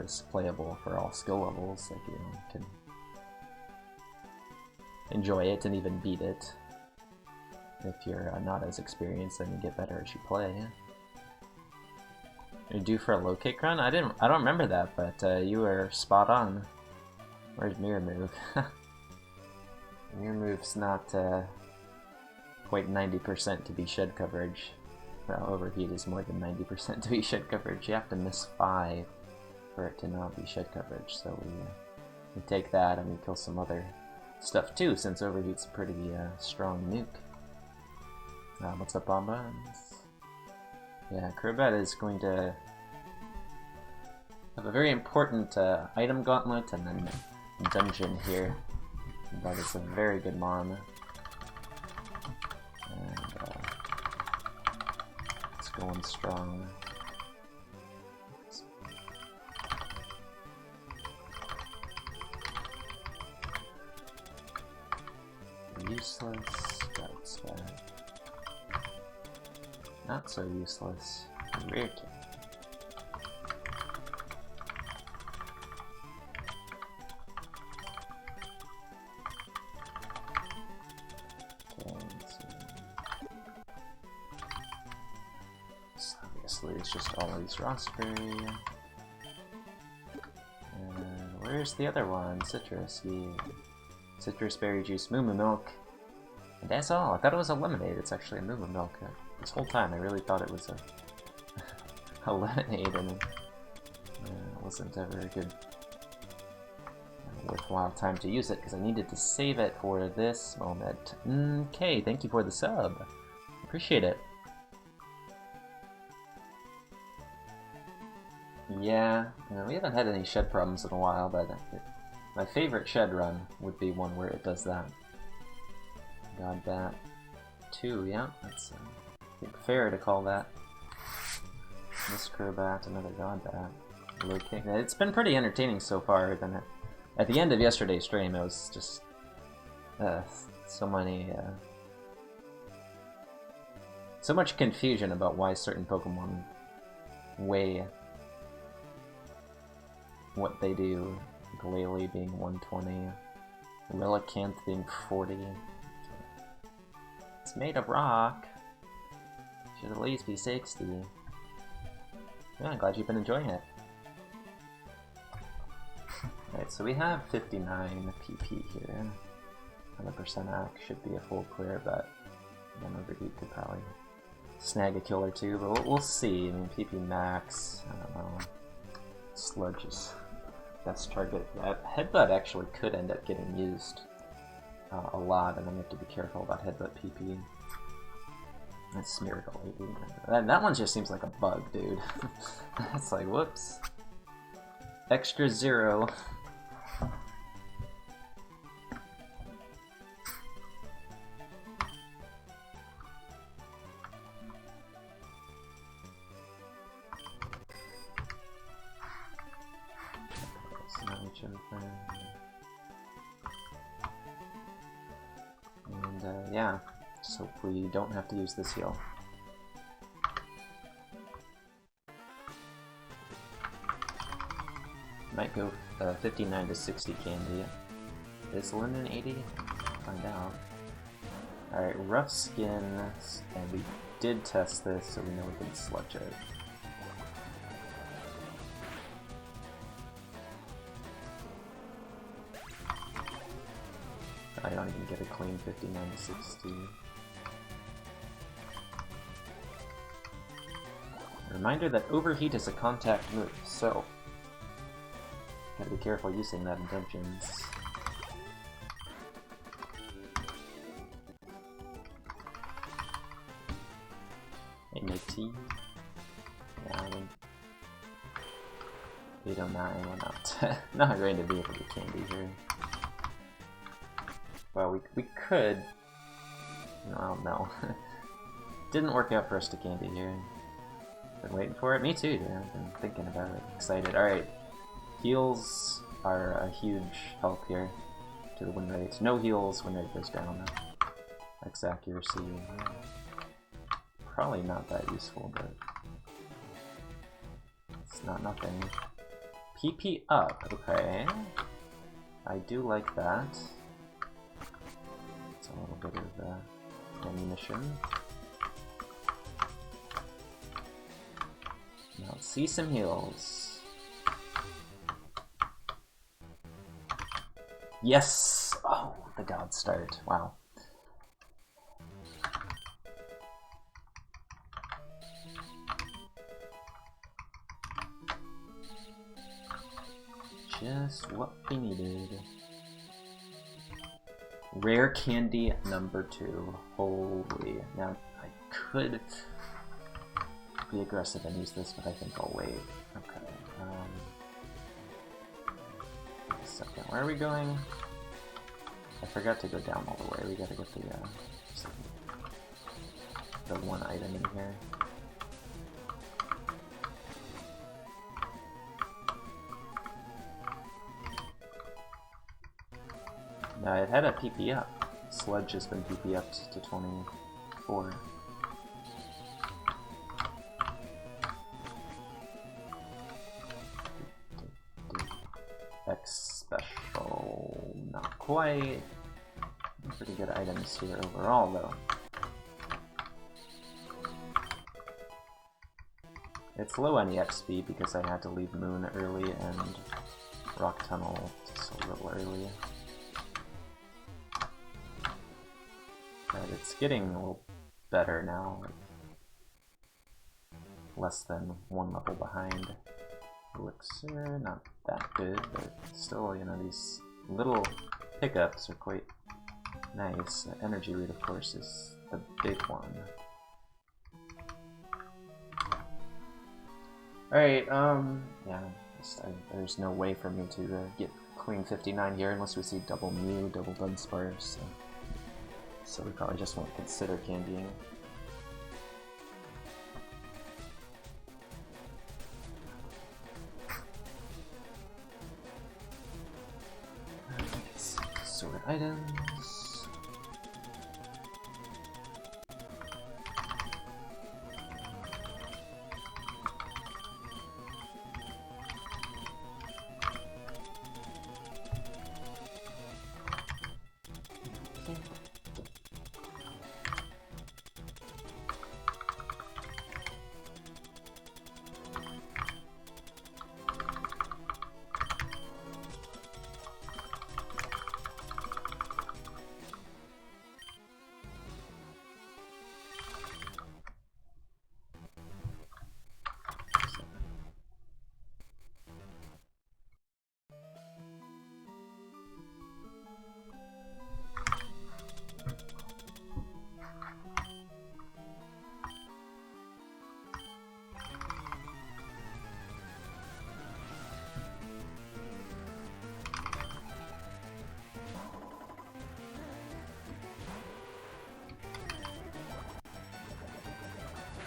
is playable for all skill levels. Like, you can enjoy it and even beat it. If you're not as experienced, then you get better as you play. Are you due for a low kick run? I don't remember that, but you were spot on. Where's mirror move? Mirror move's not quite 90% to be shed coverage. Well, overheat is more than 90% to be shed coverage. You have to miss 5 for it to not be shed coverage. So we take that and we kill some other stuff too, since overheat's a pretty strong nuke. What's up, Bomba? Yeah, Crobat is going to have a very important item gauntlet and then dungeon here. But it's a very good Mon. And it's going strong. Useless. That's bad. Not so useless. Rear kick. Okay, let's see. So obviously it's just always Raspberry. And where's the other one? Citrus. Yeah. Citrus, berry juice, Moo Milk. And that's all. I thought it was a lemonade. It's actually a Moo Milk. This whole time I really thought it was a lemonade, and it wasn't ever a good worthwhile time to use it because I needed to save it for this moment. Okay, thank you for the sub. Appreciate it. Yeah, we haven't had any shed problems in a while, but my favorite shed run would be one where it does that. God Bat 2, yeah, that's I think fair to call that. This Crobat, another God Bat. Low kick. It's been pretty entertaining so far. Then at the end of yesterday's stream, it was just so much confusion about why certain Pokemon weigh what they do. Glalie being 120, Relicanth being 40. It's made of rock. Should at least be 60. Yeah, I'm glad you've been enjoying it. Alright, so we have 59 PP here. 100% AC should be a full clear, but then overheat could probably snag a kill or two, but we'll see. I mean, PP max, I don't know. Sludge is best target. Headbutt actually could end up getting used a lot, and then we have to be careful about Headbutt PP. That's Miracle Lady. That one just seems like a bug, dude. It's like, whoops. Extra 0. And yeah, just hope we don't have to use this heal. Might go 59 to 60 candy. Is Linden 80? Find out. Alright, rough skin, and we did test this, so we know we can sludge it. I don't even get a clean 59 to 60. Reminder that overheat is a contact move, so gotta be careful using that in dungeons. MAT. Yeah, I mean, we don't know, we're not going to be able to get candy here. Well, we could. No, no. Didn't work out for us to candy here. Been waiting for it. Me too, dude. I've been thinking about it. Excited. Alright. Heals are a huge help here to the win rate. No heals, win rate goes down. X accuracy. Probably not that useful, but it's not nothing. PP up, okay. I do like that. It's a little bit of ammunition. Now let's see some heals. Yes! Oh, the god start. Wow. Just what we needed. Rare candy number 2. Holy. Now, I could be aggressive and use this, but I think I'll wait. Okay. Wait a second. Where are we going? I forgot to go down all the way. We gotta get the one item in here. Now, it had a PP up. Sludge has been PP up to 24. X special, not quite. Pretty good items here overall, though. It's low on EXP because I had to leave Moon early and Rock Tunnel just a little early. But it's getting a little better now. Like less than 1 level behind. Elixir, not that good, but still, you know, these little pickups are quite nice. The energy root, of course, is the big one. Alright, yeah, there's no way for me to get clean 59 here unless we see double Mew, double Dunsparce, so we probably just won't consider candying. Sort items.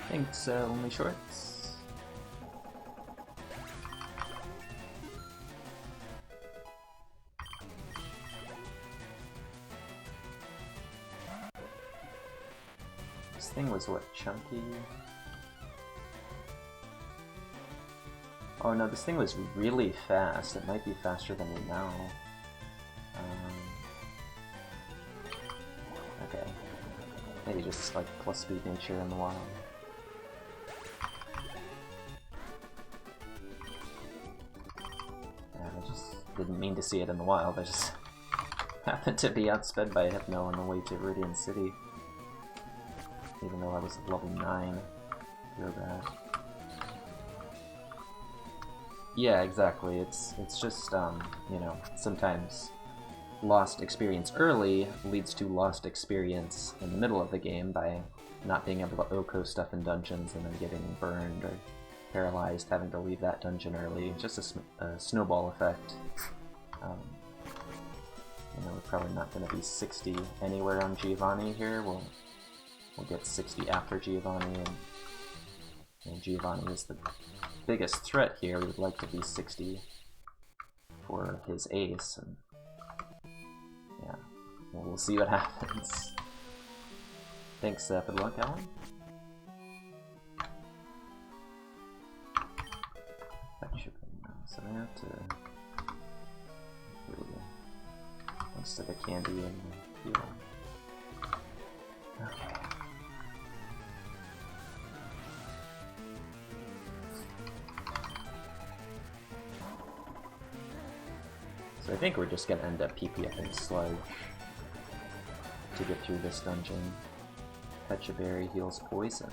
Thanks, only shorts. This thing was what, chunky? Oh no, this thing was really fast. It might be faster than we know. Okay. Maybe just like plus speed nature in the wild. Didn't mean to see it in the wild, I just happened to be outsped by a Hypno on the way to Viridian City. Even though I was at level 9. Real bad. Yeah, exactly. It's just, you know, sometimes lost experience early leads to lost experience in the middle of the game by not being able to OHKO stuff in dungeons and then getting burned or paralyzed, having to leave that dungeon early. Just a snowball effect. You know, we're probably not going to be 60 anywhere on Giovanni here. We'll get 60 after Giovanni, and Giovanni is the biggest threat here. We would like to be 60 for his ace, and yeah, we'll see what happens. Thanks, good luck, Alan. That should be 7 I have to... Ooh. Most of the candy and the fuel. Okay. So I think we're just gonna end up PPFing Sludge to get through this dungeon. Fetch a berry heals poison.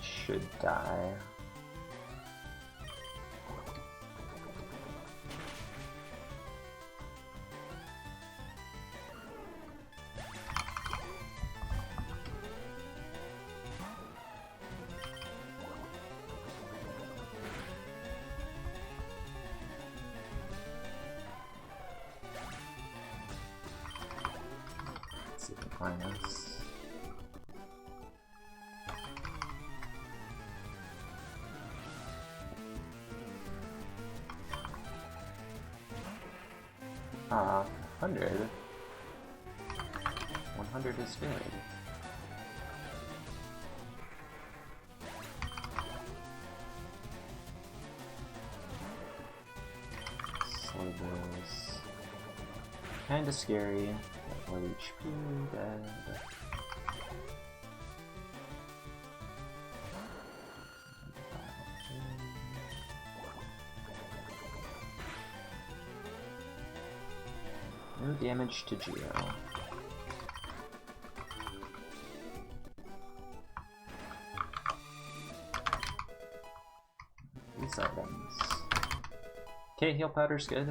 Should die. Let's see if we can find this. Ah, 100. 100 is good. Slowbros. Kinda scary. Low HP, dead. No damage to Geo. These items. Okay, heal powder's good.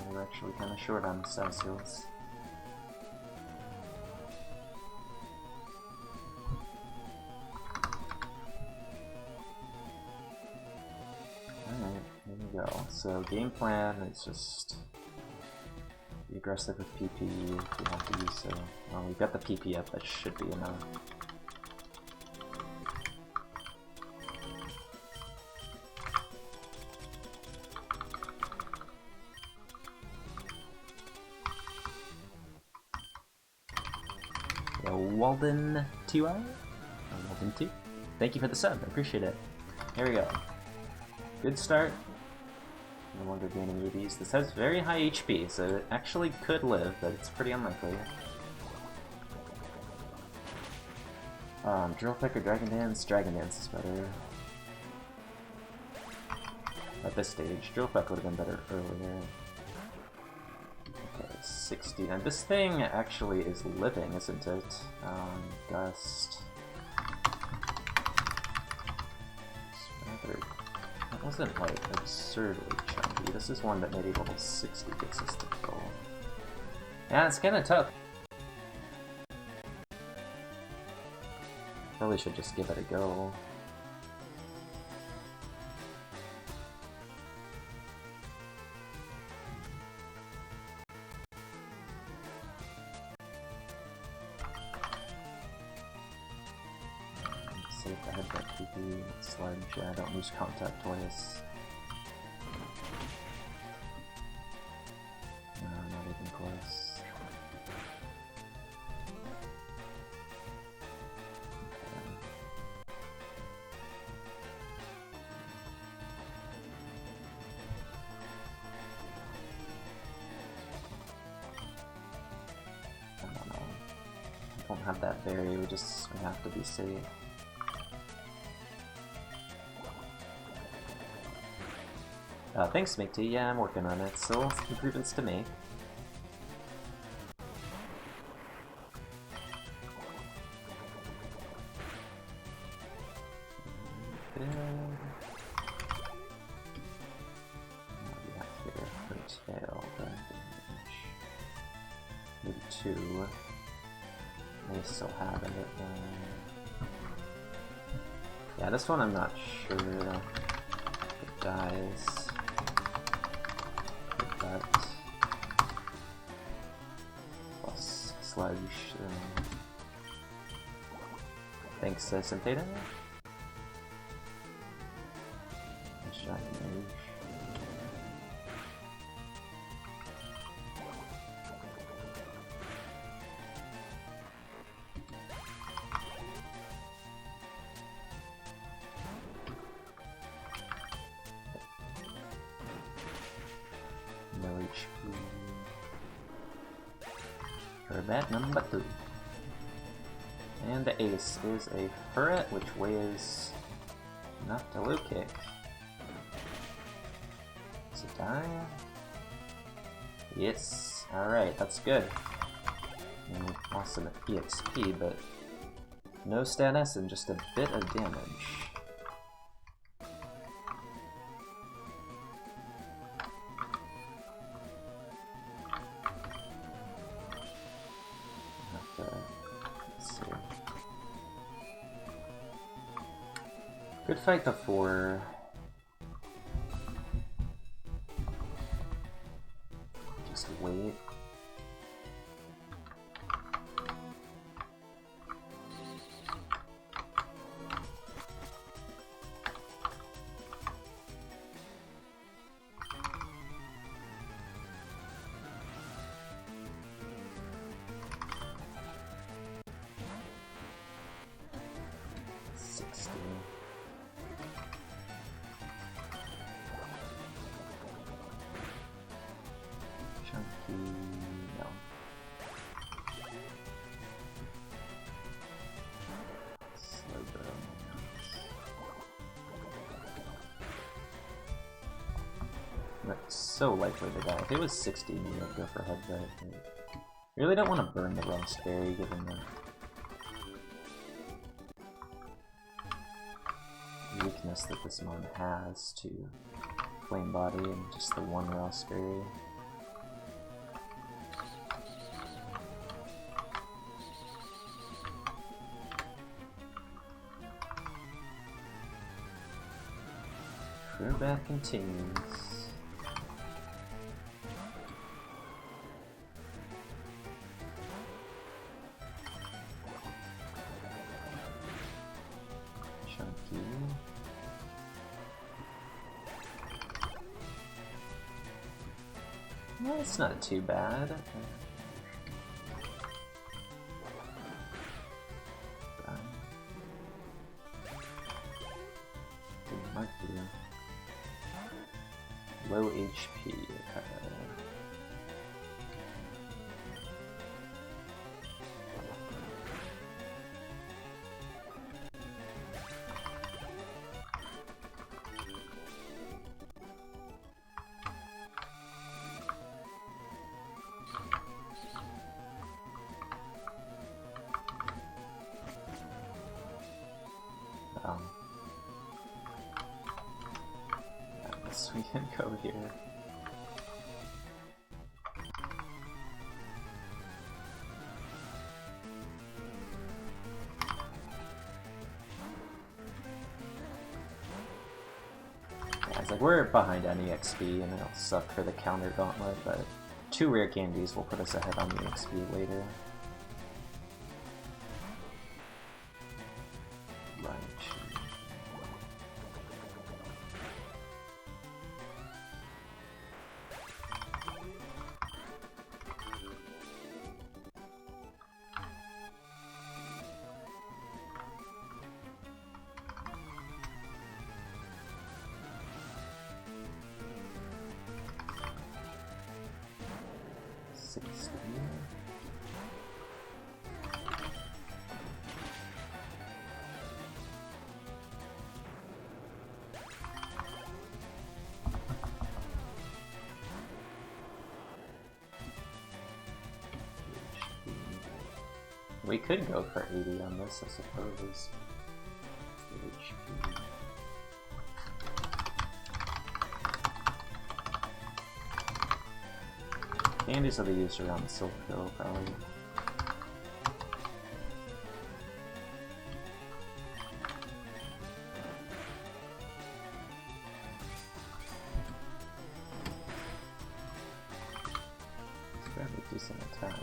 We're actually kind of short on status heals. Alright, here we go. So, game plan is just be aggressive with PP if you have to use so. Well, we've got the PP up, that should be enough. Yeah, Walden 2i? Walden 2? Thank you for the sub, I appreciate it. Here we go. Good start. No longer gaining EVs. This has very high HP, so it actually could live, but it's pretty unlikely. Drill Peck or Dragon Dance? Dragon Dance is better. At this stage, Drill Peck would have been better earlier. Okay, 60. And this thing actually is living, isn't it? Gust. That wasn't like absurdly chunky. This is one that maybe level 60 gets us the goal. Yeah, it's kinda tough. Probably should just give it a go. Save the headbutt PP, Sludge, yeah, don't lose contact twice. No, not even close. I don't know. We don't have that berry, we have to be safe. Thanks, Make T. Yeah, I'm working on it. Still improvements to make. Good. What do we have here? Curtail damage. Maybe 2. May still have it. Yeah, this one I'm not sure if it dies. Plus Sludge. Thanks, Syntheta. Giant Mage. For bet number 3. And the ace is a ferret, which weighs enough to low kick. Does it die? Yes. Alright, that's good. And awesome EXP, but no status and just a bit of damage. Let's see. Good fight the 4. Just wait. No. Slow burn. That's so likely to die. If it was 60, you would go for headbutt. You really don't want to burn the Rust Berry given the weakness that this mon has to Flame Body and just the one Rust Berry. Crewbat continues. Chunky. Well, it's not too bad. It might be low HP. I guess we can go here. Yeah, it's like we're behind on EXP and it'll suck for the counter gauntlet, but 2 rare candies will put us ahead on EXP later. We could go for 80 on this, I suppose. HP. Candies will be used around the Silver Hill, probably. It's got a decent attack.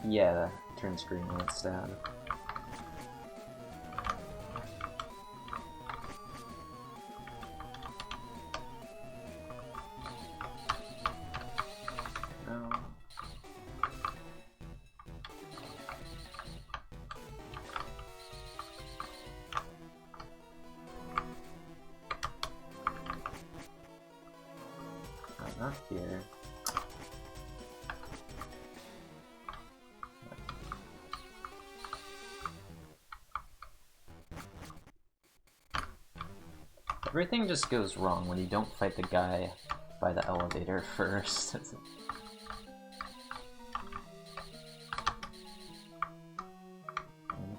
Yeah, that turns green when it's stabbed. No. up here. Everything just goes wrong when you don't fight the guy by the elevator first.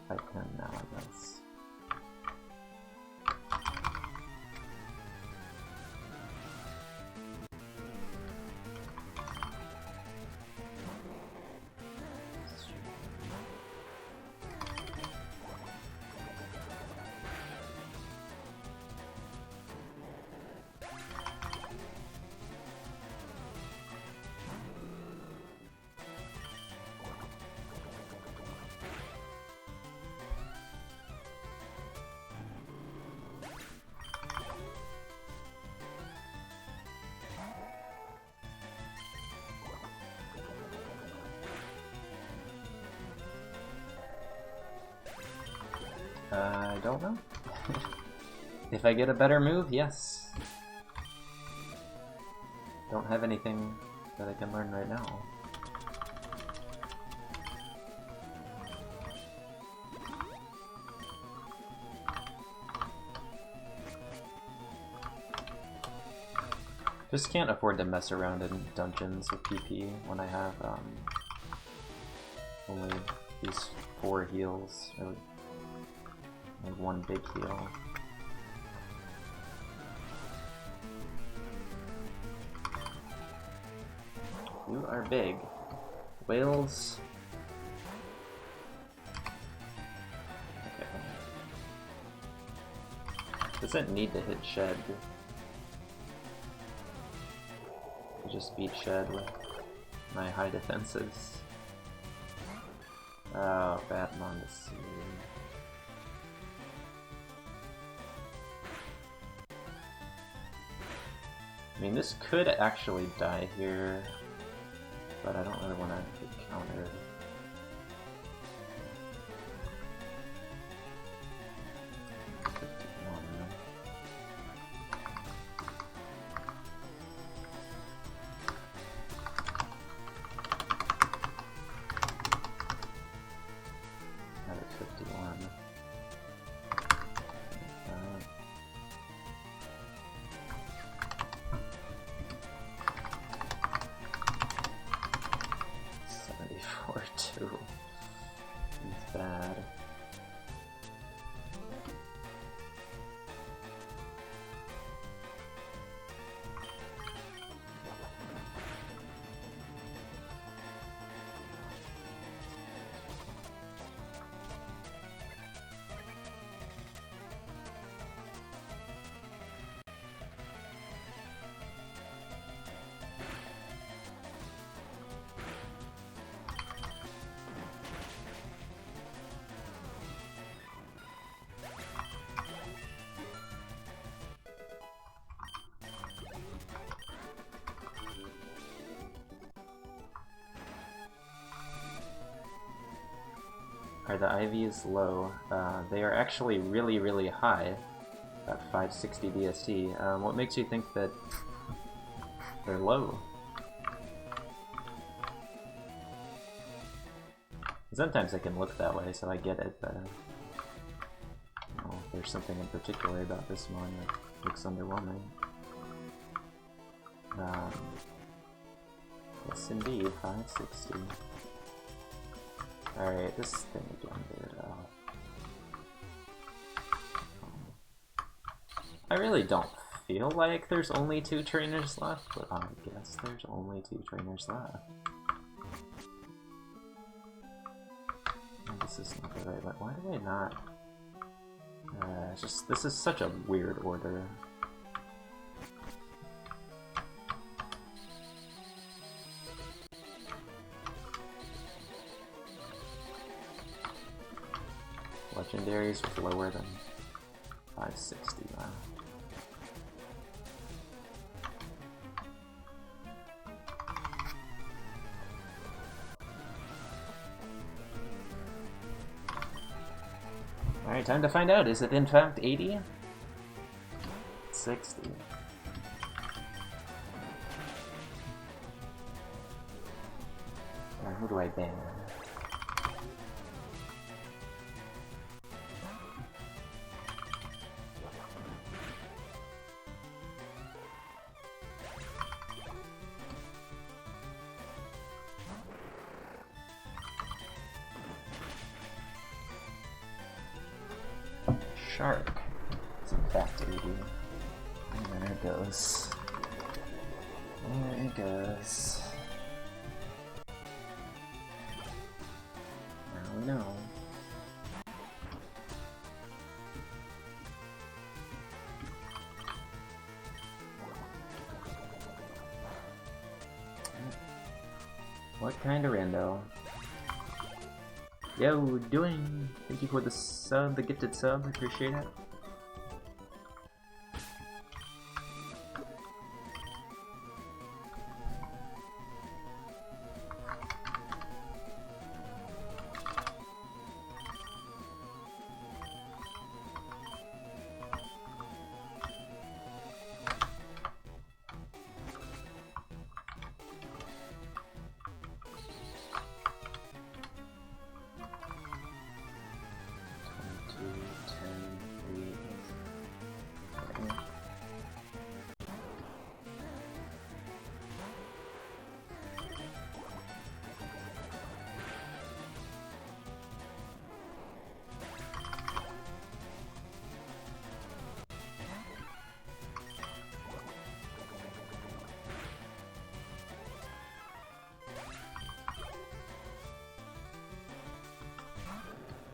Fight him now, I guess. I don't know. If I get a better move, yes. Don't have anything that I can learn right now. Just can't afford to mess around in dungeons with PP when I have only these 4 heals, or like 1 big heal. You are big. Whales. Okay. Doesn't need to hit Shed. I just beat Shed with my high defenses. Oh, Batman to see. I mean, this could actually die here, but I don't really want to get countered. Another 51. 74-2. It's bad. Are the IVs low? They are actually really, really high, at 560 DST. What makes you think that they're low? Sometimes it can look that way, so I get it, but I don't know if there's something in particular about this one that looks underwhelming. Yes, indeed, 560. Alright, this thing again, dude. I really don't feel like there's only 2 trainers left, but I guess there's only 2 trainers left. And this is not the right, but why do I not? Just this is such a weird order. Legendaries with lower than 560, wow. Alright, time to find out. Is it in fact 80? 60. Who do I ban? Shark. It's in fact 80. And there it goes. There it goes. Now we know. What kind of rando? Yo, doing? Thank you for the sub, the gifted sub. Appreciate it.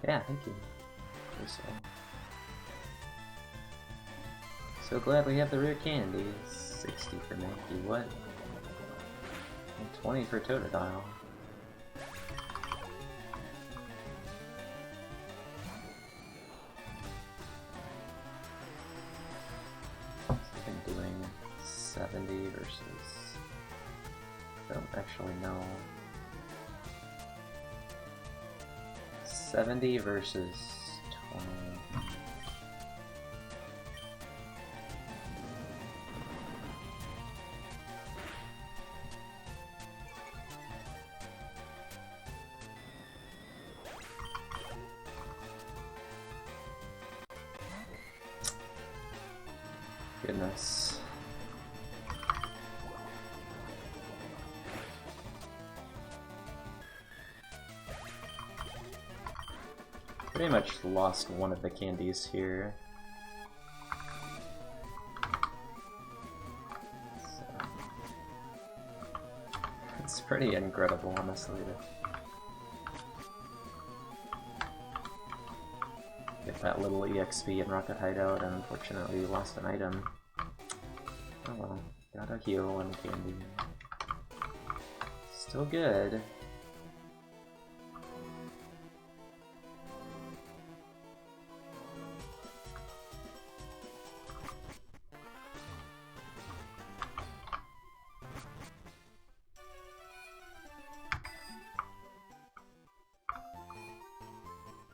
Yeah, thank you. So glad we have the rare candies. 60 for Nike, what? And 20 for Totodile. So I've been doing 70 versus... don't actually know. 70 versus 20. Goodness. Pretty much lost one of the candies here. So, it's pretty incredible, honestly, to get that little EXP in Rocket Hideout, and unfortunately lost an item. Oh well, got a heal and candy. Still good.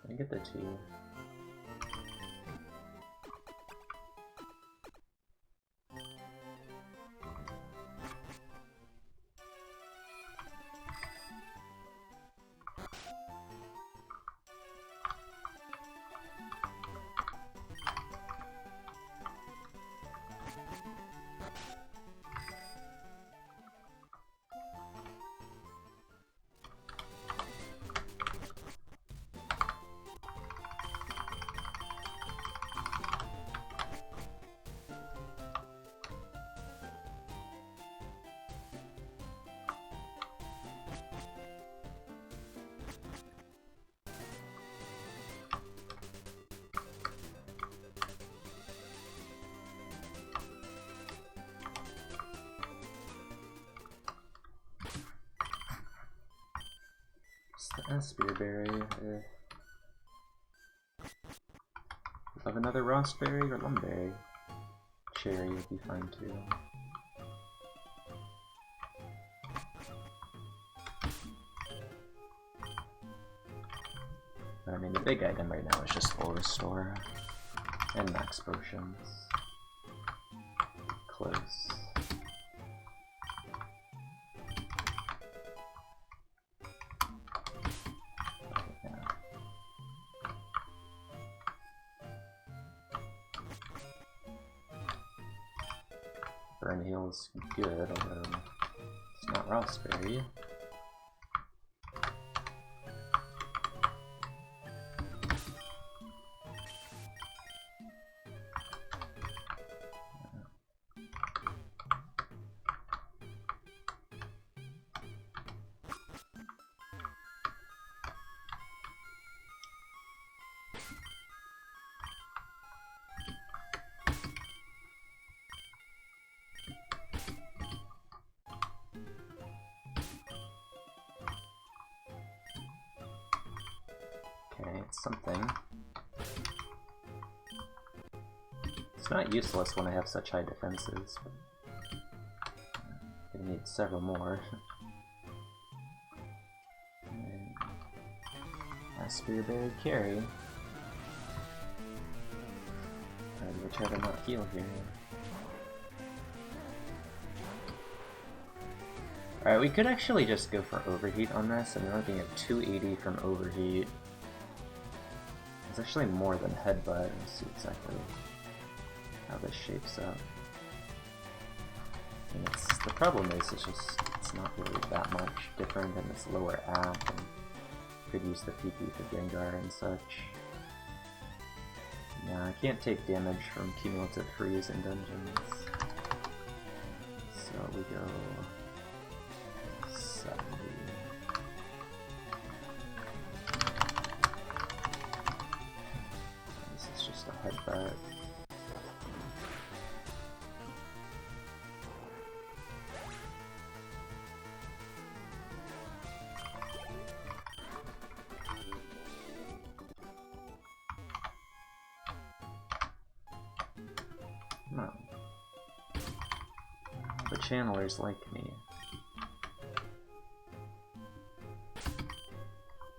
I get the 2. Spearberry. Love another Rostberry or Lumberry. Cherry would be fine too. But I mean, the big item right now is just full restore and max potions. Close. Burn heal's good, although it's not Raspberry. Okay, it's something. It's not useless when I have such high defenses, but I need several more. Raspberry carry. Alright, we'll try to not heal here. Alright, we could actually just go for overheat on this, and we're looking at 280 from overheat. It's actually more than headbutt. Let's see exactly how this shapes up. And the problem is it's not really that much different than this lower app, and could use the PP for Gengar and such. Yeah, I can't take damage from cumulative freeze in dungeons. So we go 70. This is just a headbutt. No. The channelers like me.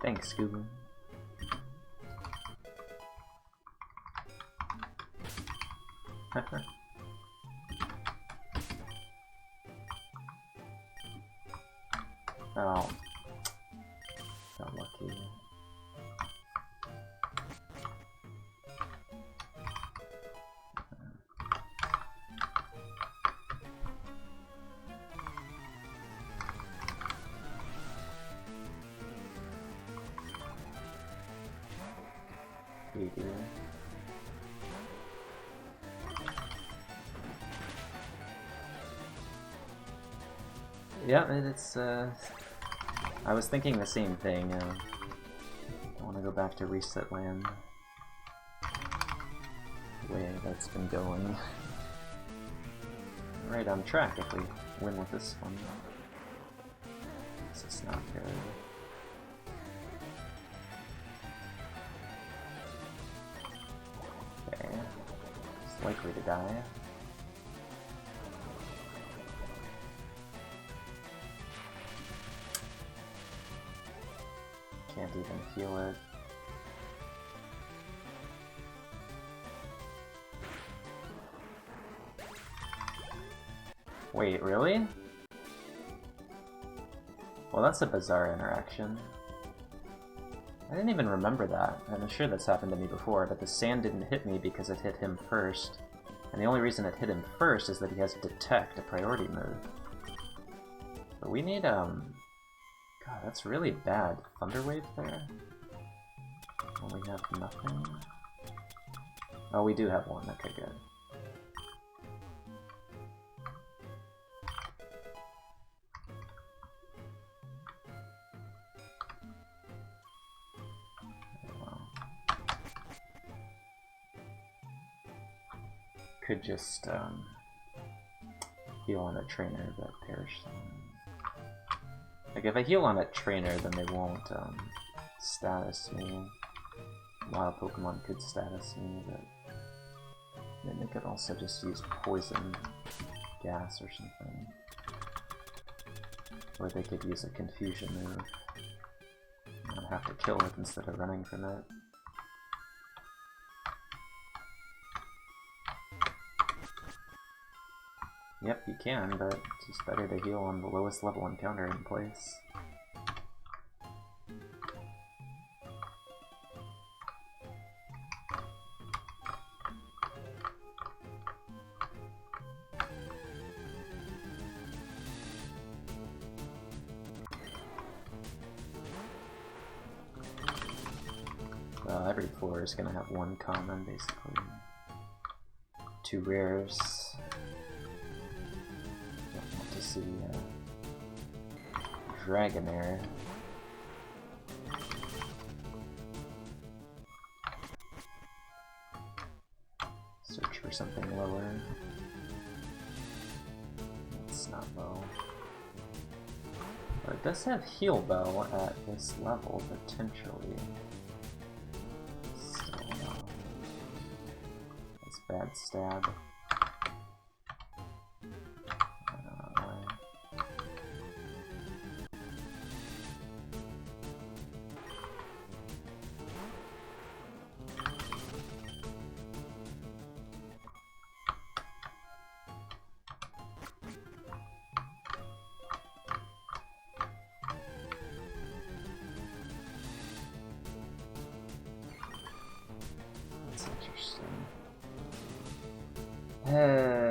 Thanks, Google. Oh. Got lucky. Yeah, it's, I was thinking the same thing. I want to go back to Reset Land. The way that's been going. Right on track if we win with this one. This is not good. Okay. It's likely to die. Can't even feel it. Wait, really? Well, that's a bizarre interaction. I didn't even remember that. I'm sure that's happened to me before, but the sand didn't hit me because it hit him first. And the only reason it hit him first is that he has Detect, a priority move. But we need, God, that's really bad. Thunder Wave there? Well, we have nothing. Oh, we do have one. Okay, good. Could just heal on a trainer, but perish them. Like, if I heal on a trainer, then they won't status me. Wild Pokemon could status me, but then they could also just use poison gas or something. Or they could use a confusion move and have to kill it instead of running from it. Yep, you can, but it's just better to heal on the lowest level encounter in place. every floor is gonna have one common, basically. 2 rares. Don't want to see Dragonair. Search for something lower. It's not low. But it does have Heal Bow at this level, potentially. Still no. It's bad stab.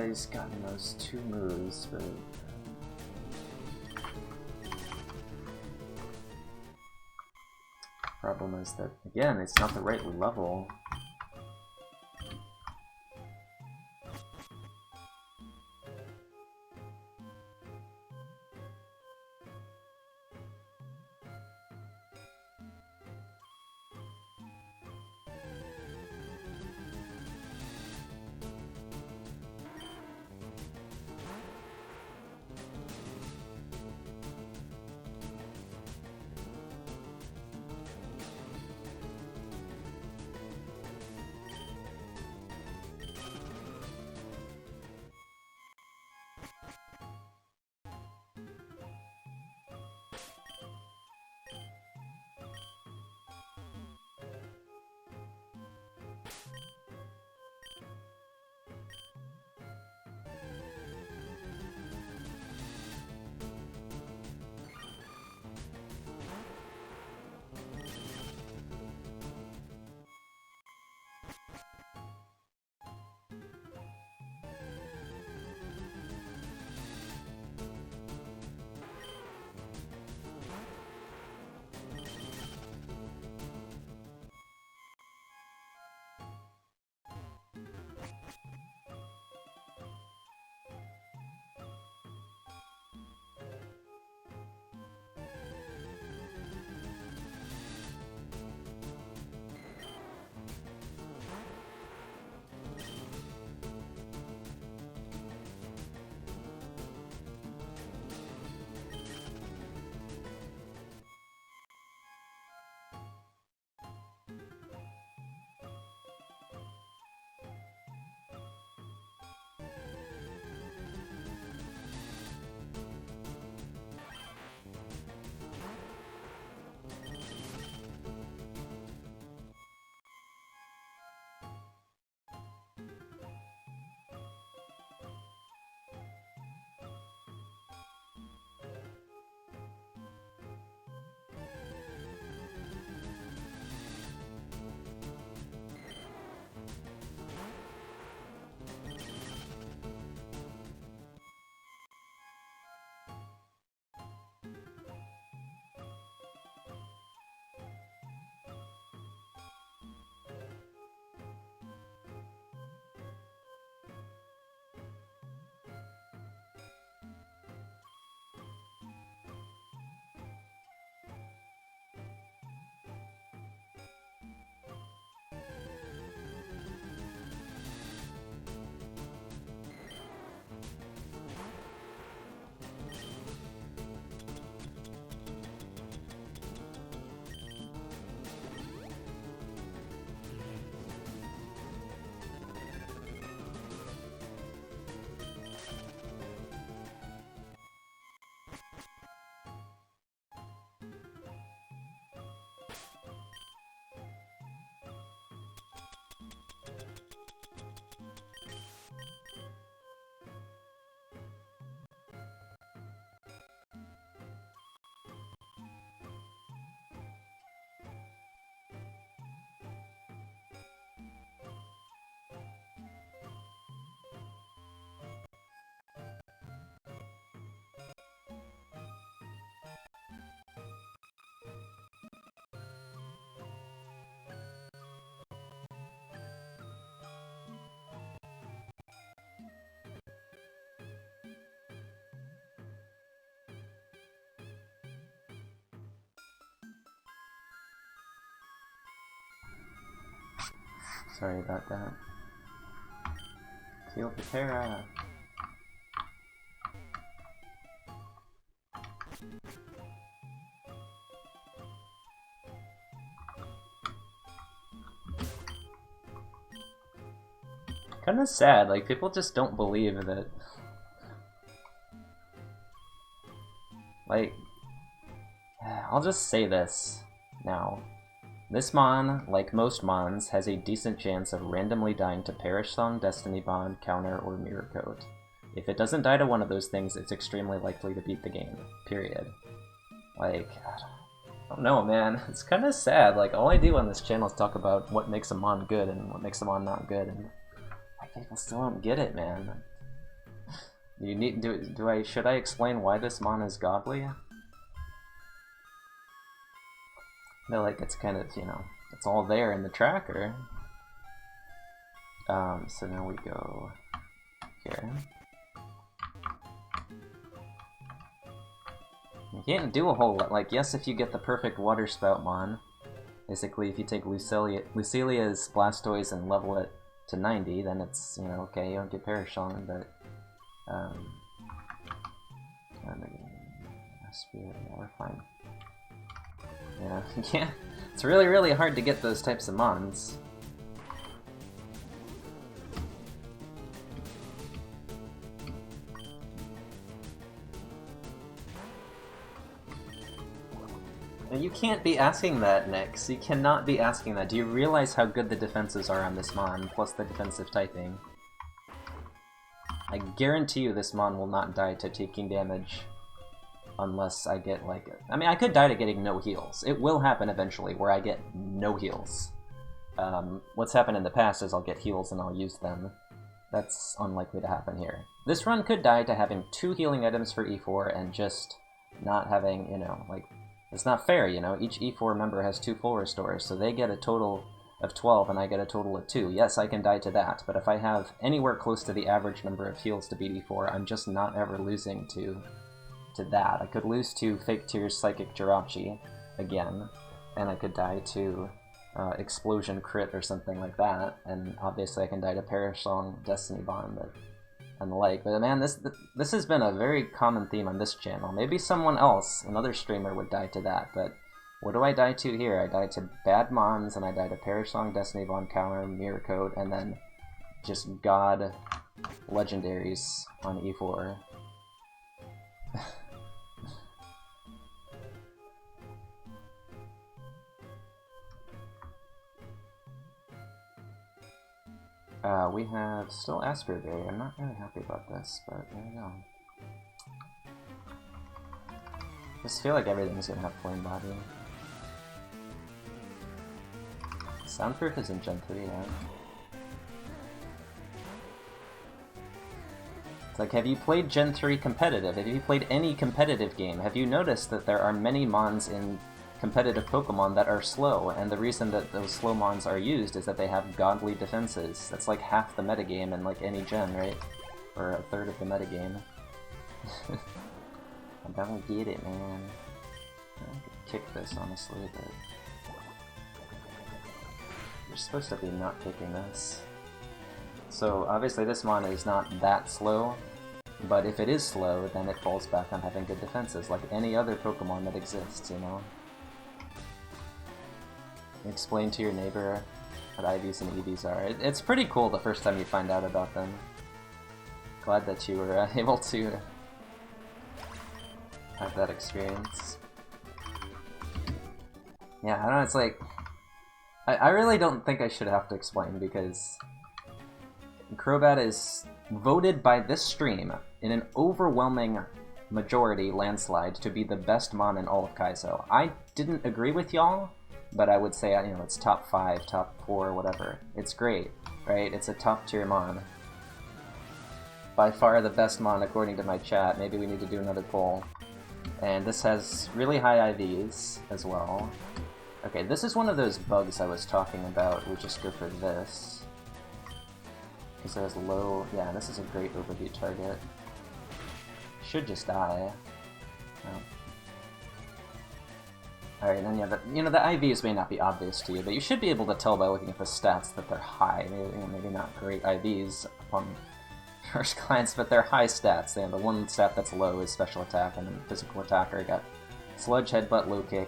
He's gotten those 2 moves, but problem is that, again, it's not the right level. sorry about that. Heal Patera. Kinda sad, like, people just don't believe that... Like... I'll just say this now. This Mon, like most Mons, has a decent chance of randomly dying to Perish Song, Destiny Bond, Counter, or Mirror Coat. If it doesn't die to one of those things, it's extremely likely to beat the game. Period. Like, I don't know, man. It's kinda sad. Like, all I do on this channel is talk about what makes a Mon good and what makes a Mon not good, and people still don't get it, man. You need should I explain why this Mon is godly? I feel like it's kind of, you know, it's all there in the tracker. So now we go here. You can't do a whole lot. Like, yes, if you get the perfect water spout Mon, basically if you take Lucilia's Blastoise and level it to 90, then it's, you know, okay, you don't get Perish on, but yeah, we're fine. Yeah, yeah, it's really, really hard to get those types of Mons. You can't be asking that, Nyx. You cannot be asking that. Do you realize how good the defenses are on this Mon, plus the defensive typing? I guarantee you this Mon will not die to taking damage unless I get, like... I mean, I could die to getting no heals. It will happen eventually, where I get no heals. What's happened in the past is I'll get heals and I'll use them. That's unlikely to happen here. This run could die to having 2 healing items for E4 and just not having, you know, like... It's not fair, you know, each E4 member has 2 full restores, so they get a total of 12 and I get a total of 2. Yes, I can die to that, but if I have anywhere close to the average number of heals to beat E4, I'm just not ever losing to that. I could lose to Fake Tears Psychic Jirachi again, and I could die to Explosion Crit or something like that, and obviously I can die to Perish Song, Destiny Bond, and the like. But man, this has been a very common theme on this channel. Maybe someone else, another streamer, would die to that, but what do I die to here? I die to bad Mons, and I die to Perish Song, Destiny Bond, Counter, Mirror Code, and then just God legendaries on E4. We have still Asperberry. I'm not really happy about this, but there we go. Just feel like everything's gonna have Flame Body. Soundproof is in Gen 3, yeah. It's like, have you played Gen 3 competitive? Have you played any competitive game? Have you noticed that there are many Mons in competitive Pokemon that are slow, and the reason that those slow Mons are used is that they have godly defenses. That's like half the metagame in like any gen, right? Or a third of the metagame. I don't get it, man. I could kick this, honestly, but... You're supposed to be not kicking this. So, obviously this Mon is not that slow, but if it is slow, then it falls back on having good defenses, like any other Pokemon that exists, you know? Explain to your neighbor what IVs and EVs are. It's pretty cool the first time you find out about them. Glad that you were able to have that experience. Yeah, I don't know, it's like... I really don't think I should have to explain, because Crobat is voted by this stream in an overwhelming majority landslide to be the best Mon in all of Kaizo. I didn't agree with y'all, but I would say, you know, it's top 5, top 4, whatever. It's great, right? It's a top tier Mon. By far the best Mon according to my chat. Maybe we need to do another poll. And this has really high IVs as well. Okay, this is one of those bugs I was talking about. We just go for this. Because it has low... Yeah, this is a great overheat target. Should just die. Alright, and yeah, the IVs may not be obvious to you, but you should be able to tell by looking at the stats that they're high. Maybe not great IVs upon first glance, but they're high stats. The one stat that's low is special attack, and then physical attacker got sludge, headbutt, low kick.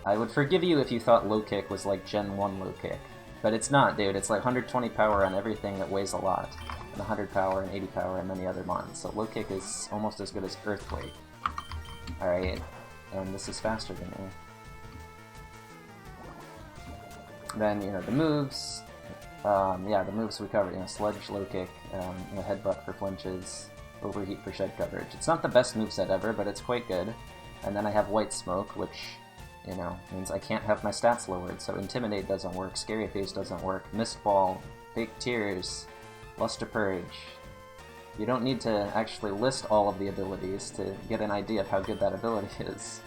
I would forgive you if you thought low kick was like Gen 1 low kick, but it's not, dude. It's like 120 power on everything that weighs a lot, and 100 power and 80 power on many other mons, so low kick is almost as good as earthquake. Alright. And this is faster than me. Then, the moves. Yeah, the moves we covered. Sludge, low kick, headbutt for flinches, overheat for shed coverage. It's not the best moveset ever, but it's quite good. And then I have white smoke, which, means I can't have my stats lowered. So intimidate doesn't work, scary face doesn't work, mist ball, fake tears, luster purge. You don't need to actually list all of the abilities to get an idea of how good that ability is.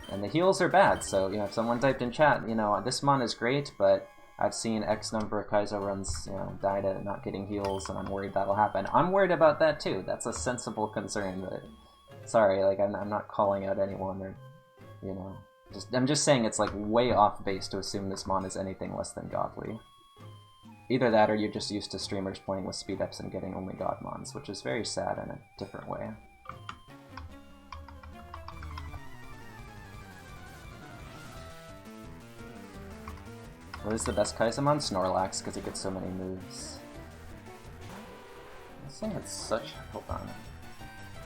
And the heals are bad, so, if someone typed in chat, this mon is great, but I've seen X number of Kaizo runs, die to not getting heals, and I'm worried that'll happen. I'm worried about that too. That's a sensible concern, but sorry, I'm not calling out anyone, or, I'm just saying it's, way off base to assume this mon is anything less than godly. Either that, or you're just used to streamers playing with speed-ups and getting only god mons, which is very sad in a different way. What is the best Kaizamon? Snorlax, because it gets so many moves. This thing has such... Hold on.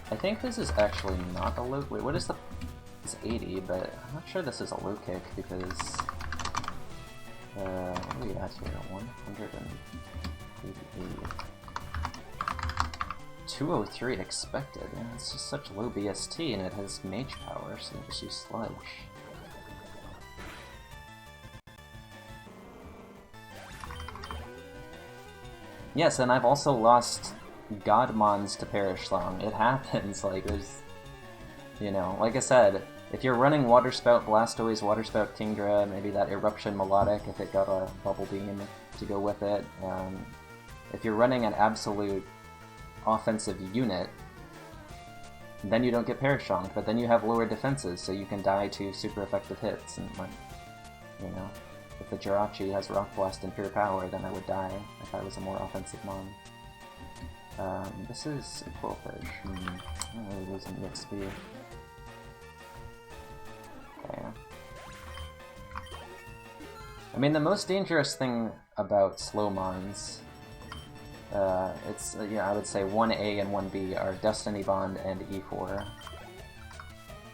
I think this is actually not a low... Wait, what is the... It's 80, but I'm not sure this is a low kick, because... what are we at here? 188. 203 expected. Yeah, it's just such low BST, and it has mage power, so you just use sludge. Yes, and I've also lost Godmons to Perish Song. It happens, there's... like I said, if you're running Water Spout Blastoise, Water Spout Kingdra, maybe that Eruption Melodic if it got a Bubble Beam to go with it. If you're running an absolute offensive unit, then you don't get Perish Song, but then you have lower defenses, so you can die to super effective hits, and if the Jirachi has Rock Blast and Pure Power, then I would die if I was a more offensive mon. This is a Quillfish. I'm really losing the XP. Okay. I mean, the most dangerous thing about slow mons, it's, I would say 1A and 1B are Destiny Bond and E4.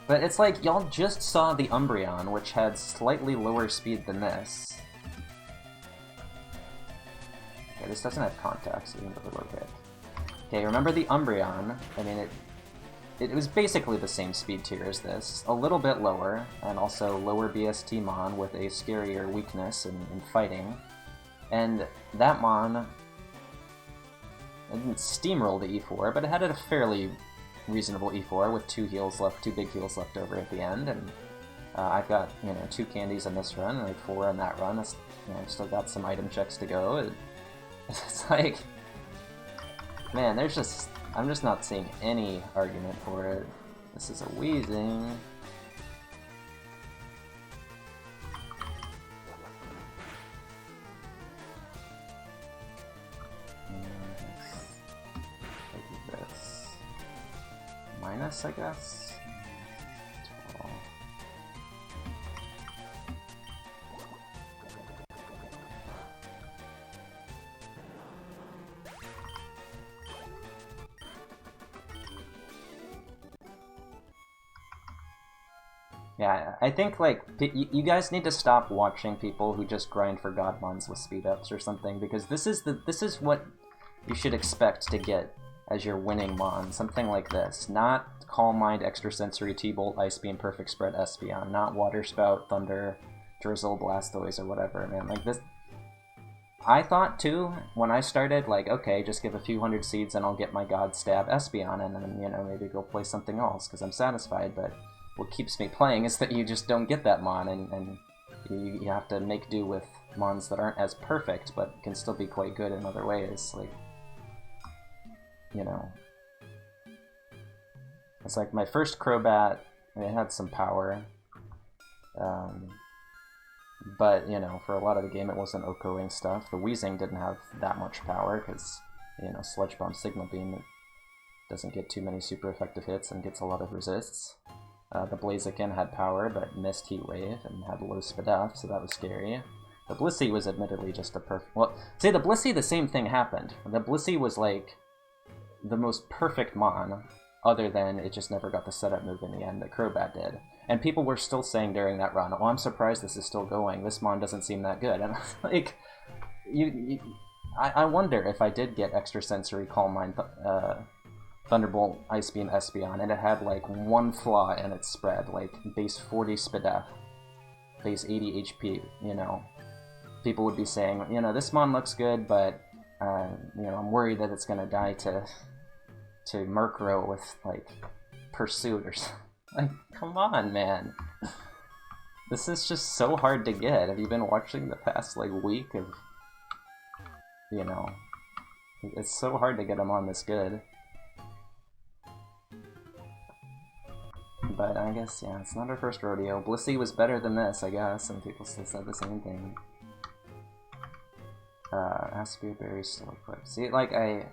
But it's like, y'all just saw the Umbreon, which had slightly lower speed than this. Okay, this doesn't have contacts, even with a low hit. Okay, remember the Umbreon? I mean, it was basically the same speed tier as this, a little bit lower, and also lower BST mon with a scarier weakness in fighting. And that mon, it didn't steamroll the E4, but it had a fairly reasonable E4 with two big heals left over at the end, and I've got 2 candies in this run and 4 in that run. I've still got some item checks to go. It's like, man, I'm just not seeing any argument for it. This is a wheezing. Minus, I guess? 12. Yeah, I think, you guys need to stop watching people who just grind for Godmons with speed-ups or something, because this is what you should expect to get as your winning mon, something like this. Not Calm Mind, Extrasensory, T-Bolt, Ice Beam, Perfect Spread, Espeon. Not Water Spout, Thunder, Drizzle, Blastoise, or whatever, man. This... I thought, too, when I started, okay, just give a few hundred seeds and I'll get my God Stab Espeon, and then, maybe go play something else, because I'm satisfied, but what keeps me playing is that you just don't get that mon, and you have to make do with mons that aren't as perfect, but can still be quite good in other ways, It's like my first Crobat, it had some power. But, you know, for a lot of the game it wasn't Okoing stuff. The Wheezing didn't have that much power, because, you know, Sludge Bomb Signal Beam, it doesn't get too many super effective hits and gets a lot of resists. The Blaziken had power, but missed Heat Wave and had low SPDF, so that was scary. The Blissey was admittedly just a perfect... Well, see, the Blissey, the same thing happened. The Blissey was, like, the most perfect Mon, other than it just never got the setup move in the end that Crobat did. And people were still saying during that run, oh, I'm surprised this is still going. This Mon doesn't seem that good. And, like, I wonder if I did get Extrasensory Calm Mind Thunderbolt Ice Beam Espeon, and it had, like, one flaw in its spread, like, base 40 SPDF, base 80 HP, you know. People would be saying, you know, this Mon looks good, but, you know, I'm worried that it's gonna die to Murkrow with, like, Pursuit or something. Like, come on, man. This is just so hard to get. Have you been watching the past, like, week of, you know, it's so hard to get them on this good. But I guess, yeah, it's not our first rodeo. Blissey was better than this, I guess, and people still said the same thing. Aspia Berry's still equipped. See, like, I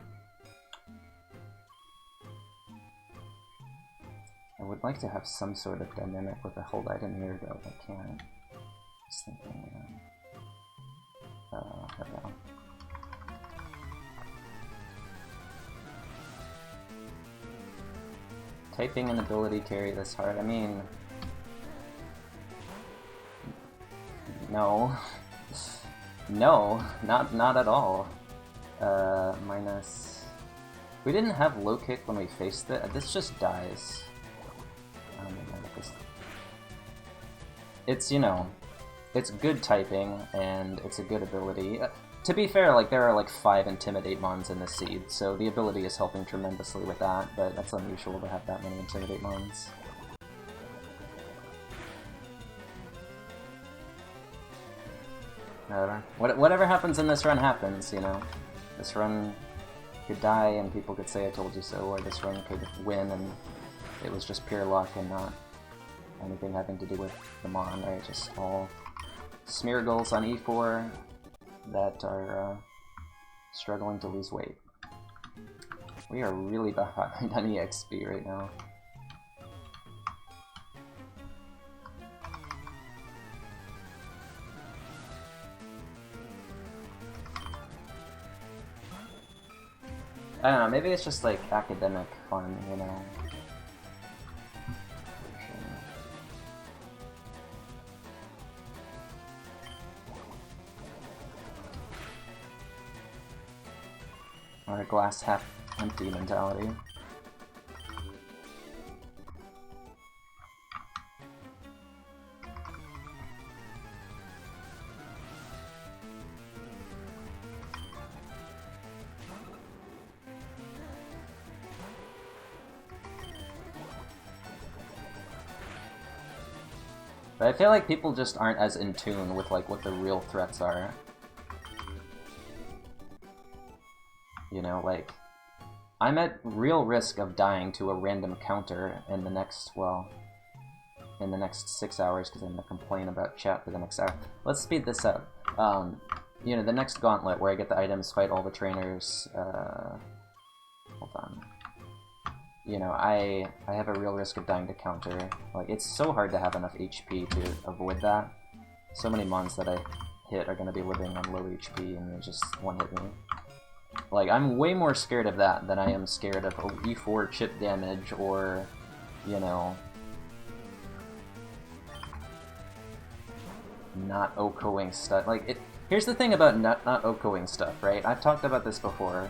would like to have some sort of dynamic with a hold item here, though I can't. Just thinking, here we go. Typing and ability carry this hard? I mean... No. No, not at all. Minus... We didn't have low kick when we faced it. This just dies. It's, you know, it's good typing, and it's a good ability. To be fair, like, there are like 5 Intimidate Mons in the seed, so the ability is helping tremendously with that, but that's unusual to have that many Intimidate Mons. Whatever happens in this run happens, you know. This run could die and people could say I told you so, or this run could win and it was just pure luck and not anything having to do with the Mon, right? Just all Smeargles on E4 that are struggling to lose weight. We are really behind on EXP right now. I don't know, maybe it's just like academic fun, you know? Or a glass half empty mentality. But I feel like people just aren't as in tune with like what the real threats are. You know, like, I'm at real risk of dying to a random counter in the next, well, in the next 6 hours, because I'm going to complain about chat for the next hour. Let's speed this up. You know, the next gauntlet where I get the items, fight all the trainers, hold on. You know, I have a real risk of dying to counter. Like, it's so hard to have enough HP to avoid that. So many mons that I hit are going to be living on low HP and they just one-hit me. Like, I'm way more scared of that than I am scared of E4 chip damage or, you know, not Okoing stuff. Like, here's the thing about not Okoing stuff, right? I've talked about this before.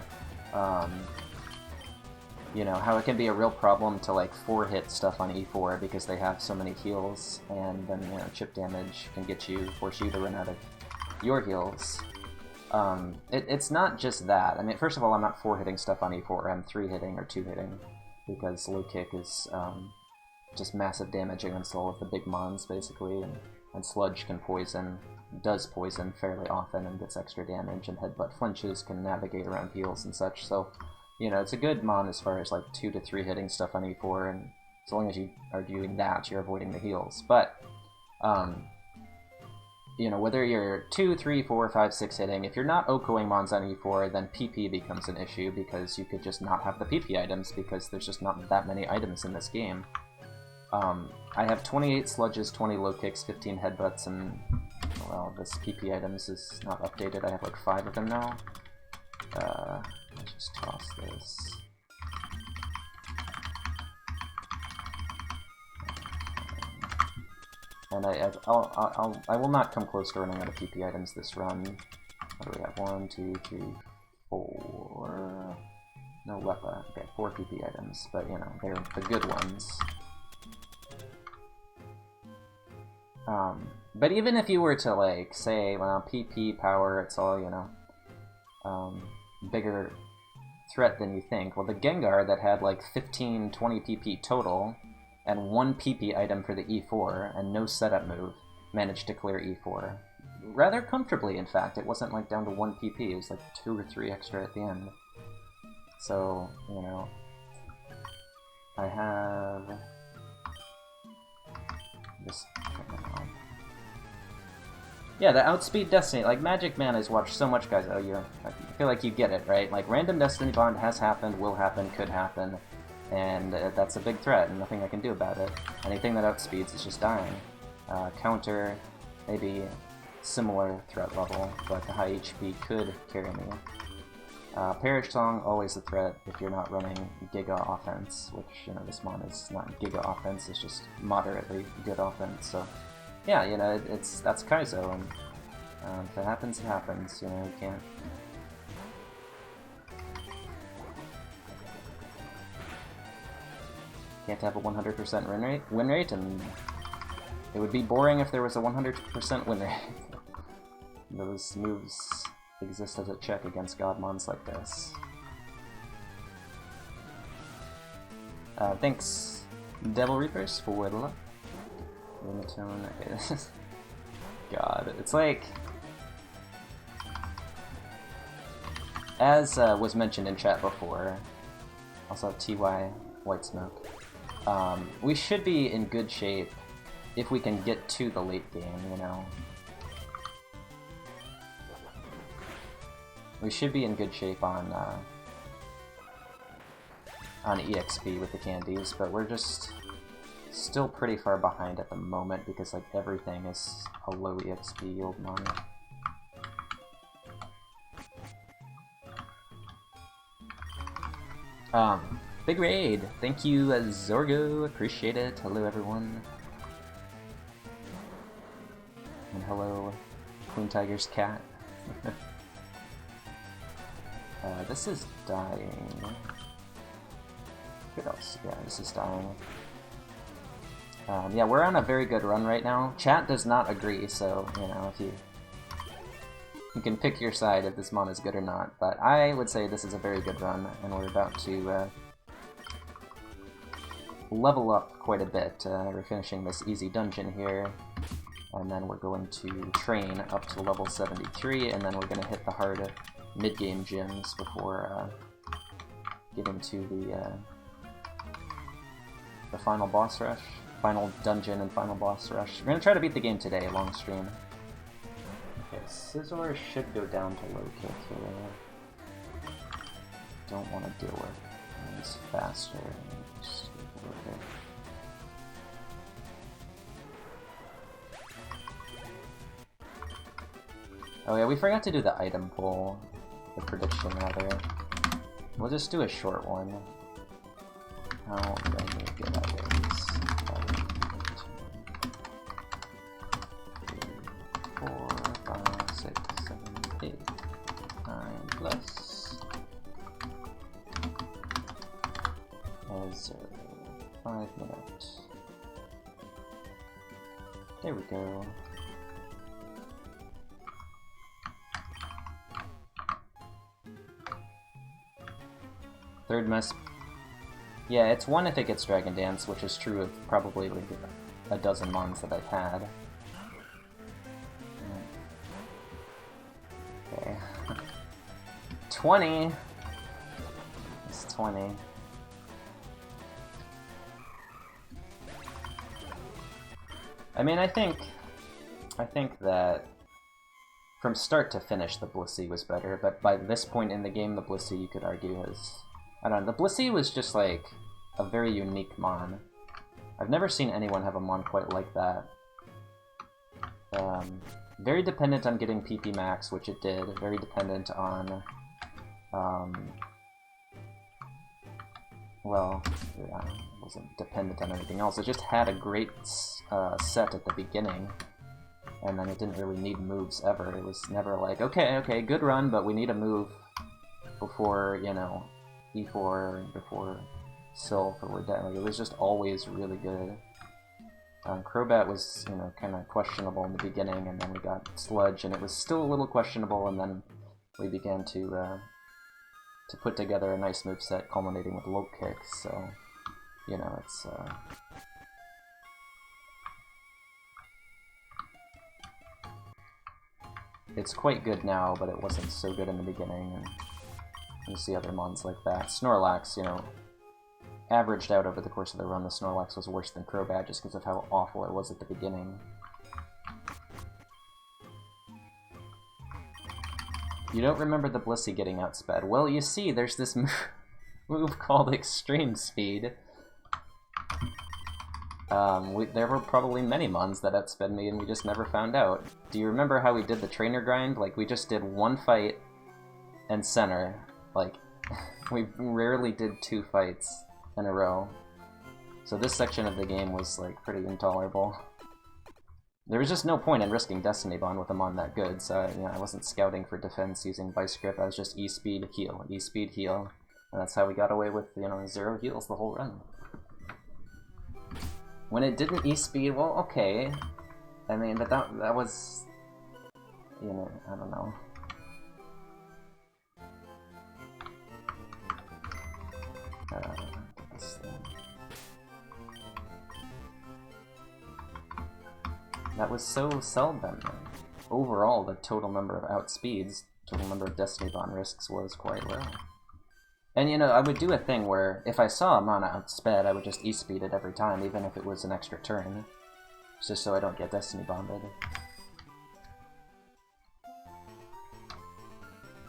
You know, how it can be a real problem to, like, 4-hit stuff on E4 because they have so many heals, and then, you know, chip damage can force you to run out of your heals. It's not just that. I mean, first of all, I'm not 4-hitting stuff on E4, I'm 3-hitting or 2-hitting, because low kick is just massive damage against all of the big mons, basically, and Sludge can poison, does poison fairly often and gets extra damage, and Headbutt flinches can navigate around heals and such, so, you know, it's a good mon as far as like 2 to 3 hitting stuff on E4, and As long as you are doing that, you're avoiding the heals. But, you know, whether you're 2, 3, 4, 5, 6 hitting, if you're not Okoing Mons on E4, then PP becomes an issue, because you could just not have the PP items, because there's just not that many items in this game. I have 28 sludges, 20 low kicks, 15 headbutts, and, well, this PP items is not updated. I have like 5 of them now. Let's just toss this. And I will not come close to running out of PP items this run. What do we have? 1, 2, 3, 4... No Lepa. Okay, 4 PP items, but you know, they're the good ones. But even if you were to, like, say, well, PP, power, it's all, you know, bigger threat than you think. Well, the Gengar that had, like, 15, 20 PP total, and 1 PP item for the E4, and no setup move, managed to clear E4. Rather comfortably, in fact. It wasn't, like, down to 1 PP, it was, like, 2 or 3 extra at the end. So, you know, I have... this... Yeah, the Outspeed Destiny, like, Magic Man has watched so much, guys. Oh, I feel like you get it, right? Like, random Destiny Bond has happened, will happen, could happen, and that's a big threat, and nothing I can do about it. Anything that outspeeds is just dying. Counter, maybe similar threat level, but the high HP could carry me. Perish Song, always a threat if you're not running Giga Offense, which, you know, this mon is not Giga Offense, it's just moderately good offense, so... Yeah, you know, that's Kaizo, and if it happens, it happens, you know, you can't have a 100% win rate, and it would be boring if there was a 100% win rate. Those moves exist as a check against Godmons like this. Thanks, Devil Reapers, for the luck. Lumitone is... God, it's like... As was mentioned in chat before, also TY White Smoke, we should be in good shape if we can get to the late game, you know? We should be in good shape on EXP with the candies, but we're just... still pretty far behind at the moment because, like, everything is a low EXP yield mon. Big raid! Thank you, Zorgo, appreciate it. Hello, everyone. And hello, Queen Tiger's cat. This is dying. What else? Yeah, this is dying. Yeah, we're on a very good run right now. Chat does not agree, so, you know, if you can pick your side if this mon is good or not, but I would say this is a very good run, and we're about to level up quite a bit. We're finishing this easy dungeon here, and then we're going to train up to level 73, and then we're going to hit the hard mid-game gyms before getting to the final boss rush. Final dungeon and final boss rush. We're gonna try to beat the game today, long stream. Okay, Scizor should go down to low kick here. Don't want to deal with it's faster. Just oh yeah, we forgot to do the item poll. The prediction, rather. We'll just do a short one. How many good items? 4, 5, 6, 7, 8, 9 plus. As 5 minutes. There we go. Third must. Yeah, it's 1 if it gets Dragon Dance, which is true of probably like a dozen mons that I've had. Okay. 20! It's 20. I mean, I think that from start to finish, the Blissey was better, but by this point in the game, the Blissey, you could argue, has... I don't know, the Blissey was just, like, a very unique Mon. I've never seen anyone have a Mon quite like that. Very dependent on getting PP max, which it did. Very dependent on... well, yeah, it wasn't dependent on anything else. It just had a great set at the beginning, and then it didn't really need moves ever. It was never like, okay, good run, but we need a move before, you know, E4, before Sylph, or we're dead. Like, it was just always really good. Crobat was, you know, kind of questionable in the beginning, and then we got Sludge, and it was still a little questionable, and then we began to put together a nice moveset culminating with low kicks, so, you know, it's quite good now, but it wasn't so good in the beginning, and you see other mons like that. Snorlax, you know, averaged out over the course of the run, the Snorlax was worse than Crobat just because of how awful it was at the beginning. You don't remember the Blissey getting outsped. Well, you see, there's this move called Extreme Speed. There were probably many mons that outsped me and we just never found out. Do you remember how we did the trainer grind? Like, we just did one fight and center. Like, we rarely did 2 fights in a row. So this section of the game was, like, pretty intolerable. There was just no point in risking Destiny Bond with a mon that good, so you know, I wasn't scouting for defense using Vice Grip. I was just E-Speed, heal, E-Speed, heal. And that's how we got away with, you know, 0 heals the whole run. When it didn't E-Speed, well, okay. I mean, but that was... you know, I don't know. This thing. That was so seldom. Overall, the total number of outspeeds, total number of Destiny Bond risks was quite low. And you know, I would do a thing where if I saw a mana outsped, I would just E-Speed it every time, even if it was an extra turn. Just so I don't get Destiny Bonded.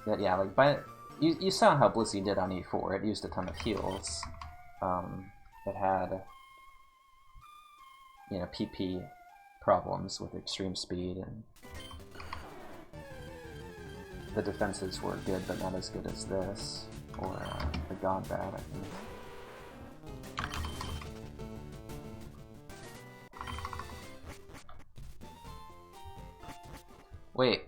But yeah, like, you saw how Blissey did on E4, it used a ton of heals. It had, you know, PP problems with extreme speed, and the defenses were good, but not as good as this, or the God Bad, I think. Wait.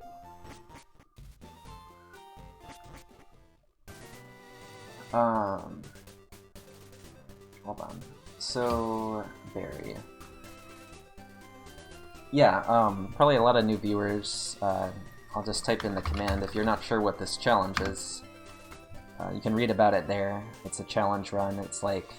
Hold on. So, Barry. Yeah, probably a lot of new viewers. I'll just type in the command. If you're not sure what this challenge is, you can read about it there. It's a challenge run. It's like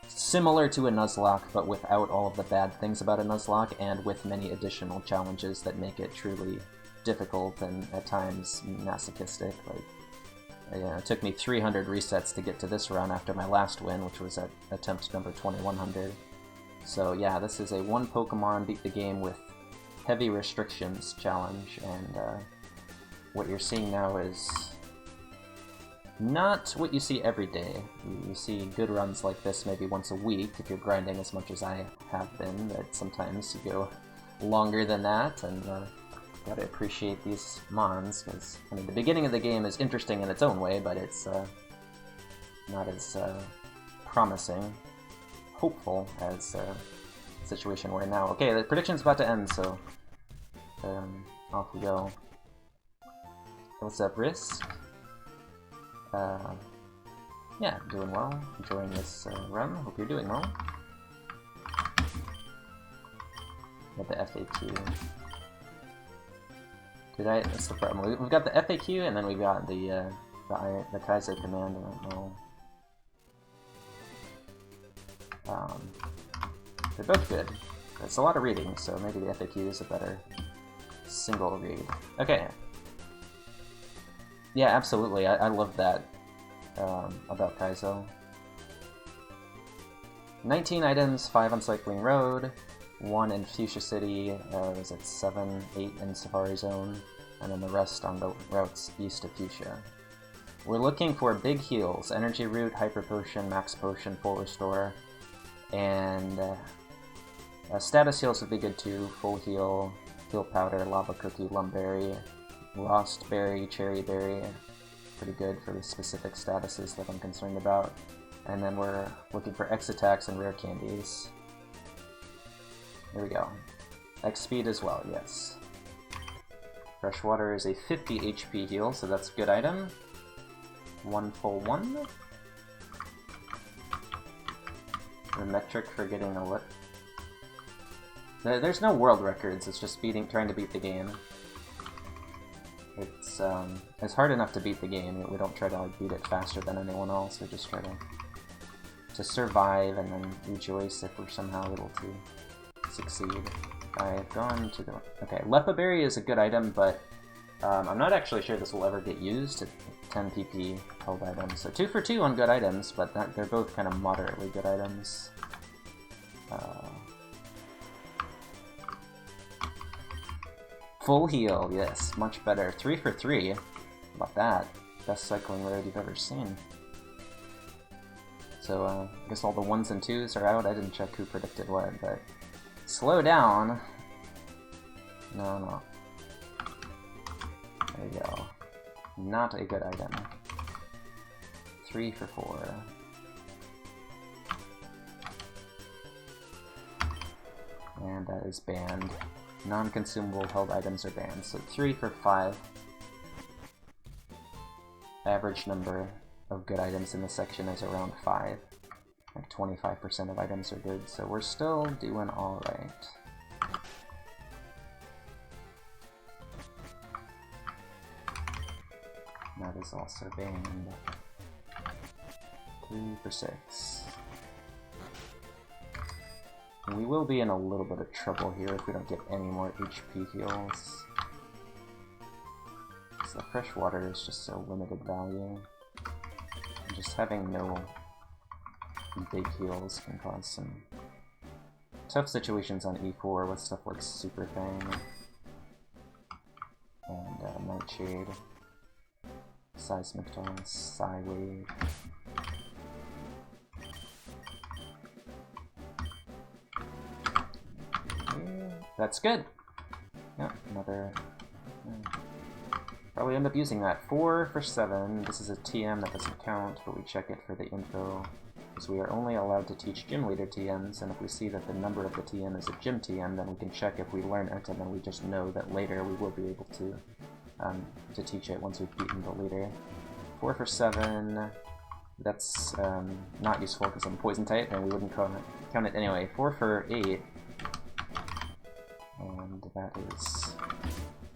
similar to a Nuzlocke, but without all of the bad things about a Nuzlocke, and with many additional challenges that make it truly difficult and at times masochistic. Like, it took me 300 resets to get to this run after my last win, which was at attempt number 2100. So yeah, this is a one Pokemon beat the game with heavy restrictions challenge, and what you're seeing now is not what you see every day. You see good runs like this maybe once a week if you're grinding as much as I have been, but sometimes you go longer than that, and gotta appreciate these mons, because, I mean, the beginning of the game is interesting in its own way, but it's not as promising, hopeful as the situation we're in now. Okay, the prediction's about to end, so off we go. What's up, Risk? Yeah, doing well, enjoying this run. Hope you're doing well. Got the FAQ. That's the problem. We've got the FAQ, and then we've got the Kaizo command. I don't know. They're both good. It's a lot of reading, so maybe the FAQ is a better single read. Okay. Yeah, absolutely. I love that about Kaizo. 19 items, 5 on Cycling Road, 1 in Fuchsia City, was it 7, 8 in Safari Zone, and then the rest on the routes east of Fuchsia. We're looking for big heals, Energy Root, Hyper Potion, Max Potion, Full Restore, and status heals would be good too, Full Heal, Heal Powder, Lava Cookie, Lumberry, Lost Berry, Cherry Berry, pretty good for the specific statuses that I'm concerned about. And then we're looking for X attacks and rare candies. There we go. X speed as well, yes. Fresh water is a 50 HP heal, so that's a good item. 1 full 1. The metric for getting a There's no world records, it's just trying to beat the game. It's hard enough to beat the game. We don't try to like beat it faster than anyone else, we just try to survive and then rejoice if we're somehow able to succeed. I've gone to the... Okay, Lepa Berry is a good item, but I'm not actually sure this will ever get used at 10 PP held items. So 2 for 2 on good items, but they're both kind of moderately good items. Full heal, yes, much better. 3 for 3. How about that? Best cycling road you've ever seen. So, I guess all the 1s and 2s are out. I didn't check who predicted what, but... Slow down! No. There you go. Not a good item. 3 for 4. And that is banned. Non-consumable held items are banned, so 3 for 5. Average number of good items in the section is around 5. Like 25% of items are good, so we're still doing alright. That is also banned. 3 for 6. We will be in a little bit of trouble here if we don't get any more HP heals. So the fresh water is just so limited value. And just having no big heals can cause some tough situations on E4 with stuff like Super Fang and Nightshade, Seismic Toss, Psywave. That's good. Yep, another... Probably end up using that. 4 for 7. This is a TM that doesn't count, but we check it for the info. Because we are only allowed to teach gym leader TMs, and if we see that the number of the TM is a gym TM, then we can check if we learn it, and then we just know that later we will be able to teach it once we've beaten the leader. 4 for 7. That's not useful because I'm poison type, and we wouldn't count it anyway. 4 for 8. And that is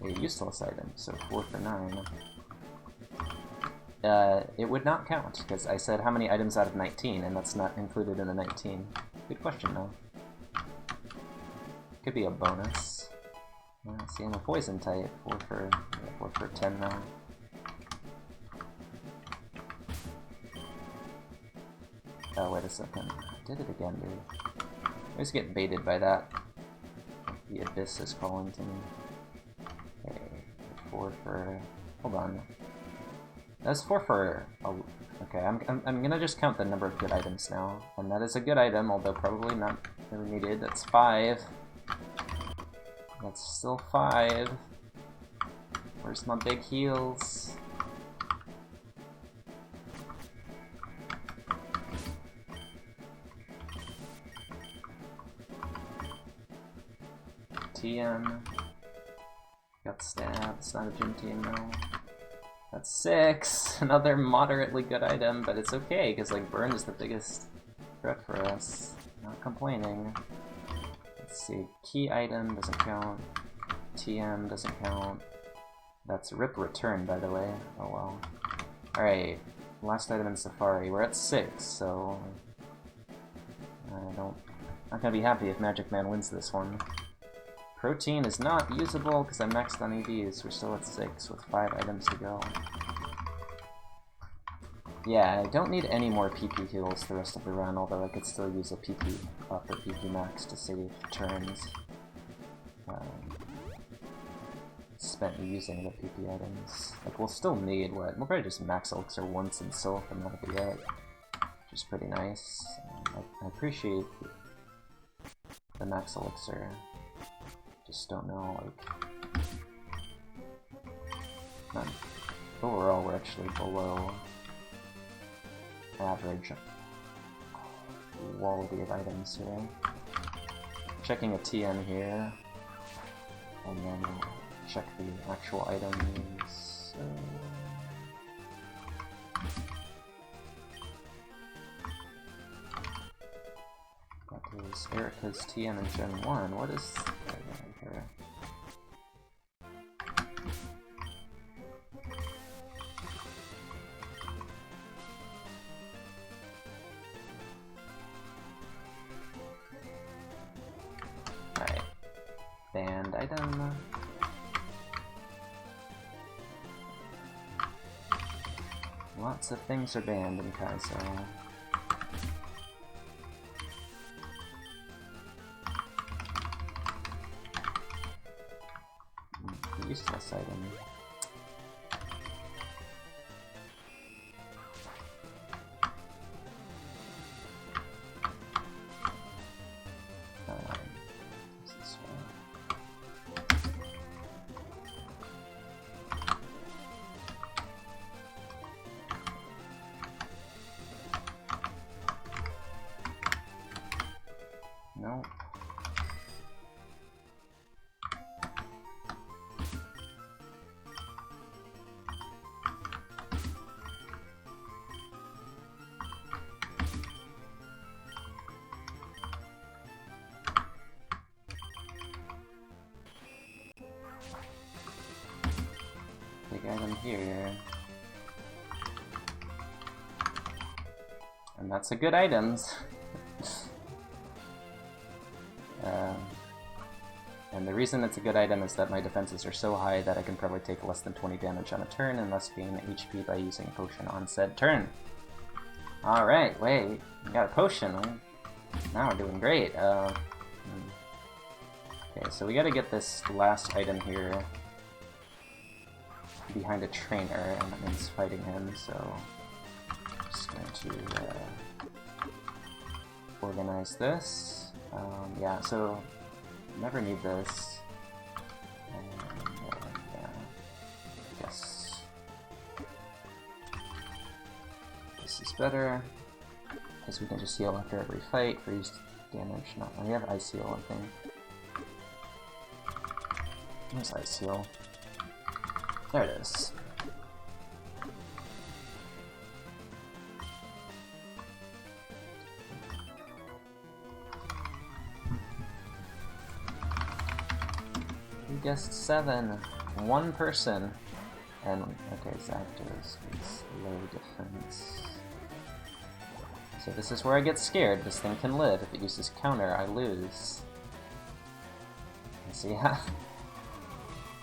a useless item, so 4 for 9. It would not count, because I said how many items out of 19, and that's not included in the 19. Good question, though. Could be a bonus. See, I'm a poison type. 4 for 10 now. Oh, wait a second. I did it again, dude. I always get baited by that. The Abyss is calling to me. Okay, 4 for... Hold on. That's 4 for... Okay, I'm gonna just count the number of good items now. And that is a good item, although probably not really needed. That's 5. That's still 5. Where's my big heals? TM. Got stabbed. It's not a gym TM now. That's 6. Another moderately good item, but it's okay, because like burn is the biggest threat for us. Not complaining. Let's see. Key item doesn't count. TM doesn't count. That's Rip Return, by the way. Oh well. Alright. Last item in Safari. We're at 6, so... I'm not gonna be happy if Magic Man wins this one. Protein is not usable because I'm maxed on EVs. We're still at 6 with 5 items to go. Yeah, I don't need any more PP heals the rest of the run, although I could still use a PP up or PP max to save turns. Spent using the PP items. Like, we'll still need what? We'll probably just max elixir once in Sylph and that'll be it. Which is pretty nice. I appreciate the max elixir. Just don't know, like... overall, we're actually below average quality of items here. Checking a TM here, and then check the actual items. That is Erica's TM in Gen 1. What is here? Alright. Banned item. Lots of things are banned in Kaizo. Useless item. This way. Nope. Big item here. And that's a good items. And the reason it's a good item is that my defenses are so high that I can probably take less than 20 damage on a turn and thus gain HP by using a potion on said turn. Alright, wait, we got a potion. Now we're doing great. Okay, so we gotta get this last item here behind a trainer, and that means fighting him, so I'm just going to organize this. Yeah, so never need this. And, yeah, I guess this is better, because we can just heal after every fight for used damage. Not, we have ice heal, I think. Where's ice heal? There it is. We guessed 7. 1 person. And, okay, Zapdos is low defense. So this is where I get scared. This thing can live. If it uses counter, I lose. See how...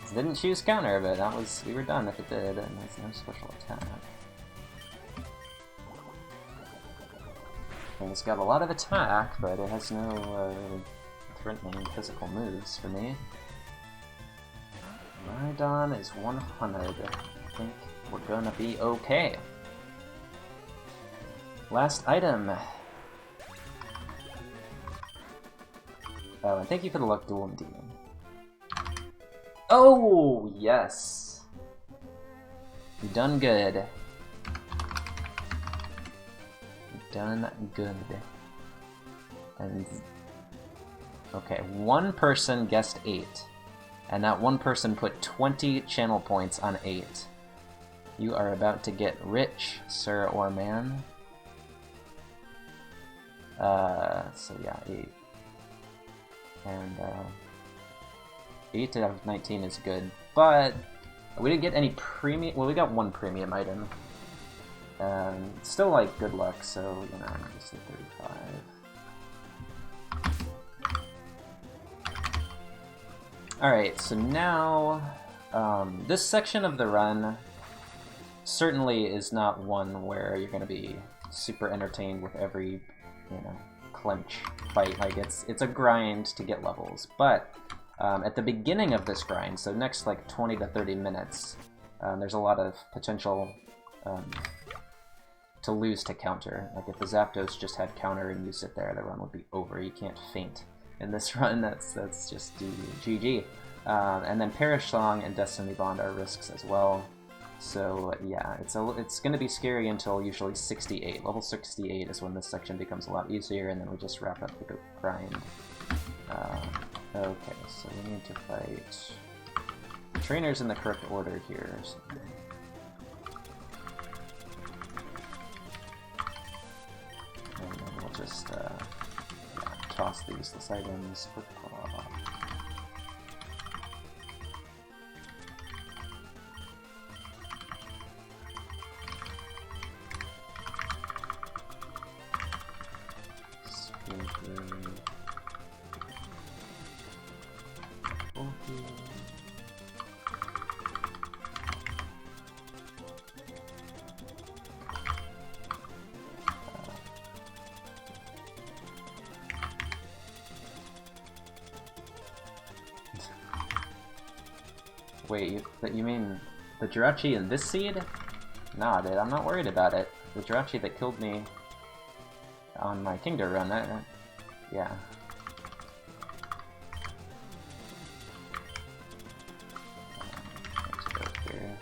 It didn't choose counter, but that was... we were done if it did, and there's no special attack. And it's got a lot of attack, but it has no threatening physical moves for me. Maridon is 100. I think we're gonna be okay. Last item. Oh, and thank you for the luck duel and demon. Oh, yes. You done good. You done good. And okay, 1 person guessed 8. And that 1 person put 20 channel points on 8. You are about to get rich, sir or man. So yeah, 8. And 8 out of 19 is good, but we didn't get any premium. Well, we got 1 premium item. Still like good luck, so you know, just a 35. Alright, so now this section of the run certainly is not one where you're going to be super entertained with every, you know, clinch fight. Like, it's a grind to get levels, but at the beginning of this grind, so next like 20 to 30 minutes, there's a lot of potential to lose to counter. Like if the Zapdos just had counter and you sit there, the run would be over. You can't feint in this run. That's just GG. And then Perish Song and Destiny Bond are risks as well. So yeah, it's going to be scary until usually 68. Level 68 is when this section becomes a lot easier, and then we just wrap up the grind. Okay, so we need to fight the trainers in the correct order here. So. And then we'll just toss these useless items. Wait, you mean the Jirachi in this seed? Nah, dude, I'm not worried about it. The Jirachi that killed me on my Kingdom run, yeah. Let's go here.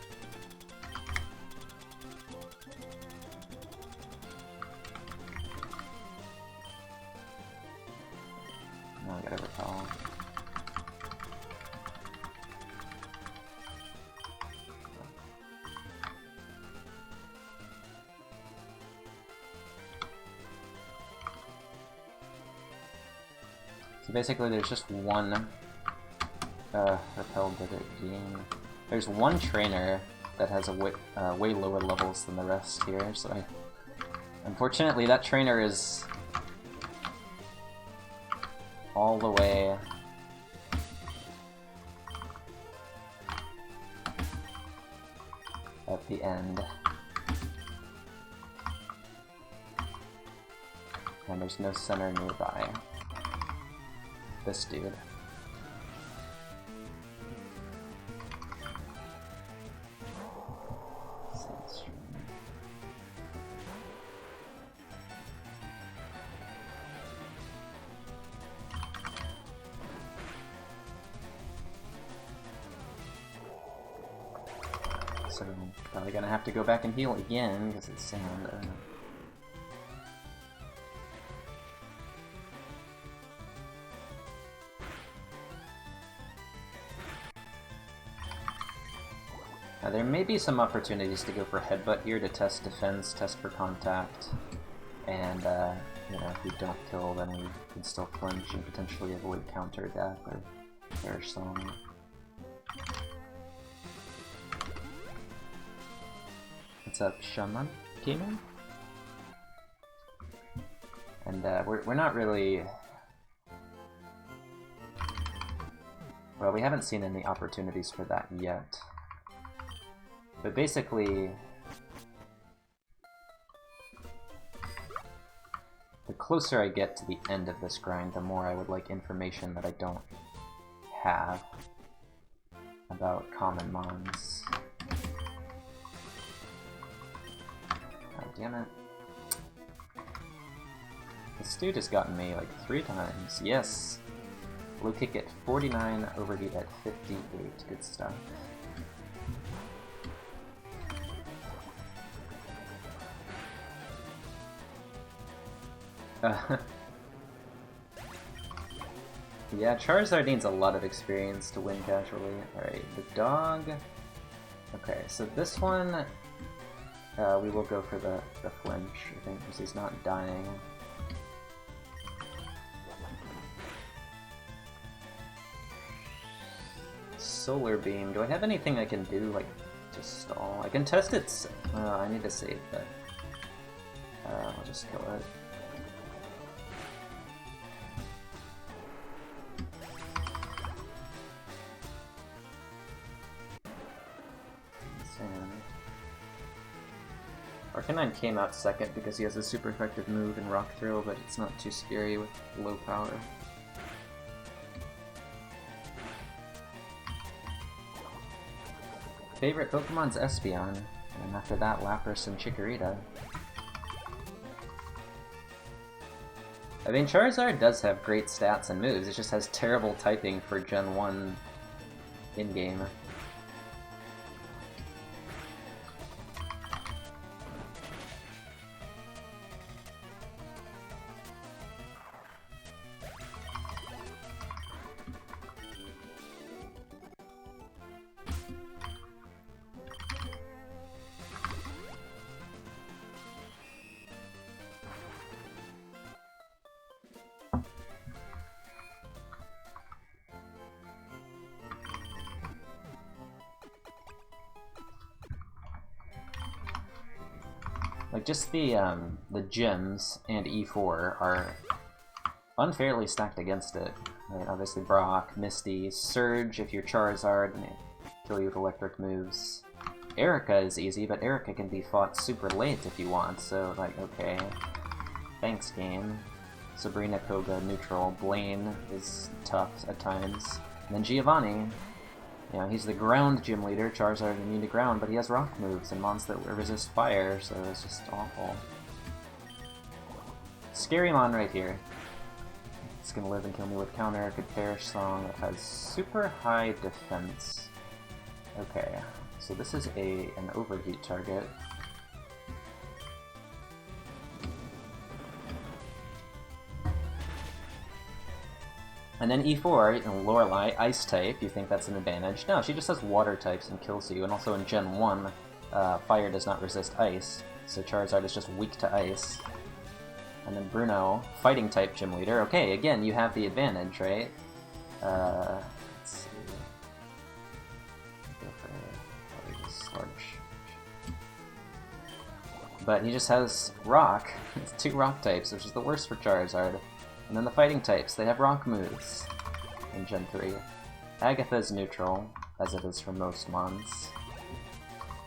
Now I gotta repel. So basically there's just one repelled gene. There's one trainer that has a way lower levels than the rest here, so unfortunately that trainer is all the way at the end. And there's no center nearby. This dude. So, probably gonna have to go back and heal again because it's sand. There may be some opportunities to go for Headbutt here to test defense, test for contact, and you know, if we don't kill, then we can still flinch and potentially avoid counter death or Perish Song. What's up, Shaman Gamer? And we're not really... Well, we haven't seen any opportunities for that yet. But basically, the closer I get to the end of this grind, the more I would like information that I don't have about common mons. God damn it. This dude has gotten me like 3 times. Yes! Low kick at 49, overheat at 58. Good stuff. Yeah, Charizard needs a lot of experience to win casually. Alright, the dog... Okay, so this one, we will go for the flinch, I think, because he's not dying. Solar Beam. Do I have anything I can do, like, to stall? I can test it. I need to save that. I'll just kill it. Arcanine came out second because he has a super effective move in Rock Throw, but it's not too scary with low power. Favorite Pokemon's Espeon, and after that Lapras and Chikorita. I mean, Charizard does have great stats and moves, it just has terrible typing for Gen 1 in-game. Like, just the gyms and E4 are unfairly stacked against it. Right? Obviously Brock, Misty, Surge if you're Charizard, and kill you with electric moves. Erica is easy, but Erica can be fought super late if you want, so, like, okay. Thanks, game. Sabrina, Koga, neutral. Blaine is tough at times. And then Giovanni. You know, he's the ground gym leader, Charizard immune to ground, but he has rock moves and mons that resist fire, so it's just awful. Scary Mon right here. It's gonna live and kill me with counter, good Perish Song, it has super high defense. Okay, so this is an overheat target. And then E4, you know, Lorelei, Ice type, you think that's an advantage. No, she just has water types and kills you, and also in Gen 1, fire does not resist ice, so Charizard is just weak to ice. And then Bruno, fighting type gym leader. Okay, again, you have the advantage, right? Let's see. Go for this large. But he just has rock. It's 2 rock types, which is the worst for Charizard. And then the fighting types, they have rock moves in Gen 3. Agatha's neutral, as it is for most mons.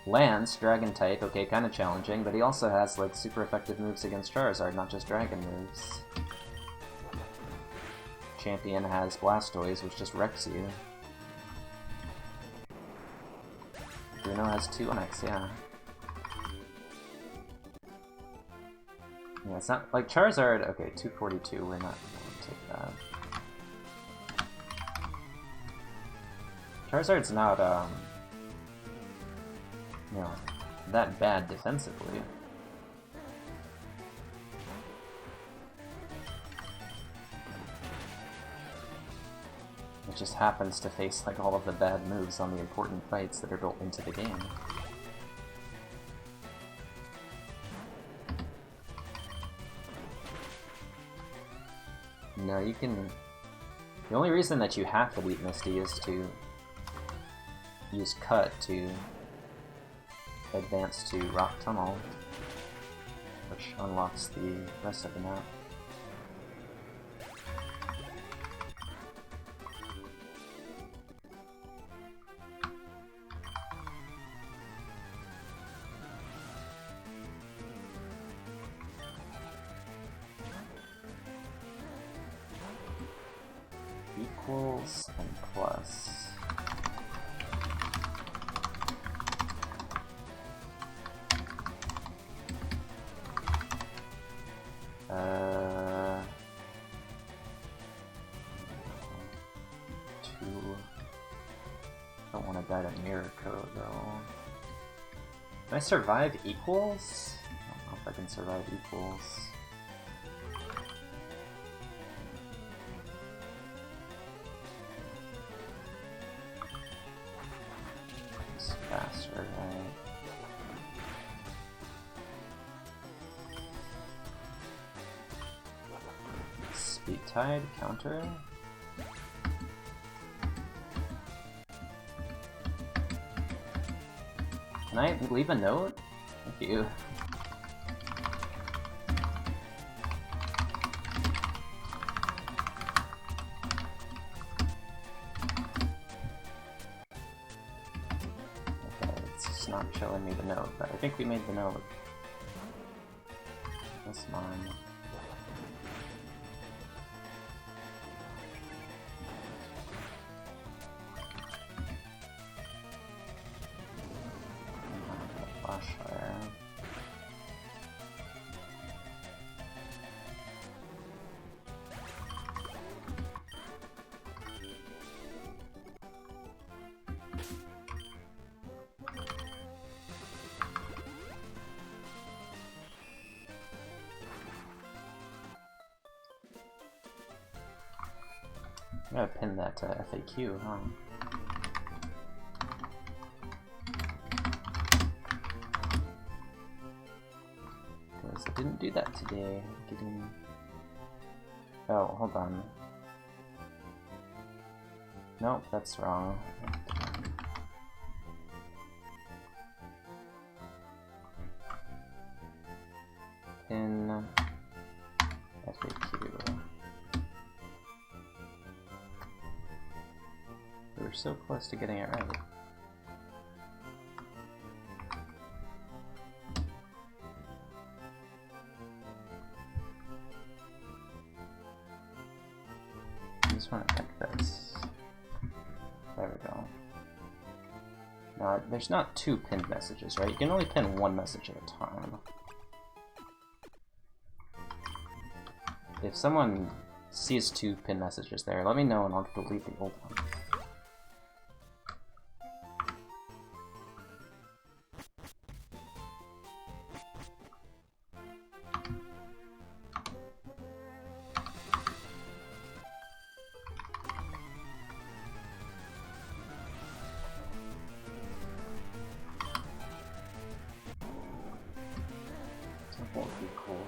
Lance, dragon type, okay, kinda challenging, but he also has, like, super effective moves against Charizard, not just dragon moves. Champion has Blastoise, which just wrecks you. Bruno has 2 Onix, yeah. Yeah, it's not like Charizard. Okay, 242. We're not going to take that. Charizard's not, you know, that bad defensively. It just happens to face like all of the bad moves on the important fights that are built into the game. No, you can... The only reason that you have to beat Misty is to use Cut to advance to Rock Tunnel, which unlocks the rest of the map. Equals and plus. Don't want to die to Mirror Code though. Can I survive equals? I don't know if I can survive equals. It's faster, right? Speed Tide, counter. Can I leave a note? Thank you. Okay, it's just not showing me the note, but I think we made the note. This mine. Flashfire. I gotta pin that FAQ, huh? Because I didn't do that today. Getting... Oh, hold on. Nope, that's wrong. Pin FAQ. We were so close to getting it right. I just want to pick this. There we go. Now, there's not two pinned messages, right? You can only pin one message at a time. If someone sees two pinned messages there, let me know and I'll delete the old one.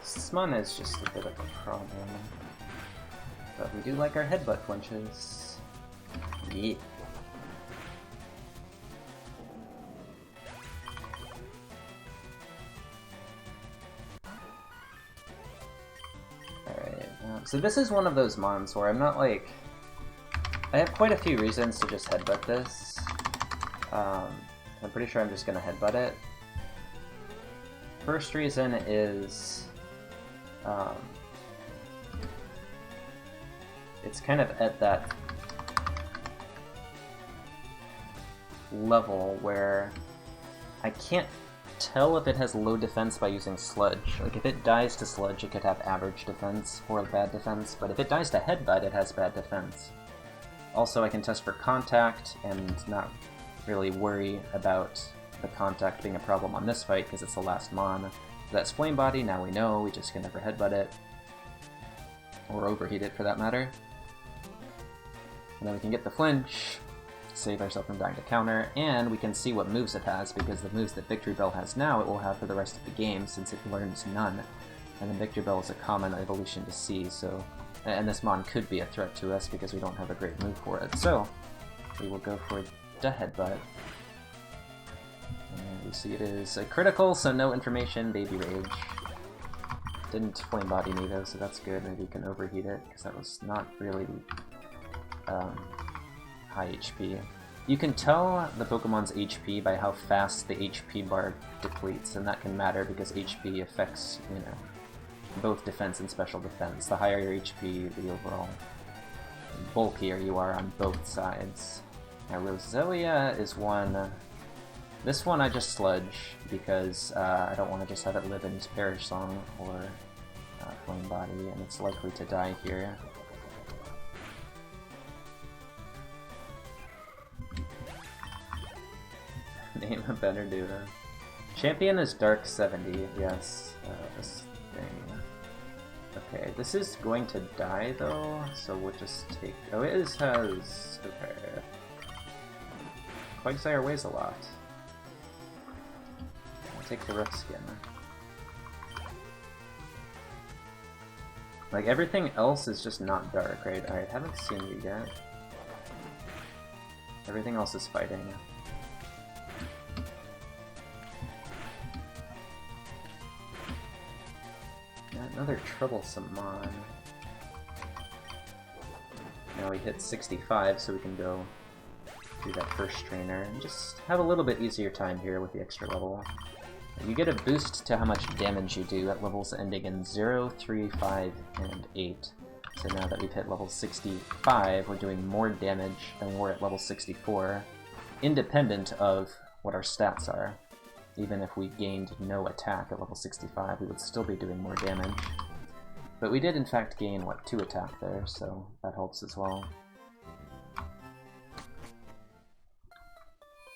This mon is just a bit of a problem. But we do like our headbutt flinches. Yeah. Alright, so this is one of those mons where I'm not like... I have quite a few reasons to just headbutt this. I'm pretty sure I'm just gonna headbutt it. First reason is... it's kind of at that level where I can't tell if it has low defense by using sludge. Like, if it dies to sludge, it could have average defense or bad defense, but if it dies to headbutt, it has bad defense. Also, I can test for contact and not really worry about the contact being a problem on this fight because it's the last mon. That's Flame Body, now we know, we just can never headbutt it. Or overheat it for that matter. And then we can get the flinch, save ourselves from dying to counter, and we can see what moves it has, because the moves that Victory Bell has now it will have for the rest of the game, since it learns none. And then Victory Bell is a common evolution to see, so... And this mon could be a threat to us because we don't have a great move for it. So, we will go for the headbutt. And we see it is a critical, so no information, Baby Rage. Didn't Flame Body me though, so that's good. Maybe we can overheat it, because that was not really high HP. You can tell the Pokemon's HP by how fast the HP bar depletes, and that can matter because HP affects, you know, both defense and special defense. The higher your HP, the overall bulkier you are on both sides. Now Roselia is one... This one I just sludge, because I don't want to just have it live in his Perish Song or Flame Body, and it's likely to die here. Name a better duo. Champion is Dark 70, yes. This thing. Okay, this is going to die though, so we'll just take... Oh, it has... Okay. Quagsire weighs a lot. I'll take the rough skin. Like, everything else is just not dark, right? I haven't seen you yet. Everything else is fighting. Another troublesome mon. Now we hit 65, so we can go do that first trainer and just have a little bit easier time here with the extra level. You get a boost to how much damage you do at levels ending in 0, 3, 5, and 8. So now that we've hit level 65, we're doing more damage than we're at level 64, independent of what our stats are. Even if we gained no attack at level 65, we would still be doing more damage. But we did in fact gain, what, 2 attack there, so that helps as well.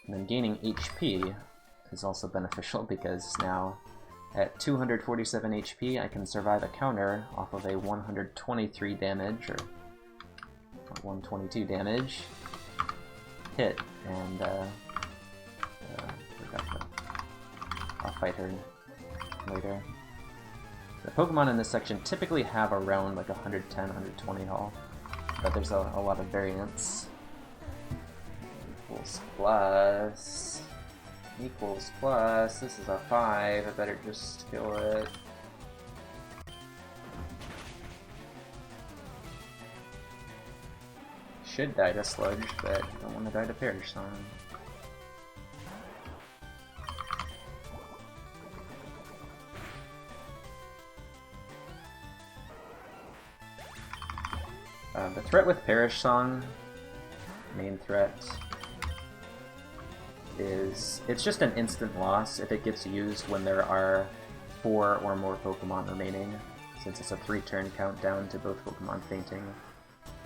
And then gaining HP is also beneficial because now at 247 HP I can survive a counter off of a 123 damage, or 122 damage hit, and I'll fight her later. The Pokemon in this section typically have around like 110, 120 health, but there's a lot of variance. Equals plus. Equals plus. This is a 5. I better just kill it. Should die to Sludge, but I don't want to die to Perish Song. The threat with Perish Song, main threat, is it's just an instant loss if it gets used when there are 4 or more Pokemon remaining, since it's a 3-turn countdown to both Pokemon fainting.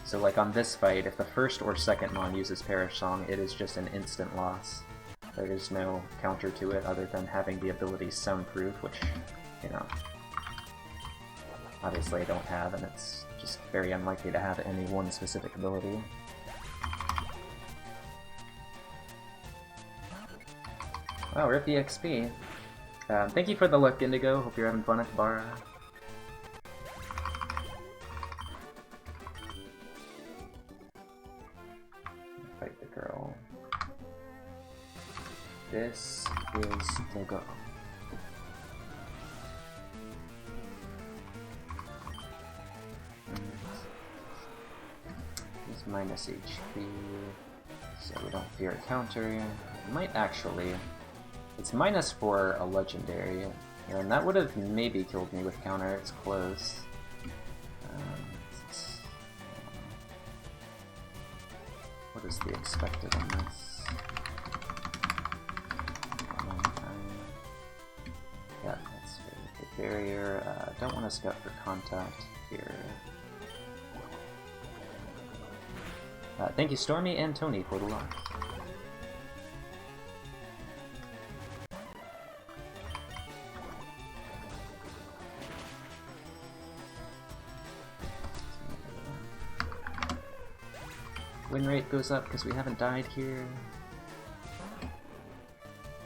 So like on this fight, if the first or second Mon uses Perish Song, it is just an instant loss. There is no counter to it other than having the ability Soundproof, which, you know, obviously I don't have, and it's just very unlikely to have any one specific ability. Oh, rip the XP. Thank you for the luck, Indigo. Hope you're having fun at the bar. Fight the girl. This is the go. He's minus HP, so we don't fear a counter. We might actually. It's minus for a legendary, and that would have maybe killed me with counter. It's close. What is the expected on this? Yeah, that's the barrier. Don't want to scout for contact here. Thank you, Stormy and Tony, for the lock. Win rate goes up because we haven't died here.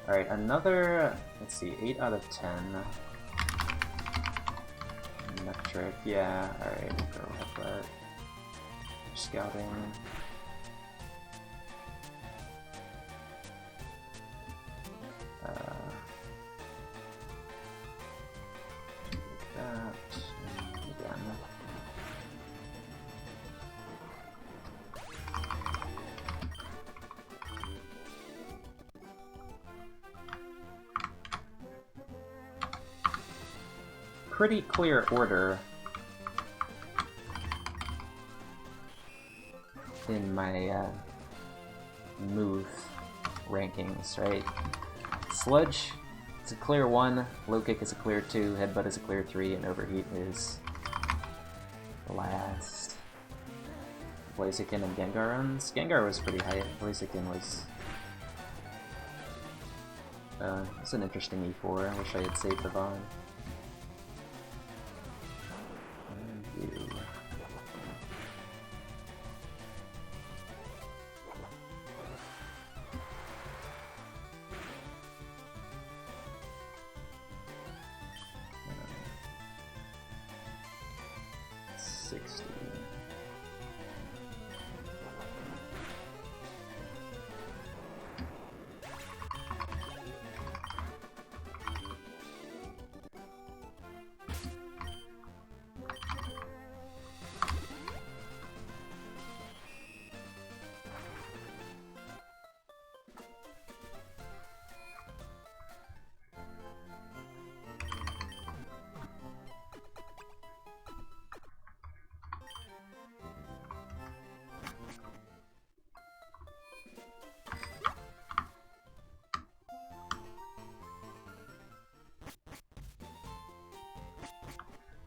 Alright, another, let's see, 8 out of 10. Metric, yeah, alright, we'll go with that. Scouting. Pretty clear order in my move rankings, right? Sludge, it's a clear 1, Low Kick is a clear 2, Headbutt is a clear 3, and Overheat is last. Blaziken and Gengar runs. Gengar was pretty high. Blaziken was it's an interesting E4. I wish I had saved the Vaughn.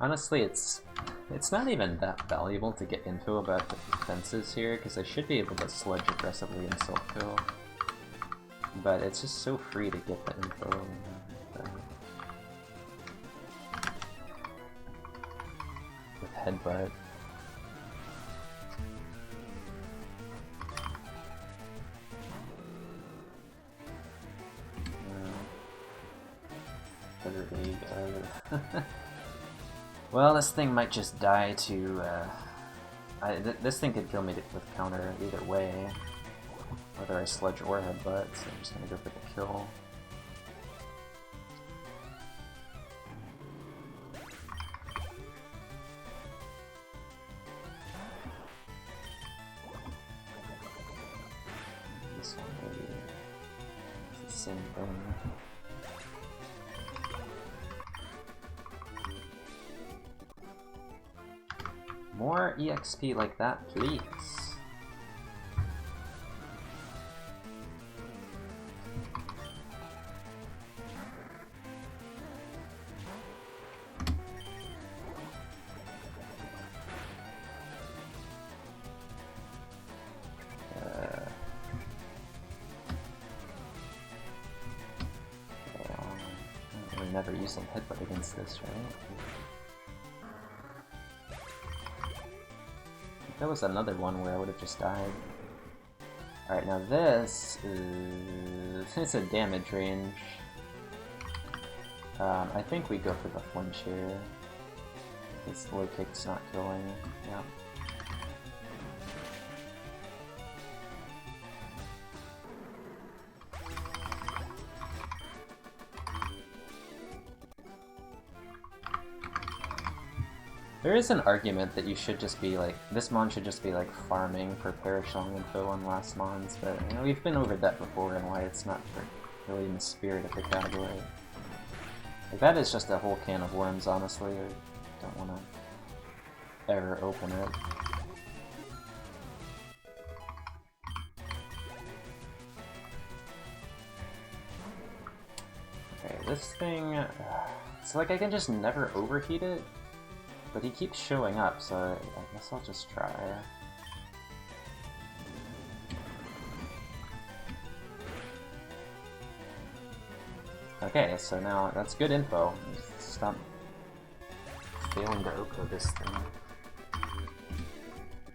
Honestly, it's not even that valuable to get info about the defenses here, because I should be able to sludge aggressively and self-kill. But it's just so free to get the info. With headbutt. Well, this thing might just die to, this thing could kill me with counter either way, whether I sludge or headbutt, so I'm just gonna go for the kill. This one maybe, it's the same thing. More EXP like that, please. I'm never using headbutt against this, right? That was another one where I would have just died. Alright, now this is... it's a damage range. I think we go for the flinch here. This low kick's not killing. Yeah. There is an argument that you should just be like, this mon should just be like farming for perishing info on last mons, but you know, we've been over that before and why it's not really in the spirit of the category. Like, that is just a whole can of worms, honestly. I don't want to ever open it. Okay, this thing... it's like I can just never overheat it. But he keeps showing up, so I guess I'll just try. Okay, so now that's good info. Stop failing to open this thing.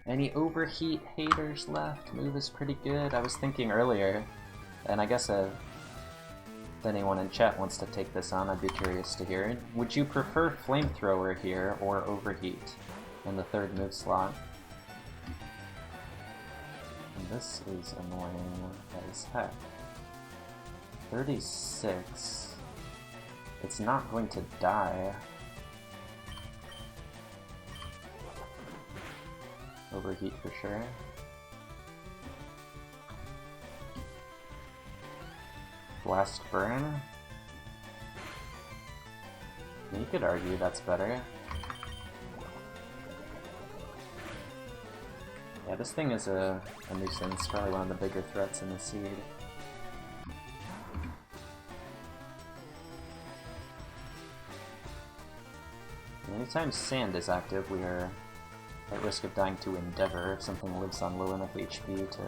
Any overheat haters left? Move is pretty good. I was thinking earlier, and I guess if anyone in chat wants to take this on, I'd be curious to hear it. Would you prefer Flamethrower here or Overheat in the third move slot? And this is annoying as heck. 36. It's not going to die. Overheat for sure. Blast Burn? You could argue that's better. Yeah, this thing is a nuisance, probably one of the bigger threats in the seed. Anytime Sand is active, we are at risk of dying to Endeavor if something lives on low enough HP to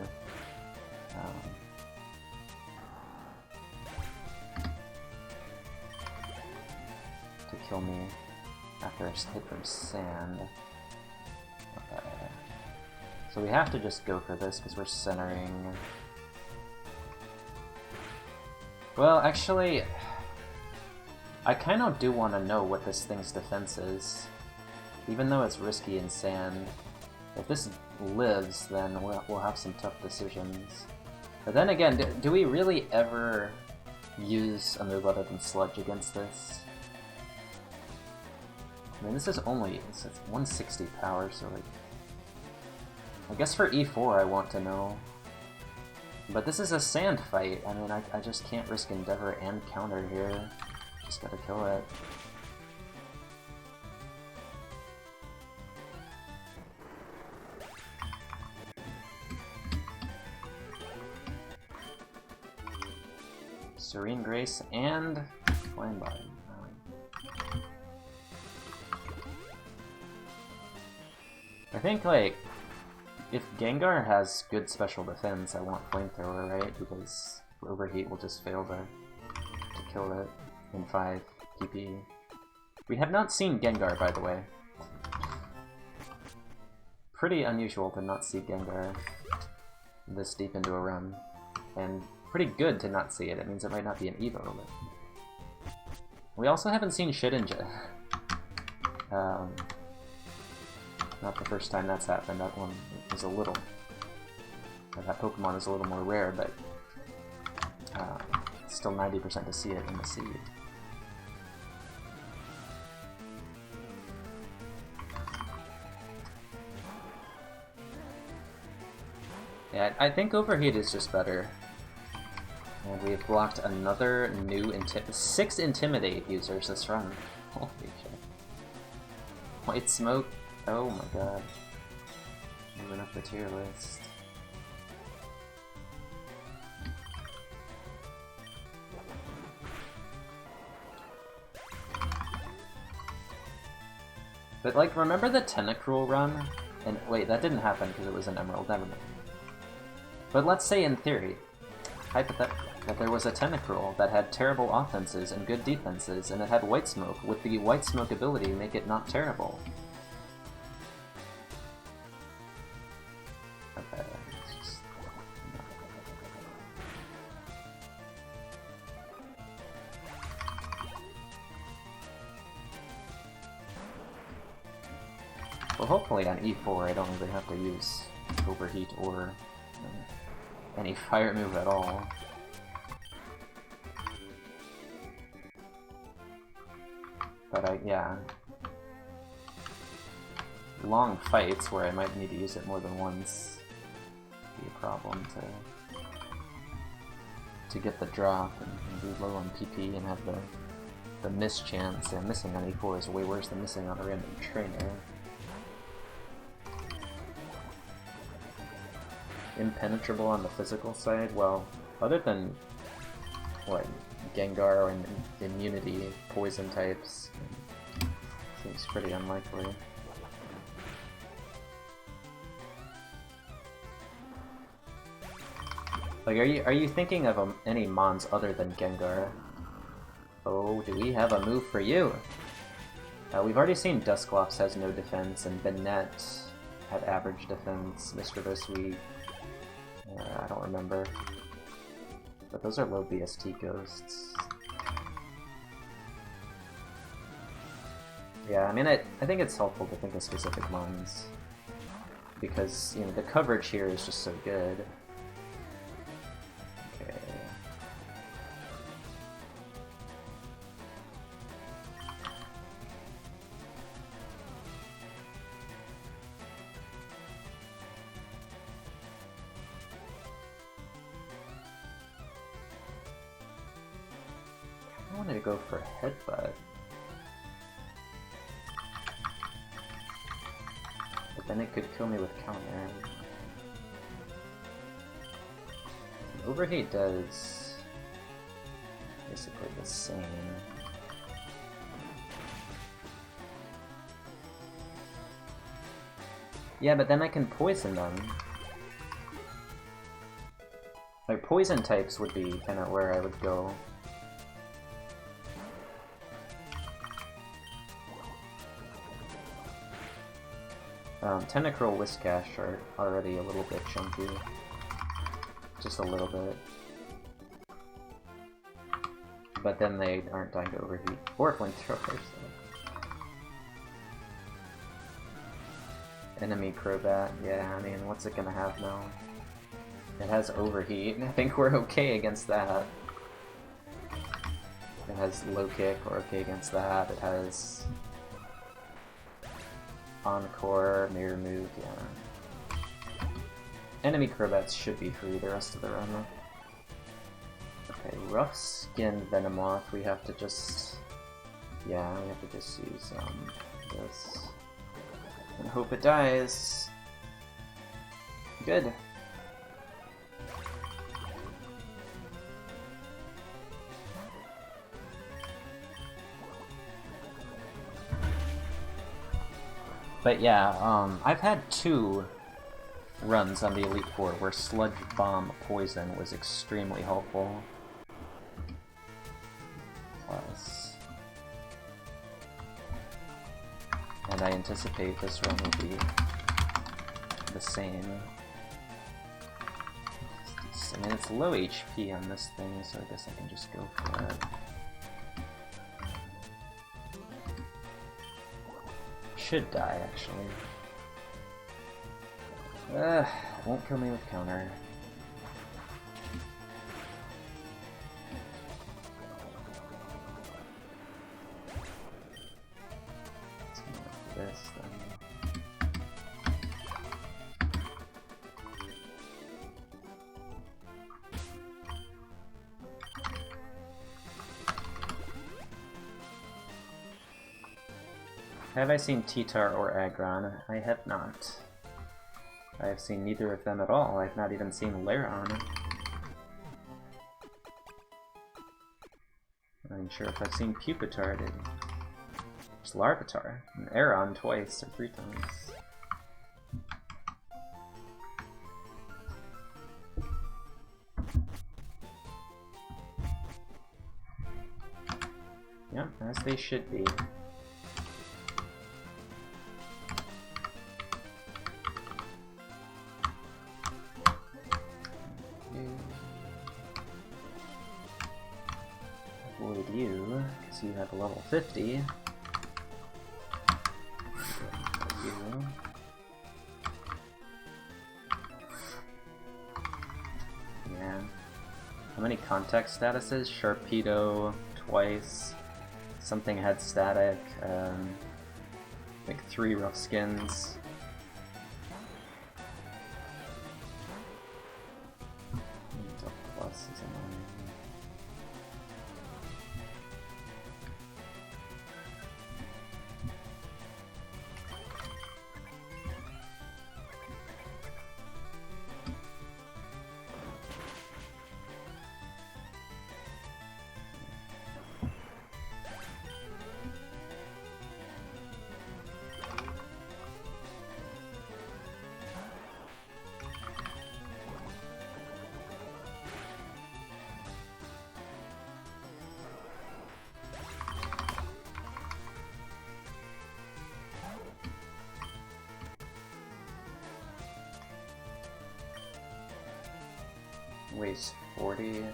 kill me after a hit from Sand. Okay. So we have to just go for this because we're centering. Well, actually, I kind of do want to know what this thing's defense is. Even though it's risky in Sand, if this lives, then we'll have some tough decisions. But then again, do we really ever use a move other than Sludge against this? I mean, this is only, it's 160 power, so like... I guess for E4 I want to know. But this is a Sand fight. I mean, I just can't risk Endeavor and counter here. Just gotta kill it. Serene Grace and Flame Body. think, like, if Gengar has good special defense, I want Flamethrower, right? Because Overheat will just fail to kill it in 5 PP. We have not seen Gengar, by the way. Pretty unusual to not see Gengar this deep into a run. And pretty good to not see it. It means it might not be an Evo. But... we also haven't seen Shedinja. Not the first time that's happened. That one is a little... that Pokemon is a little more rare, but still 90% to see it in the seed. Yeah, I think Overheat is just better. And we've blocked another new 6 Intimidate users this run. Holy shit. White Smoke. Oh my god. Moving up the tier list. But, like, remember the Tentacruel run? And wait, that didn't happen because it was an Emerald, never mind. But let's say in theory, hypothetically, that there was a Tentacruel that had terrible offenses and good defenses, and it had White Smoke. Would the White Smoke ability make it not terrible? Okay, it's just... well, hopefully on E4 I don't really have to use Overheat or any fire move at all. But yeah. Long fights where I might need to use it more than once be a problem to get the drop and be low on PP and have the miss chance. And missing on E4 is way worse than missing on a random trainer. Impenetrable on the physical side? Well, other than what, Gengar and immunity, poison types, seems pretty unlikely. Like, are you thinking of any Mons other than Gengar? Oh, do we have a move for you? We've already seen Dusclops has no defense, and Banette had average defense, Mischievous weak. I don't remember. But those are low BST ghosts. Yeah, I mean, I think it's helpful to think of specific Mons. Because, you know, the coverage here is just so good. Okay. I wanted to go for Headbutt. But then it could kill me with counter. Overheat does basically the same. Yeah, but then I can poison them. Like, poison types would be kind of where I would go. Tentacruel Whiscash are already a little bit chunky. Just a little bit. But then they aren't dying to Overheat. Or Flamethrower, so. Enemy Crobat, yeah, I mean, what's it gonna have now? It has Overheat, and I think we're okay against that. It has Low Kick, we're okay against that. It has Encore, Mirror Move, yeah. Enemy Crobats should be free the rest of the run. Okay, Rough Skin Venomoth, we have to just... yeah, we have to just use this. And hope it dies. Good. But yeah, I've had 2 runs on the Elite Four where Sludge Bomb Poison was extremely helpful. Plus... And I anticipate this run will be the same. I mean, it's low HP on this thing, so I guess I can just go for it. Should die, actually. Won't kill me with counter. This then. Have I seen T-Tar or Aggron? I have not. I have seen neither of them at all. I've not even seen Laron. I'm not even sure if I've seen Pupitar. It's Larvitar. And Aeron twice or 3 times. Yep, as they should be. Avoid you, because you have a level 50. You. Yeah. How many contact statuses? Sharpedo twice. Something had static. Like 3 rough skins. Plus is annoying. Waste 40.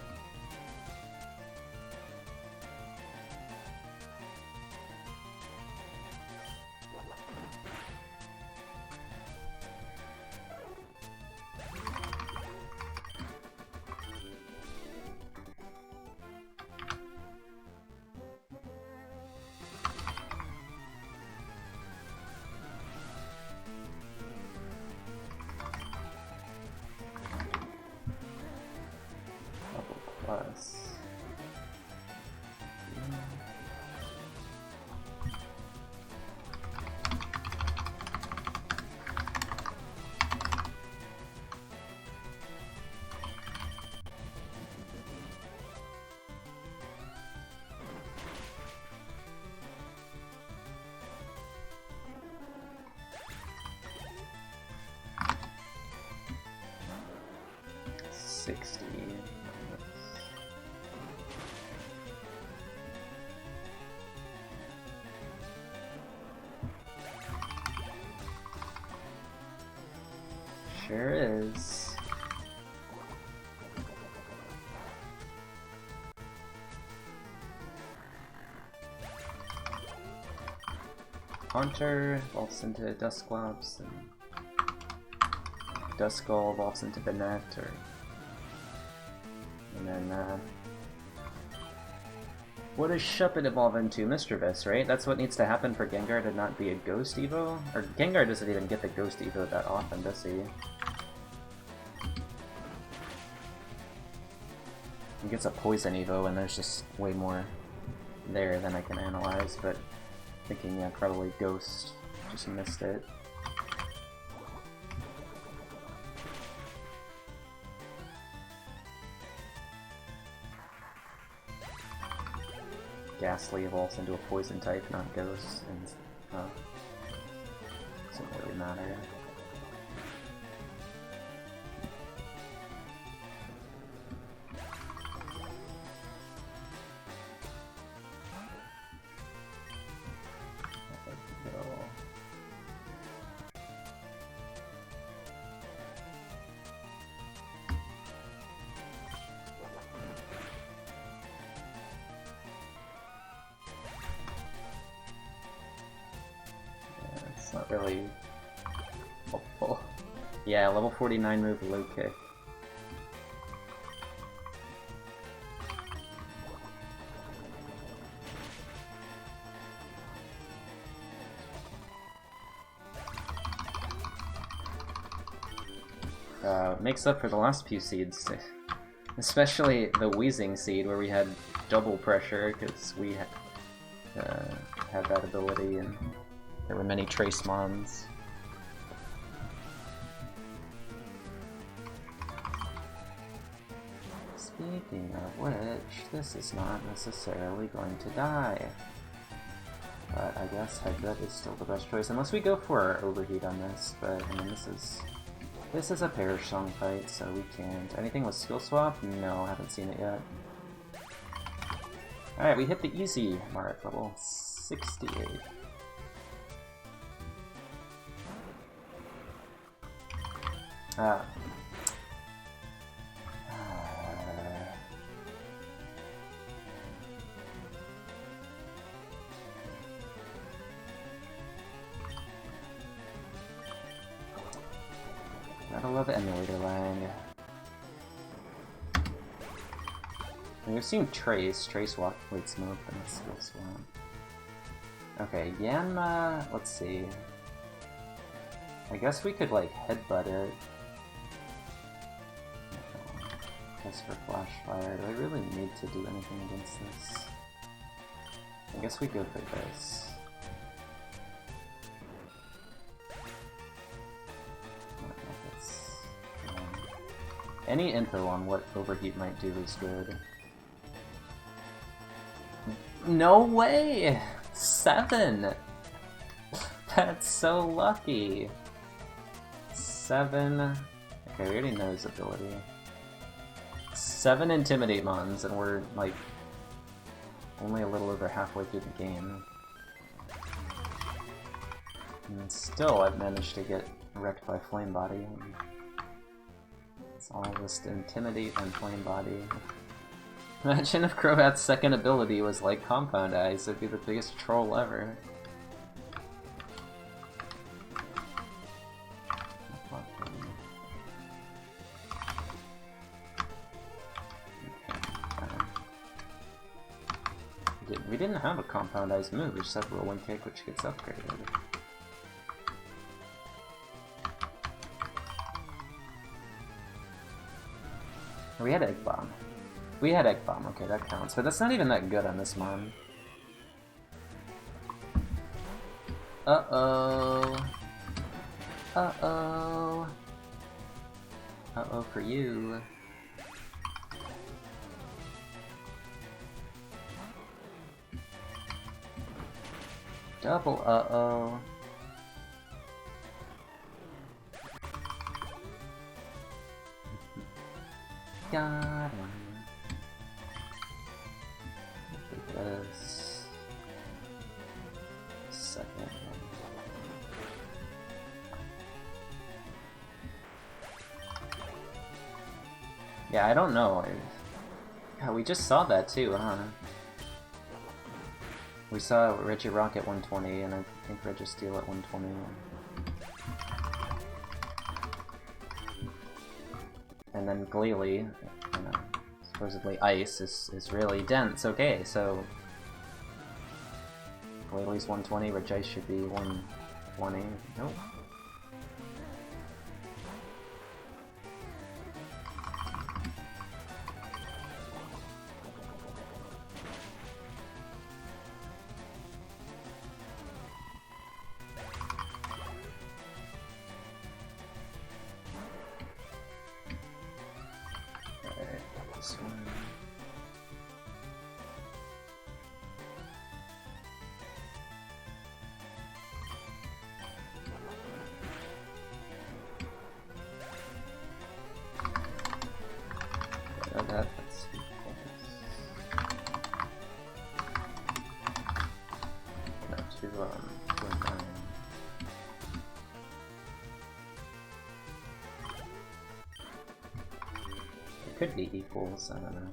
Plus. $60. Sure is. Haunter evolves into Dusclops, and Duskull evolves into Banette, and then what does Shuppet evolve into? Mischievous, right? That's what needs to happen for Gengar to not be a Ghost Evo? Or Gengar doesn't even get the Ghost Evo that often, does he? He gets a Poison Evo, and there's just way more there than I can analyze, but thinking, yeah, probably Ghost. Just missed it. Ghastly evolves into a Poison type, not Ghost, and doesn't really matter. It's not really helpful. Yeah, level 49 move, low kick. Makes up for the last few seeds, especially the wheezing seed where we had double pressure because we had that ability and there were many trace mons. Speaking of which, this is not necessarily going to die. But I guess Headbutt is still the best choice, unless we go for overheat on this, but I mean this is a Perish Song fight, so we can't. Anything with skill swap? No, I haven't seen it yet. Alright, we hit the easy mark, level 68. Gotta love Emulator Lang. We've seen Trace walk with smoke and a skill swap. Okay, Yanma, let's see. I guess we could like headbutt it. Just for flash fire. Do I really need to do anything against this? I guess we go for this. Any info on what overheat might do is good. No way! 7! That's so lucky! 7... Okay, we already know his ability. 7 Intimidate Mons, and we're, like, only a little over halfway through the game. And still, I've managed to get wrecked by Flame Body. It's all just Intimidate and Flame Body. Imagine if Crobat's second ability was like Compound Eyes, it'd be the biggest troll ever. We didn't have a Compound Eyes move, we just had Rolling Kick, which gets upgraded. We had Egg Bomb. We had Egg Bomb, okay, that counts. But that's not even that good on this mon. Uh-oh. Uh-oh. Uh-oh for you. Double uh-oh. Got him. This second one. Yeah, I don't know. Yeah, we just saw that too, huh? We saw Regirock at 120, and I think Registeel at 120. And then Glalie, you know, supposedly ice, is really dense. Okay, so Glalie's 120, Regice should be 120. Nope. to a 9. It could be equals, I don't know.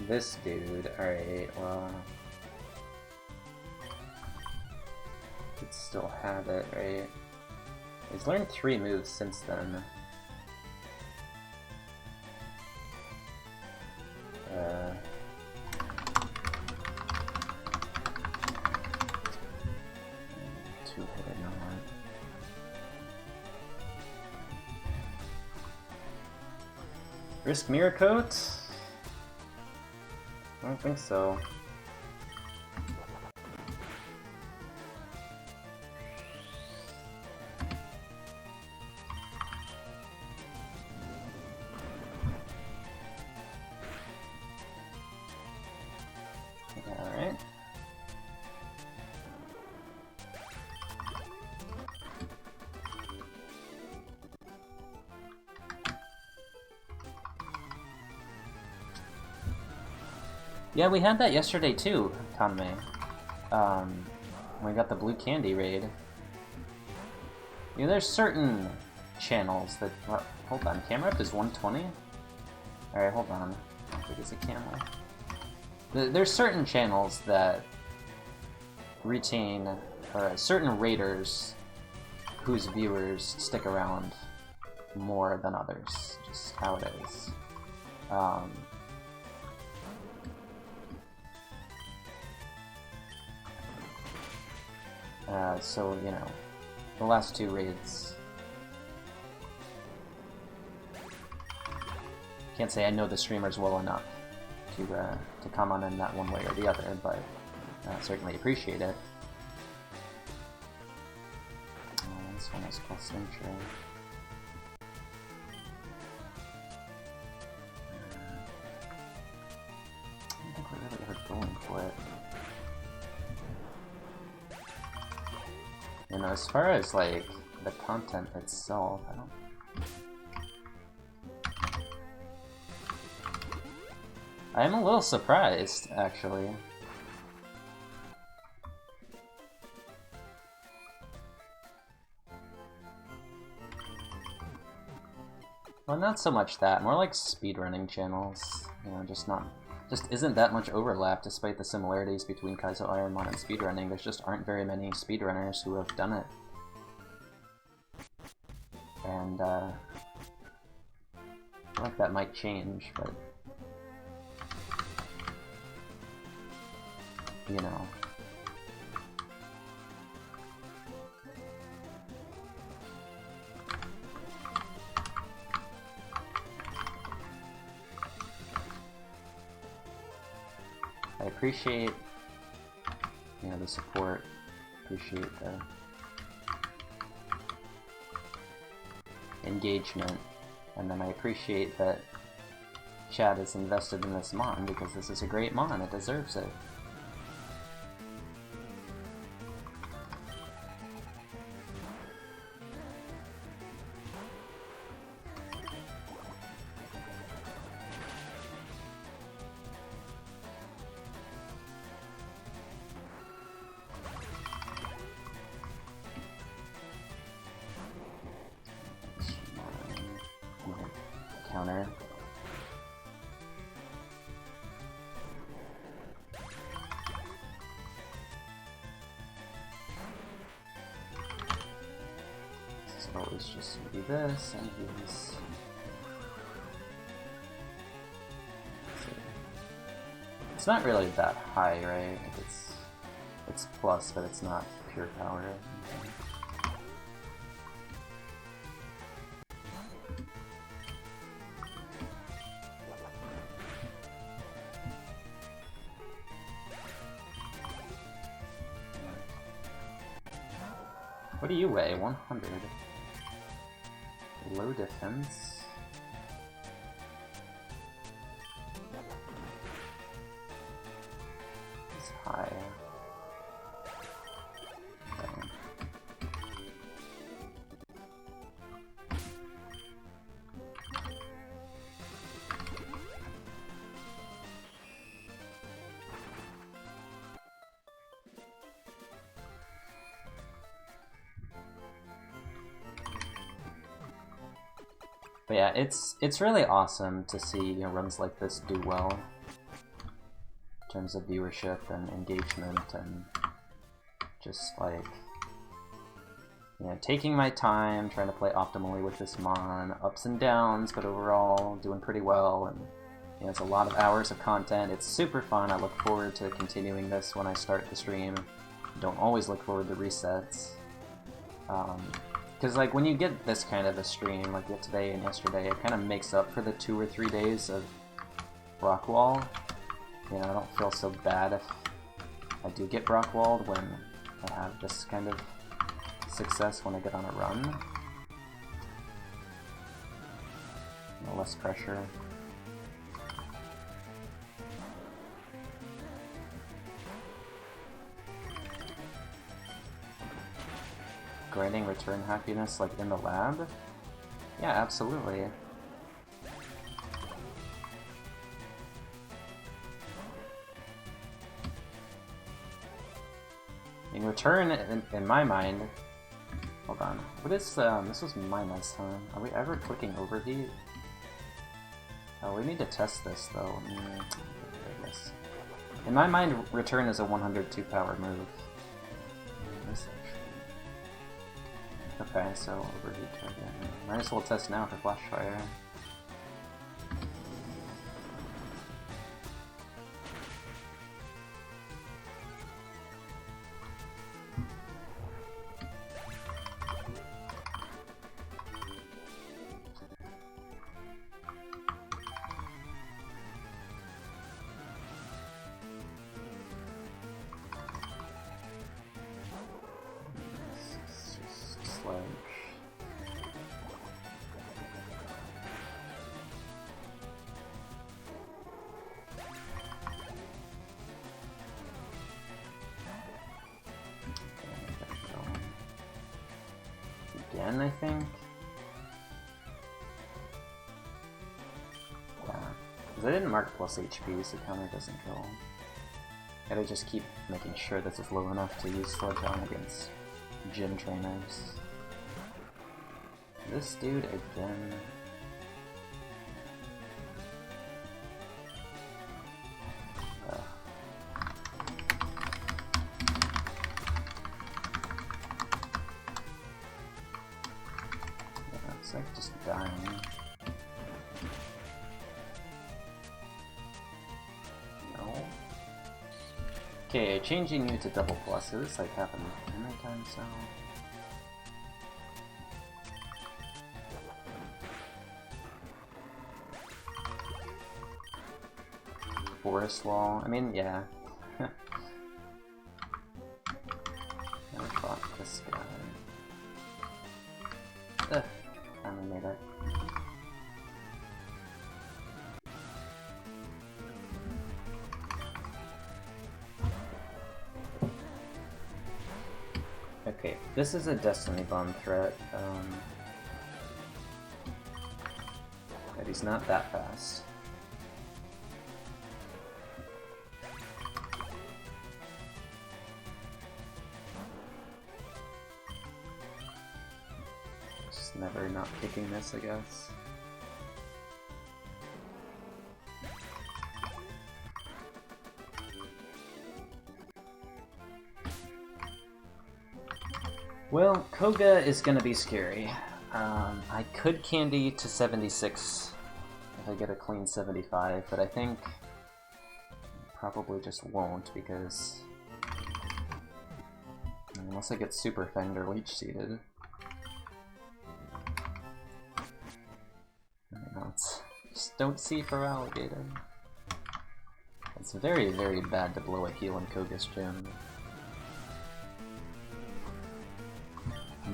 This dude, alright, well... Could still have it, right? He's learned 3 moves since then. Two-hitter, no more. Risk Mirror Coat? I don't think so. Alright. Yeah, we had that yesterday too, Kanmei. When we got the blue candy raid. You know, there's certain channels that... hold on, camera up is 120? Alright, hold on. How big is the camera? There's certain channels that retain, or certain raiders whose viewers stick around more than others. Just how it is. So, you know, the last 2 raids... Can't say I know the streamers well enough to comment on that one way or the other, but certainly appreciate it. This one is plus entry. I don't think we're really ever going for it. You know, as far as, like, the content itself, I don't... I am a little surprised, actually. Well, not so much that, more like speedrunning channels. You know, just isn't that much overlap despite the similarities between Kaizo IronMON and speedrunning. There just aren't very many speedrunners who have done it. And, I feel like that might change, but... You know. I appreciate, you know, the support, appreciate the engagement, and then I appreciate that Chad is invested in this mon because this is a great mon, it deserves it. Counter. So always just do this and use. It's not really that high, right? Like it's plus, but it's not pure power. What do you weigh? 100. low defense. It's high. Okay. But yeah, it's really awesome to see runs like this do well in terms of viewership and engagement, and just like taking my time, trying to play optimally with this mon, ups and downs, but overall doing pretty well. And it's a lot of hours of content. It's super fun. I look forward to continuing this when I start the stream. Don't always look forward to resets. Because like when you get this kind of a stream, like today and yesterday, it kind of makes up for the 2 or 3 days of Brockwall. I don't feel so bad if I do get Brockwalled when I have this kind of success when I get on a run. Less pressure. Grinding return happiness like in the lab? Yeah, absolutely. In return, in my mind... Hold on. What is, this was minus, huh? Are we ever clicking overheat? Oh, we need to test this, though. In my mind, return is a 102 power move. Okay, so overheat target. Might as well test now for flash fire. Again, I think? Yeah. Because I didn't mark plus HP, so counter doesn't kill. Gotta just keep making sure this is low enough to use Sledgehammer against gym trainers. This dude again. It's like just dying. No. Okay, changing you to double plus. Did this like happen many times now? Forest wall. I mean, yeah. Never fought this guy. Ugh. Finally made it. Okay, this is a Destiny Bomb threat. But he's not that fast. Never not picking this, I guess. Well, Koga is gonna be scary. I could candy to 76 if I get a clean 75, but I think probably just won't because unless I get Super Fanged or Leech Seeded. Just don't see for Alligator. It's very, very bad to blow a heal in Koga's gym.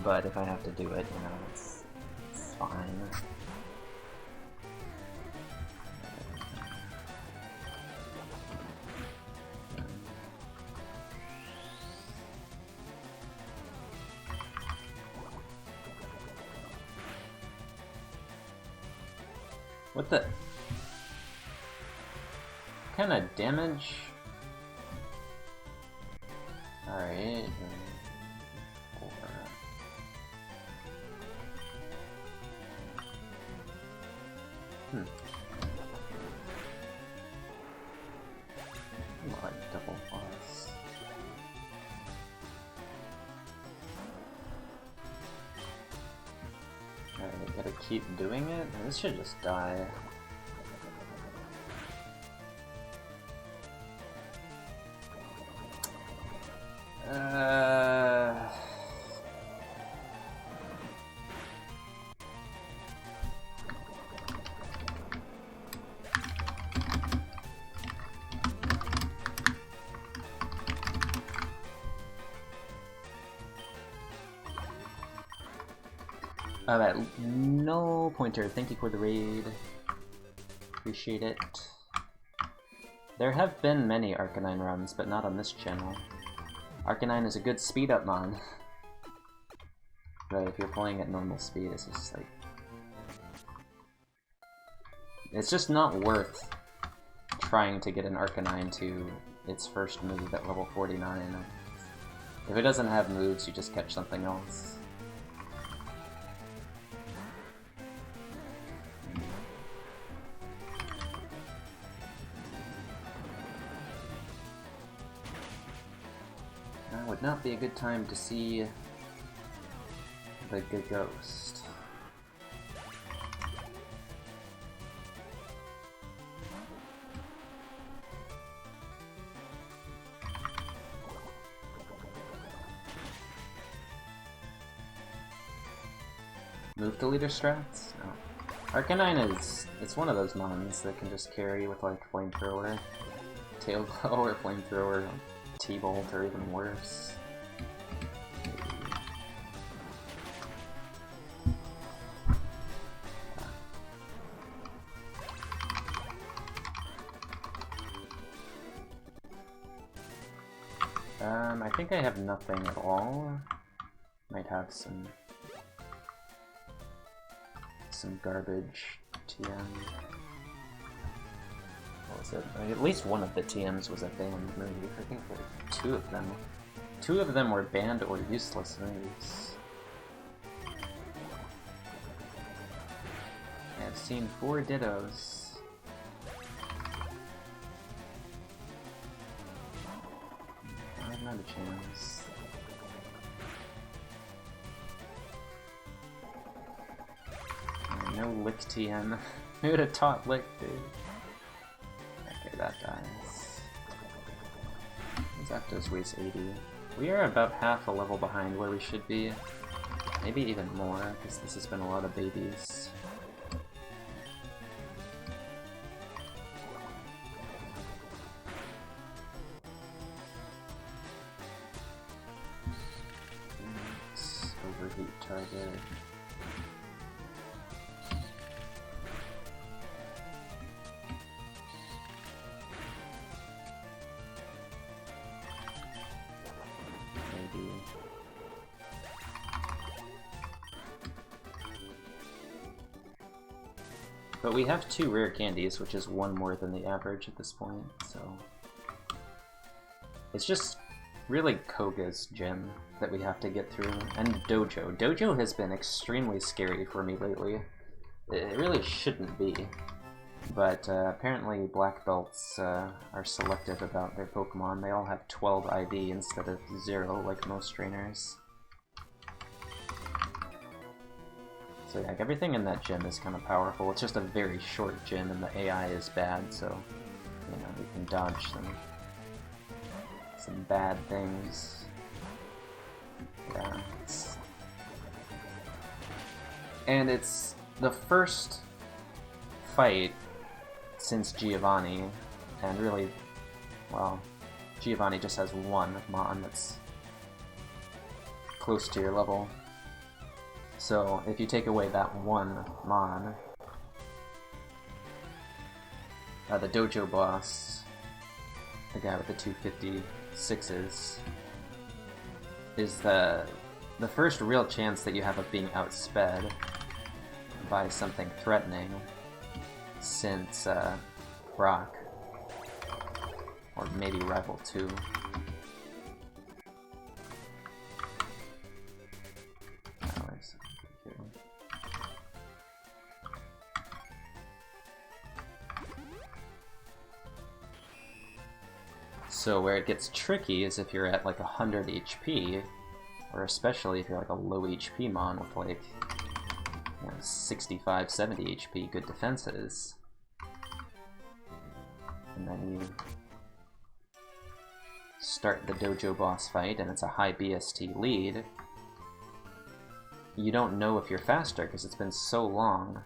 But if I have to do it, it's fine. What the? What kind of damage? Alright. Like double plus. Alright, gotta keep doing it? This should just die. Alright, no pointer. Thank you for the raid. Appreciate it. There have been many Arcanine runs, but not on this channel. Arcanine is a good speed up mon. But if you're playing at normal speed, it's just like... it's just not worth trying to get an Arcanine to its first move at level 49. If it doesn't have moves, you just catch something else. Would not be a good time to see the ghost. Move to leader strats? No. Arcanine is, it's one of those mons that can just carry with like flamethrower, tail glow, or flamethrower, T-bolt, or even worse. I think I have nothing at all. Might have some garbage TM. What was it? At least one of the TMs was a banned move. I think there were two of them. Two of them were banned or useless moves. I've seen 4 Dittos. Not a chance. No lick TM. Who would have taught lick, dude? Okay, that dies. Zapdos weighs 80. We are about half a level behind where we should be. Maybe even more, because this has been a lot of babies. Overheat target. Maybe. But we have 2 rare candies, which is 1 more than the average at this point, so... it's just really Koga's gym that we have to get through, and Dojo. Dojo has been extremely scary for me lately. It really shouldn't be, but apparently black belts are selective about their Pokemon. They all have 12 IV instead of 0 like most trainers. So yeah, everything in that gym is kind of powerful. It's just a very short gym and the AI is bad, so you know, we can dodge some bad things. Yeah. And it's the first fight since Giovanni, and really, well, Giovanni just has 1 Mon that's close to your level. So if you take away that one mon, the dojo boss, the guy with the 256s, is the first real chance that you have of being outsped by something threatening since Brock, or maybe Rival 2. So where it gets tricky is if you're at like 100 HP, or especially if you're like a low HP mon with like 65, 70 HP, good defenses, and then you start the dojo boss fight and it's a high BST lead, you don't know if you're faster because it's been so long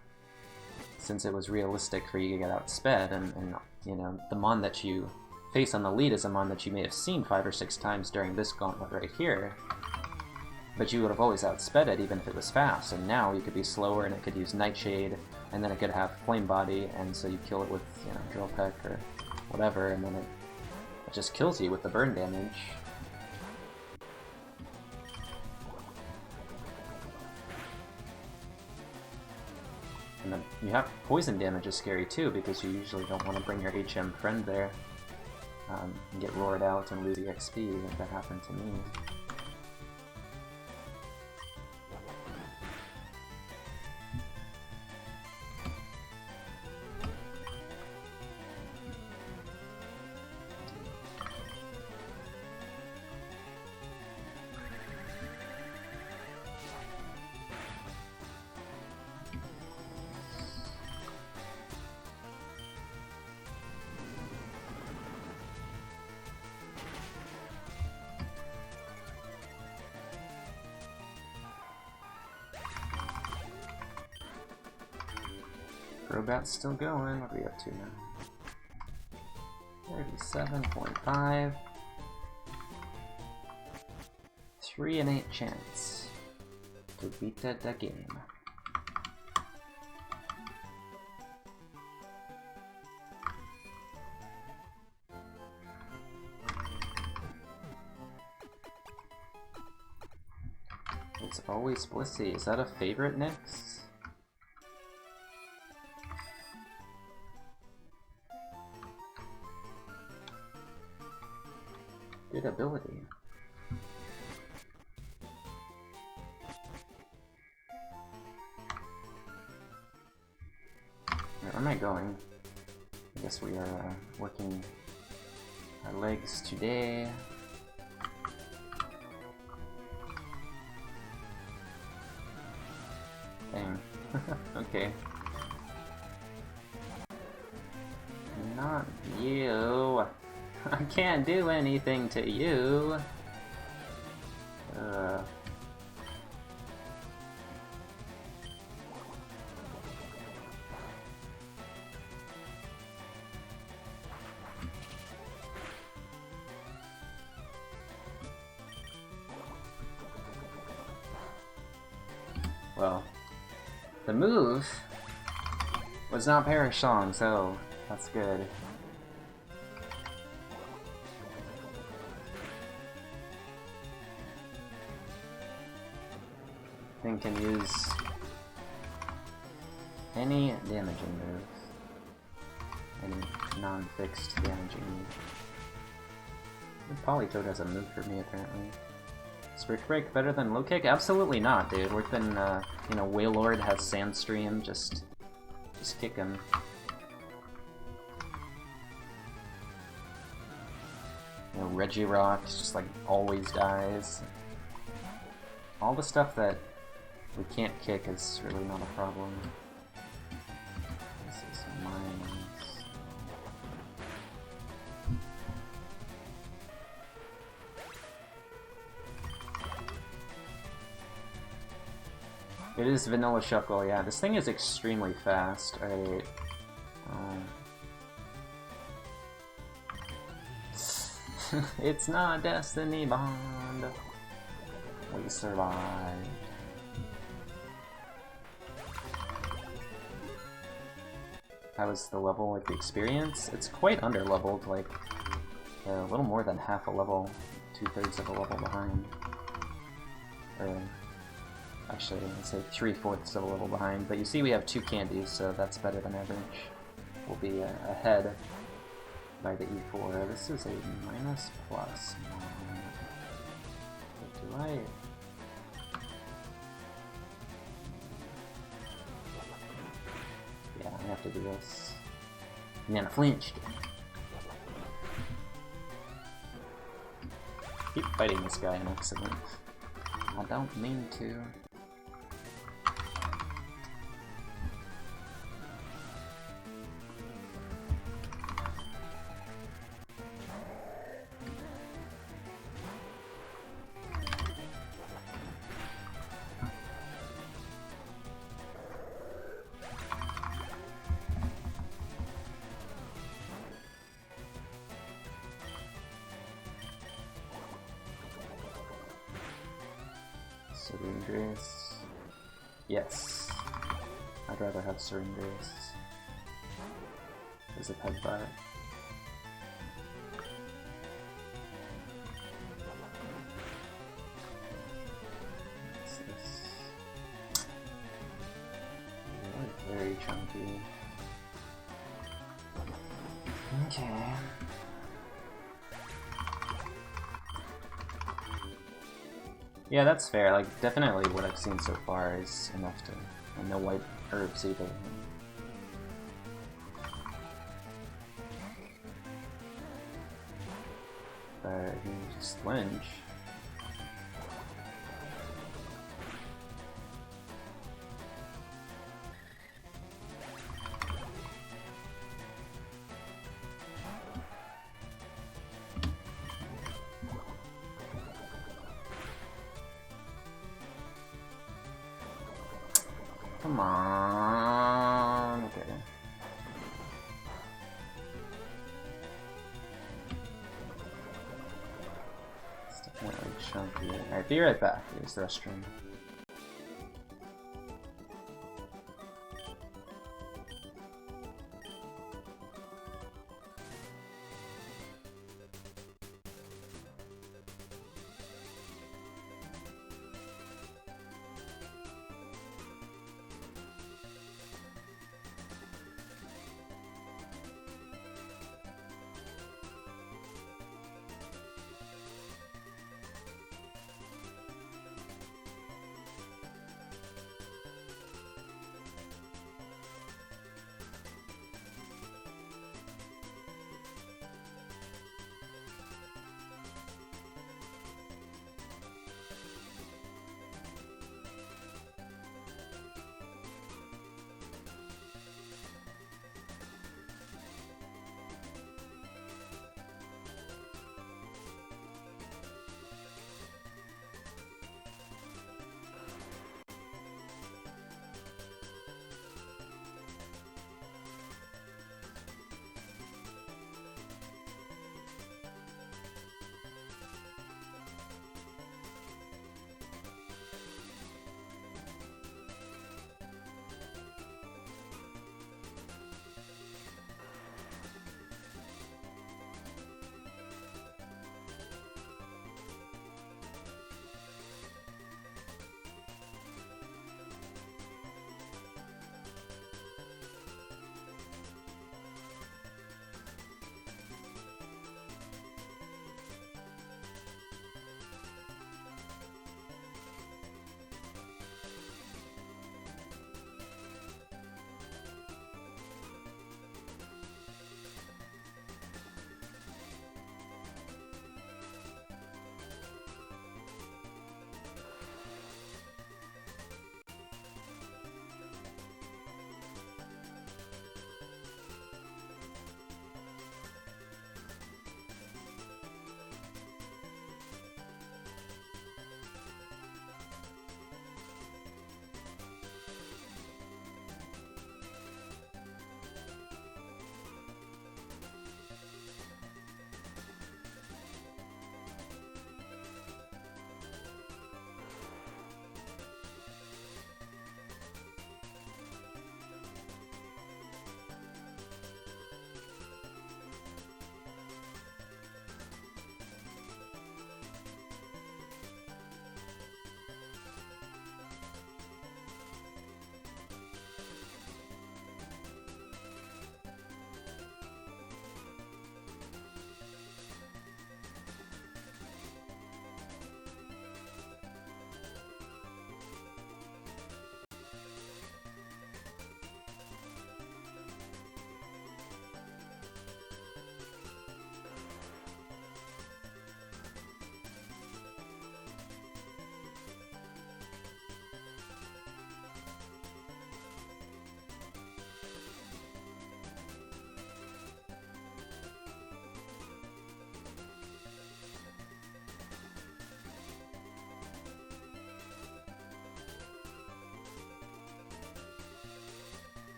since it was realistic for you to get outsped, and you know, the mon that you face on the lead is a mon that you may have seen 5 or 6 times during this gauntlet right here, but you would have always outsped it even if it was fast, and now you could be slower and it could use Nightshade, and then it could have Flame Body, and so you kill it with, you know, Drill Peck or whatever, and then it just kills you with the burn damage. And then you have poison damage is scary too, because you usually don't want to bring your HM friend there and get roared out and lose the XP, like that happened to me. Robat's still going. What are we up to now? 37.5. 3 in 8 chance to beat the game. It's always Blissey. Is that a favorite, Nyx? Good ability. Where am I going? I guess we are working our legs today. Dang. Okay. Not you. I can't do anything to you. Well, the move was not Perish Song, so that's good. Thing can use any damaging move, any non-fixed damaging move. Polytoad has a move for me apparently. Spirit Break better than Low Kick? Absolutely not, dude. We've been, you know, Wailord has Sandstream, just kick him. You know, Regirock just like always dies. All the stuff that we can't kick is really not a problem. This is mines. It is Vanilla Shuckle, yeah. This thing is extremely fast. Alright. It's not Destiny Bond. We survived. how is the level, like the experience? It's quite under-leveled, like a little more than half a level, 2/3 of a level behind. Or actually, I'd say 3/4 of a level behind. But you see we have 2 candies, so that's better than average. We'll be ahead by the E4. This is a minus plus. But do I... Yeah, I have to do this. And then I flinched. Keep fighting this guy in accident. I don't mean to. Serene Grace. Yes. I'd rather have Serene Grace as a pet bot. What's this? Very chunky. Okay. Yeah, that's fair. Like, definitely what I've seen so far is enough to... And no white herbs either. But he just flinch. Come on. Okay. It's definitely chunky. Alright, be right back. Use the restroom.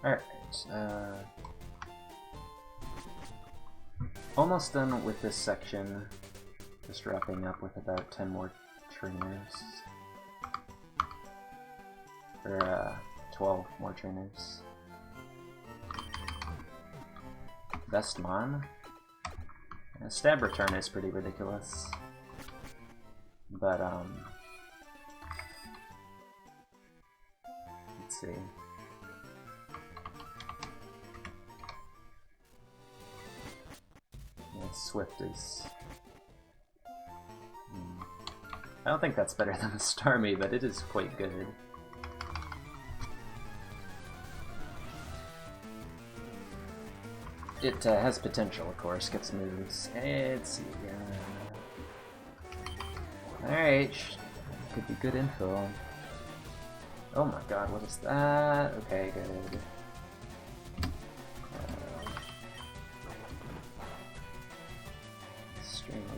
Alright, almost done with this section. Just wrapping up with about 10 more trainers. Or, 12 more trainers. Vestmon. Stab return is pretty ridiculous. But, let's see. Yeah, Swift is... I don't think that's better than the Starmie, but it is quite good. It has potential, of course, gets moves. Let's see, alright, could be good info. Oh my god, what is that? Okay, good. Strange.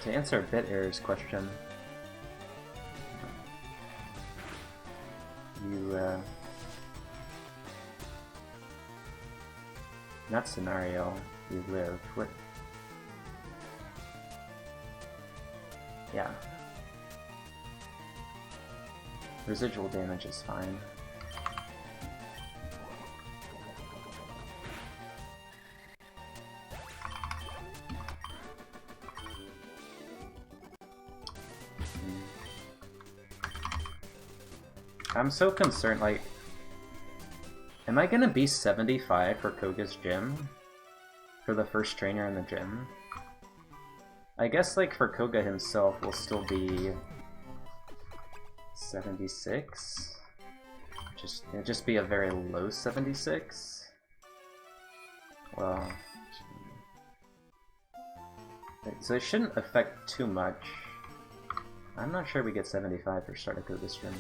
To answer Bit Error's question, not scenario, you live. What? Yeah. Residual damage is fine. I'm so concerned, like, am I gonna be 75 for Koga's gym? For the first trainer in the gym? I guess, like, for Koga himself, will still be 76? It'll just be a very low 76? Well... So it shouldn't affect too much. I'm not sure we get 75 for start of Koga's gym.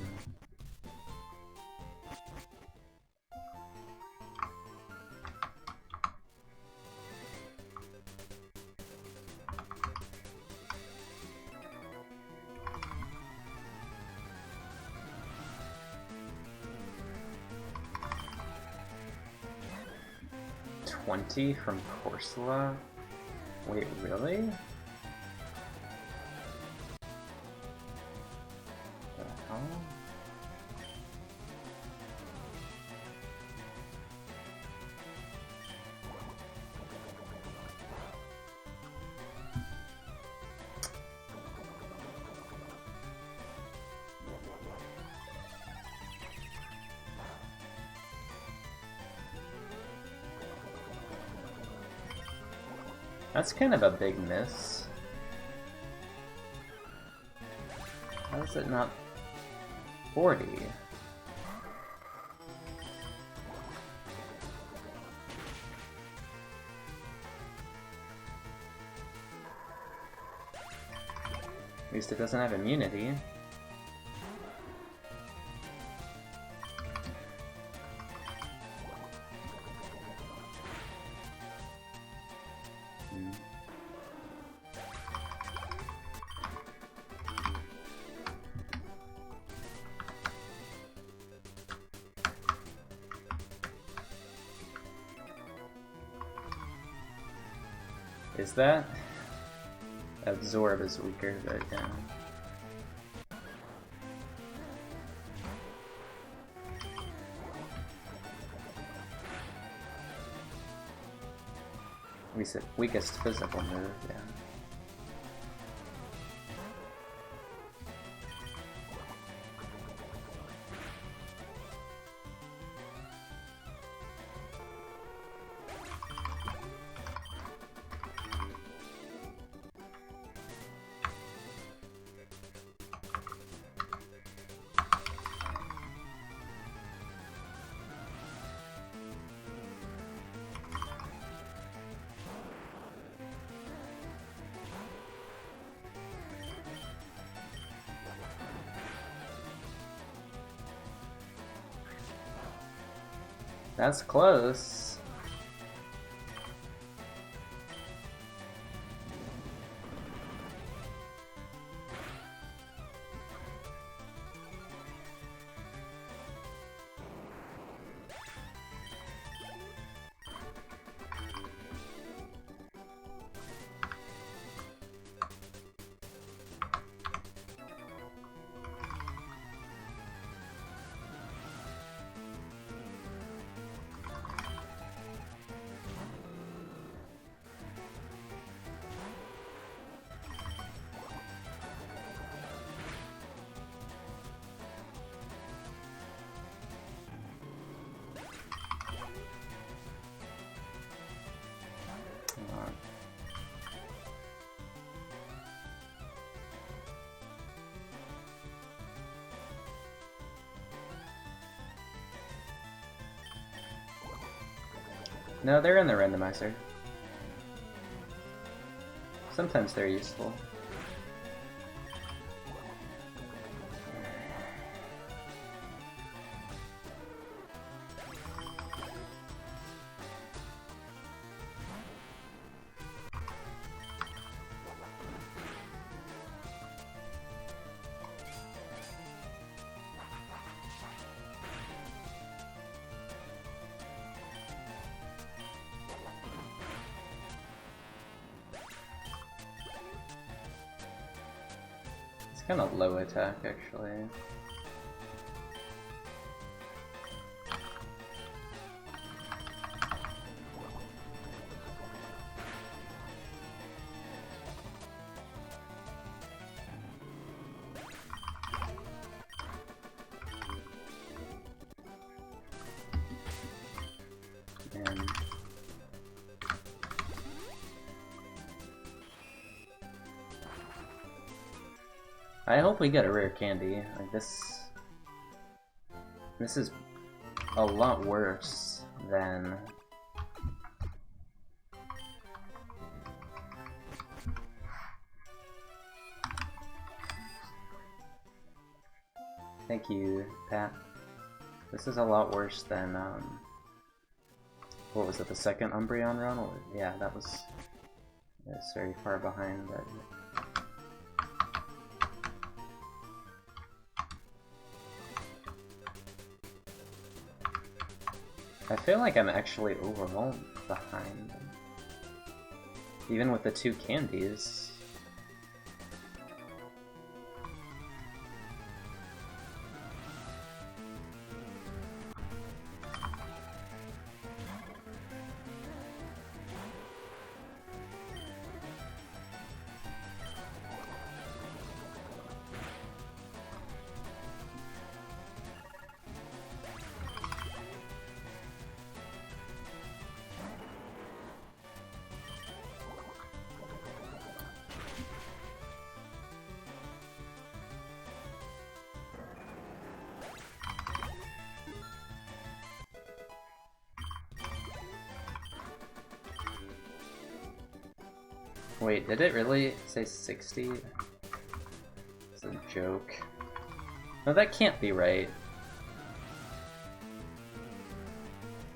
From Corsola? Wait, really? The hell? That's kind of a big miss. How is it not 40? At least it doesn't have immunity. Is that? Absorb is weaker, but yeah. We said weakest physical move, yeah. That's close. No, they're in the randomizer. Sometimes they're useful. Kind of low attack, actually. And I hope we get a rare candy. Like this is a lot worse than Thank you, Pat. This is a lot worse than what was it, the second Umbreon run? Or, yeah, that was very far behind, but I feel like I'm actually overall behind. Even with the 2 candies. Wait, did it really say 60? It's a joke. No, that can't be right.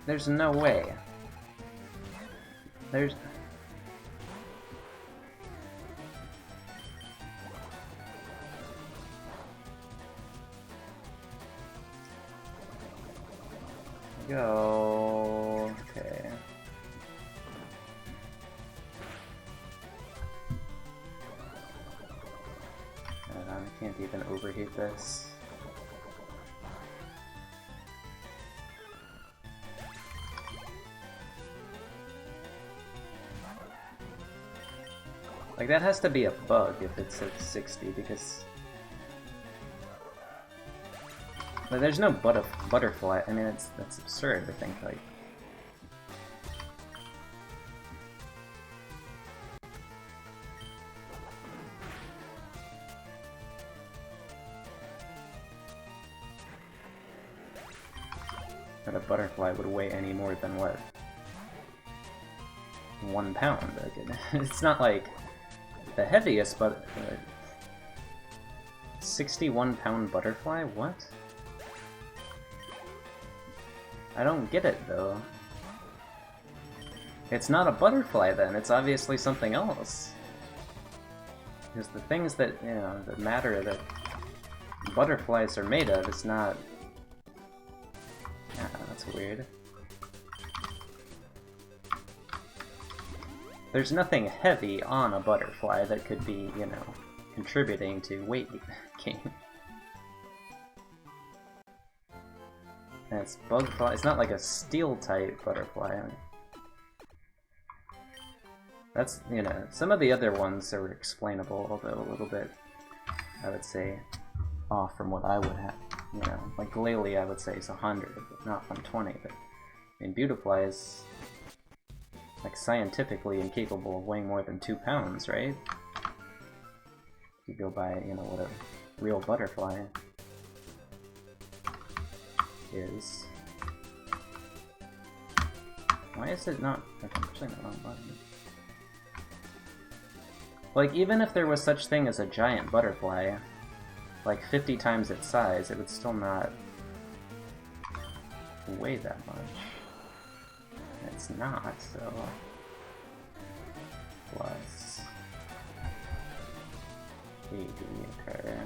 There's no way. There's... Go... Okay. I can't even overheat this. Like, that has to be a bug if it's at 60, because... But there's no butterfly. I mean, that's absurd to think, like... that a butterfly would weigh any more than, what? 1 pound. Like, it's not like the heaviest, but 61-pound butterfly? What? I don't get it, though. It's not a butterfly, then. It's obviously something else. Because the things that, you know, that matter that butterflies are made of, it's not... Yeah, that's weird. There's nothing heavy on a butterfly that could be, you know, contributing to weight gain. And it's bugfly. It's not like a steel-type butterfly. That's, you know, some of the other ones are explainable, although a little bit, I would say, off from what I would have. You know, like Glalie, I would say is 100, but not 120. But I mean, Beautifly is like scientifically incapable of weighing more than 2 pounds, right? If you go by, you know, what a real butterfly is. Why is it not? I'm pushing the wrong button. Like, even if there was such thing as a giant butterfly, like 50 times its size, it would still not weigh that much. It's not, so... Plus... 80, okay.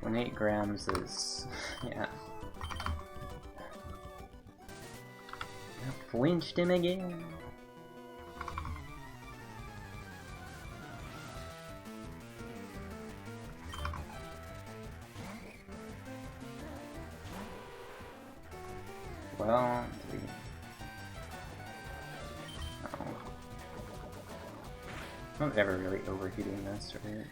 When 8 grams is... yeah. I flinched him again. Well, I'm not ever really overheating this, right?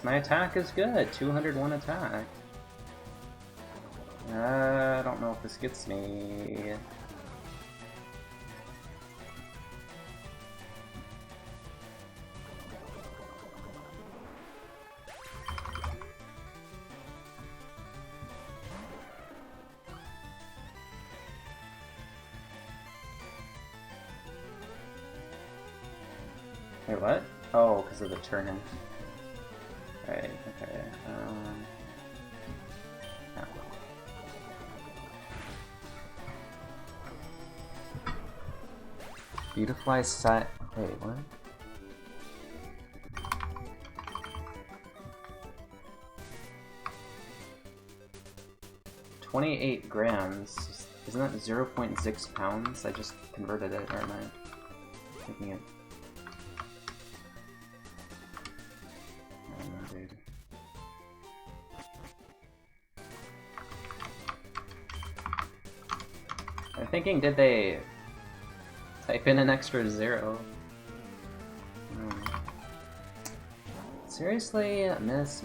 My attack is good, 201 attack. I don't know if this gets me. Wait, what? Oh, because of the turn-in. Right, okay, no. Beautifly set. Wait, what? $28 grams. Isn't that 0.6 pounds? I just converted it, or am I making it? I'm thinking, did they type in an extra 0? Seriously? Miss.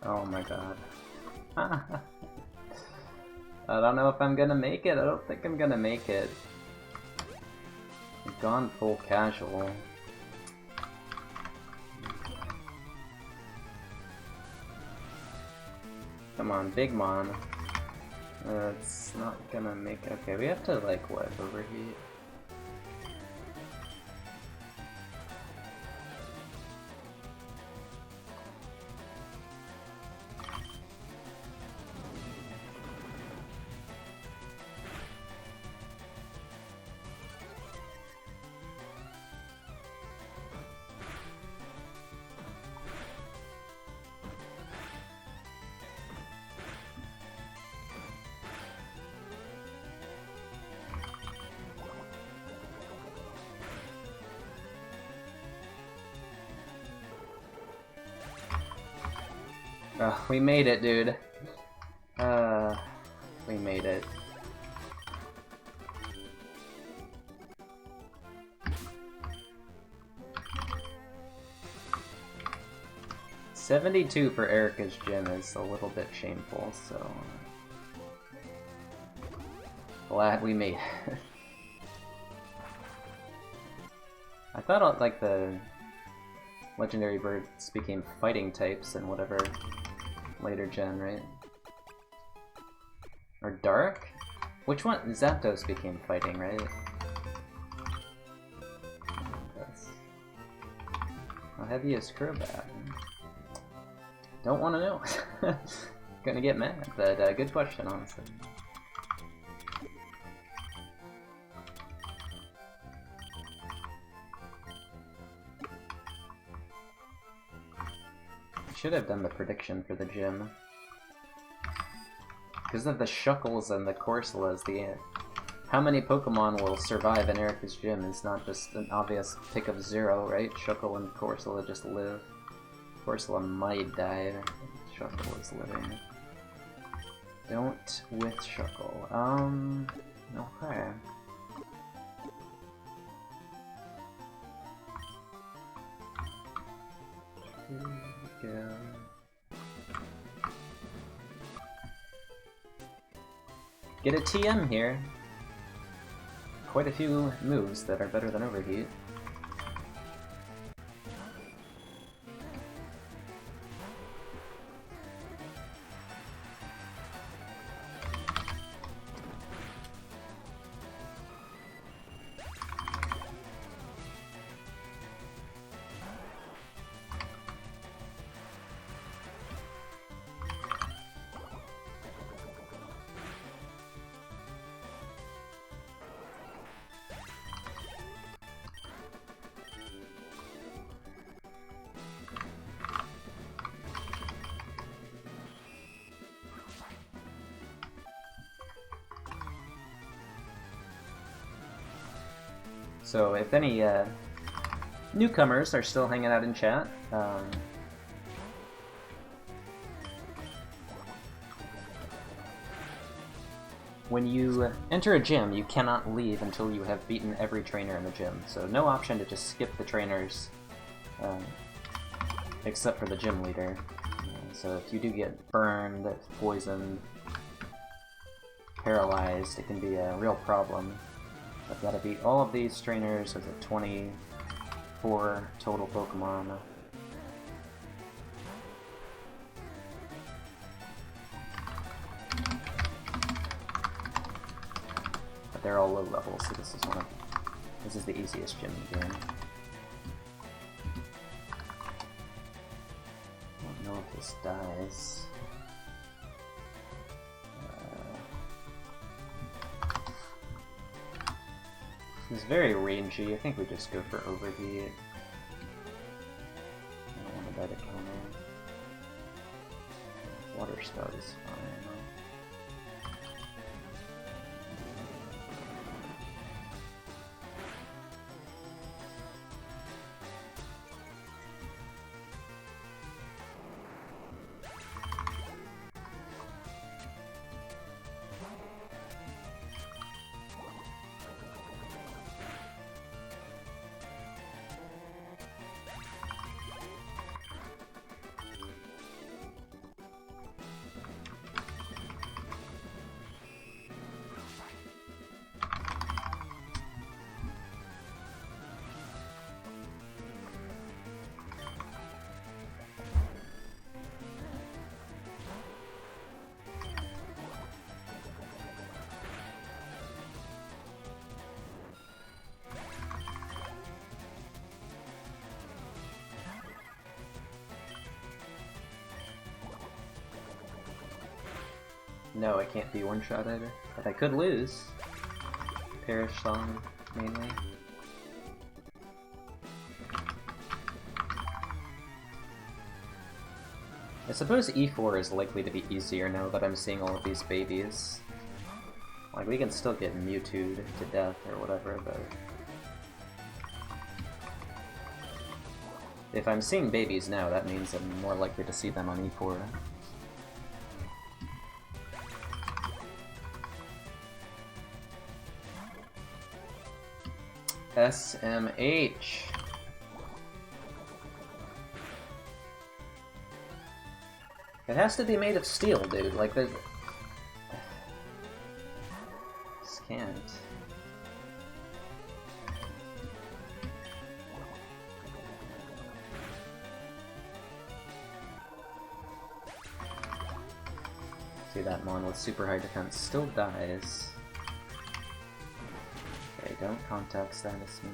Oh my god. I don't know if I'm gonna make it. I don't think I'm gonna make it. I've gone full casual. Come on, Big Mon. It's not gonna make it. Okay, we have to, like, what, overheat? Oh, we made it, dude. We made it. $72 for Erica's gym is a little bit shameful, so glad we made it. I thought like the legendary birds became fighting types and whatever later gen, right? Or dark? Which one? Zapdos became fighting, right? How heavy is Crobat? Don't want to know. Gonna get mad, but good question, honestly. Should have done the prediction for the gym. Because of the Shuckles and the Corsolas, how many Pokemon will survive in Erica's gym is not just an obvious pick of 0, right? Shuckle and Corsola just live. Corsola might die. Shuckle is living. Don't with Shuckle. Okay. Here we go. Get a TM here. Quite a few moves that are better than Overheat. So if any newcomers are still hanging out in chat, when you enter a gym, you cannot leave until you have beaten every trainer in the gym. So no option to just skip the trainers, except for the gym leader. So if you do get burned, poisoned, paralyzed, it can be a real problem. I've got to beat all of these trainers. There's a 24 total Pokemon. But they're all low level, so this is the easiest gym in the game. I don't know if this dies. It's very rangy. I think we just go for Overheat. I don't want to die to counter. Water Spout is fine. No, it can't be one-shotted, but I could lose. Perish Song, mainly. I suppose E4 is likely to be easier now that I'm seeing all of these babies. Like, we can still get Mewtwo'd to death or whatever, but... if I'm seeing babies now, that means I'm more likely to see them on E4. SMH! It has to be made of steel, dude. Like, there's... just can't. See, that Mon with super high defense still dies. Okay, don't contact status me.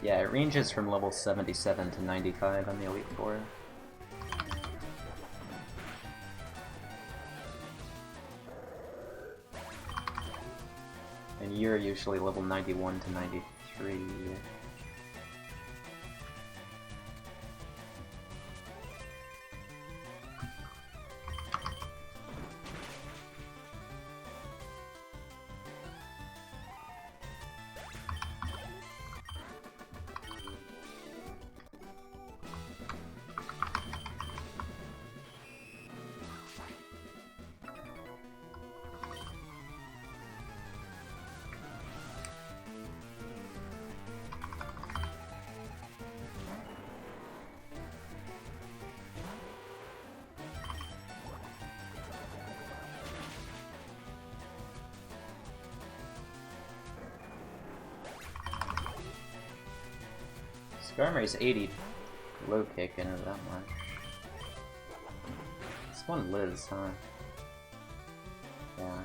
Yeah, it ranges from level 77 to 95 on the Elite Four. And you're usually level 91 to 93. Skarmory's 80 low kick into that much. This one lives, huh? Yeah.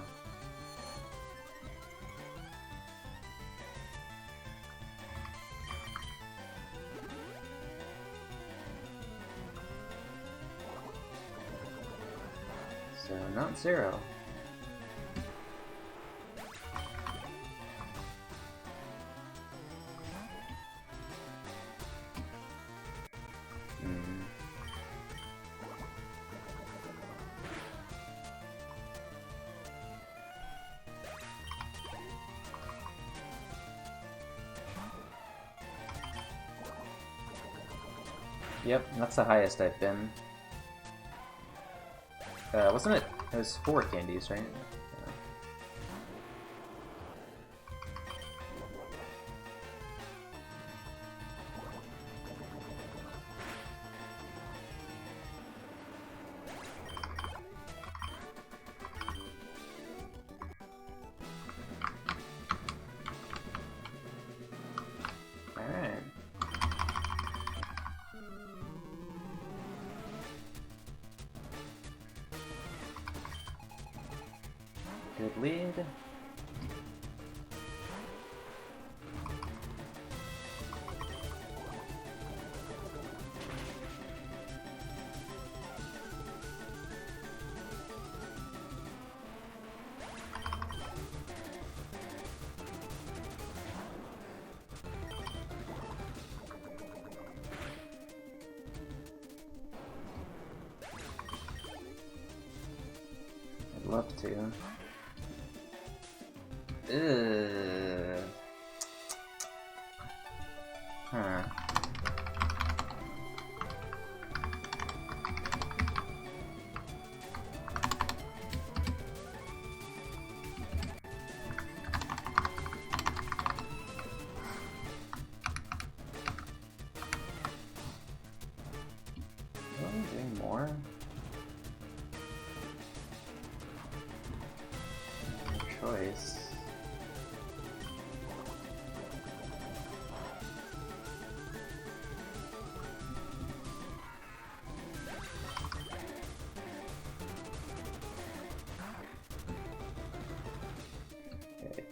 So, not zero. Yep, that's the highest I've been. Wasn't it? It was 4 candies, right? Good lead. I'd love to. Huh. Doing more? Choice.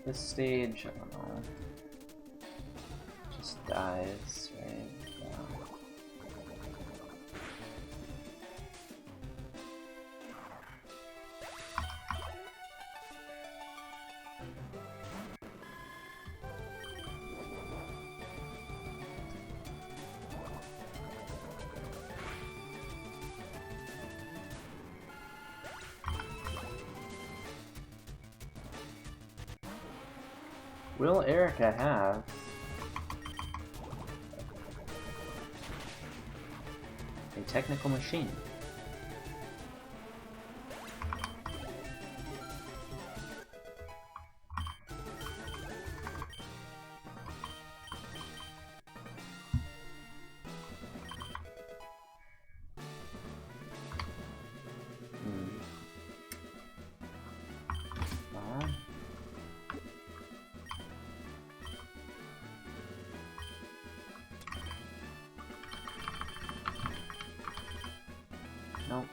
this stage, I don't know. Just dies, right? Yeah. Will Erica have a technical machine? Nope.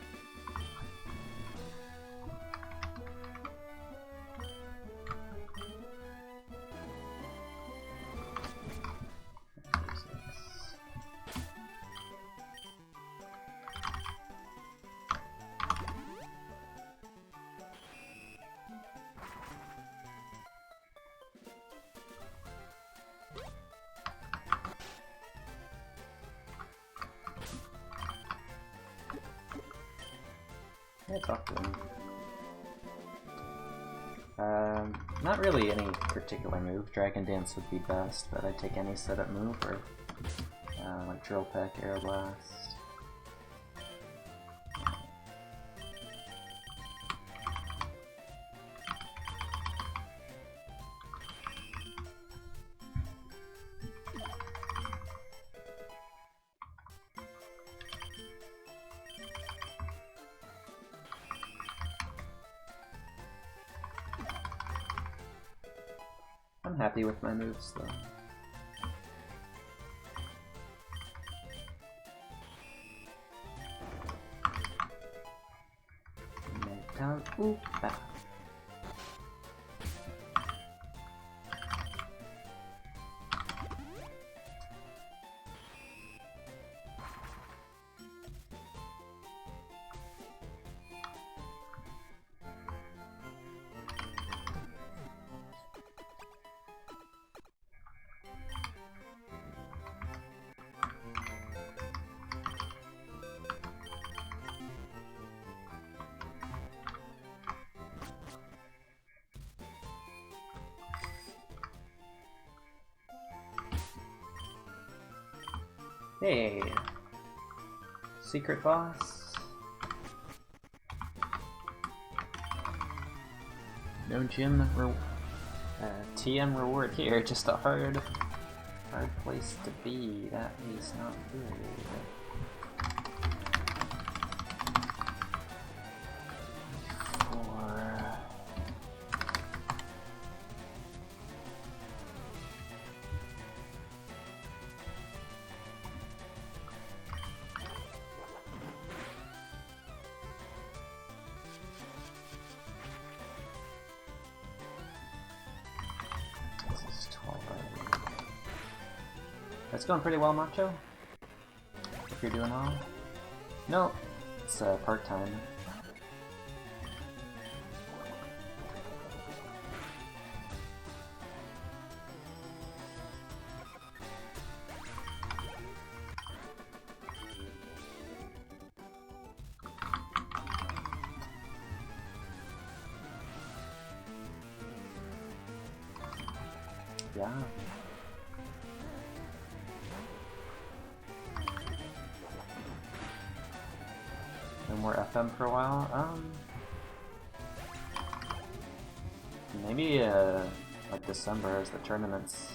Yeah, talk to him. Not really any particular move. Dragon Dance would be best, but I'd take any setup move or like Drill Peck, Air Blast. I'm happy with my moves though. Metal Oopa. Hey, secret boss. No TM reward here. Just a hard place to be. That is not good. That's going pretty well, Macho. If you're doing all. No, it's part-time. Yeah. No more FM for a while. Maybe like December as the tournaments.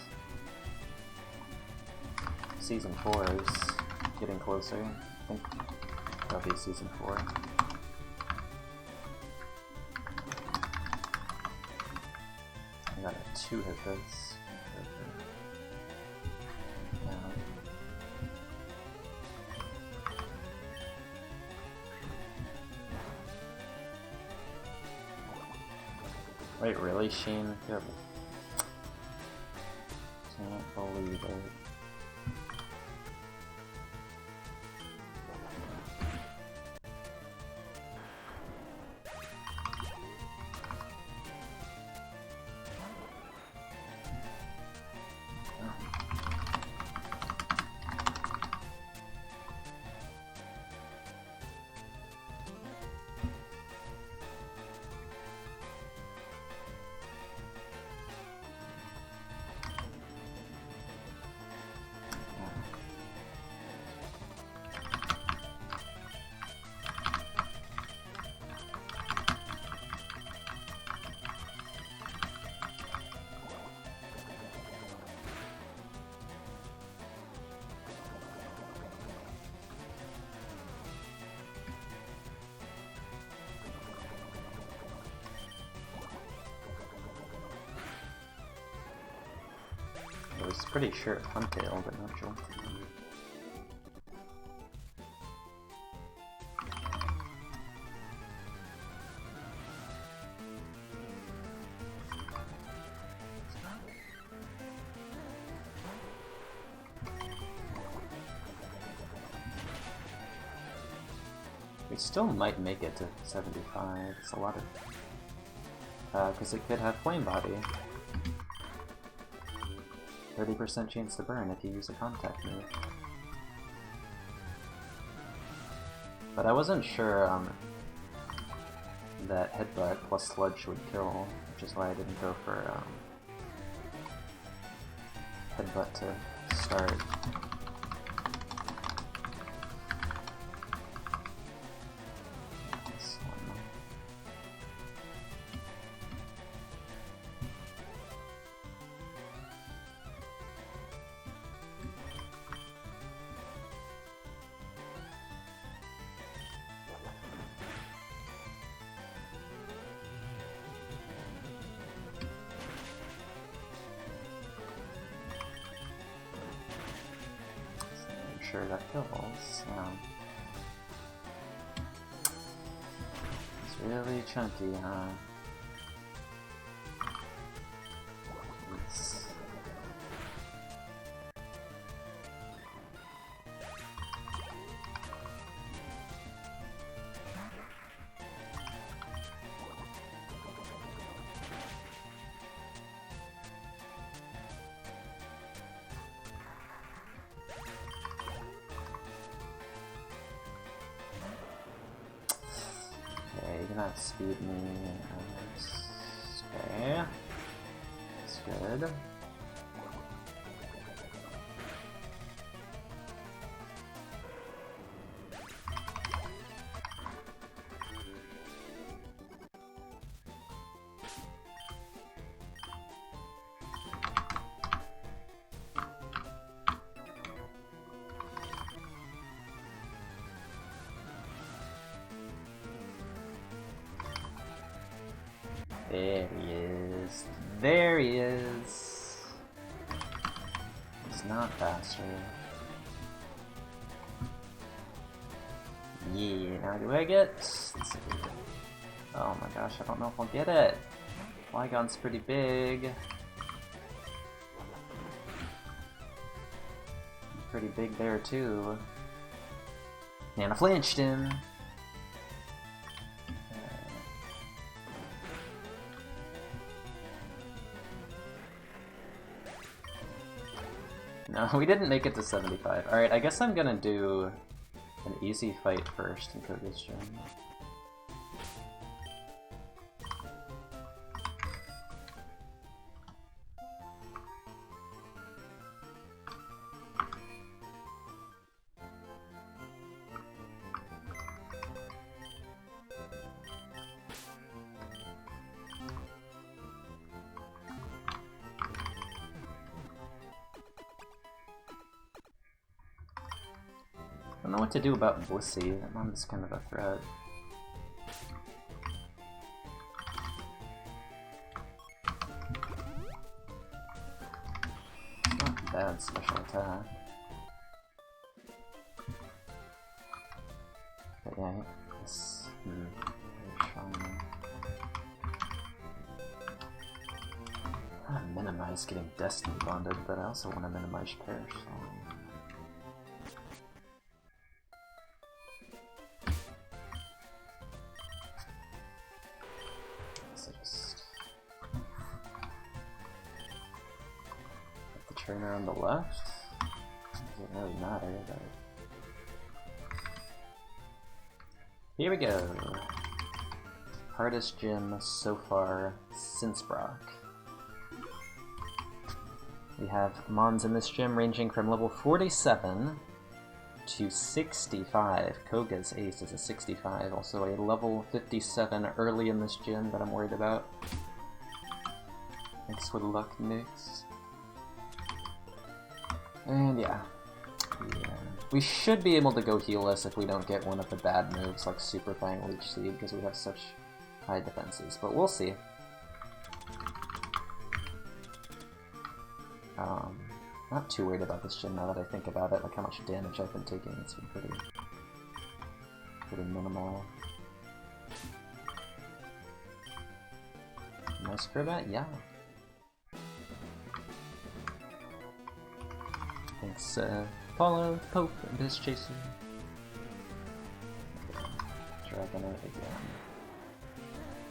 Season 4 is getting closer. I think that'll be season 4. I got a 2 hit this. Wait, really, Sheen? Good Can't believe it. I was pretty sure it Huntail, but not sure. We still might make it to 75. It's a lot of... because it could have Flame Body. 30% chance to burn if you use a contact move. But I wasn't sure that Headbutt plus Sludge would kill, which is why I didn't go for Headbutt to start. Sure that kills. It's really chunky, huh? It's... Not speed me. Okay. That's good. There he is. There he is. He's not faster. Yeah, now do I get... Let's see. Oh my gosh, I don't know if I'll get it. Flygon's pretty big. Pretty big there too. And I flinched him. No, we didn't make it to 75. Alright, I guess I'm gonna do an easy fight first in Koga's gym. I don't know what to do about Blissey. That one's kind of a threat. Not a bad special attack. But yeah, this... minimize minimize getting Destiny bonded, but I also want to minimize Perish. So just put the trainer on the left. Doesn't really matter, but here we go. Hardest gym so far since Brock. We have Mons in this gym ranging from level 47 to 65. Koga's ace is a 65, also a level 57 early in this gym that I'm worried about. Thanks for the luck, Nix. And yeah. We should be able to go healless if we don't get one of the bad moves like Super Fang Leech Seed, because we have such high defenses, but we'll see. Not too worried about this gym now that I think about it, like how much damage I've been taking. It's been pretty minimal. Nice Crobat, yeah. Thanks, Paulo, Pope, and Biz Chaser. Dragonite again.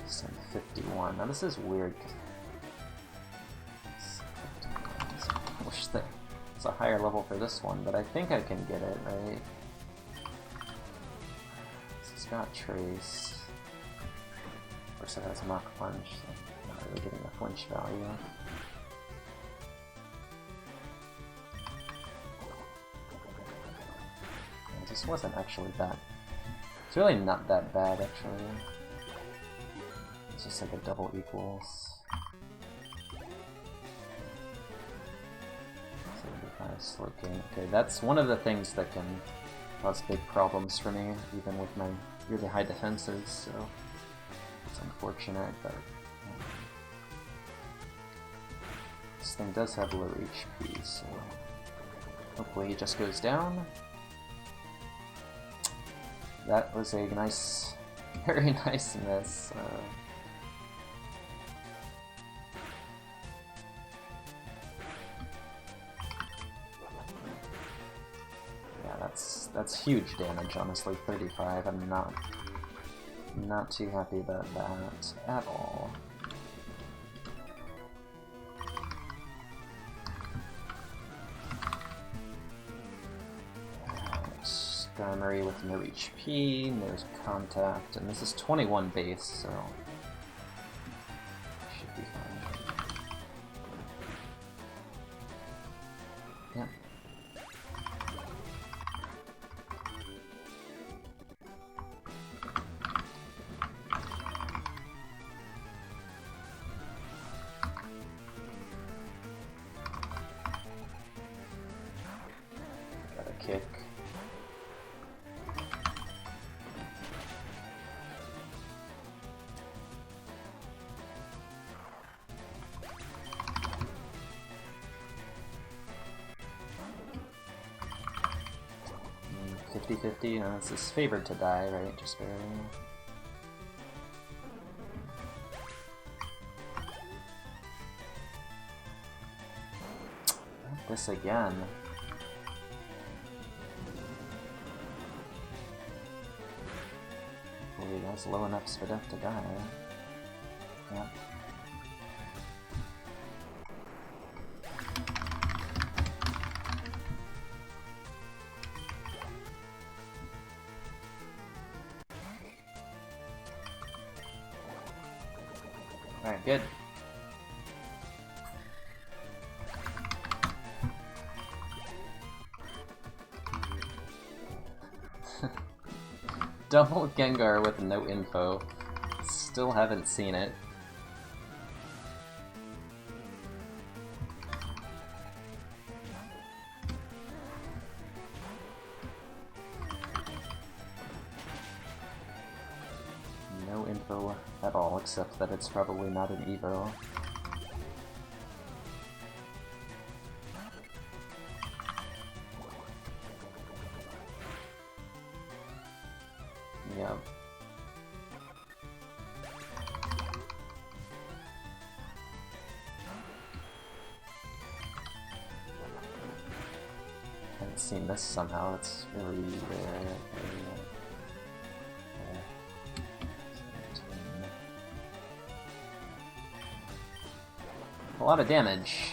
Some 51. Now this is weird. I wish that it's a higher level for this one, but I think I can get it, right? It's got Trace. Of course it has Mach Punch, so I'm not really getting the flinch value. And this wasn't actually that. It's really not that bad, actually. It's just like a double equals. 75 Slowking. Okay, that's one of the things that can cause big problems for me, even with my really high defenses, so it's unfortunate, but this thing does have low HP, so hopefully he just goes down. That was a nice, very nice miss. That's huge damage, honestly. 35. I'm not too happy about that at all. Skarmory with no HP, no contact, and this is 21 base, so should be fine. Yep. Kick. Mm, 50-50, this is favored to die, right? Just barely. Not this again. That's low enough Spadef to die. Yeah. Alright, good. Double Gengar with no info. Still haven't seen it. No info at all, except that it's probably not an Evo. Yep. seen this somehow. It's really rare. A lot of damage.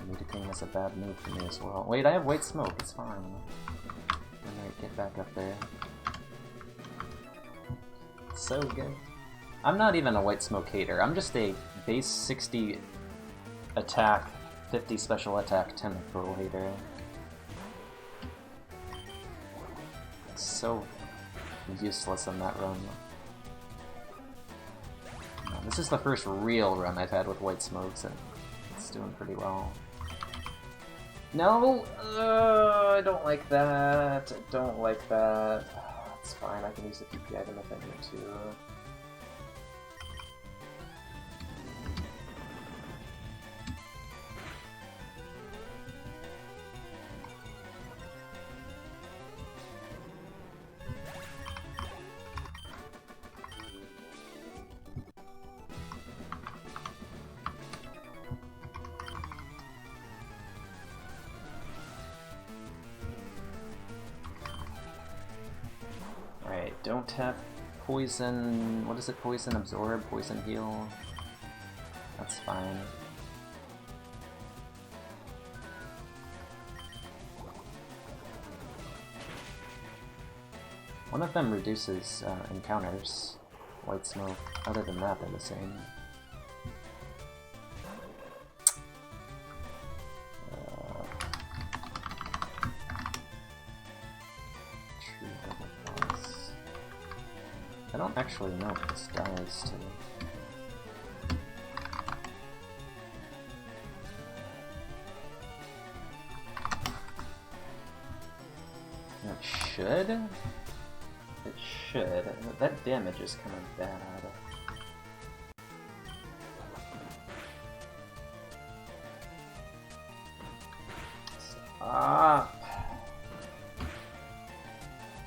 Meeting is a bad move for me as well. Wait, I have white smoke. It's fine. Alright, get back up there. So good. I'm not even a white smoke hater. I'm just a base 60 attack, 50 special attack, 10 throw hater. It's so useless in that run. This is the first real run I've had with white smokes, and it's doing pretty well. No! I don't like that. I don't like that. It's fine, I can use the PP item if I need to. Don't have poison. What is it? Poison absorb, poison heal. That's fine. One of them reduces encounters. White smoke. Other than that, they're the same. I don't actually know what this does to... It should? It should. That damage is kind of bad. Stop!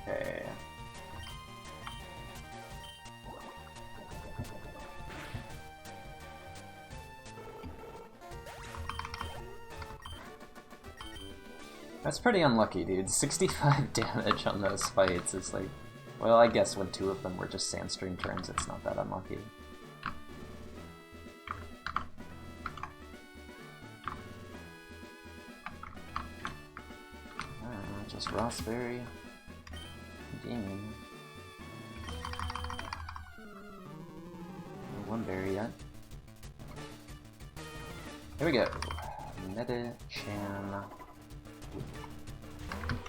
Okay. That's pretty unlucky, dude. 65 damage on those fights is like... Well, I guess when two of them were just Sandstream turns, it's not that unlucky. Just Rossberry. Gaming. No one berry yet. Here we go. Meta-chan.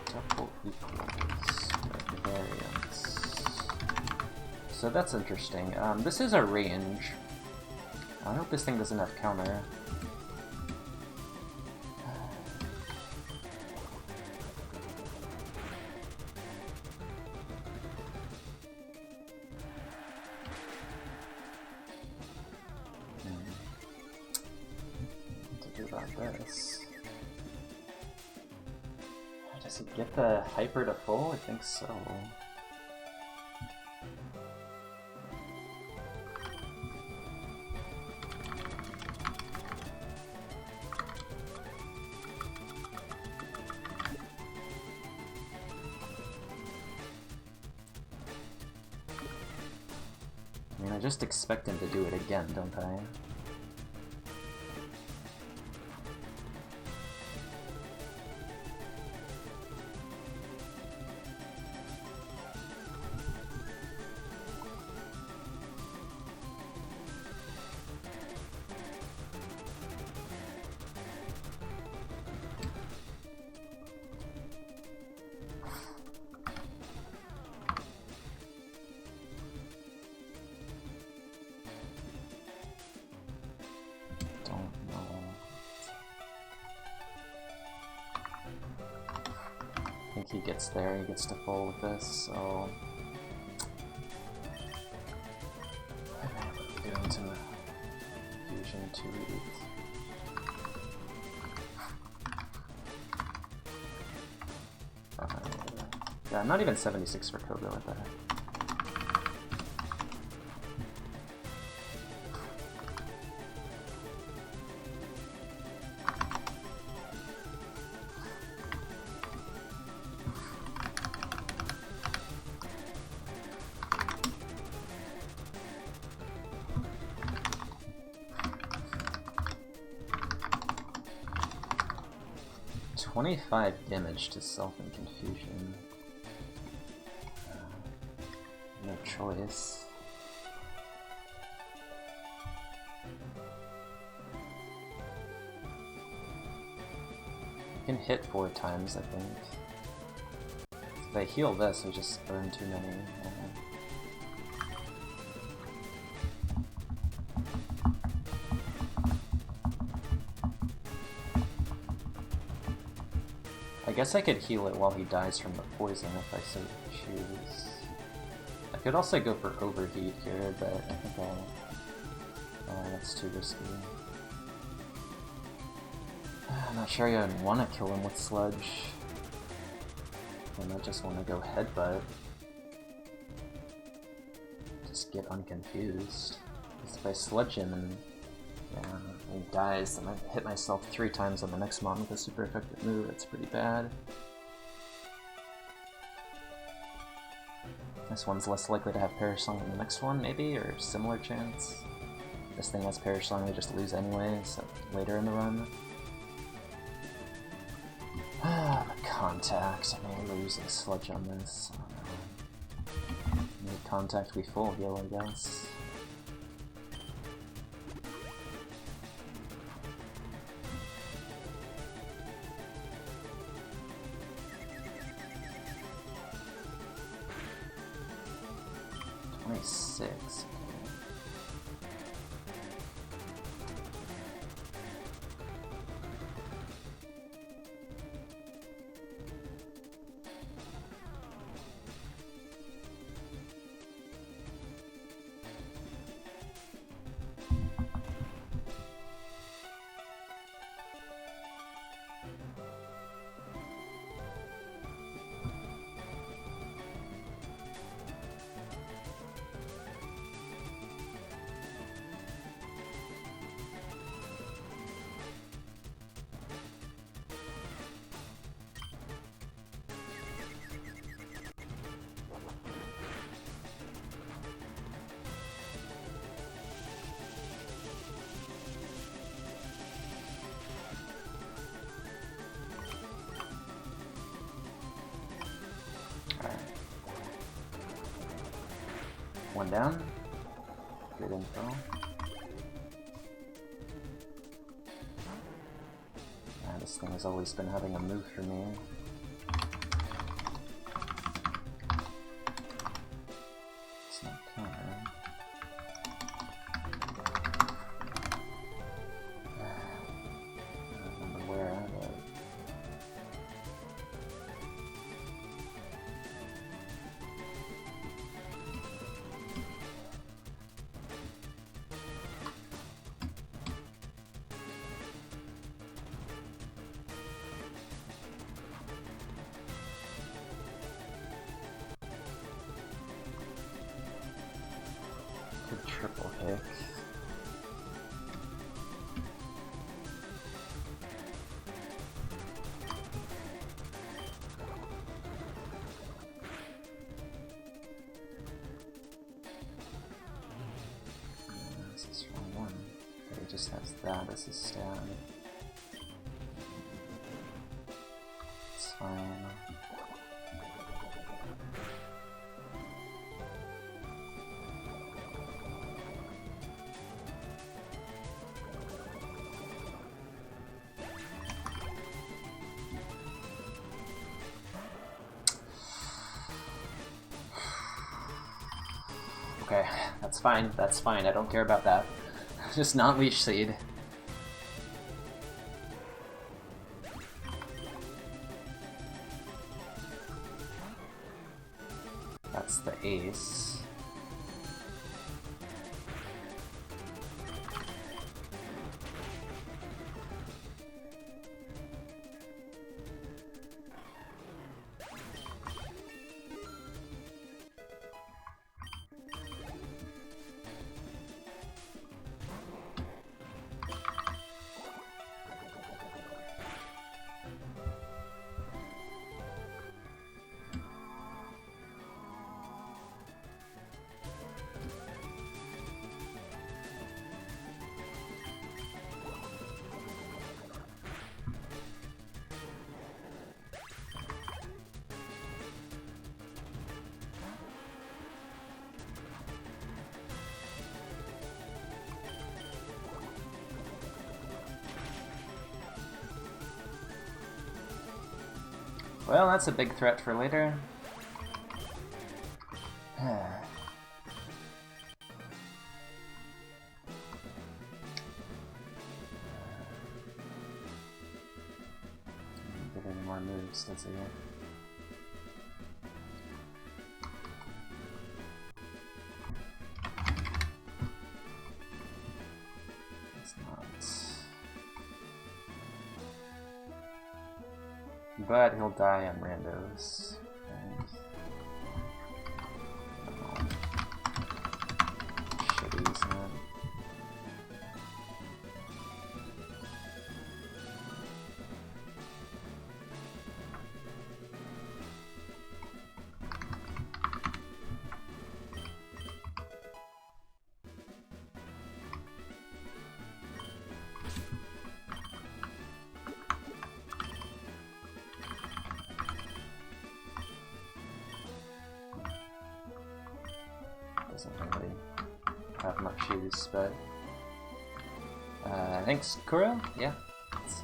Double equals variance. So that's interesting. This is a range. I hope this thing doesn't have counter. What to do about this? Does it get the hyper to full? I think so. I mean, I just expect him to do it again, don't I? I think he gets there, he gets to full with this, so... I'm doing some fusion to yeah, I'm not even 76 for Koga with that. 25 damage to Self and Confusion. No choice. I can hit 4 times, I think. If I heal this, I just burn too many. I guess I could heal it while he dies from the poison if I so choose. I could also go for overheat here, but I think that's too risky. I'm not sure I even want to kill him with Sludge. I might just want to go Headbutt. Just get unconfused. Because if I Sludge him and he dies, then I hit myself 3 times on the next mon with a super effective move. That's pretty bad. This one's less likely to have Perish Song than the next one, maybe, or similar chance. This thing has Perish Song, I just lose anyway, so later in the run. Contact. I may lose a Sludge on this. I don't know. Need Contact to be full heal, I guess. Six. One down. Good info. This thing has always been having a move for me. It's not counter. I don't remember where, but... Triple hit. This is wrong one. But it just has that as a stab. It's fine. Okay, that's fine, I don't care about that. Just not Leech Seed. That's the ace. Well, that's a big threat for later. Get any more moves, does he? It's not. But he'll die on randos. Shitties, man. Doesn't really have much use, but thanks, Kuro. Yeah, it's,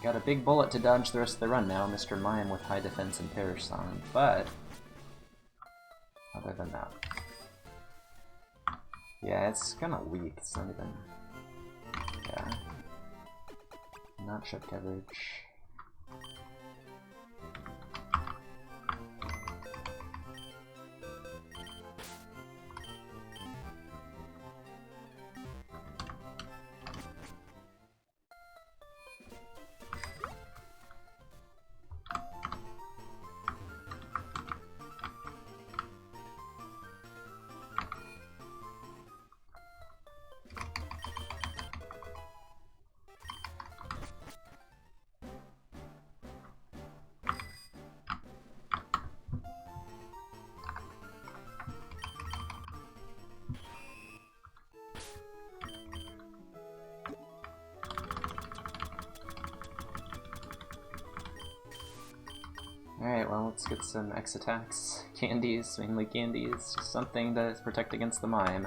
got a big bullet to dodge the rest of the run now, Mr. Mime with high defense and perish on, but other than that, yeah, it's kind of weak. It's not even, yeah, not ship coverage. Alright, well, let's get some X attacks. Candies, mainly candies. Just something to protect against the mime.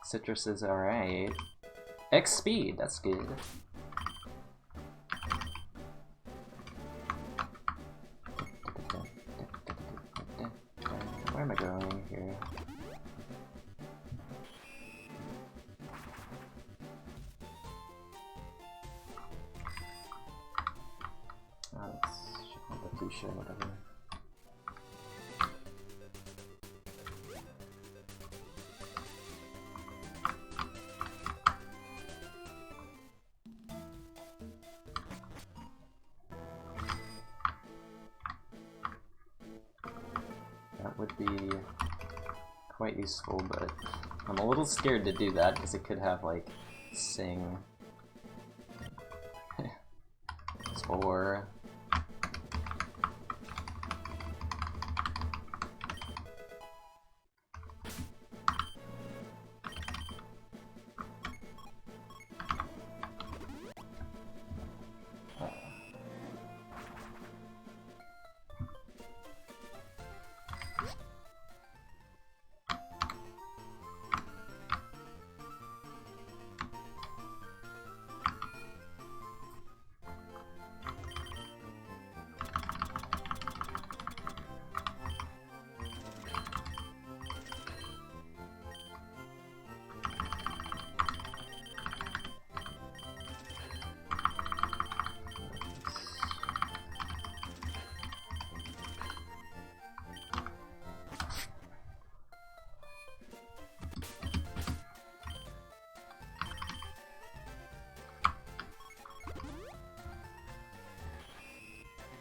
Citrus is alright. X speed, that's good. Where am I going here? Oh, let's check the fuchsia, whatever. That would be quite useful, but I'm a little scared to do that because it could have like Sing or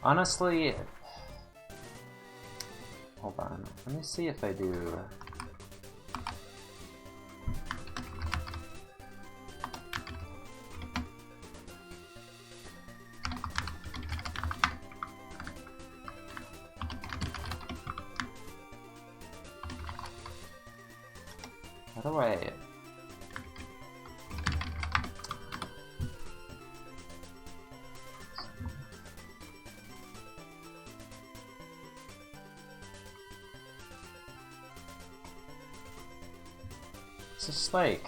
honestly, hold on, let me see if I do. How do I? It's just like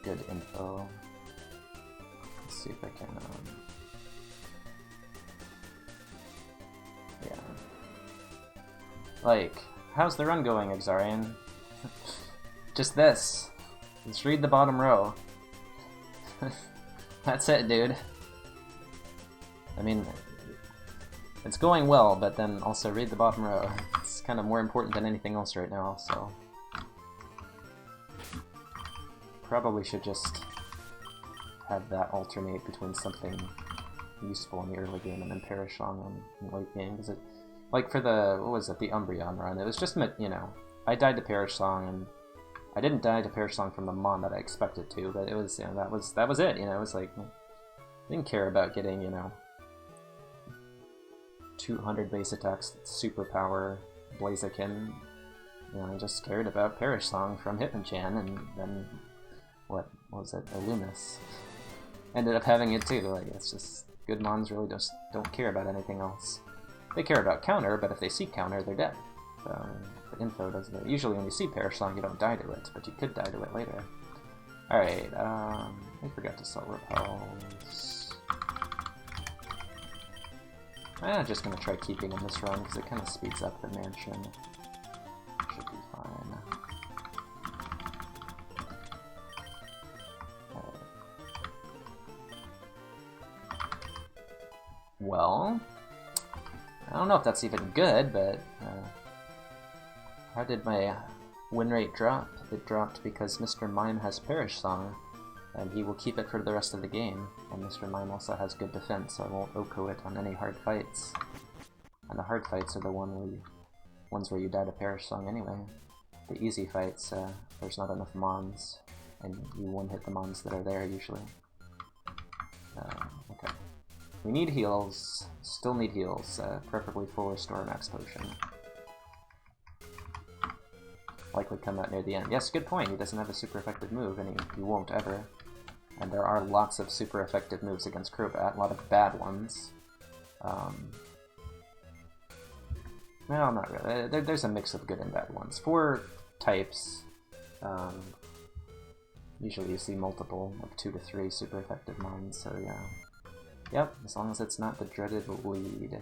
good info. Let's see if I can. Like, how's the run going, Exarian? Just this. Just read the bottom row. That's it, dude. I mean, it's going well, but then also read the bottom row. It's kind of more important than anything else right now, so... Probably should just have that alternate between something useful in the early game and then perish on in late game. Because it, like for the, what was it, the Umbreon run, it was just, you know, I died to Perish Song, and I didn't die to Perish Song from the Mon that I expected to, but it was, you know, that was it, you know, it was like, I didn't care about getting, you know, 200 base attacks, superpower, Blaziken, you know, I just cared about Perish Song from Hitmonchan, and then, what was it, Illumis. Ended up having it too, like, it's just, good Mons really just don't care about anything else. They care about counter, but if they see counter, they're dead. So, the info does that. Usually when you see Perish Song, you don't die to it, but you could die to it later. Alright, I forgot to sell Repels. I'm just gonna try keeping in this run, because it kind of speeds up the mansion. Should be fine. Well, I don't know if that's even good, but how did my win rate drop? It dropped because Mr. Mime has Perish Song, and he will keep it for the rest of the game, and Mr. Mime also has good defense, so I won't OHKO it on any hard fights. And the hard fights are the ones where you die to Perish Song anyway. The easy fights, there's not enough Mons, and you one-hit the Mons that are there usually. Okay. We need heals, still need heals, preferably full restore max potion. Likely come out near the end. Yes, good point, he doesn't have a super effective move, and he won't ever. And there are lots of super effective moves against Crobat, a lot of bad ones. Well, not really. There's a mix of good and bad ones. For types, usually you see multiple, like 2 to 3 super effective Mons, so yeah. Yep, as long as it's not the dreaded lead.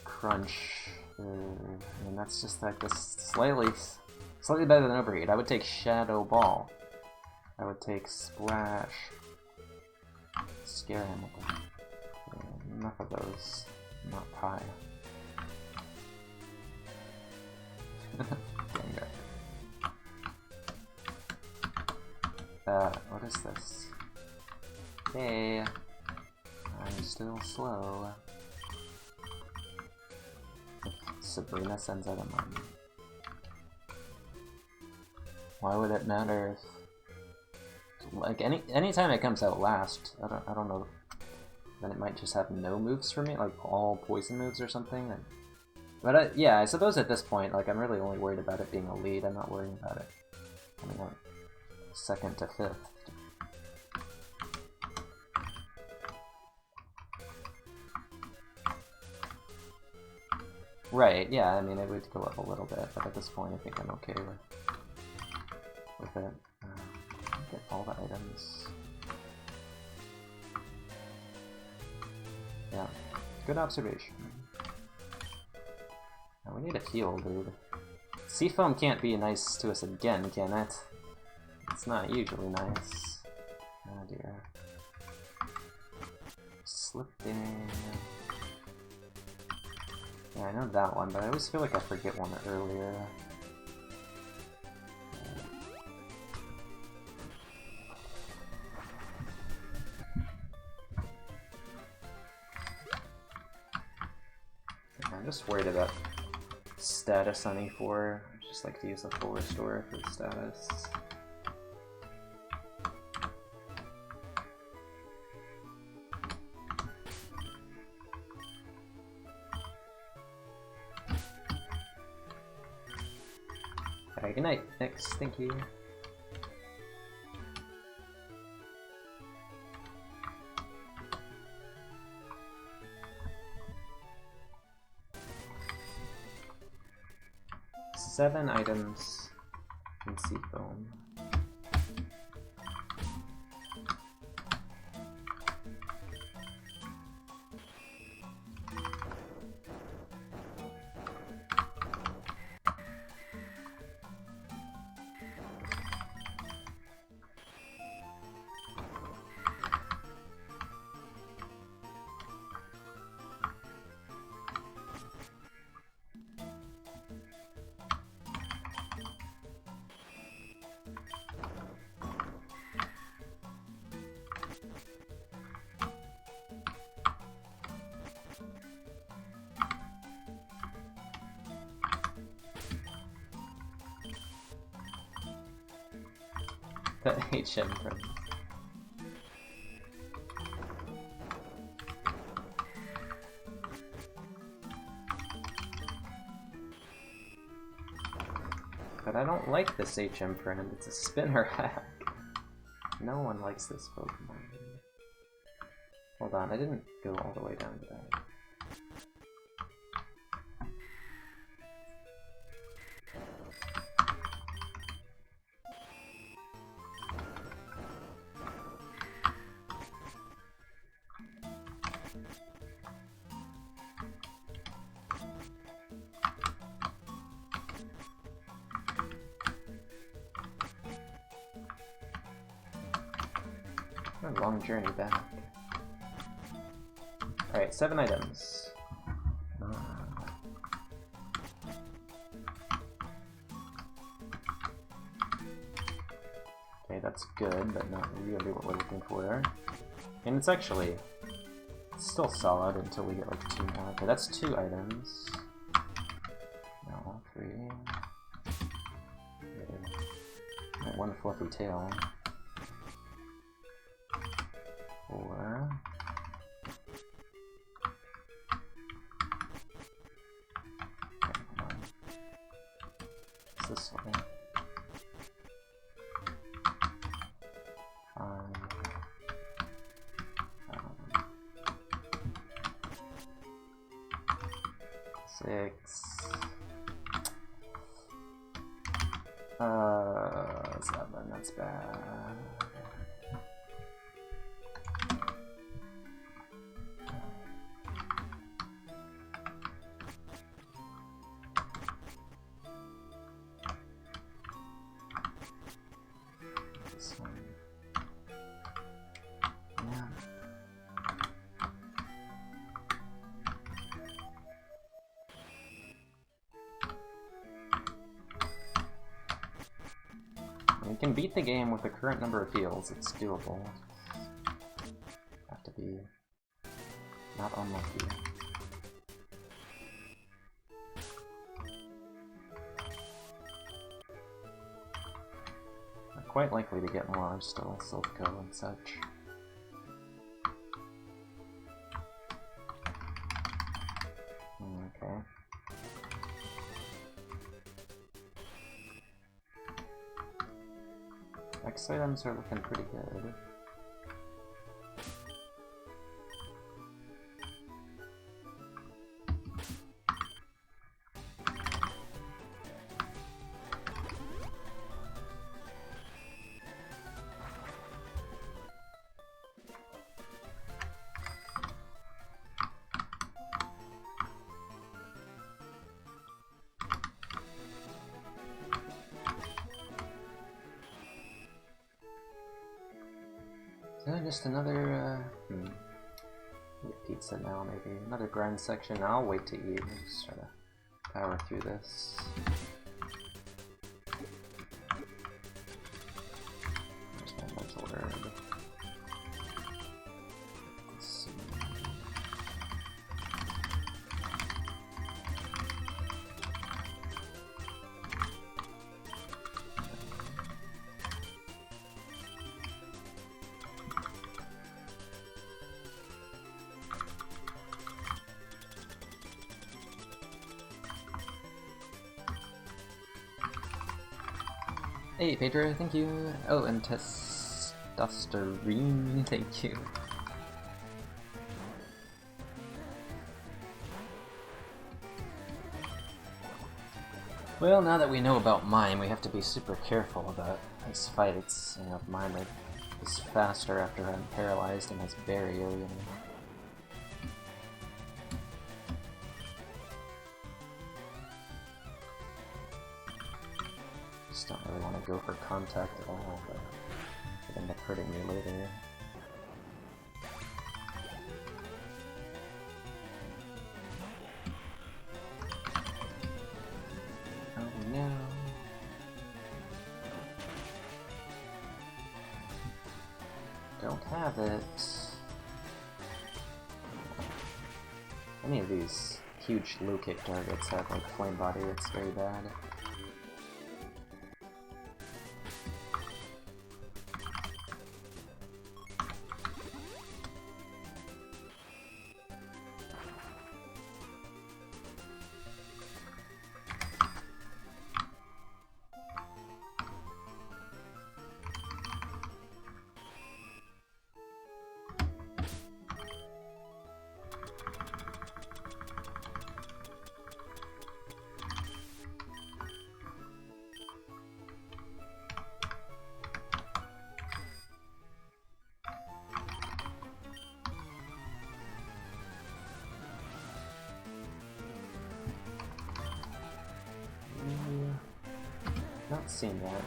Crunch. I mean, that's just like this slightly better than Overheat. I would take Shadow Ball. I would take Splash. Scare him with them. Yeah, enough of those. Not pie. Dang it. What is this? Hey, I'm still slow. Sabrina sends out a Mon. Why would it matter if, like, anytime it comes out last, I don't know, then it might just have no moves for me, like all poison moves or something. But yeah, I suppose at this point, like, I'm really only worried about it being a lead. I'm not worrying about it coming out 2nd to 5th. Right, yeah, I mean, it would go up a little bit, but at this point I think I'm okay with it. Get all the items. Yeah, good observation. Now we need a heal, dude. Seafoam can't be nice to us again, can it? It's not usually nice. Oh dear. Slipping. Yeah, I know that one, but I always feel like I forget one earlier. I'm just worried about status on E4. I just like to use a full restore for the status. Alright, good night. Next, thank you. Seven items in Seafoam. HM friend. But I don't like this HM friend, it's a spinner hack. No one likes this Pokemon. Hold on, I didn't go all the way down to that. A long journey back. Alright, 7 items. Okay, that's good, but not really what we're looking for there. And it's actually still solid until we get like 2 more. Okay, that's 2 items. No, 3. Okay. 1 fluffy tail. 4. Okay, come on. It's this way. 5. 6. 7, that's bad. This one. Yeah. We can beat the game with the current number of heals, it's doable. Have to be not unlucky. We're quite likely to get more still, Silpho and such. Okay. X items are looking pretty good. Just another, get pizza now, maybe. Another grind section. I'll wait to eat. I'll just try to power through this. There's my mental herb. Let's see. Hey Pedro, thank you. Oh, and testosterone, thank you. Well, now that we know about mine, we have to be super careful about his fights. You know, mine is faster after I'm paralyzed and has barrier, you know. Just don't really want to go for contact at all, but it end up hurting me later. Oh no. Don't have it. Any of these huge low kick targets have like flame body, it's very bad. seen that.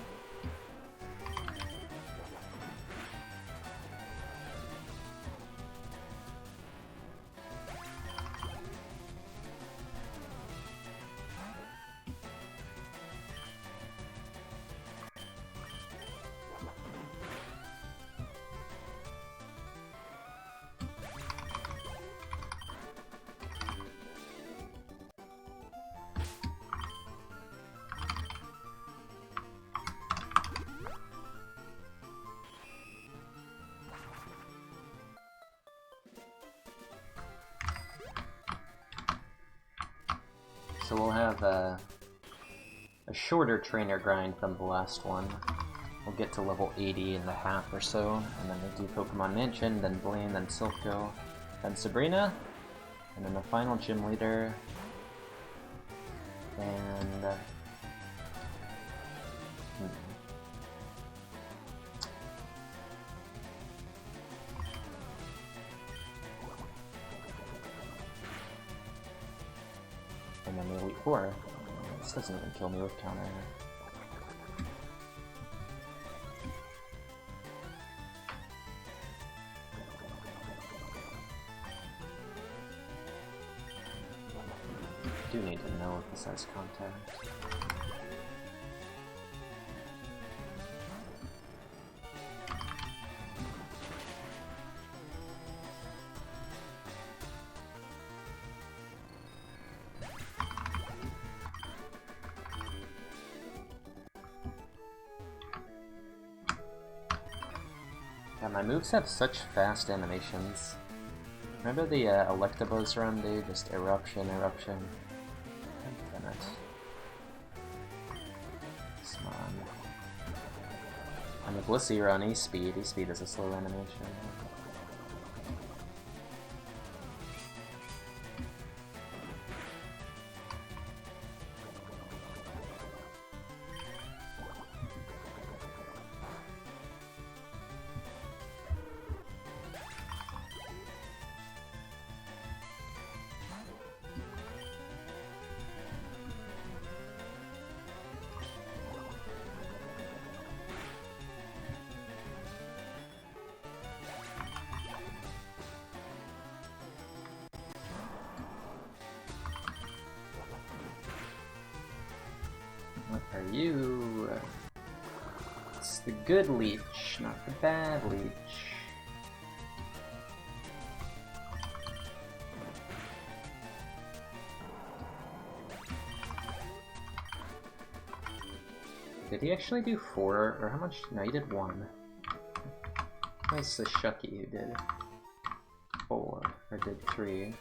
So we'll have a shorter trainer grind than the last one. We'll get to level 80 in the half or so, and then we'll do Pokemon Mansion, then Blaine, then Silpho, then Sabrina, and then the final gym leader, and... and then the Elite Four. This doesn't even kill me with counter. I do need to know if this has contact. Yeah, my moves have such fast animations. Remember the Electabuzz run, dude? Just eruption, eruption. Damn it. Come on. And the Blissey run, E-Speed. E-Speed is a slow animation. What are you? It's the good leech, not the bad leech. Did he actually do 4? Or how much? No, he did 1. That's the Shucky who did 4, or did 3.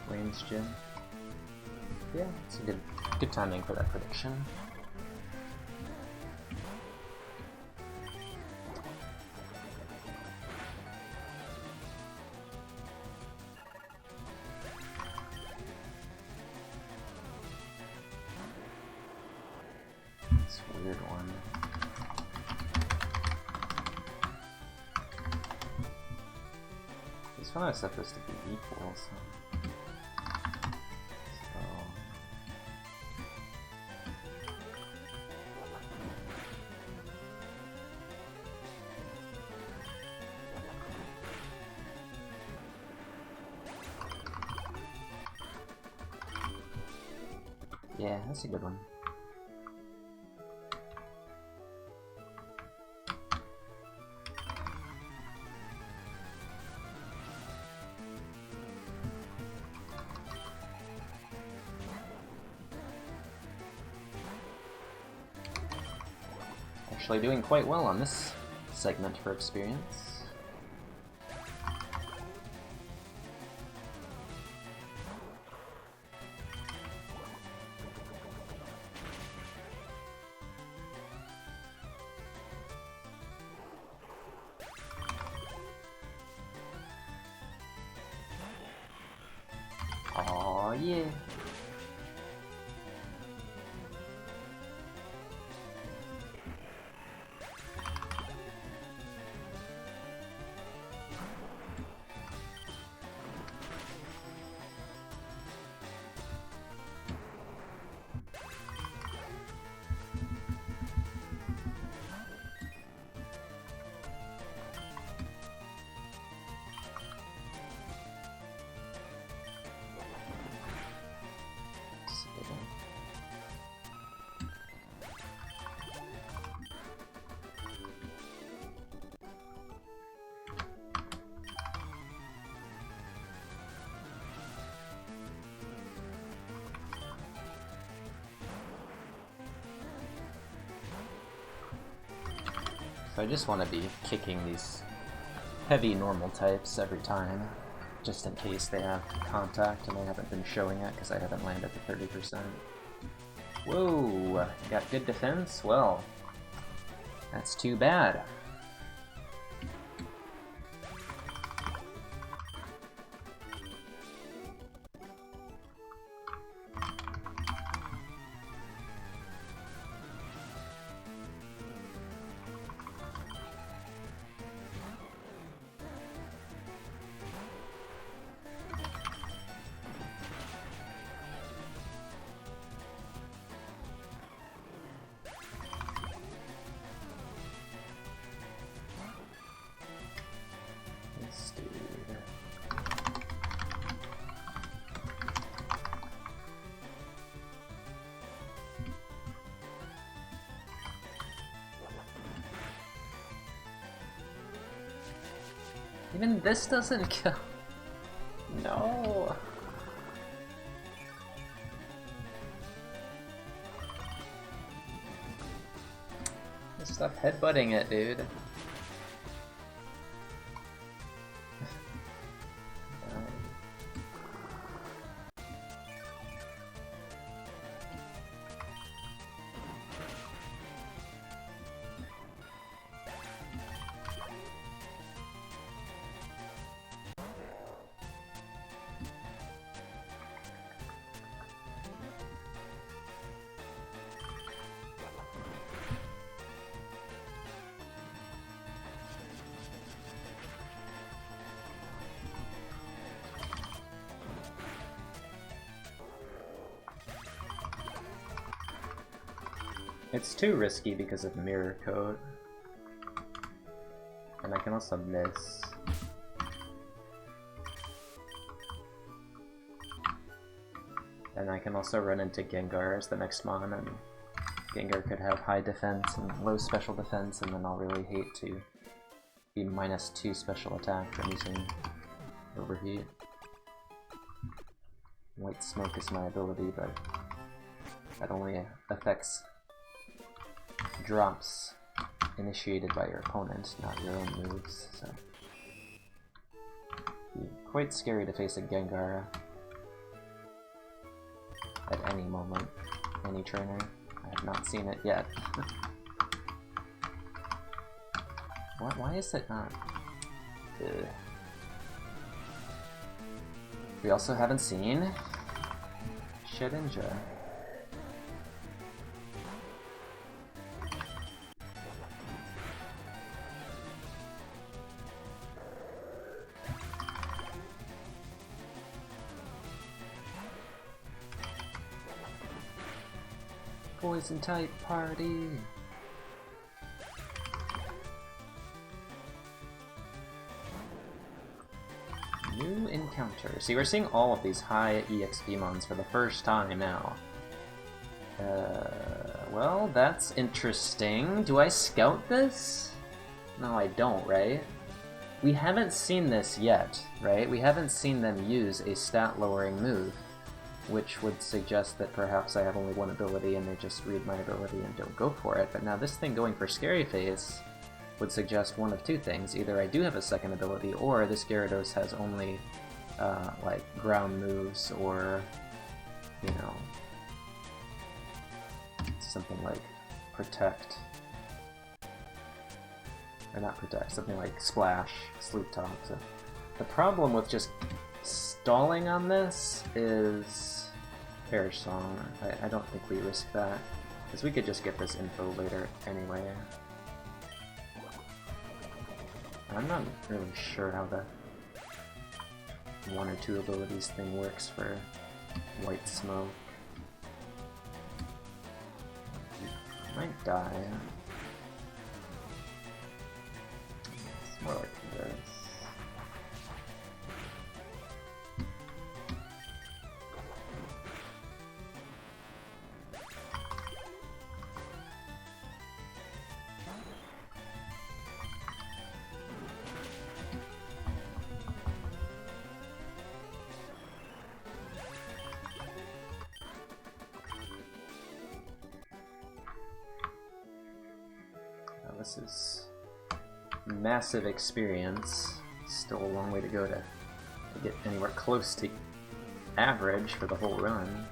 Wayne's Gym. Yeah, it's a good timing for that prediction. weird one. These one are supposed to be equal, so... Yeah, that's a good one. Actually doing quite well on this segment for experience. Aw, yeah. So I just want to be kicking these heavy normal types every time, just in case they have contact and they haven't been showing it because I haven't landed the 30%. Whoa, got good defense? Well, that's too bad. Even this doesn't kill. No. Stop headbutting it, dude. It's too risky because of mirror code. And I can also miss. And I can also run into Gengar as the next mon, and Gengar could have high defense and low special defense, and then I'll really hate to be -2 special attack from using Overheat. White Smoke is my ability, but that only affects drops initiated by your opponent, not your own moves, so be quite scary to face a Gengar at any moment, any trainer. I have not seen it yet. Why is it not? Ugh. We also haven't seen Shedinja. poison type party. New encounter. See, we're seeing all of these high EXP mons for the first time now. Well, that's interesting. Do I scout this? No, I don't, right? We haven't seen this yet, right? We haven't seen them use a stat-lowering move, which would suggest that perhaps I have only one ability and they just read my ability and don't go for it. But now this thing going for Scary Face would suggest one of two things. Either I do have a second ability, or this Gyarados has only, like, ground moves, or, you know, something like Protect. Or not Protect, something like Splash, Sloop Top. So the problem with just stalling on this is Perish Song. I don't think we risk that, because we could just get this info later anyway. I'm not really sure how the one or two abilities thing works for White Smoke. I might die. It's more like this. This is massive experience. Still a long way to go to get anywhere close to average for the whole run.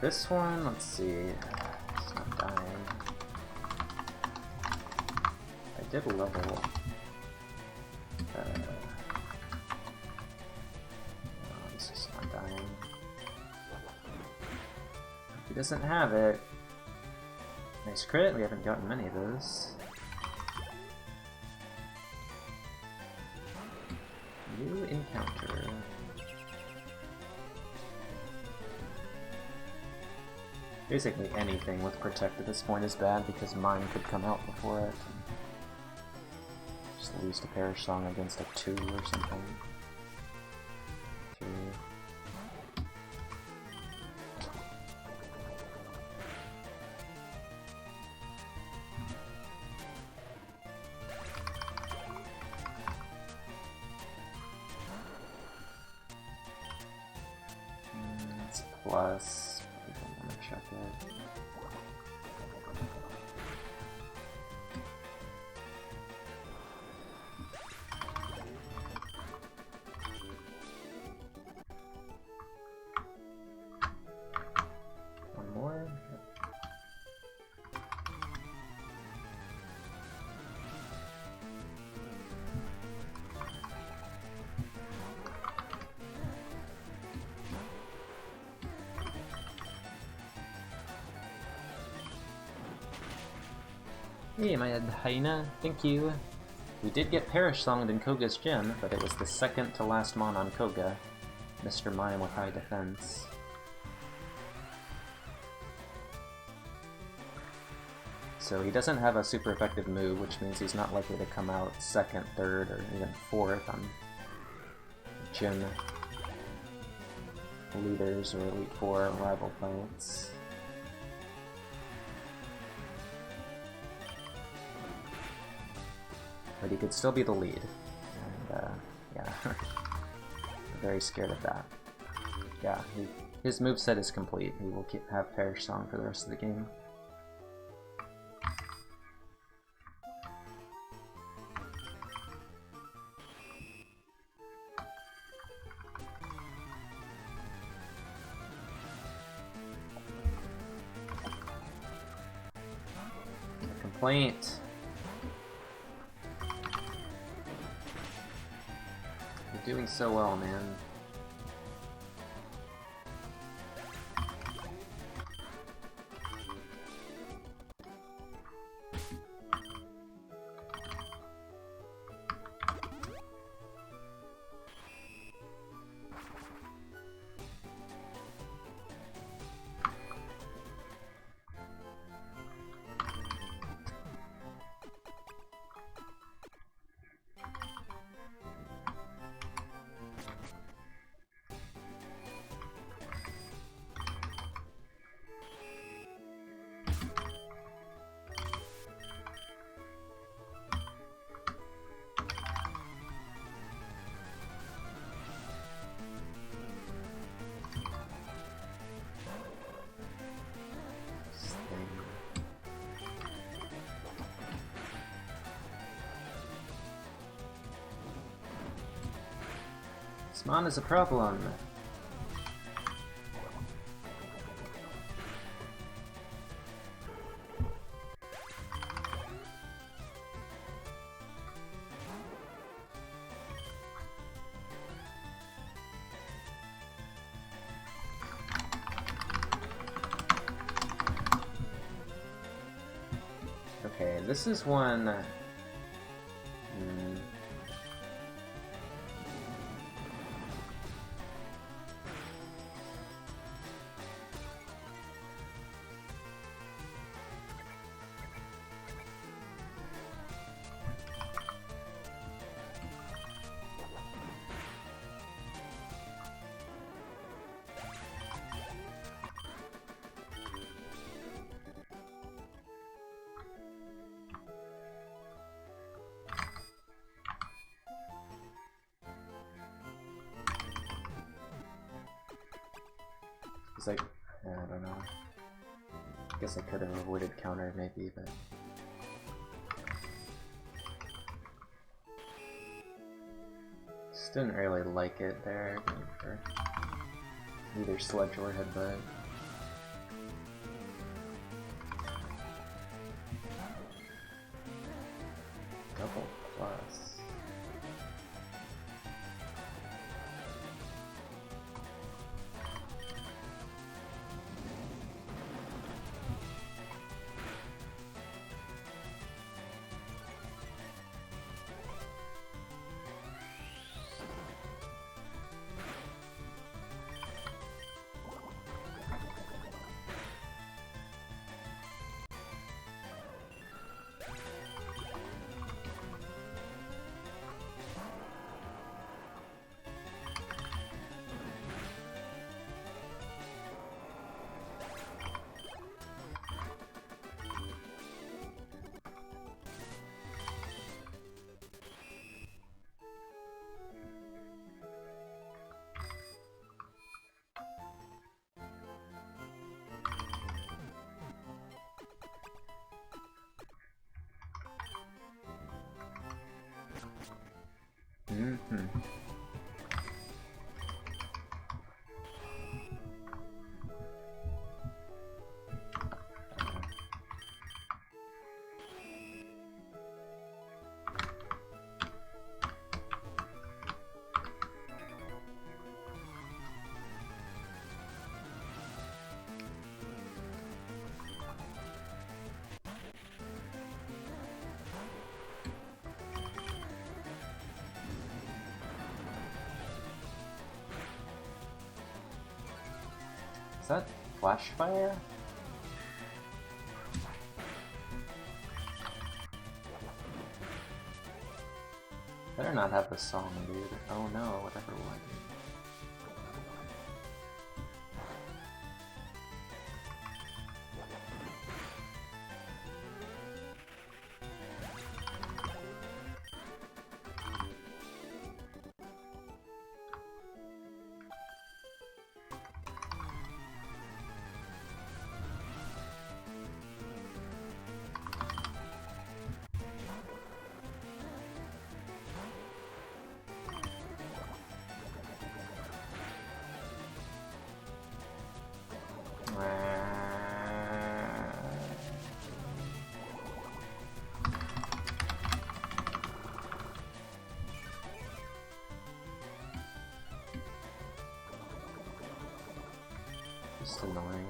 This one, let's see, it's not dying. I did level. This is not dying. He doesn't have it. Nice crit, we haven't gotten many of those. New encounter. Basically anything with Protect at this point is bad because mine could come out before it. Just lose to Perish Song against a 2 or something. 3. It's plus. Check it. One more. Hey, my hyena, thank you. We did get Perish Songed in Koga's gym, but it was the second to last mon on Koga. Mr. Mime with high defense. So he doesn't have a super effective move, which means he's not likely to come out second, third, or even fourth on gym leaders or Elite Four rival fights. But he could still be the lead. And, yeah. very scared of that. Yeah, his moveset is complete. He will have Perish Song for the rest of the game. Complaint. You're doing so well, man. This mon is a problem. Okay, this is one. It's like, I don't know. I guess I could have avoided counter maybe, but just didn't really like it there for either sludge or headbutt. Double plus. Is that flash fire? Better not have the song, dude. Oh no, whatever one. just annoying.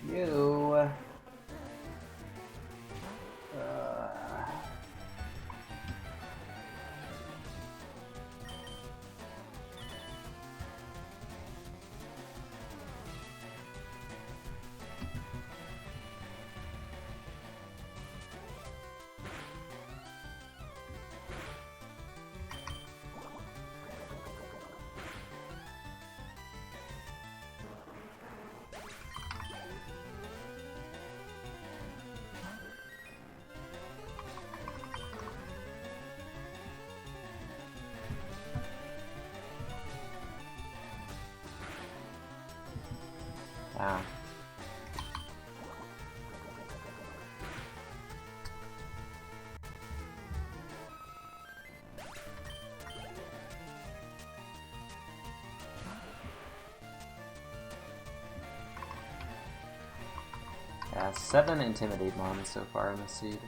You. Wow. Yeah, 7 Intimidate mons so far in the seed.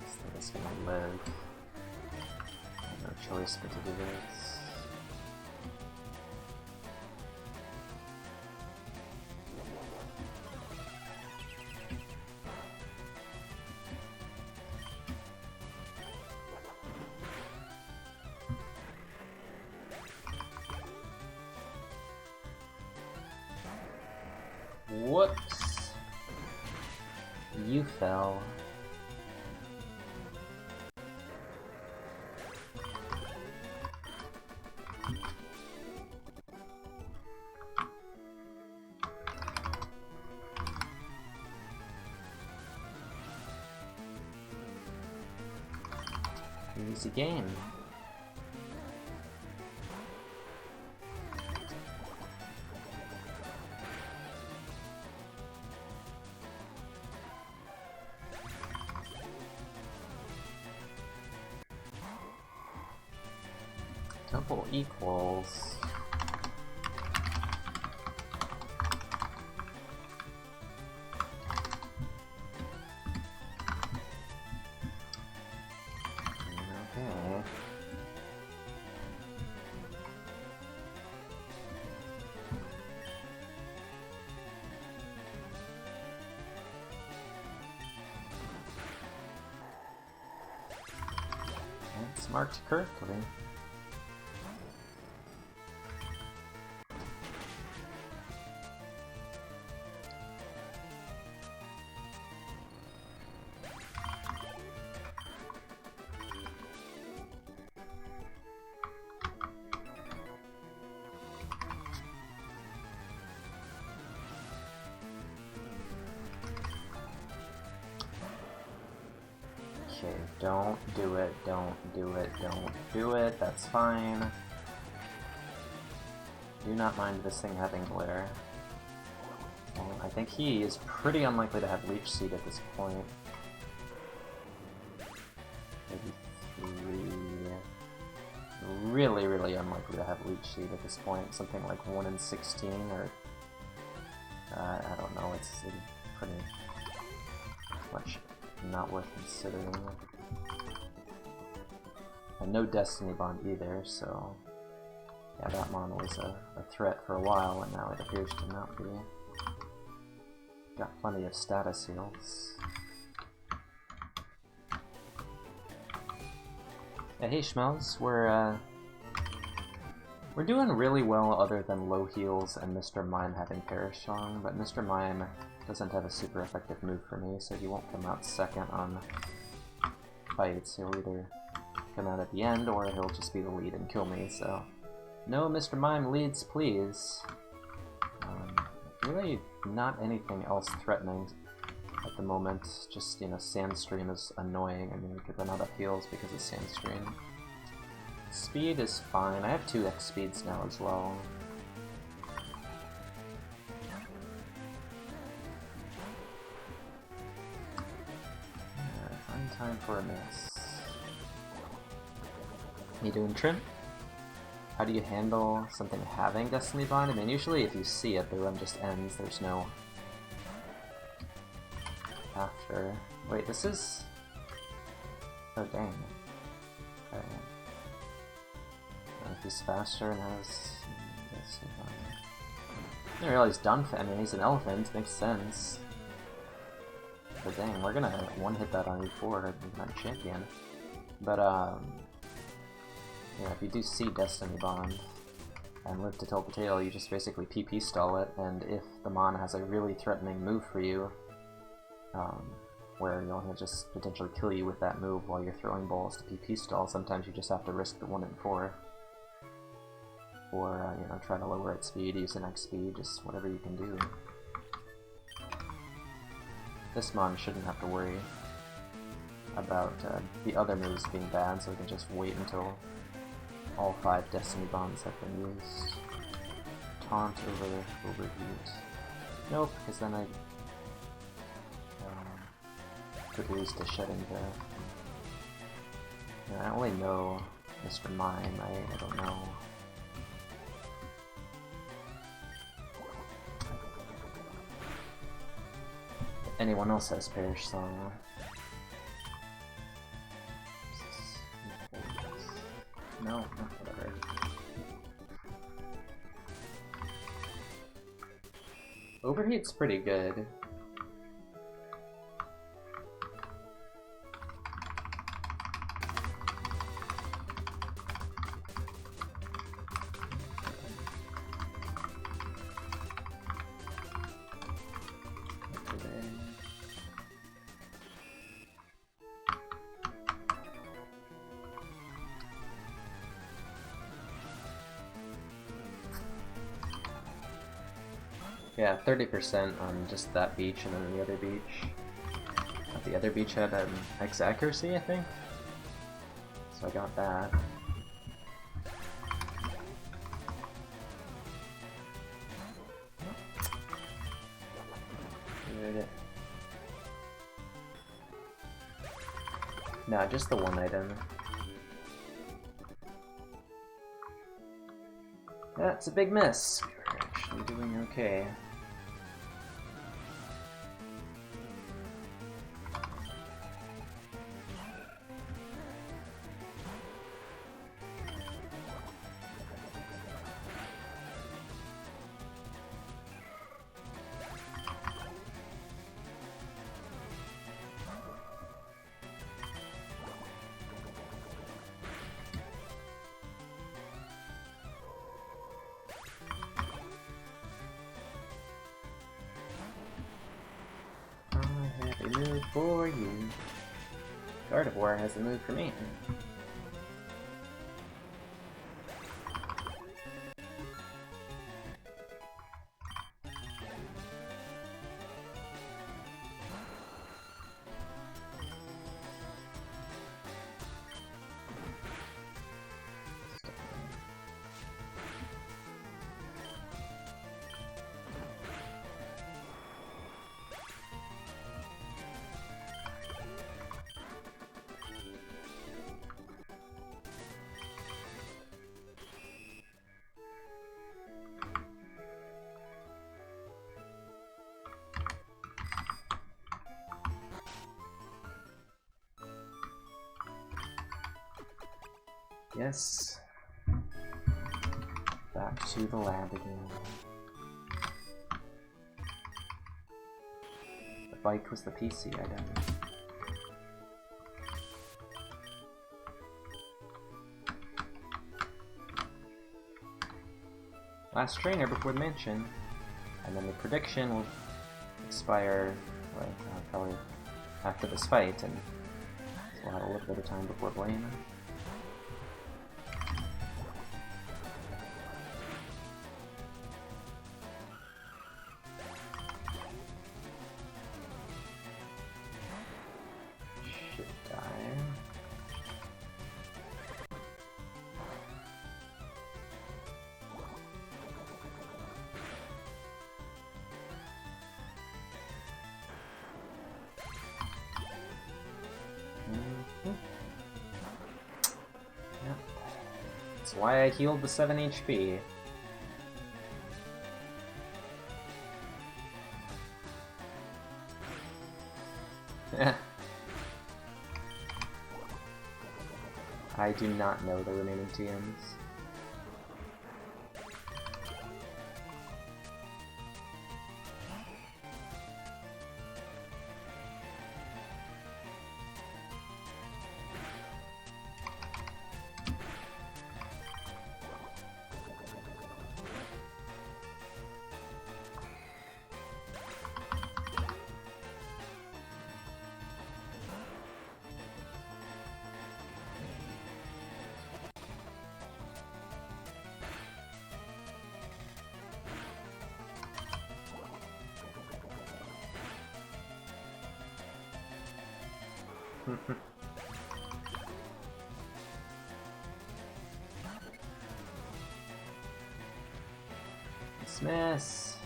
This thing is gonna live. I have no choice but to do this. Whoops. You fell. Easy game. Double equals. Okay. It's marked correctly. Okay, don't do it, don't do it, don't do it, that's fine. Do not mind this thing having glare. Well, I think he is pretty unlikely to have Leech Seed at this point. Maybe 3... Really, really unlikely to have Leech Seed at this point. Something like 1 in 16 or... I don't know, it's pretty much not worth considering. And no Destiny Bond either, so... Yeah, that mon was a threat for a while, and now it appears to not be. Got plenty of status heals. Yeah, hey Schmelz, we're doing really well other than low heals and Mr. Mime having Perish Song, but Mr. Mime doesn't have a super effective move for me, so he won't come out second on fights. He'll either come out at the end, or he'll just be the lead and kill me, so... No Mr. Mime leads, please. Really not anything else threatening at the moment. Just, you know, Sandstream is annoying. I mean, we could run out of heals because of Sandstream. Speed is fine. I have 2x speeds now as well. Find time for a miss. You doing Trim? How do you handle something having Destiny Bond? I mean, usually if you see it, the run just ends. There's no... after... Wait, this is... Oh, dang. Okay. If he's faster and has Destiny Bond... I didn't realize I mean, he's an elephant. Makes sense. But dang, we're gonna one-hit that on E4, not champion. But, yeah, if you do see Destiny Bond and live to tell the tale, you just basically PP stall it, and if the mon has a really threatening move for you, where, you know, he'll just potentially kill you with that move while you're throwing balls to PP stall, sometimes you just have to risk the 1 in 4. Or, you know, try to lower its speed, use an X speed, just whatever you can do. This mon shouldn't have to worry about the other moves being bad, so we can just wait until all 5 Destiny Bonds have been used. Taunt over Overheat. Nope, because then I could lose to Shedding Death. Yeah, I only know Mr. Mime, I don't know. If anyone else has Perish Song. No, whatever. Overheat's pretty good. Yeah, 30% on just that beach and then the other beach. The other beach had X accuracy, I think. So I got that. Good. Nah, just the one item. That's a big miss. We're actually doing okay. A move for you. Gardevoir has a move for me. Yes. Back to the lab again. The bike was the PC item. Last trainer before the mansion. And then the prediction will expire, like, probably after this fight, and we'll have a little bit of time before Blame. That's why I healed the 7 HP. I do not know the remaining TMs. Dismiss.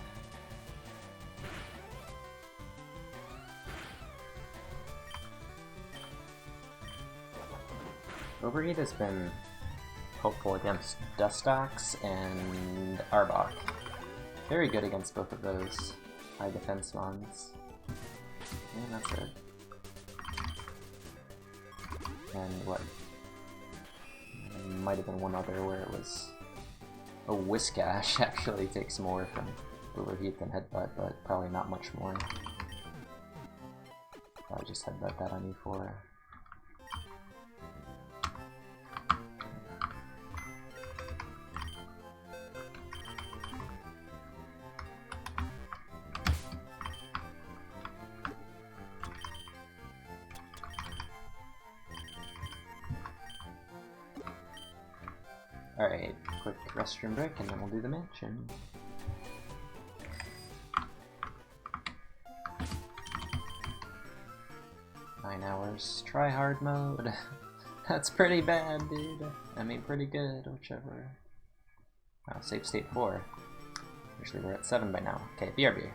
Overheat has been helpful against Dustox and Arbok. Very good against both of those high defense mons. And that's it. And what? There might have been one other where it was... Oh, Whiskash actually takes more from Overheat than Headbutt, but probably not much more. Probably just Headbutt that on E4. Alright, quick restroom break and then we'll do the mansion. Nine hours try hard mode. That's pretty bad, dude. I mean, pretty good, whichever. Oh, save state 4. Usually we're at 7 by now. Okay, BRB.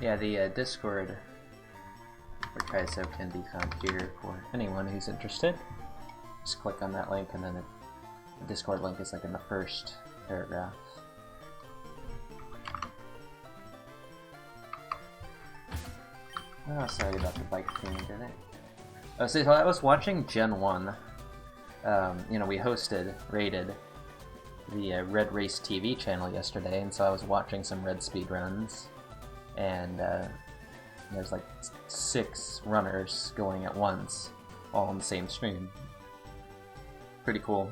Yeah, the Discord for Kaizo can be found here for anyone who's interested. Just click on that link, and then the Discord link is like in the first paragraph. Oh, sorry about the bike theme, did it? Oh, so I was watching Gen 1. You know, we rated the Red Race TV channel yesterday, and so I was watching some Red speedruns, and there's like 6 runners going at once, all on the same stream. Pretty cool.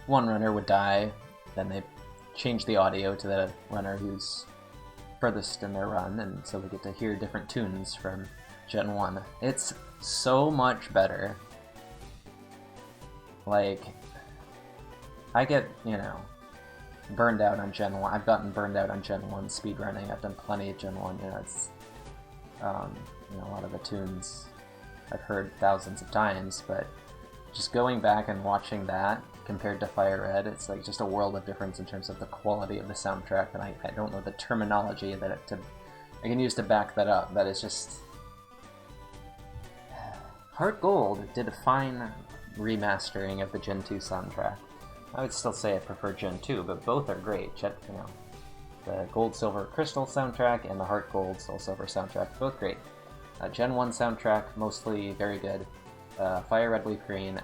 One runner would die, then they change the audio to the runner who's furthest in their run, and so we get to hear different tunes from Gen 1. It's so much better. Like, I get, you know, burned out on Gen 1. I've gotten burned out on Gen 1 speedrunning. I've done plenty of Gen 1, you know, it's, you know, a lot of the tunes I've heard thousands of times, but just going back and watching that compared to FireRed, it's like just a world of difference in terms of the quality of the soundtrack, and I don't know the terminology that I can use to back that up, but it's just... Heart Gold did a fine remastering of the Gen 2 soundtrack. I would still say I prefer Gen 2, but both are great. You know, the Gold, Silver, Crystal soundtrack and the Heart Gold, Soul Silver soundtrack, both great. Gen 1 soundtrack, mostly very good. FireRed Leaf Green,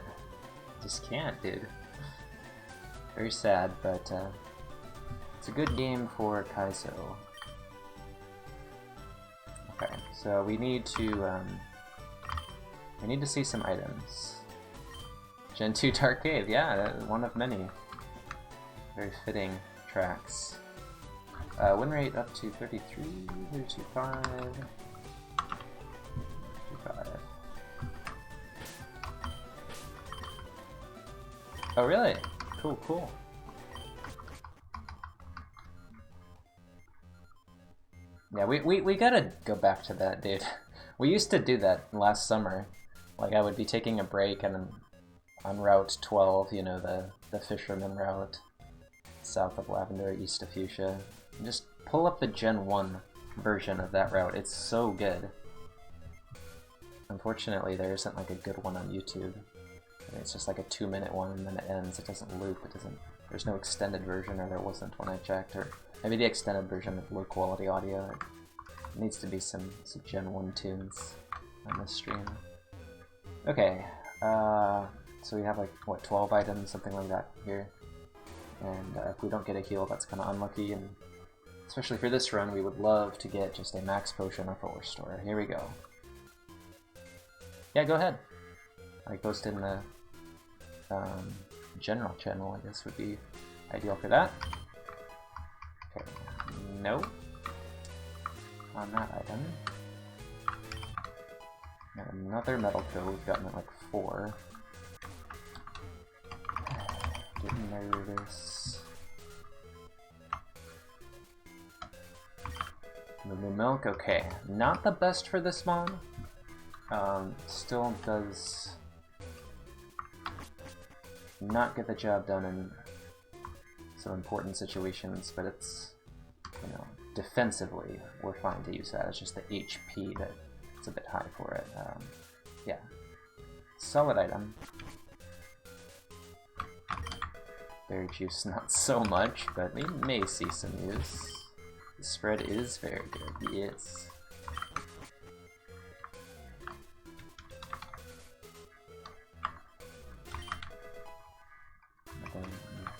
just can't, dude. Very sad, but it's a good game for Kaizo. Okay, so we need to see some items. Gen 2 Dark Cave, yeah, one of many. Very fitting tracks. Win rate up to 33, 225, 25. Oh, really? Cool, cool. Yeah, we gotta go back to that, dude. We used to do that last summer. Like, I would be taking a break and on Route 12, you know, the Fisherman route, south of Lavender, east of Fuchsia, and just pull up the Gen 1 version of that route. It's so good. Unfortunately, there isn't like a good one on YouTube. It's just like a 2-minute one and then it ends. It doesn't loop. It doesn't. There's no extended version, or there wasn't when I checked, or maybe the extended version with low quality audio. It needs to be some Gen 1 tunes on this stream. Okay, so we have like what, 12 items, something like that here, and if we don't get a heal, that's kind of unlucky. And especially for this run, we would love to get just a max potion or full restore. Here we go. Yeah, go ahead. I post in the general channel, I guess, would be ideal for that. Okay, no. On that item. And another metal pill, we've gotten like 4. Getting nervous. Moo milk, okay. Not the best for this mod. Still does not get the job done in some important situations, but it's, you know, defensively we're fine to use that. It's just the HP that it's a bit high for it. Yeah, solid item. Berry juice, not so much, but we may see some use. The spread is very good, yes.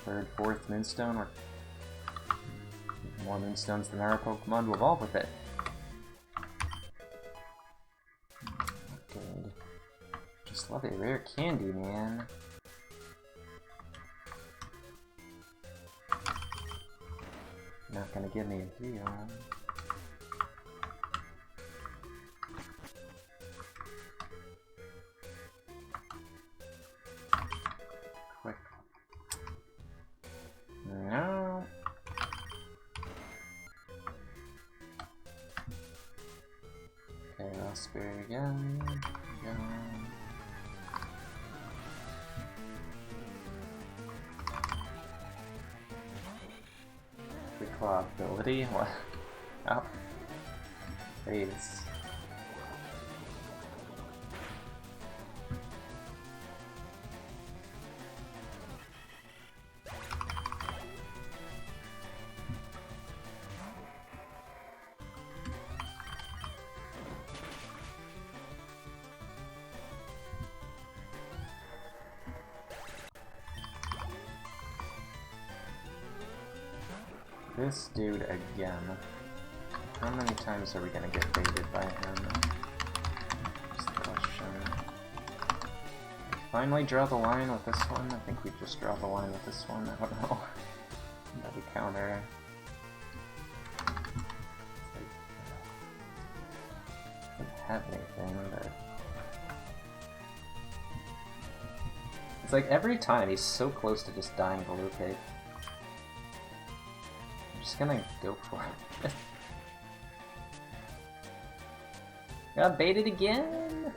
Third, fourth Moonstone, or more Moonstones than our Pokemon to evolve with it. Good. Just love a rare candy, man. Not gonna give me a heal. Quick. No. Okay, Raspberry again. Quick claw ability. What? Oh, face. This dude again. How many times are we gonna get baited by him? That's the question. Finally draw the line with this one? I think we just draw the line with this one, I don't know. Maybe counter. I don't have anything, but... It's like every time he's so close to just dying below cake. Just gonna go for it. Got baited again!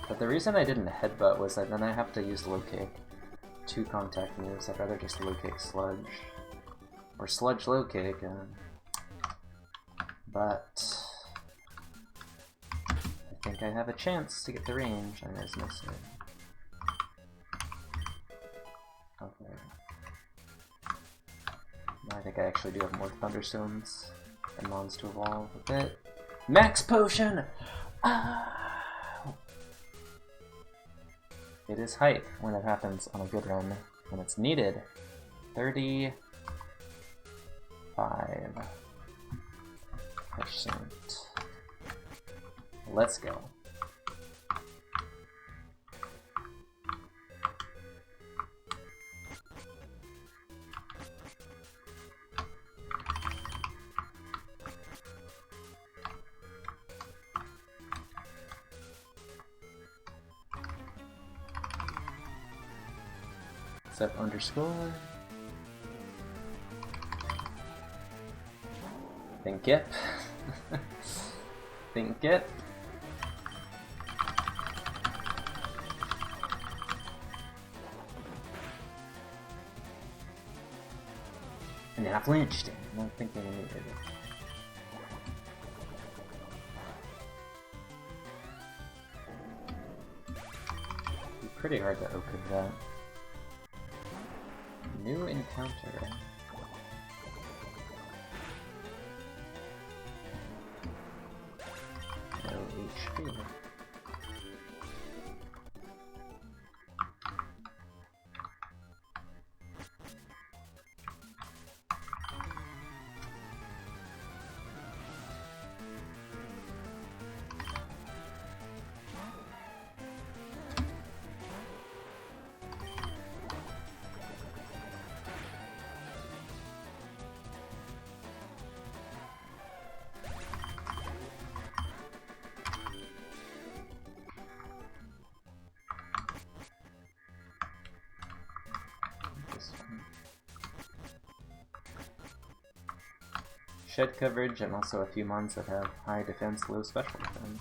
But the reason I didn't headbutt was that then I have to use low kick. 2 contact moves. I'd rather just low kick sludge. Or sludge low kick. But I think I have a chance to get the range. I just missed it. Okay. I think I actually do have more Thunderstones and Mons to evolve a bit. Max Potion! Ah! It is hype when it happens on a good run, when it's needed. 35%. Let's go. Set underscore. Think it. Think it. And I flinched. I'm not thinking I needed it. It'd be pretty hard to open that. New encounter. No HP. Shed coverage, and also a few mons that have high defense, low special defense.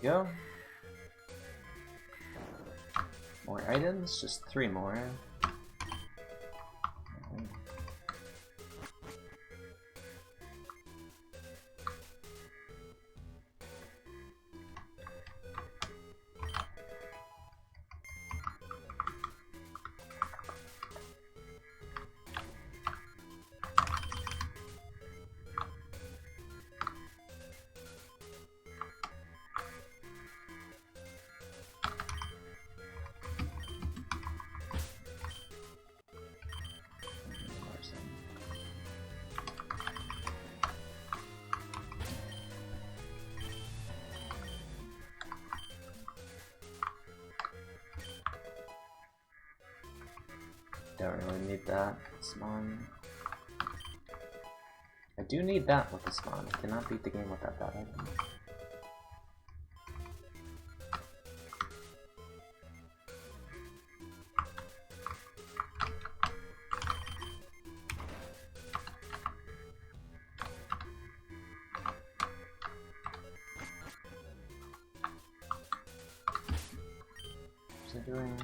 we go. More items, just 3 more. Don't really need that spawn. I do need that with the spawn. I cannot beat the game without that item. What's it doing?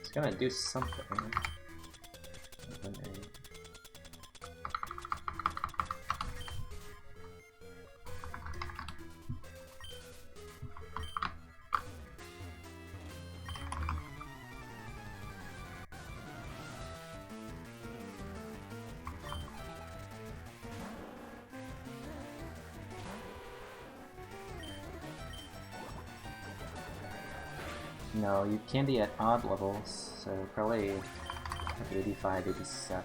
It's gonna do something. No, you can be at odd levels, so probably 85, 87.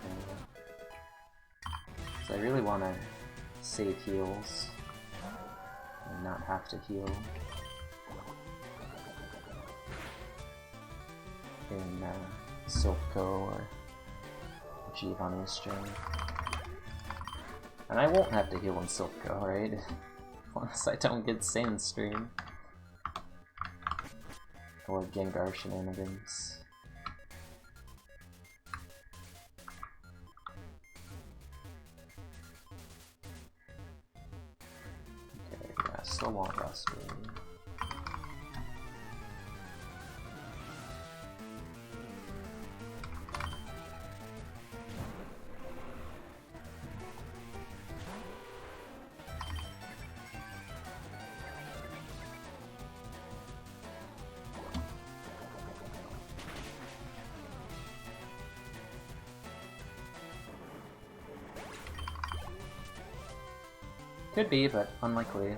So I really want to save heals and not have to heal in Silco or Giovanni's stream. And I won't have to heal in Silco, right? Unless I don't get Sand stream. Or Gengar shenanigans. Okay, yeah, still want Raspberry. Could be, but unlikely.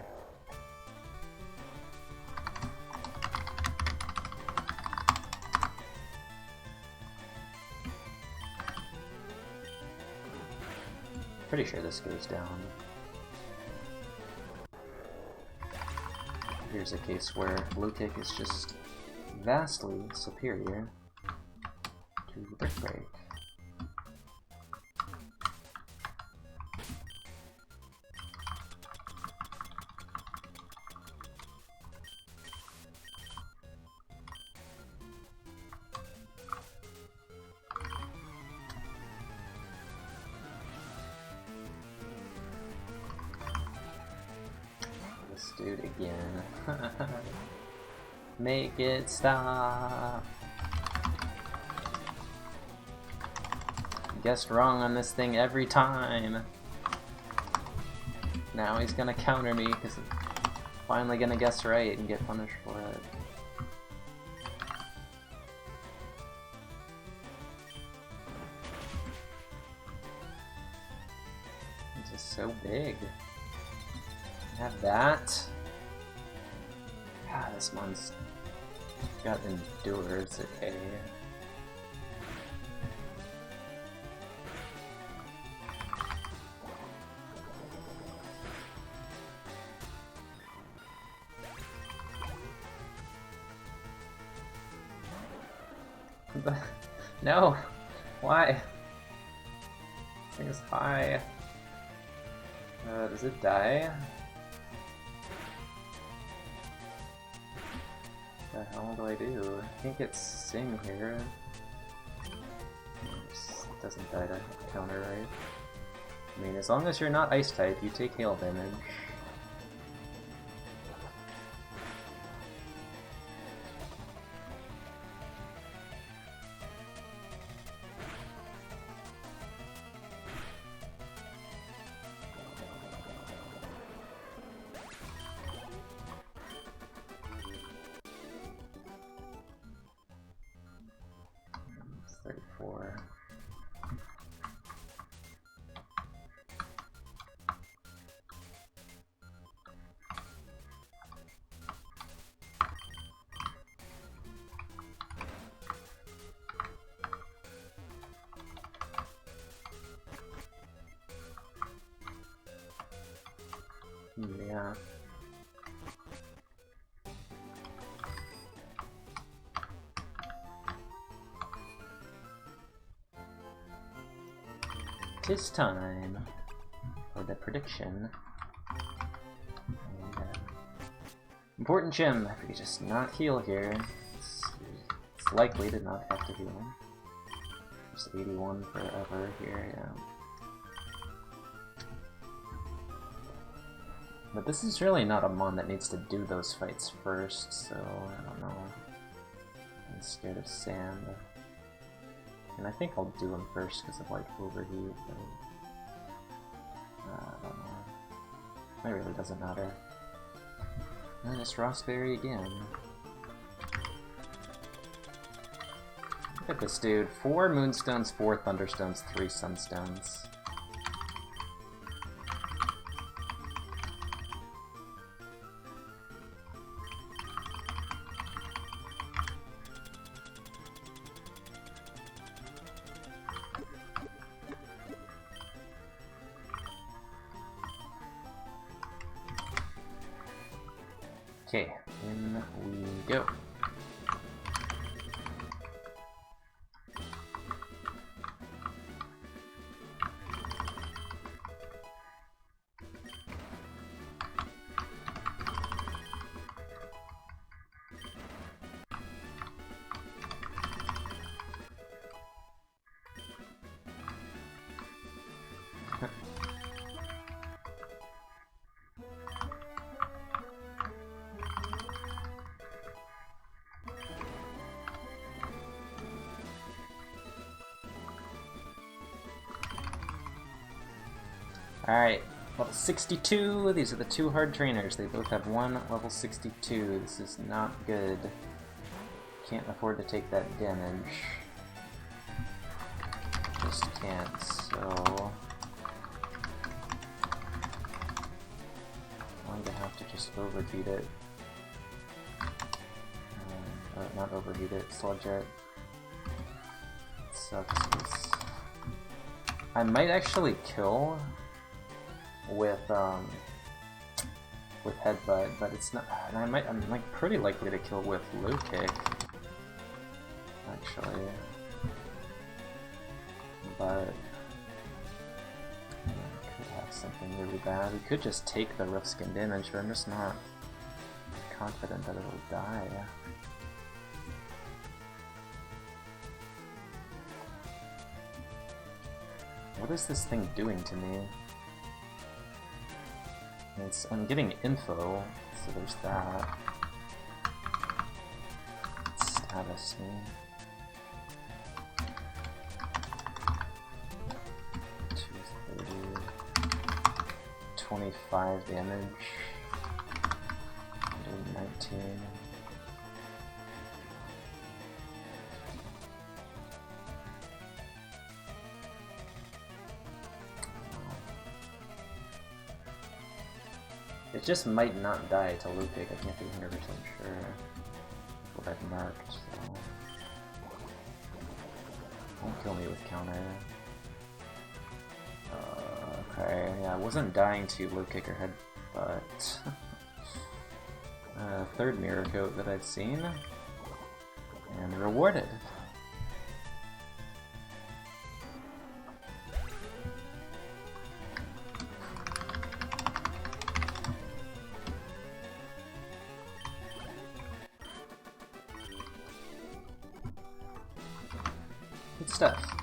Pretty sure this goes down. Here's a case where Blue Kick is just vastly superior to Brick Break. Dude, again. Make it stop. Guessed wrong on this thing every time. Now he's gonna counter me because I'm finally gonna guess right and get punished for it. It's just so big. Have that. God, this one's got Endure, it's okay. No! Why? This thing is high. Does it die? What the hell do I do? I can't get Sing here. It doesn't die to counter, right? I mean, as long as you're not Ice type, you take hail damage. 34. Yeah. Tis time for the prediction. And, important gem, if we could just not heal here, it's likely to not have to heal. Just 81 forever here, yeah. But this is really not a mon that needs to do those fights first, so I don't know. I'm scared of sand. And I think I'll do him first because of like overheat, but I don't know. It really doesn't matter. And it's Rossberry again. Look at this dude. 4 Moonstones, 4 Thunderstones, 3 Sunstones. Okay, in we go. Alright, level 62. These are the 2 hard trainers. They both have 1 level 62. This is not good. Can't afford to take that damage. Just can't, so... I'm going to have to just overheat it. Not overheat it, sludge it. It sucks, 'cause I might actually kill with headbutt, but it's not. I'm like pretty likely to kill with low kick, actually. But I could have something really bad. We could just take the rough skin damage, but I'm just not confident that it'll die. What is this thing doing to me? I'm getting info, so there's that. Status me. 230. 25 damage. 119. It just might not die to low kick, I can't be 100% sure what I've marked, so... Won't kill me with counter. Okay, yeah, I wasn't dying to low kick or head, but... third mirror coat that I've seen. And rewarded. Good stuff.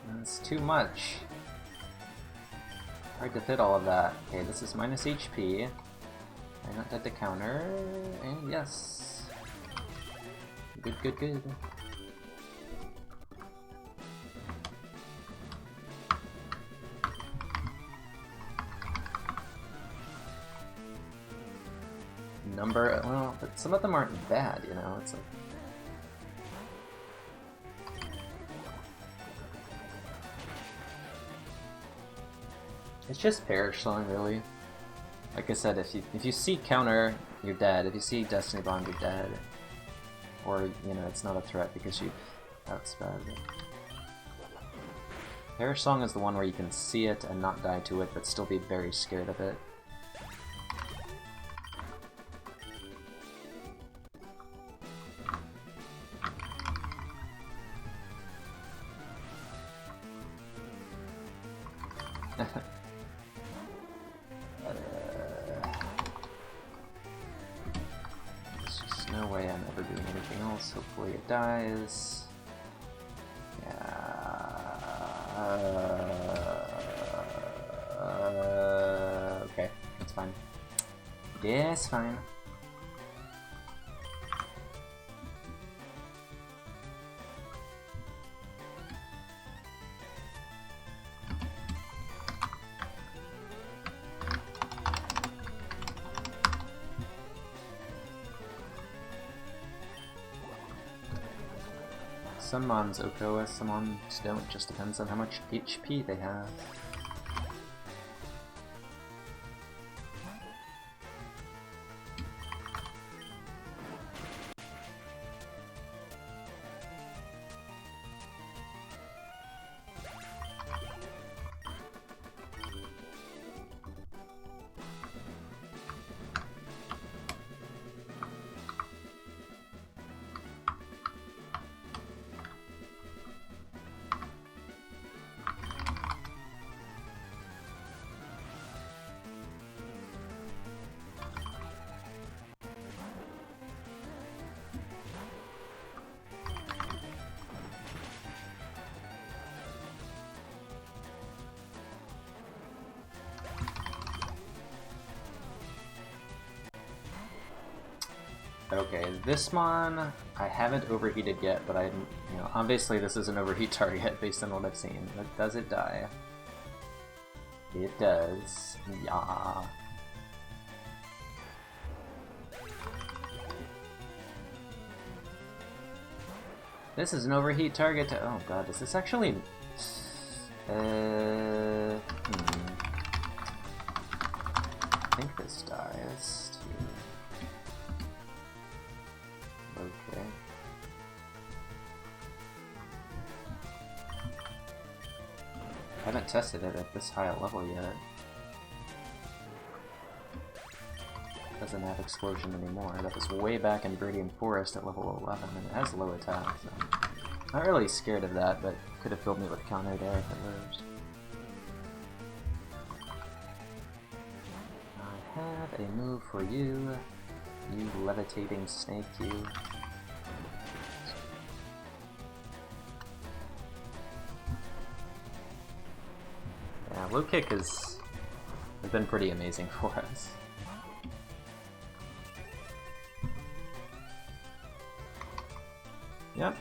That's too much. Hard to fit all of that. Okay, this is minus HP. I'm not dead to counter, and yes. Good, good, good. number. Well, but some of them aren't bad, you know. It's like it's just Perish Song, really. Like I said, if you see counter, you're dead. If you see Destiny Bond, you're dead. Or, you know, it's not a threat because you've outsped. Perish Song is the one where you can see it and not die to it, but still be very scared of it. There's just no way I'm ever doing anything else. Hopefully it dies. Okay, that's fine. Yeah, it's fine. Some mons OKOS, some mons don't, just depends on how much HP they have. Okay, this mon I haven't overheated yet, but you know, obviously this is an overheat target based on what I've seen. But does it die? It does. Yeah. This is an overheat target to— oh god, is this actually— I think this dies too. Okay. I haven't tested it at this high a level yet. Doesn't have explosion anymore. That was way back in Viridian Forest at level 11, and it has low attack, so not really scared of that, but could have filled me with counter there if it lives. I have a move for you, you levitating snake, you. Yeah, low kick has been pretty amazing for us. Yep.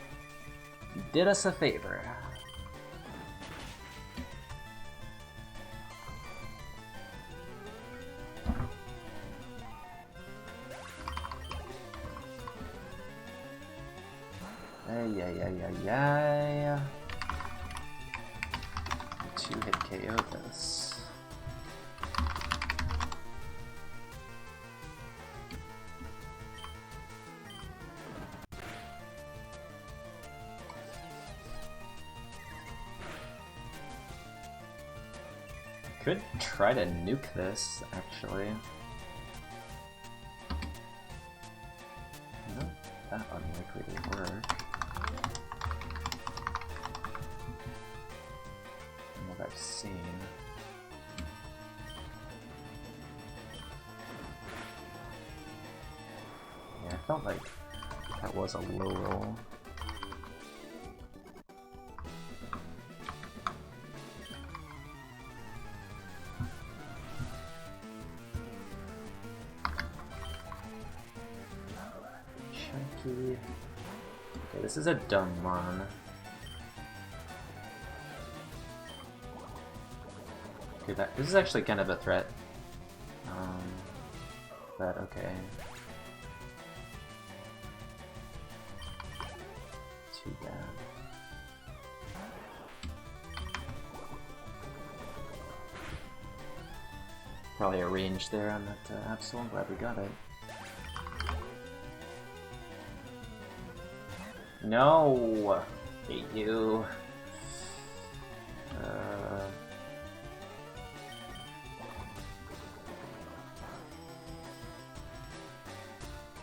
Did us a favor. Ay. 2-hit KO this. Could try to nuke this, actually. Not that unlikely to work. From what I've seen. Yeah, I felt like that was a low roll. Okay, this is a dumb mon. Okay, this is actually kind of a threat. But okay. Probably a range there on that Absol. I'm glad we got it. No! Hate you.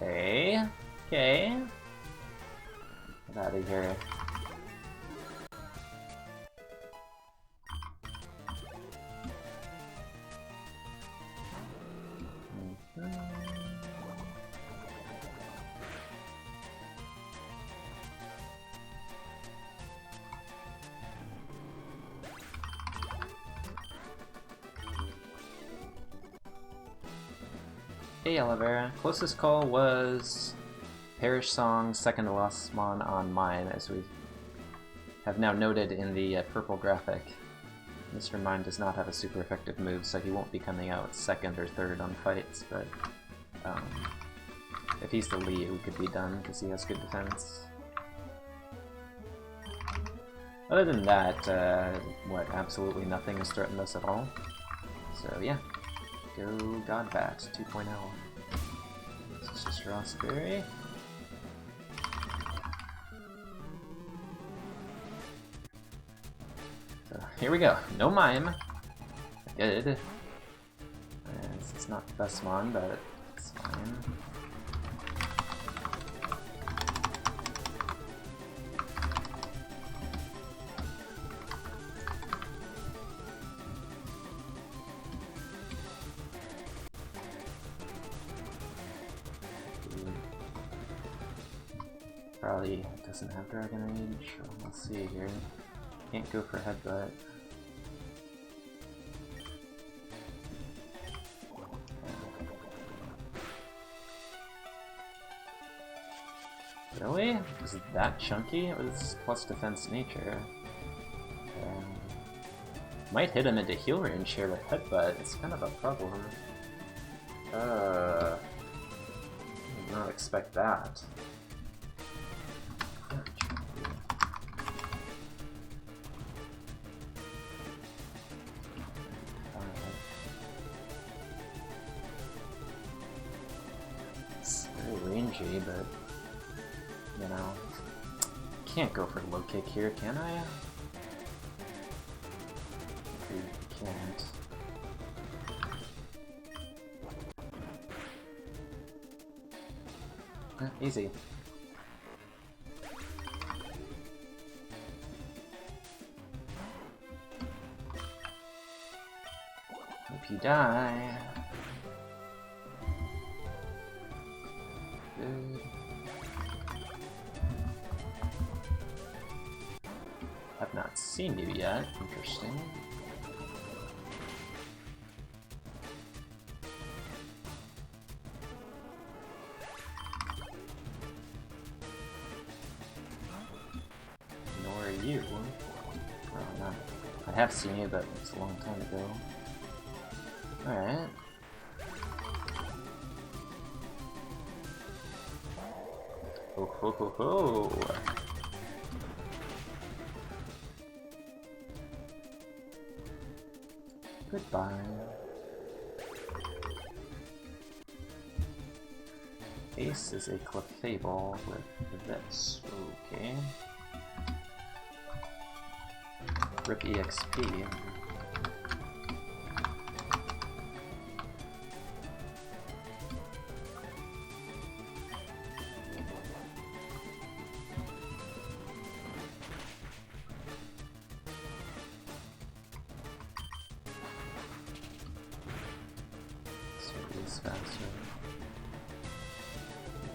Okay. Okay. Get out of here. Hey Olivera, closest call was Parish Song, second to last mon on mine, as we have now noted in the purple graphic. Mr. Mine does not have a super effective move, so he won't be coming out second or third on fights, but if he's the lead, we could be done because he has good defense. Other than that, absolutely nothing has threatened us at all. So yeah. Go Godbat 2.0. This is just Rossberry. So here we go. No mime. Good. It's not the best mon, but it's fine. Probably doesn't have Dragon Rage. We'll see here. Can't go for Headbutt. Really? Is it that chunky? It was plus defense nature. Might hit him into heal range here with Headbutt. It's kind of a problem. Did not expect that. But you know, can't go for low kick here, can I? I can't. Easy. Hope you die. I've not seen you yet. Interesting. Nor are you. Oh, no. I have seen you, but it's a long time ago. Alright. Ho ho ho ho! Goodbye. Ace is a Clefable with this. Okay. Rip EXP. Faster.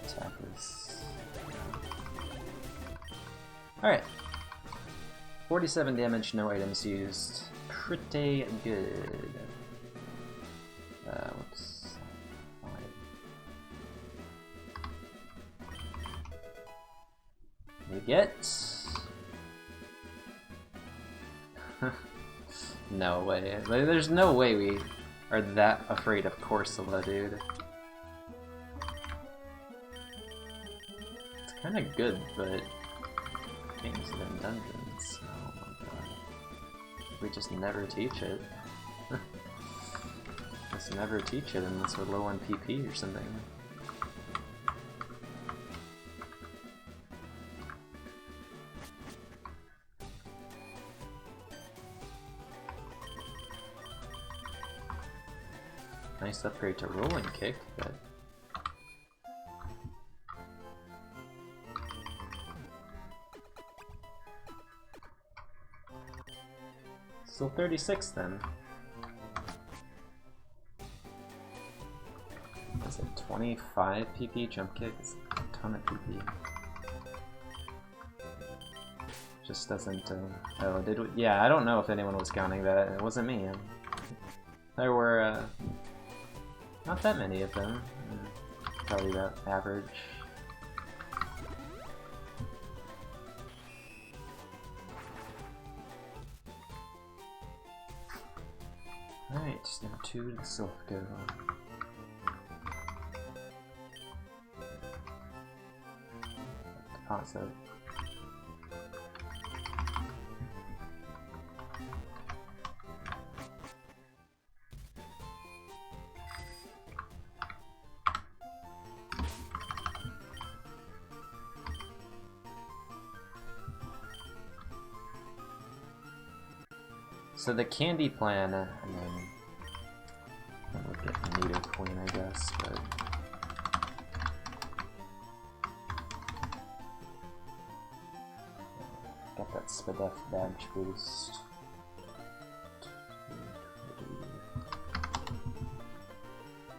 Attack is... Alright. 47 damage, no items used. Pretty good. Whoops. We get... No way. There's no way we are that afraid of Corsola, dude. It's kinda good, but games in dungeons. Oh my god. We just never teach it. This Just never teach it unless we're low on PP or something. Nice upgrade to rolling kick, but still 36 then. Is it 25 PP jump kick? It's a ton of PP. Just doesn't. Oh, did we? Yeah, I don't know if anyone was counting that. It wasn't me. There were not that many of them. Probably about average. Alright, number 2 to Silph go. Deposit. So the candy plan, I mean, I would get Native Queen, I guess, but got that Spadef badge boost.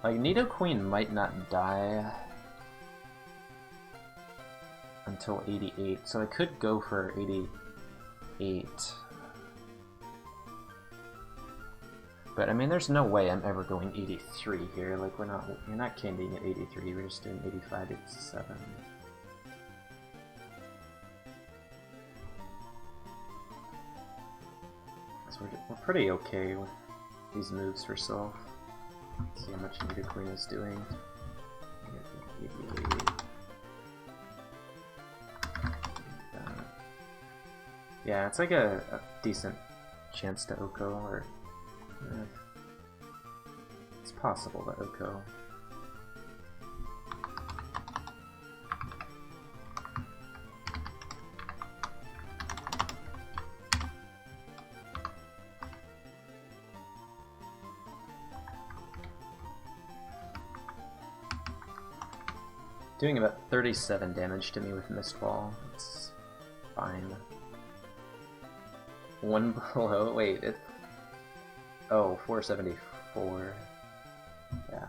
Like, Nido Queen might not die until 88, so I could go for 88. But I mean, there's no way I'm ever going 83 here. Like, we're not candying at 83. We're just doing 85, 87. So we're pretty okay with these moves for Silph. See how much Nido Queen is doing. 88. Yeah, it's like a decent chance to Oko, or it's possible that Oko. Doing about 37 damage to me with Mistball. It's fine. One below. Wait, it. Oh, 474. Yeah.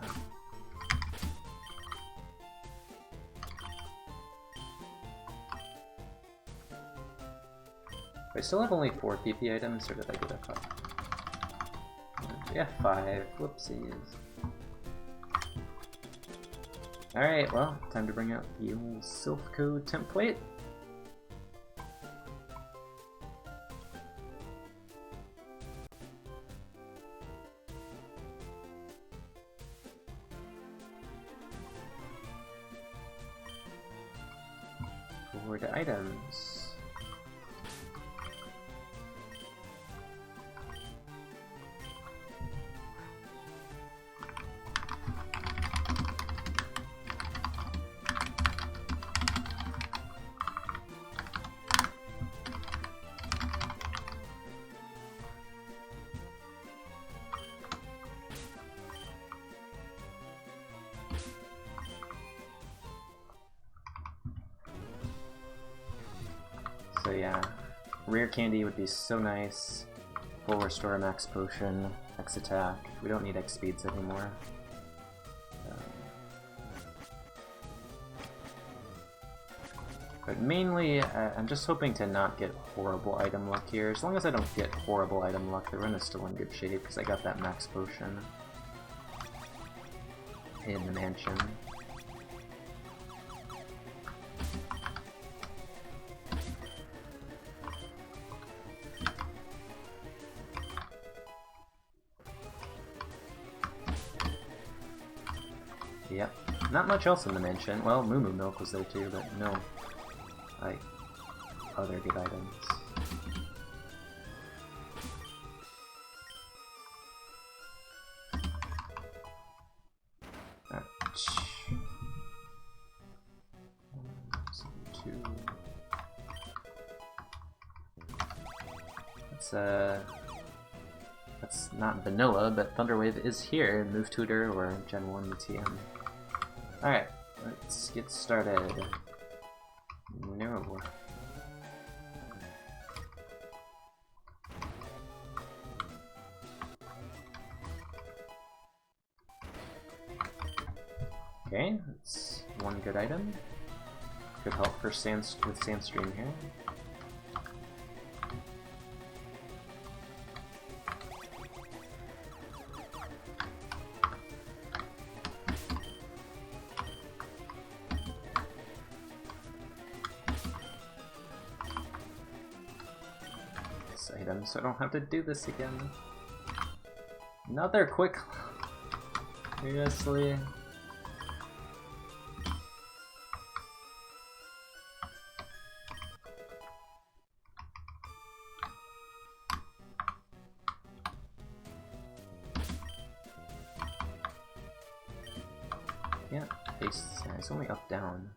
I still have only 4 PP items, or did I get a 5? Yeah, 5. Whoopsies. Alright, well, time to bring out the old Silph code template. Forward items. So yeah, Rare Candy would be so nice. Full Restore, Max Potion, X Attack. We don't need X Speeds anymore. But mainly, I'm just hoping to not get horrible item luck here. As long as I don't get horrible item luck, the run is still in good shape, because I got that Max Potion in the mansion. Yep. Not much else in the mansion. Well, Moo Moo Milk was there too, but no, like, other good items. that's not vanilla, but Thunderwave is here. Move Tutor or Gen 1 TM. Alright, let's get started. No. Okay, that's one good item. Could help for with Sandstream here. This item, so I don't have to do this again. Another quick. Seriously. Yeah, it's only up, down.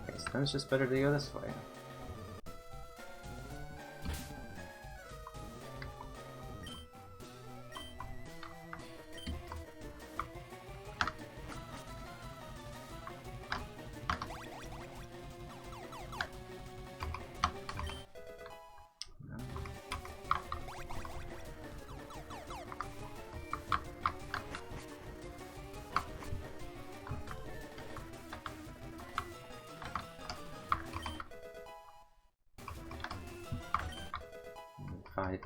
Okay, so then it's just better to go this way.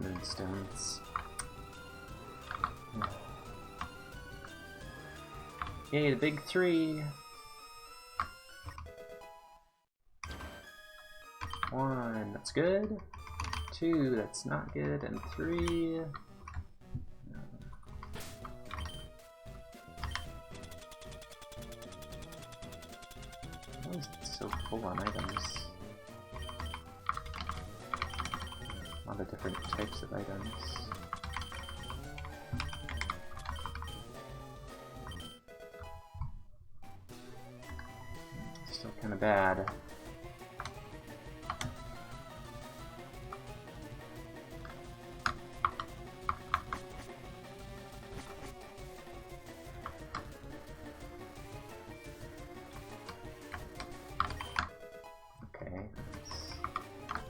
Moonstones. Yay, the big 3! 1, that's good. 2, that's not good. And 3... Why is it so full on items? A lot of different types of items. Still kind of bad. Okay, that's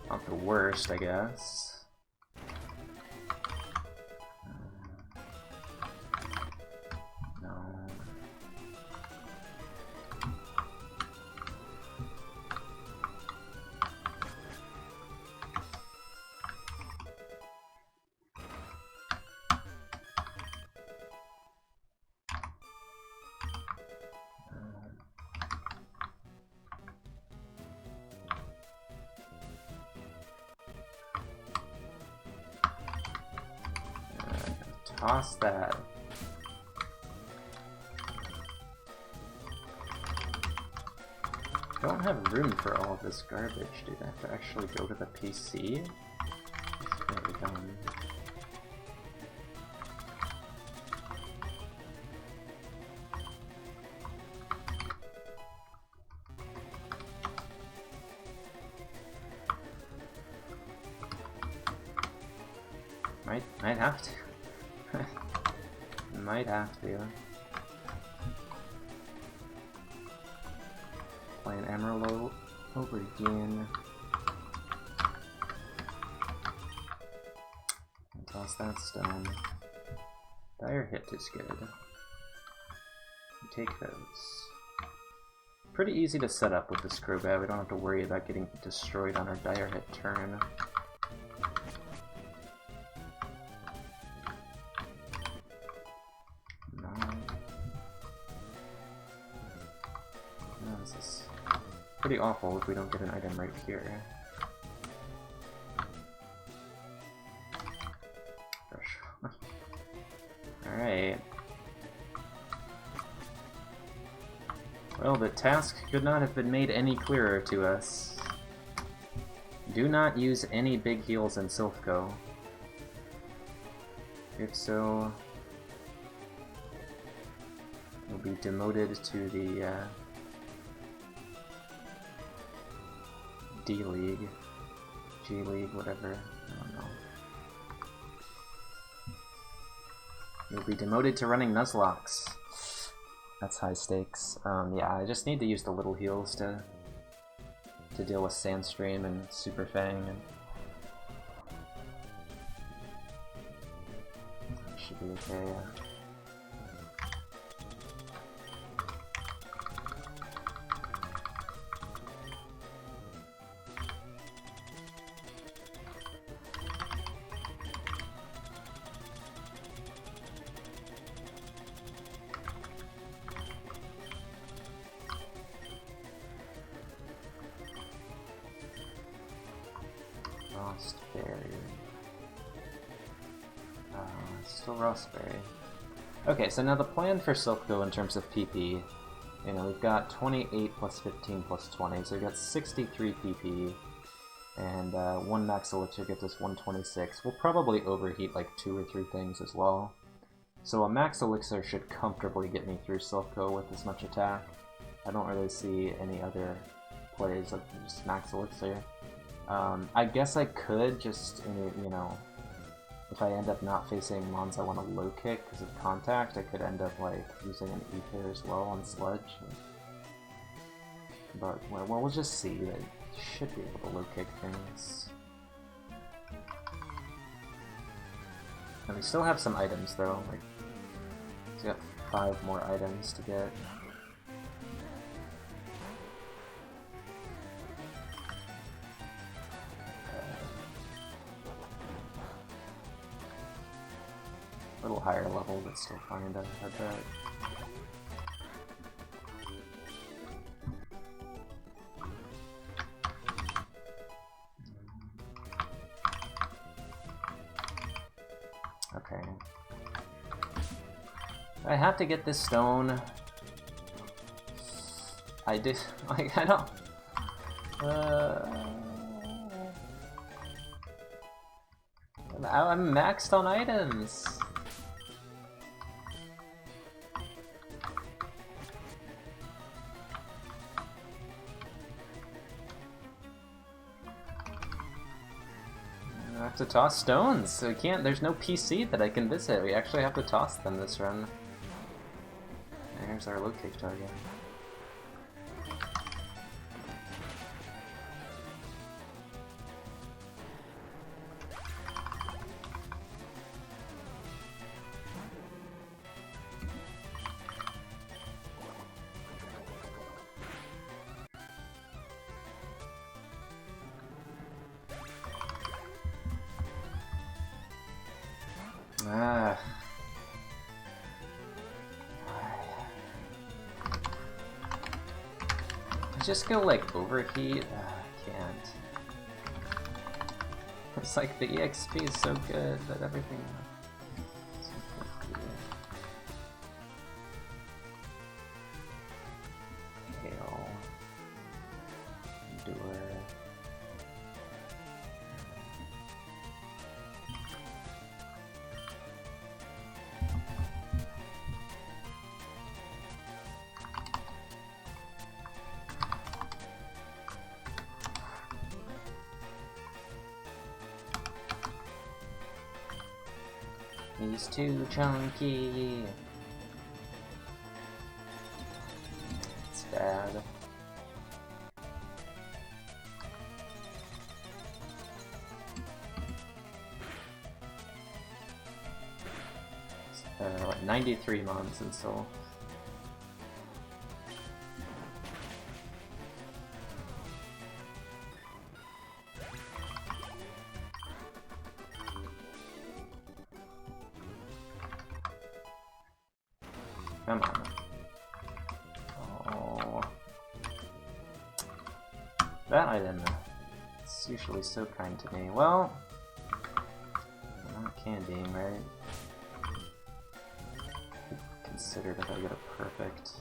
not the worst, I guess. Toss that. I don't have room for all this garbage, dude. I have to actually go to the PC. It's very dumb. Might have to. Might have to. Play an Emerald over again. And toss that stone. Dire hit is good. You take those. Pretty easy to set up with this Crobat. We don't have to worry about getting destroyed on our dire hit turn. Pretty awful if we don't get an item right here. Alright. Well, the task could not have been made any clearer to us. Do not use any big heals in Silphco. If so, you'll be demoted to the D-League, G-League, whatever, I don't know. You'll be demoted to running Nuzlocke. That's high stakes. Yeah, I just need to use the little heals to deal with Sandstream and Super Fang. And should be okay, yeah. Still Rossberry. Okay, so now the plan for Silpho in terms of PP, you know, we've got 28 plus 15 plus 20, so we've got 63 PP, and one max elixir gets us 126. We'll probably overheat like 2 or 3 things as well. So a max elixir should comfortably get me through Silpho with as much attack. I don't really see any other plays of just max elixir. I guess I could just, you know, if I end up not facing mons I want to low kick because of contact, I could end up like using an ether as well on Sludge. But well, we'll just see. I should be able to low kick things. And we still have some items though. Like, we got 5 more items to get. A little higher level, but still fine to have that. Okay. I have to get this stone. I did. Like, I don't. I'm maxed on items. I have to toss stones, so we can't. There's no PC that I can visit. We actually have to toss them this run. There's our low kick target. Just go like overheat? I can't. It's like the EXP is so good, but everything. Hail. Endure. He's too chunky. It's bad. Like 93 mons and so. Come on. Oh. That item, it's usually so kind to me. Well, not candying, right? Considered if I get a perfect.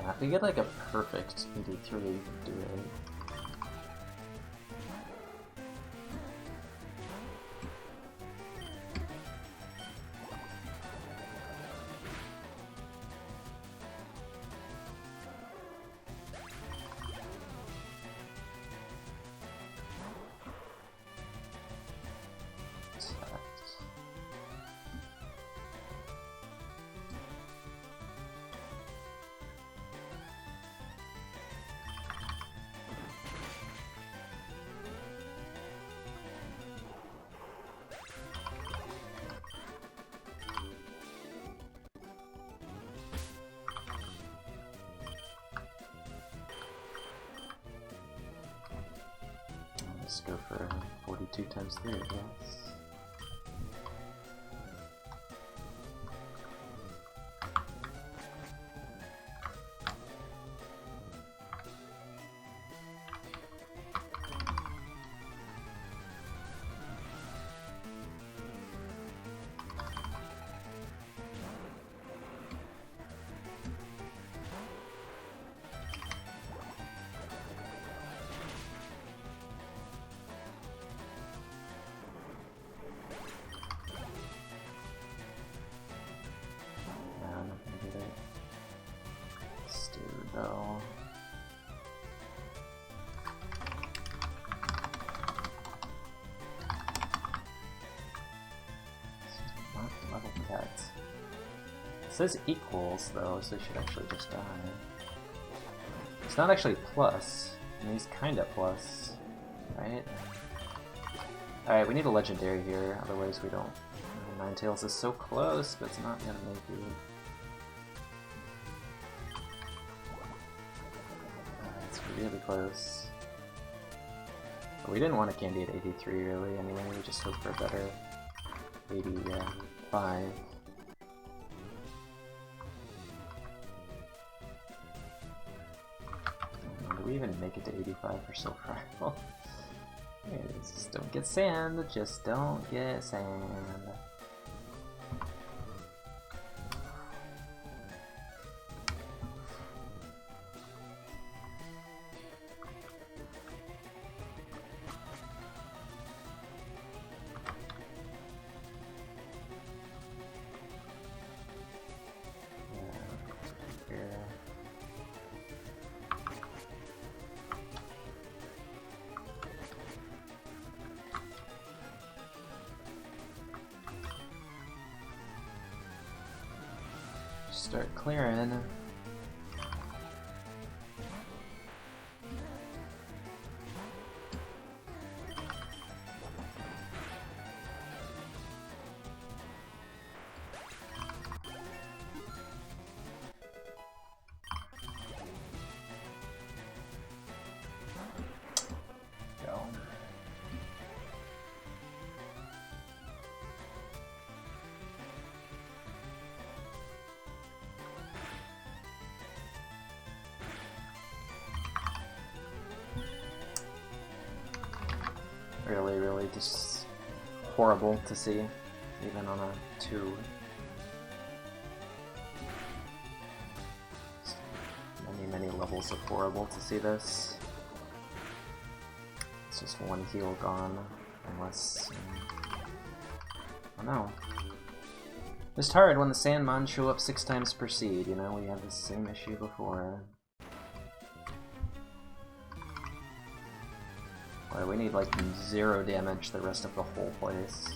Yeah, if we get like a perfect 83, we would do it. Let's go for 42 times 3, I guess. Though. Not level yet. It says equals though, so it should actually just die. It's not actually plus. I mean, he's kinda plus, right? Alright, we need a legendary here, otherwise we don't. Ninetales is so close, but it's not gonna make it. Really close. But we didn't want a candy at 83 really anyway, we just hoped for a better 85. Do we even make it to 85 for so fragile? Just don't get sand, just don't get sand. Start clearing. Go. Really just horrible to see, even on a 2. Many levels of horrible to see this. It's just one heal gone, unless... oh no. Just hard when the Sandmon show up 6 times per seed, you know, we had the same issue before. Well, we need like 0 damage the rest of the whole place.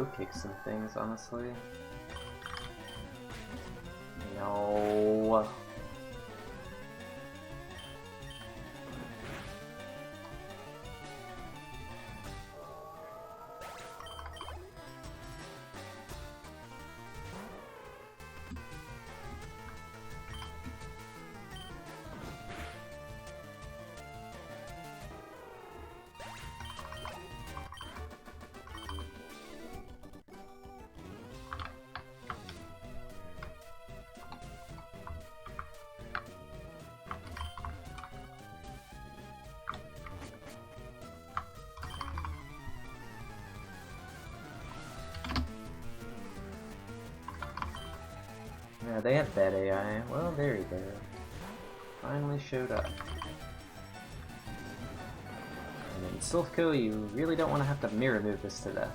low kick some things, honestly. No. Yeah, they have bad AI. Well, there you go. Finally showed up. And in Silphco, you really don't want to have to mirror move this to death.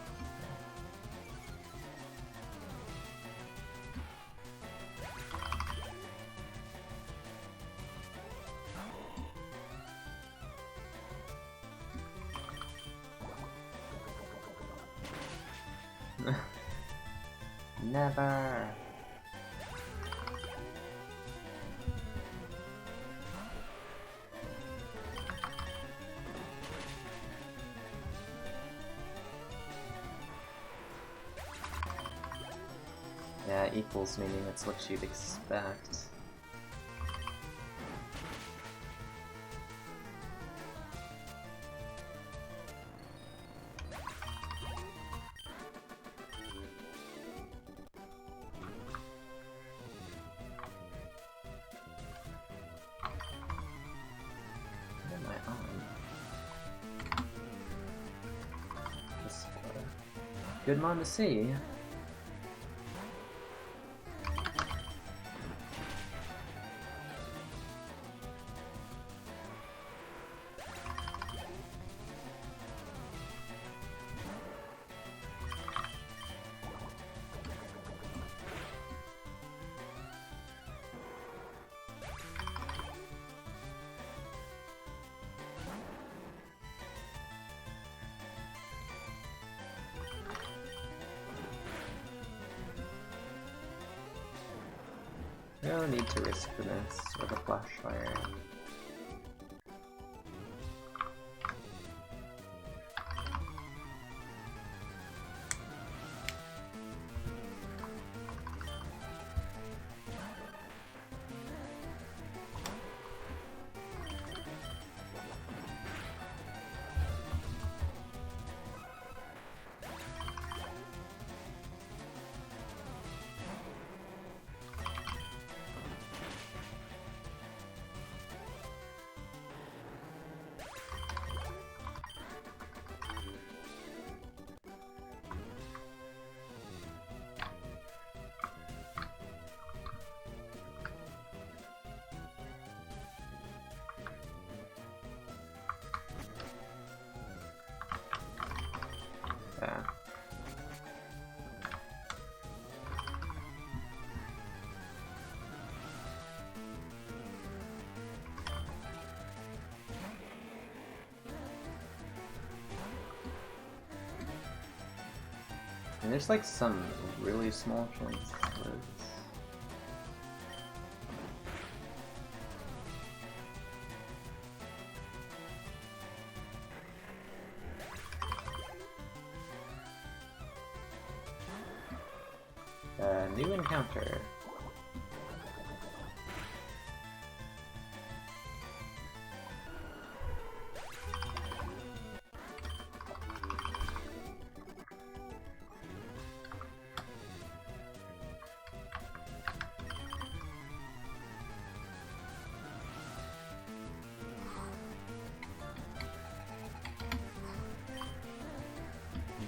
Never! Yeah, equals meaning it's what you'd expect. What am I on? Display. Good mon to see. No need to risk for this with a flash fire. Yeah. And there's like some really small chances. New encounter.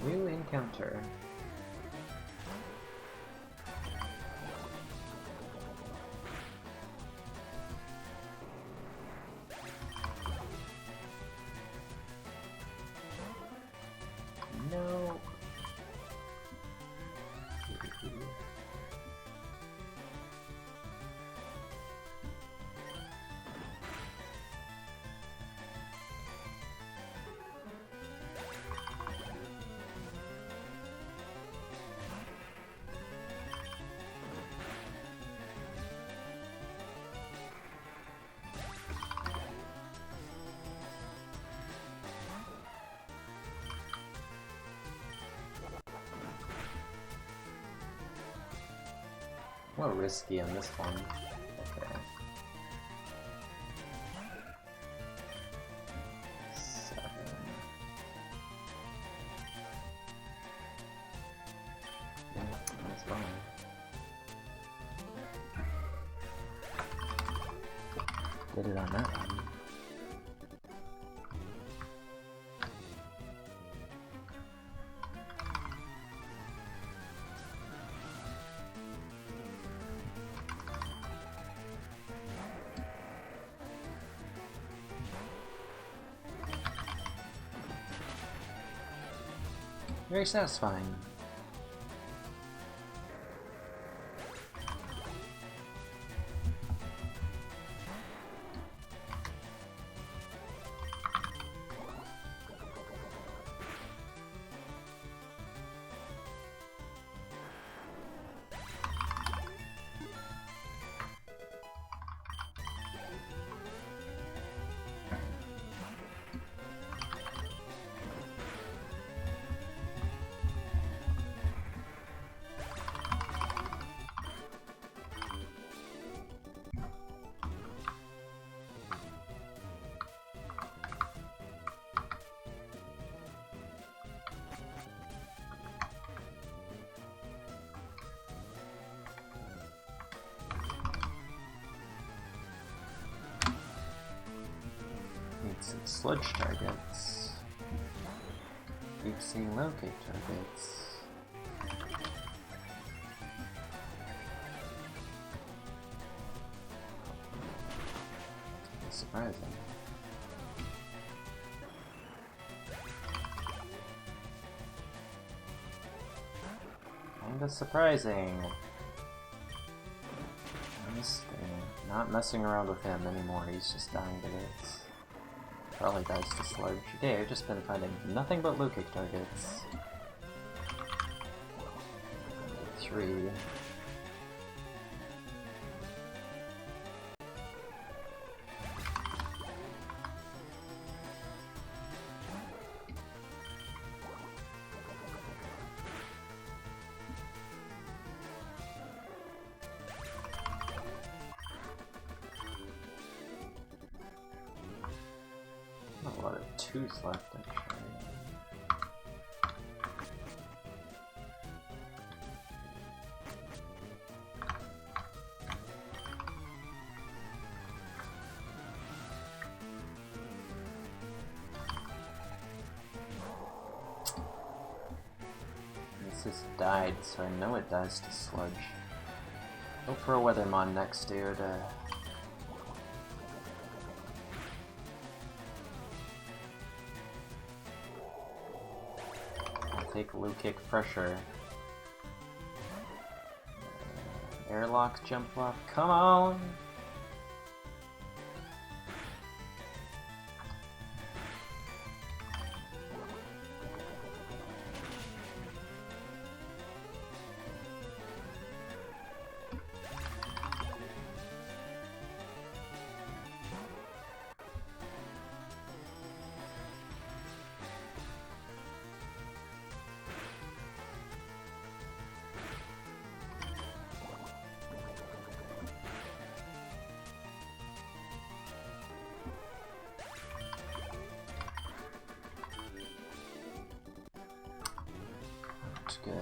New encounter. No. A little risky on this one. Okay. 7. Yeah, that's fine. Get it on that one. Very satisfying. Some sludge targets. Keep seeing locate targets. That's surprising. Kinda surprising. This thing. Not messing around with him anymore, he's just dying to hits. Probably dies to sludge. Okay, I've just been finding nothing but low kick targets. 3. A lot of 2s left, actually. This has died, so I know it dies to sludge. Hope for a Weathermon next, dude. Take low kick pressure. Airlock jump off. Come on! Good.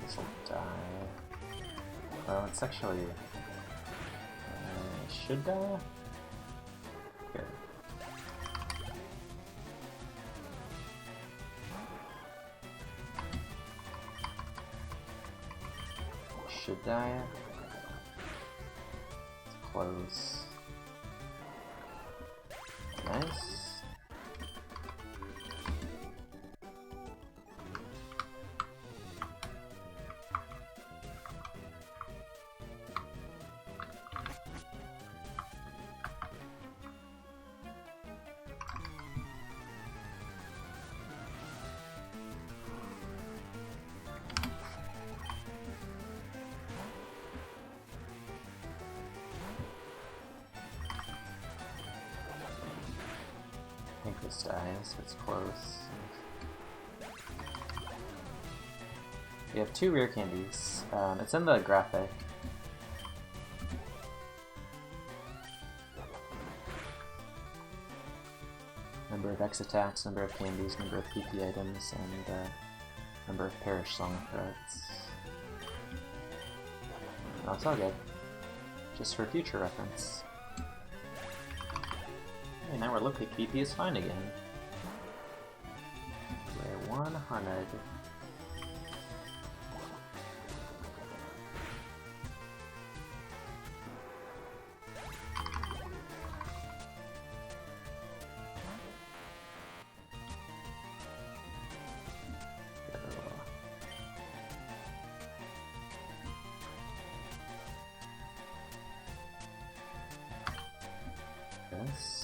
This will die. Well, it's actually should die. Good. Should die. It's close. Nice. this dies. It's close. We have 2 rare candies. It's in the graphic. Number of X attacks, number of candies, number of PP items, and number of Perish Song threats. No, it's all good. Just for future reference. Hey, now we're looking like PP is fine again. We're 100. Yes.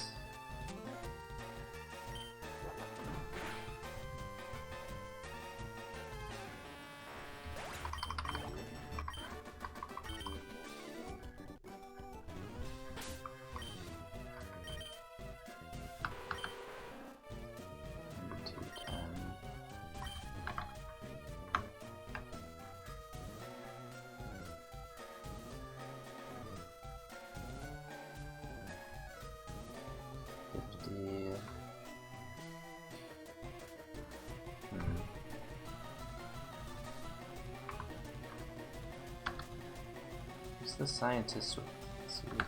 Who's the scientist with Seriously.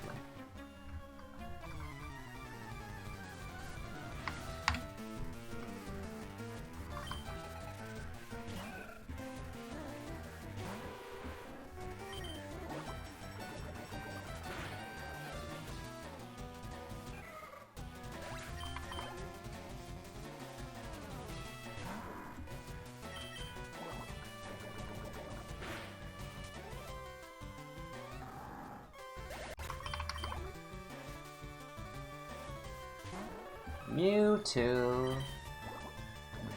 Mewtwo.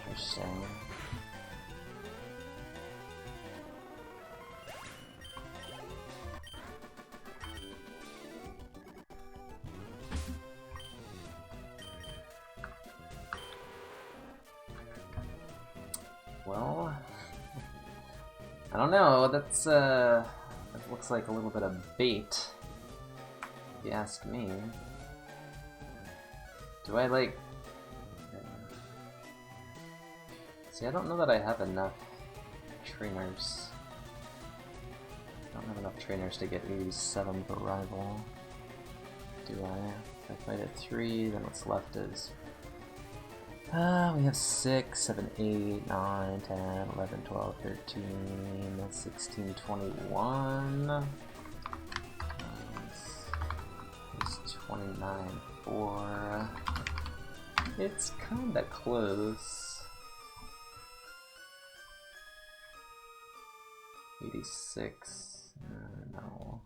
Interesting. Well, I don't know. That's that looks like a little bit of bait, if you ask me. Do I like... See, I don't know that I have enough trainers. I don't have enough trainers to get 87 for rival. Do I? If I fight at 3, then what's left is... we have 6, 7, 8, 9, 10, 11, 12, 13, 16, 21. It's 29, 4. It's kinda close. 86. No.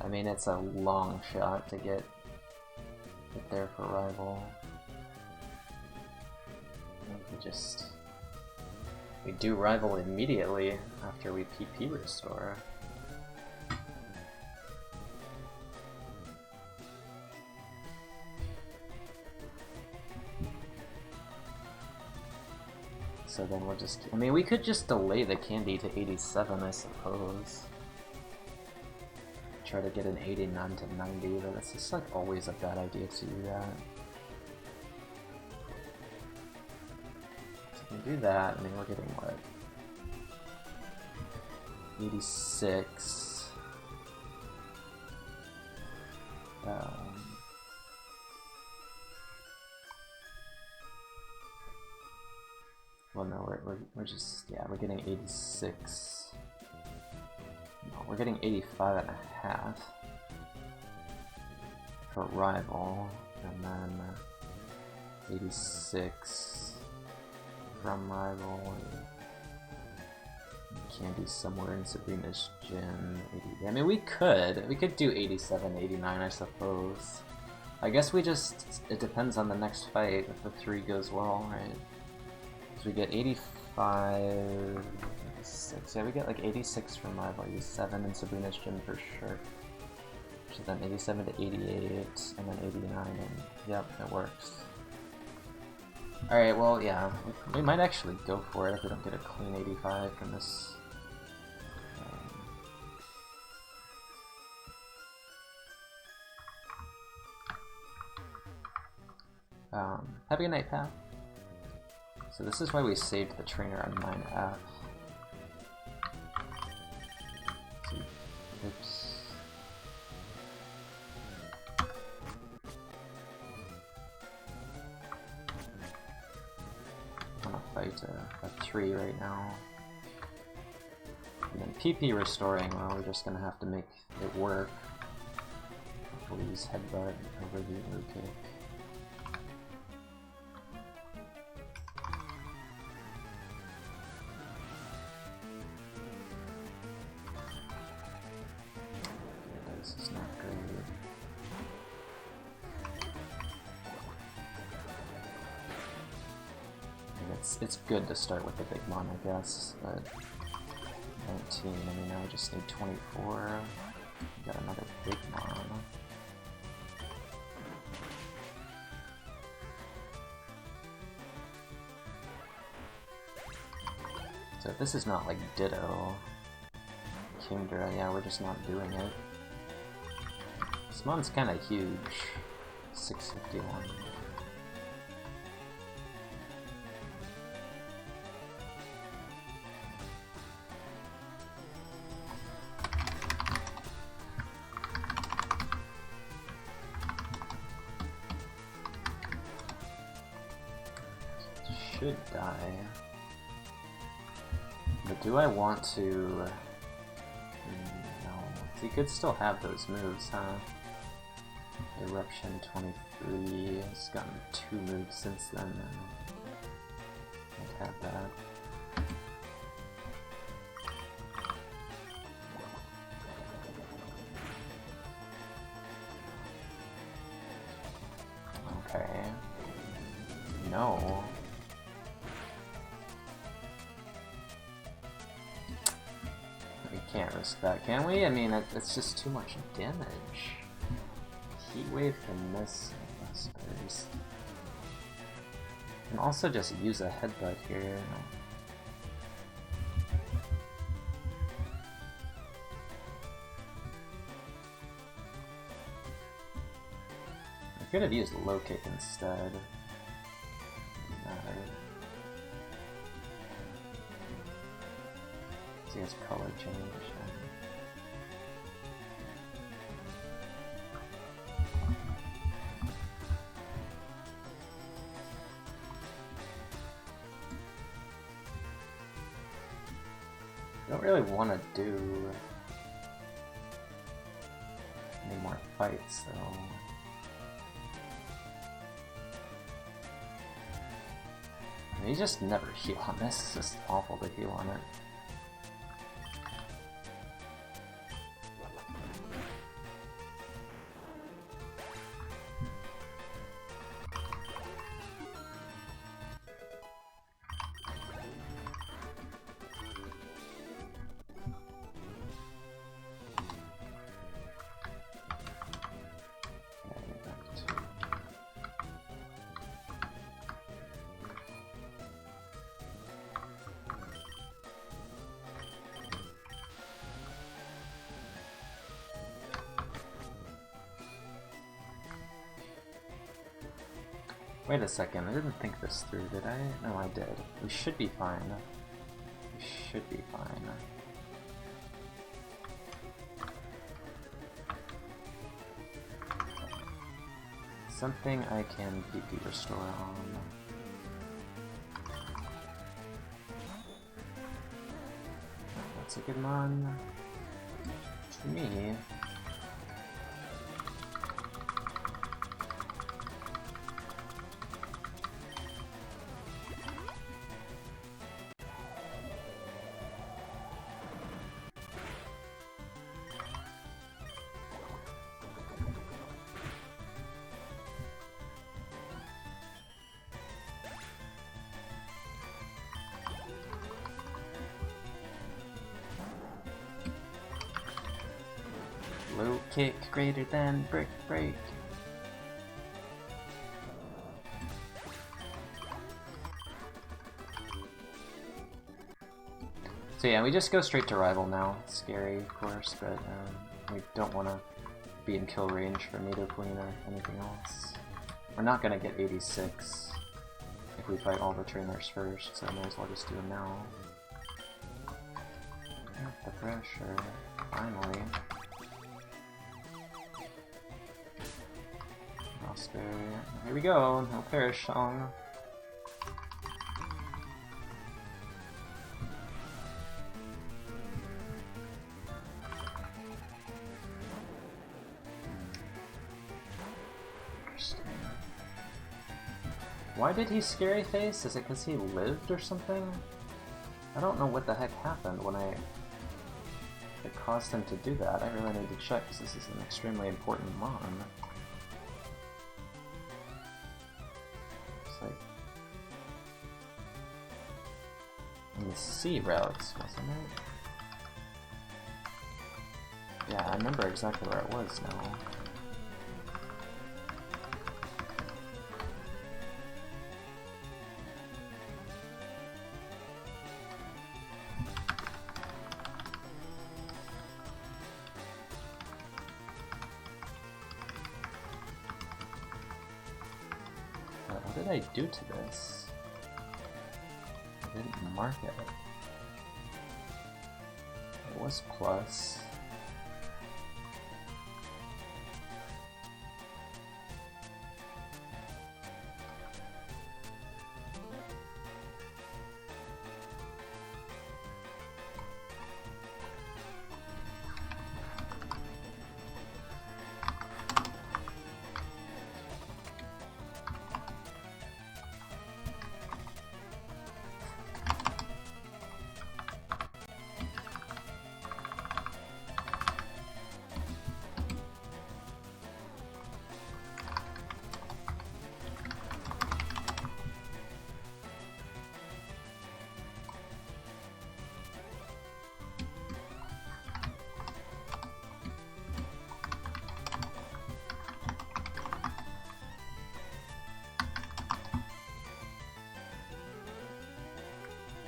I mean, it's a long shot to get there for rival. We do rival immediately after we PP restore. So then we'll just... I mean, we could just delay the candy to 87, I suppose. Try to get an 89 to 90, but it's just like always a bad idea to do that. So we can do that, I mean, we're getting what? 86. Well, no, we're just, yeah, we're getting 86. No, we're getting 85 and a half for rival, and then 86 from rival. Candy somewhere in Sabrina's gym. 80. I mean, we could do 87, 89, I suppose. I guess we just, it depends on the next fight if the 3 goes well, right? So we get 85, 86. Yeah, we get like 86 from rival, 87 in Sabrina's gym for sure. So then 87 to 88, and then 89, and yep, it works. Alright, well, yeah, we might actually go for it if we don't get a clean 85 from this. Have a good night, pal. So this is why we saved the trainer on 9F. Oops. I'm gonna fight a 3 right now. And then PP restoring, well, we're just gonna have to make it work. Hopefully use headbutt over the blue kick. This is not great. It's good to start with the big mon, I guess, but 19, I mean, now we just need 24. We got another big mon. So if this is not like Ditto, Kingdra, yeah, we're just not doing it. This mon's kinda huge. 651. Should die. But do I want to... no. He could still have those moves, huh? Eruption 23, he's gotten 2 moves since then, and I'd have that. Okay. No. We can't risk that, can we? I mean, it's just too much damage. Heat wave can miss Vespers. And also just use a headbutt here. I could have used low kick instead. See his color change. I don't really want to do any more fights, so you just never heal on this. It's just awful to heal on it. Wait a second, I didn't think this through, did I? No, I did. We should be fine. We should be fine. Something I can PP restore on. That's a good mon. To me. Low kick greater than brick break. So yeah, we just go straight to rival now. It's scary, of course, but we don't want to be in kill range for Nido Queen or anything else. We're not going to get 86 if we fight all the trainers first, so I might as well just do them now. Get the pressure, finally. Oscar, here we go, no perish song. Why did he scary face? Is it because he lived or something? I don't know what the heck happened when it caused him to do that. I really need to check because this is an extremely important mon. It's like in the sea routes, wasn't it? Yeah, I remember exactly where it was now. What did I do to this? I didn't mark it. It was plus.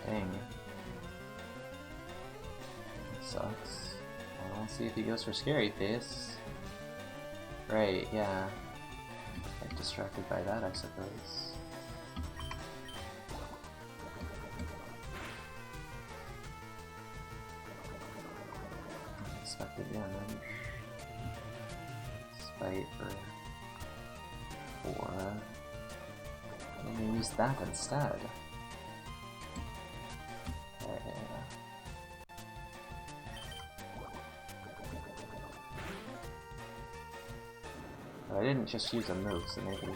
Dang. That sucks. Well, let's see if he goes for scary face. Right, yeah. Get distracted by that, I suppose. Unexpected damage. Spite for 4. Maybe use that instead. But I didn't just use a move, so maybe...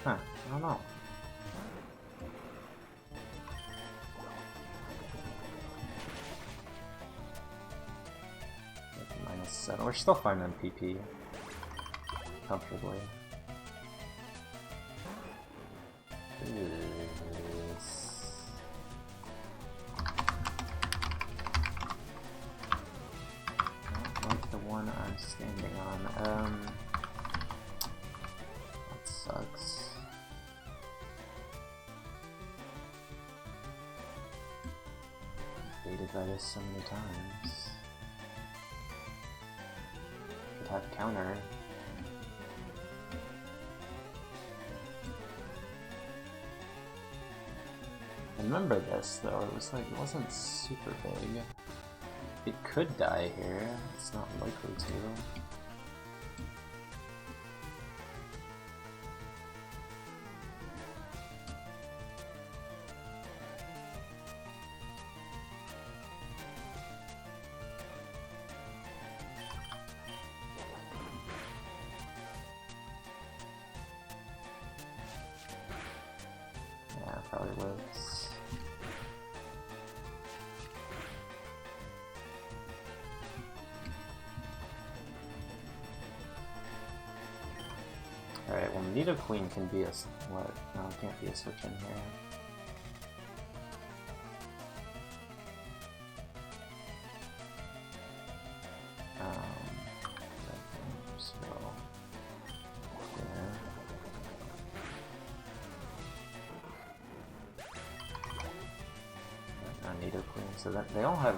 Huh, I don't know. -7. We're still fine on PP. Comfortably. Like the one I'm standing on. That sucks. Baited by this so many times. Could have counter. I remember this though, it was like, it wasn't super big. It could die here, it's not likely to. Yeah, probably lives. Alright, well, Nido Queen can be a... what? No, it can't be a switch in here. Just go there. Nidoqueen, so that they all have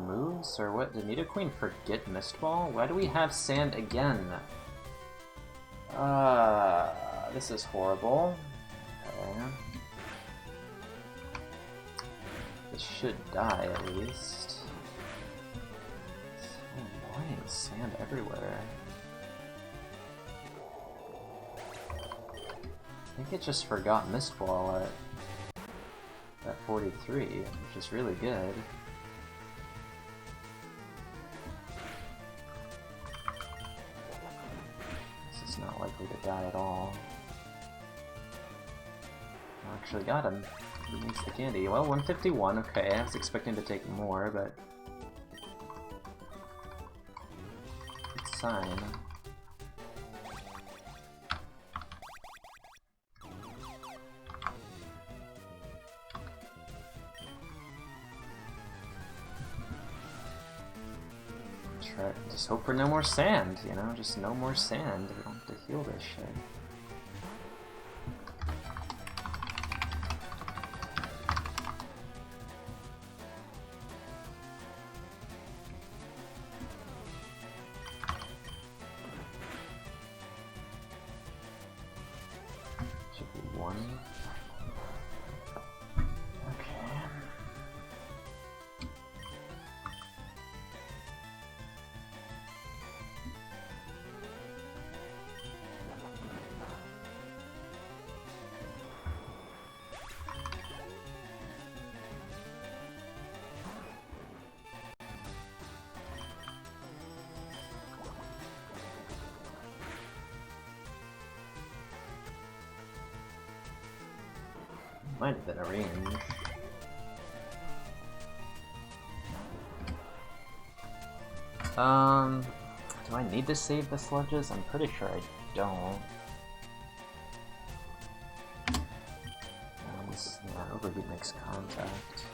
moves, or what? Did Nidoqueen forget Mist Ball? Why do we have sand again? This is horrible. Okay. This should die at least. So annoying, sand everywhere. I think it just forgot Mist Ball at 43, which is really good. This is not likely to die at all. I actually got him. He needs the candy. Well, 151, okay. I was expecting to take more, but... Good sign. Just hope for no more sand, you know? Just no more sand. We don't have to heal this shit. Should be one. Might have been a range. Do I need to save the sludges? I'm pretty sure I don't. Yeah, Overheat makes contact.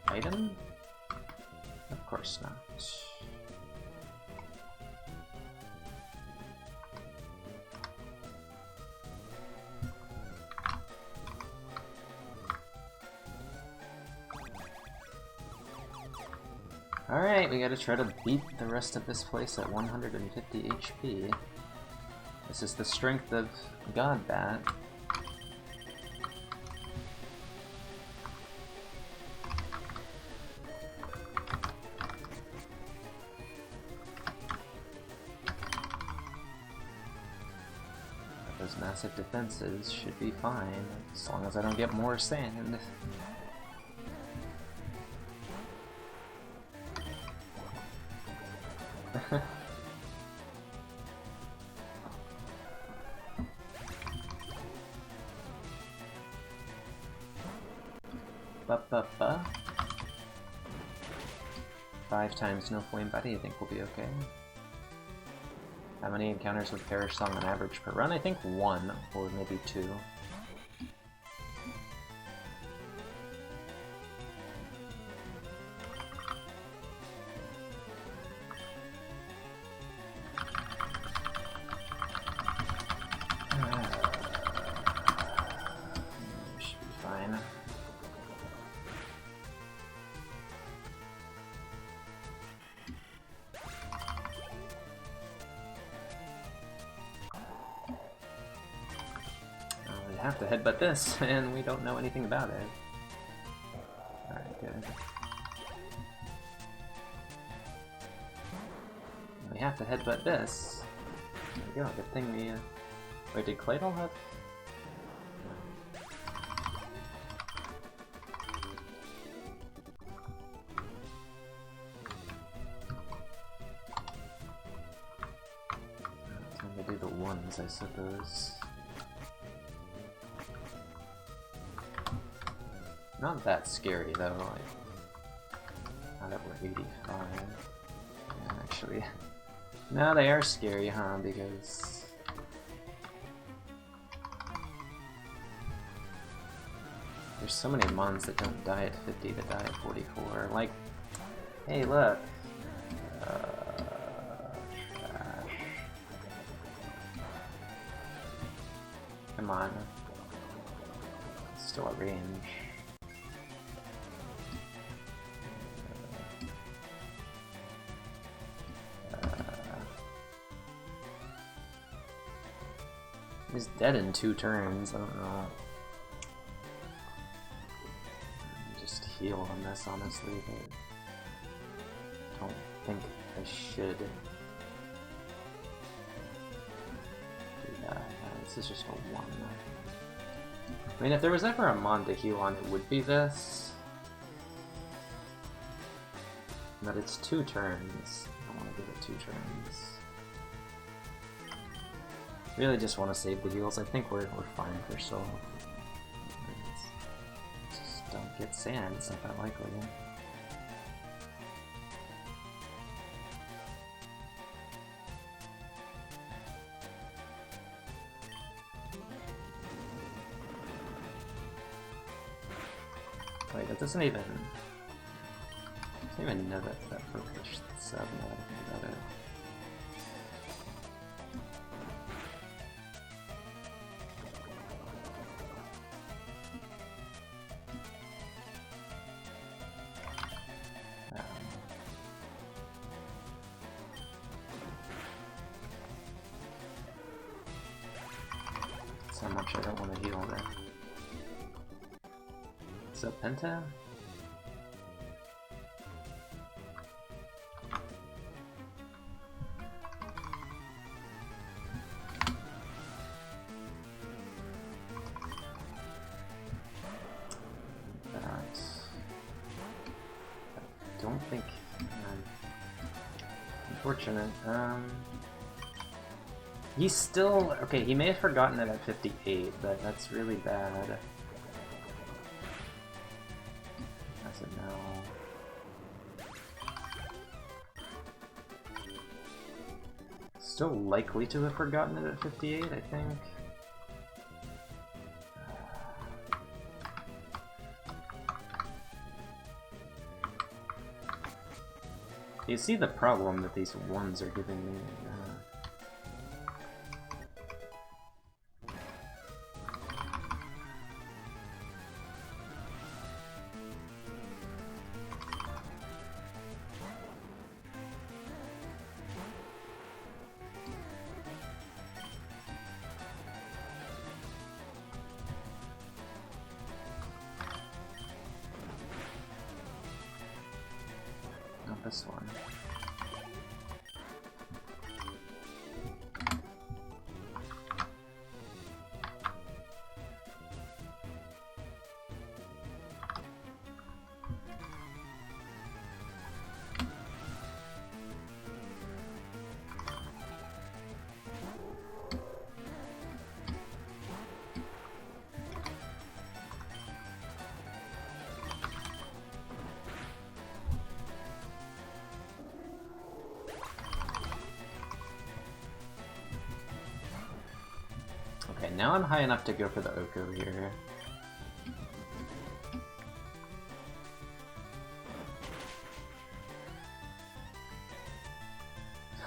Item? Of course not. Alright, we gotta try to beat the rest of this place at 150 HP. This is the strength of Godbat. Those massive defenses should be fine, as long as I don't get more sand. Ba-ba-ba. 5 times no flame body, I think we'll be okay. How many encounters with Perish Song on average per run? I think 1, or maybe 2. Should be fine. Have to headbutt this, and we don't know anything about it. Alright, good. We have to headbutt this. There we go, good thing we... Wait, did Claydol have... Time to do the ones, I suppose. Not that scary though, like, now that we're 85. Yeah, actually, no, they are scary, huh, because there's so many mons that don't die at 50 that die at 44, like, hey look, range. He's dead in 2 turns, I don't know. Just heal on this, honestly, but I don't think I should. Yeah, this is just a 1. I mean, if there was ever a mon to heal on, it would be this. But it's 2 turns. I want to give it 2 turns. Really just want to save the heals. I think we're fine for so. Just don't get sand, it's not that likely. Wait, that doesn't even know that focus sub now that I think about it. How much I don't want to heal there. So Penta? I don't think unfortunate. He's still... okay, he may have forgotten it at 58, but that's really bad. That's a no. Still likely to have forgotten it at 58, I think. You see the problem that these 1s are giving me. Not this one. Okay, now I'm high enough to go for the Oko here.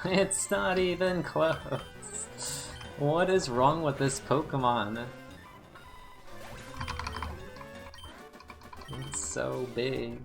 It's not even close! What is wrong with this Pokemon? It's so big.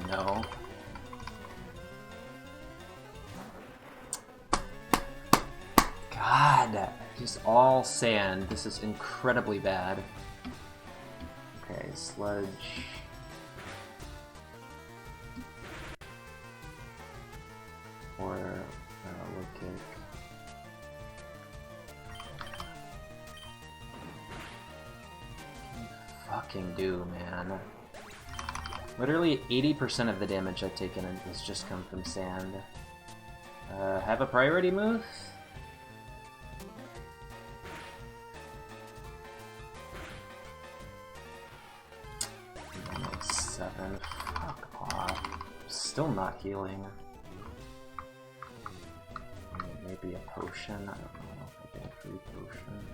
No. God, just all sand. This is incredibly bad. Okay, sludge. Or wood kick. fucking do, man? Literally 80% of the damage I've taken has just come from sand. Have a priority move? -7. Fuck off. Still not healing. Maybe a potion? I don't know if I get a free potion.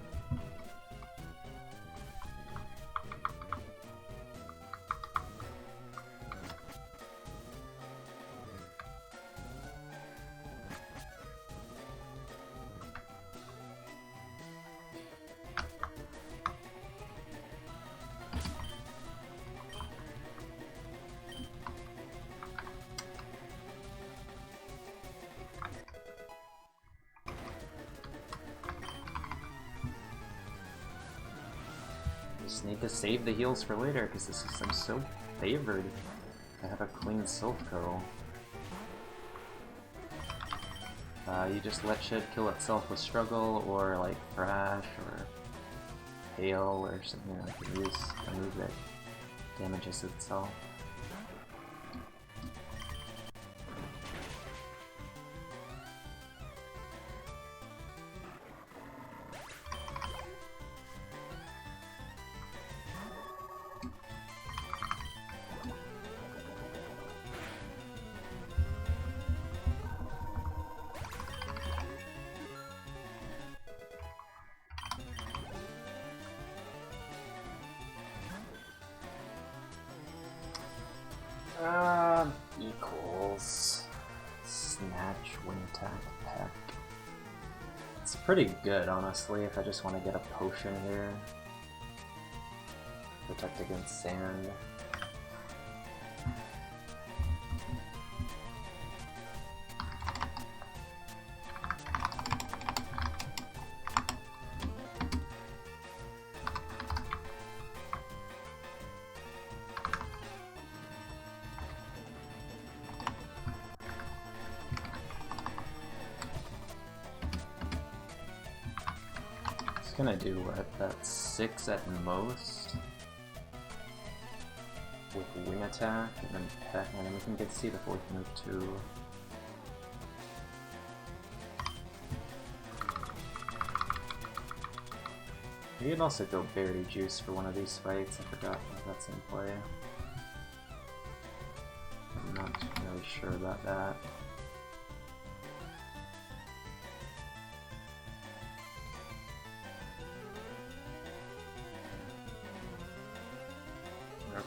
Just need to save the heals for later because I'm so favored to have a clean Silpho. You just let Shed kill itself with Struggle or like Thrash or Hail or something. You know, you can use a move that damages itself. Equals Snatch, Wing Attack, Peck. It's pretty good, honestly, if I just want to get a potion here. Protect against sand. Gonna do what? That's 6 at most with Wing Attack, and then Peck, and then we can get see the fourth move too. You can also go Berry Juice for one of these fights. I forgot if that's in play. I'm not really sure about that.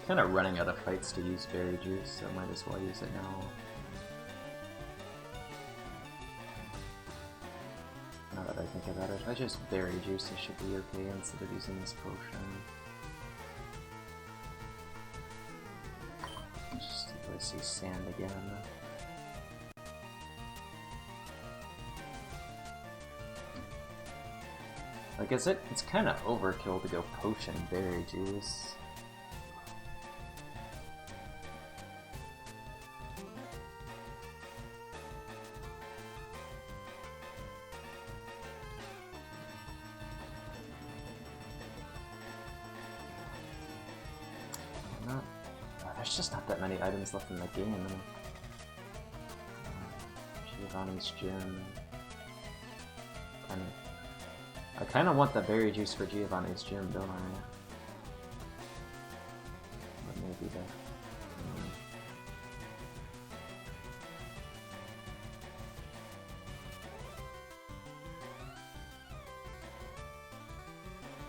Kind of running out of fights to use Berry Juice, so I might as well use it now. Now that I think about it, if I just Berry Juice, it should be okay instead of using this potion. Just let's see sand again. Like, it's kind of overkill to go potion Berry Juice. There's just not that many items left in the game. Giovanni's Gym. I kind of want the Berry Juice for Giovanni's Gym, don't I? But maybe the...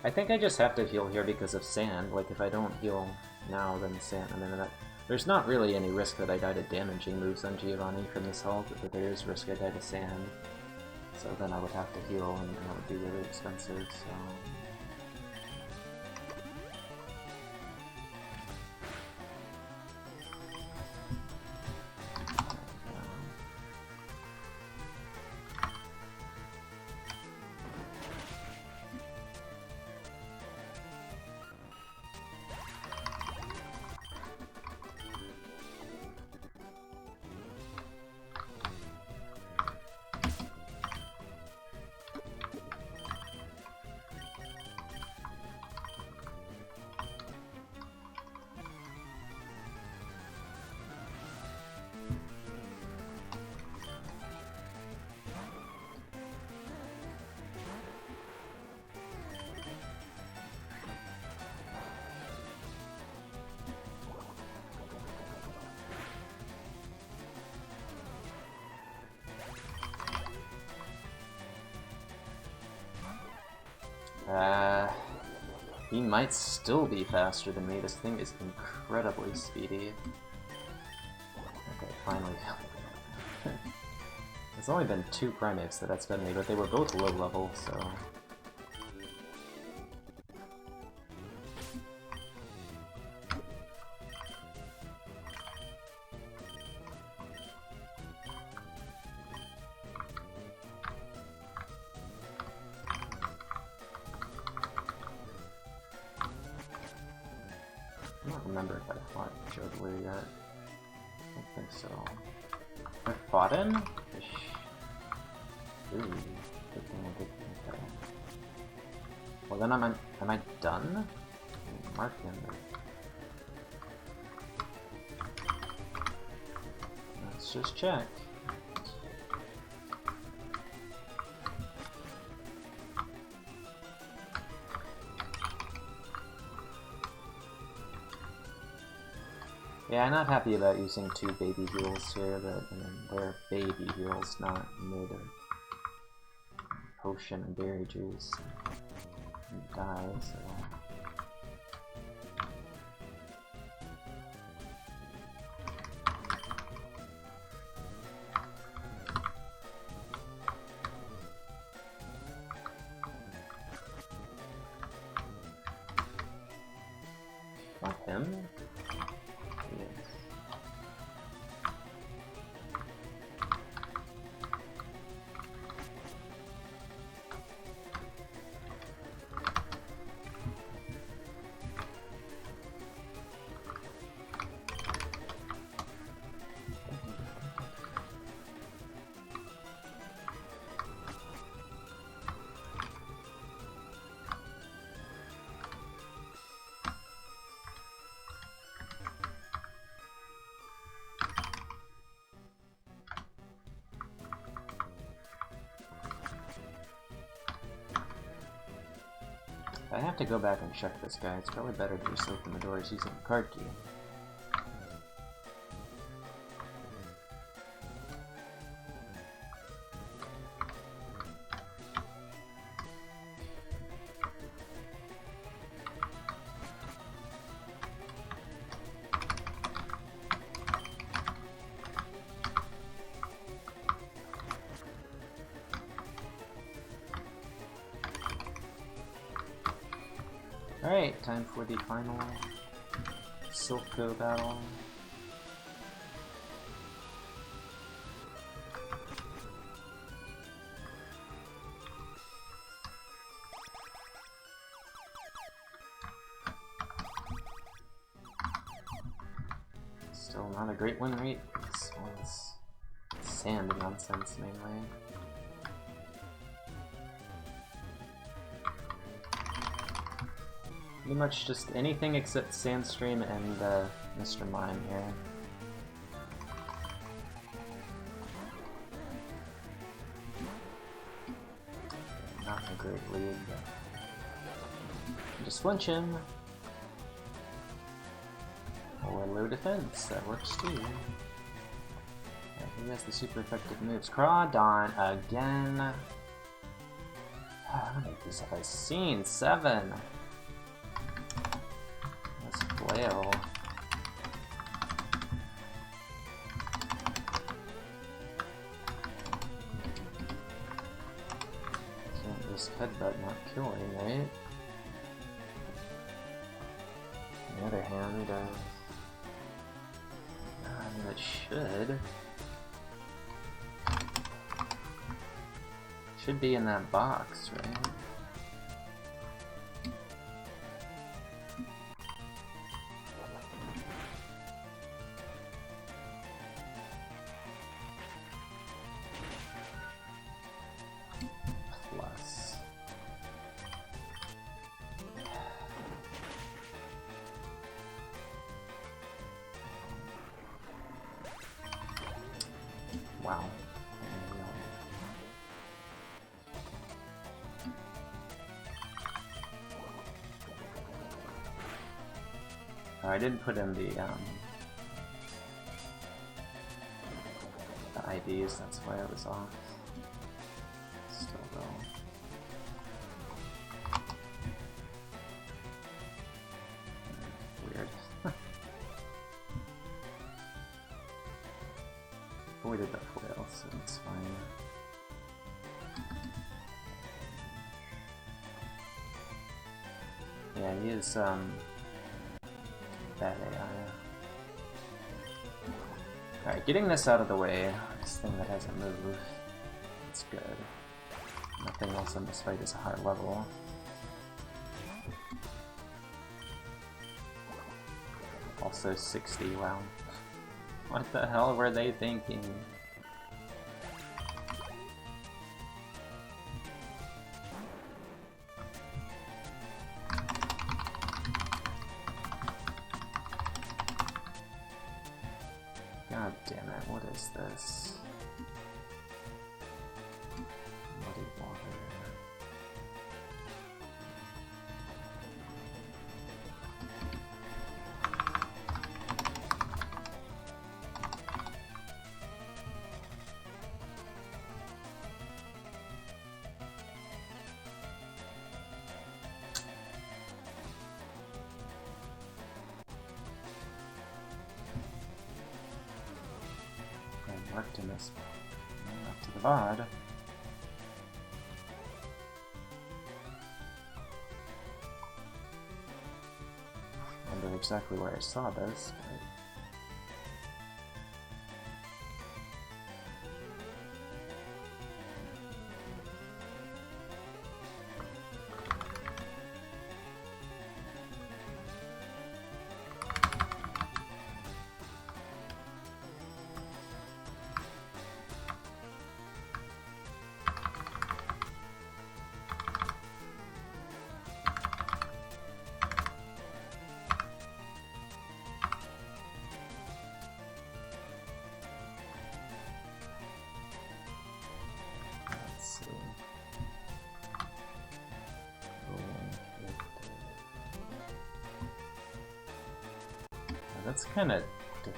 I think I just have to heal here because of sand. Like, if I don't heal now, then sand. I mean, there's not really any risk that I die to damaging moves on Giovanni from this health, but there is risk I die to sand. So then I would have to heal, and that would be really expensive, so... He might still be faster than me. This thing is incredibly speedy. Okay, finally. There's only been 2 primates that outsped me, but they were both low level, so... I don't remember if I fought Juggler yet. I don't think so. I fought him? Ooh, good thing I didn't. Okay. Well then am I done? Mark him. Let's just check. Yeah, I'm not happy about using 2 baby heals here, but I mean, they're baby heals, not mid or potion and berry juice. And die, so... Not him. I have to go back and check this guy. It's probably better to just open the doors using the card key. Alright, time for the final Silco battle. Still not a great win rate. This one's sand nonsense mainly. Pretty much just anything except Sandstream and Mr. Mime here. Not a great lead, but just flinch him. Or low defense, that works too. Yeah, he has the super effective moves. Crawdon again. How many of these have I seen? 7. Flail. Can't risk headbutt not killing, right? On the other hand, I mean, it should be in that box, right? Wow. I didn't put in the IDs, that's why I was off. Still though. avoided the foil, so it's fine. Yeah, he is, bad AI. Alright, getting this out of the way, this thing that hasn't moved, it's good. Nothing else in this fight is a high level. Also 60, wow. What the hell were they thinking? God damn it, what is this? Muddy water. Marked in this. Up to the VOD. I wonder exactly where I saw this, but... That's kind of okay.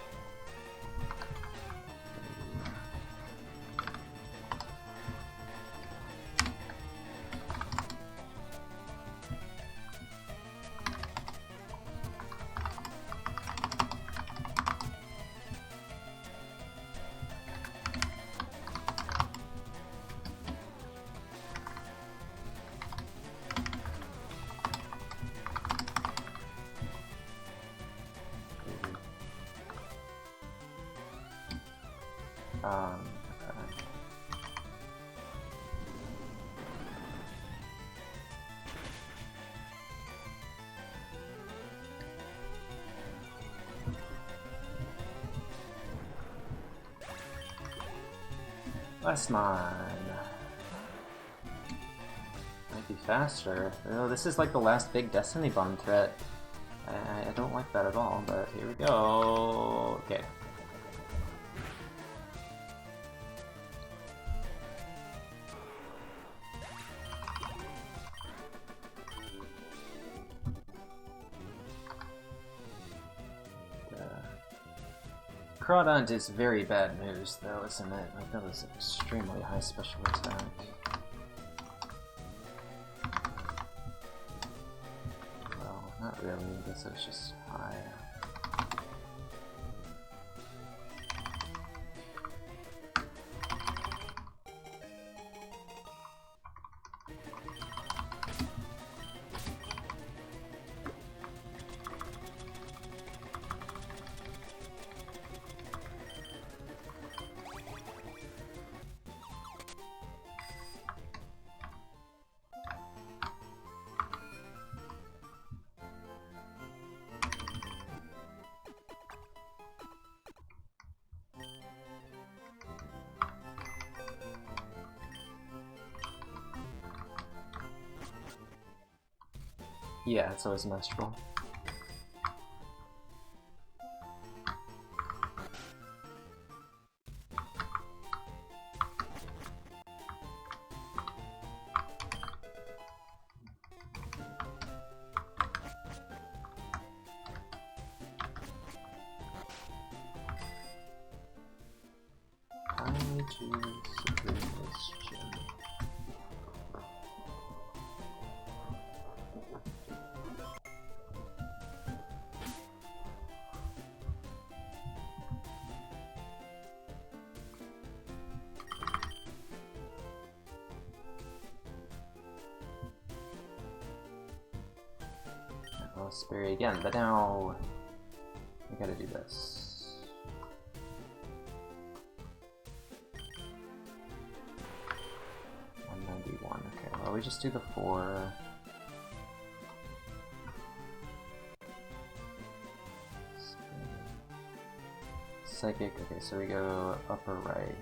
Last mine. Might be faster. Oh, this is like the last big Destiny bomb threat. I don't like that at all, but here we go. Okay. Crawdont is very bad news, though, isn't it? Like, that was extremely high special attack. Well, not really. I guess it was just high. Yeah, it's always masterful. How to secure this gem? Moss Berry again, but now I gotta do this. 191. Okay, well we just do the 4. Psychic, okay, so we go upper right.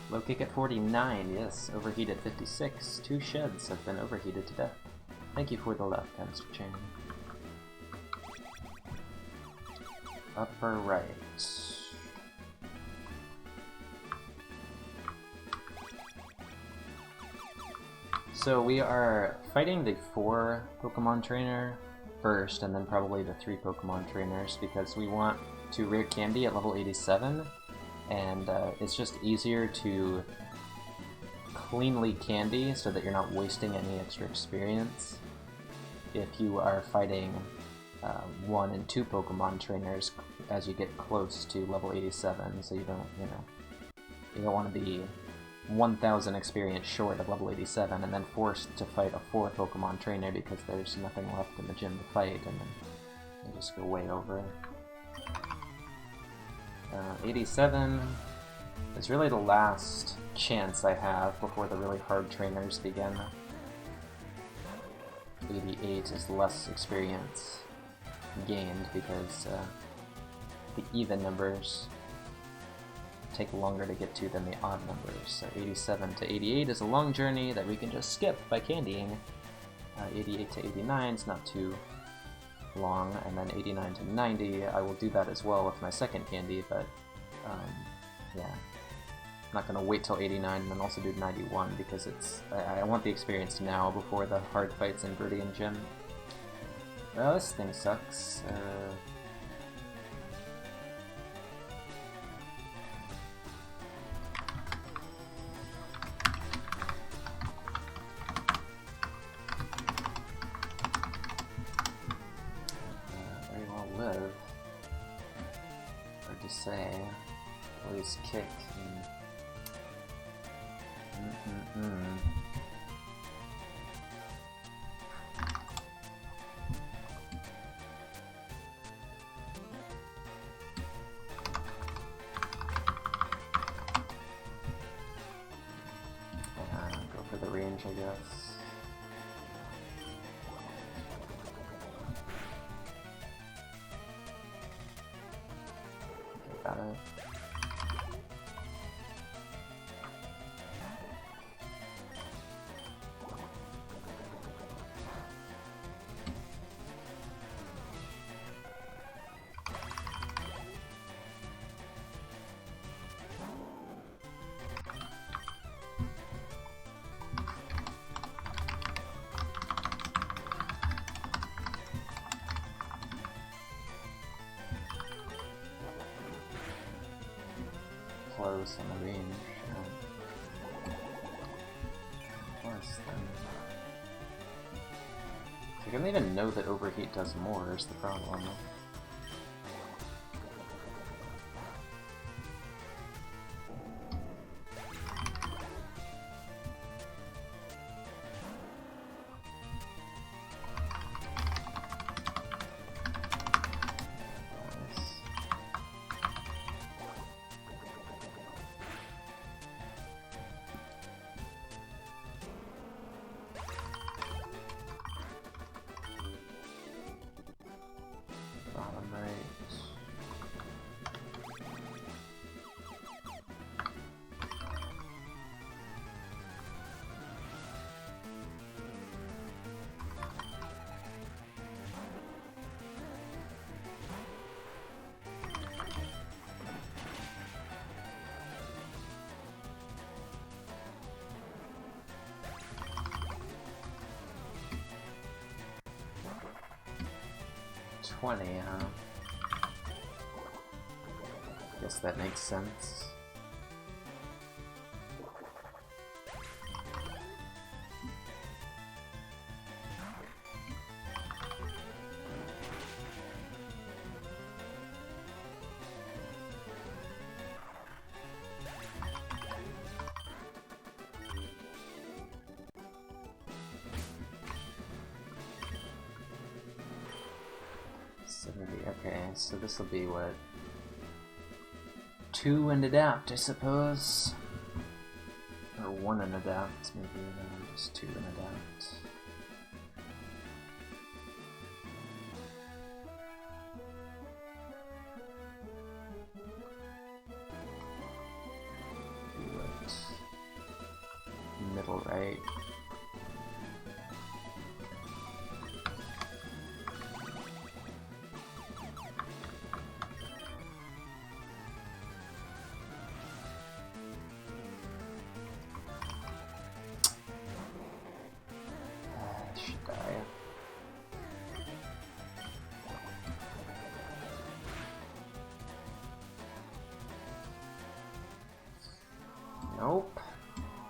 Low kick at 49, yes. Overheated 56. 2 sheds have been overheated to death. Thank you for the left, Mr. Chain. Upper right. So we are fighting the 4 Pokemon trainer first, and then probably the 3 Pokemon trainers, because we want to rare candy at level 87, and it's just easier to cleanly candy so that you're not wasting any extra experience if you are fighting 1 and 2 Pokemon trainers as you get close to level 87, so you don't want to be 1,000 experience short of level 87 and then forced to fight a 4 Pokemon trainer because there's nothing left in the gym to fight, and then you just go way over. 87 is really the last chance I have before the really hard trainers begin. 88 is less experience gained because the even numbers take longer to get to than the odd numbers. So 87 to 88 is a long journey that we can just skip by candying. 88 to 89 is not too long, and then 89 to 90, I will do that as well with my second candy, but yeah. I'm not going to wait till 89 and then also do 91 because I want the experience now before the hard fights in Viridian Gym. Well, this thing sucks. Very well live. Hard to say. Always kick. Go for the range, I guess. Okay, got it. Close on the range. Plus, then. I don't even know that overheat does more, is the problem. Bottom right. Huh? Guess that makes sense. Okay, so this will be what? 2 and adapt, I suppose. Or 1 and adapt, maybe, no, just 2 and adapt. Middle right. Should die. Nope.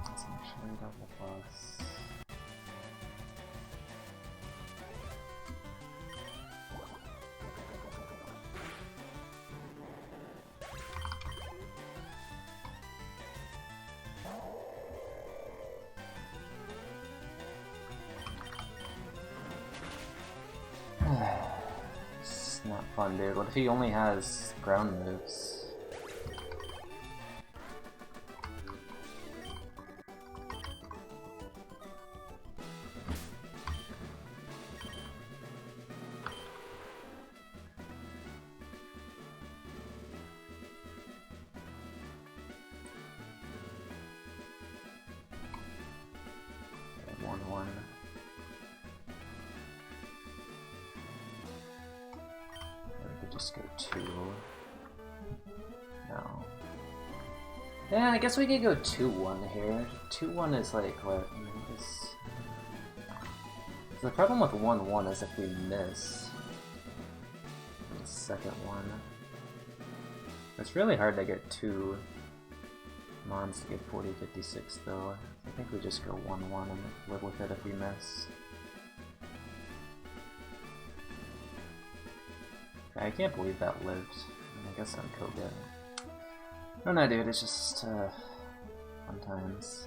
That's actually double plus. It's not fun, dude. What if he only has ground moves? Okay, 1-1. Just go 2. No. Yeah, I guess we could go 2-1 here. 2-1 is like what? I mean, so the problem with 1-1 is if we miss the second one. It's really hard to get 2 mons to get 40-56 though. I think we just go 1-1 and live with it if we miss. I can't believe that lived. I guess I'm Koga. No, no, dude, it's just, fun times.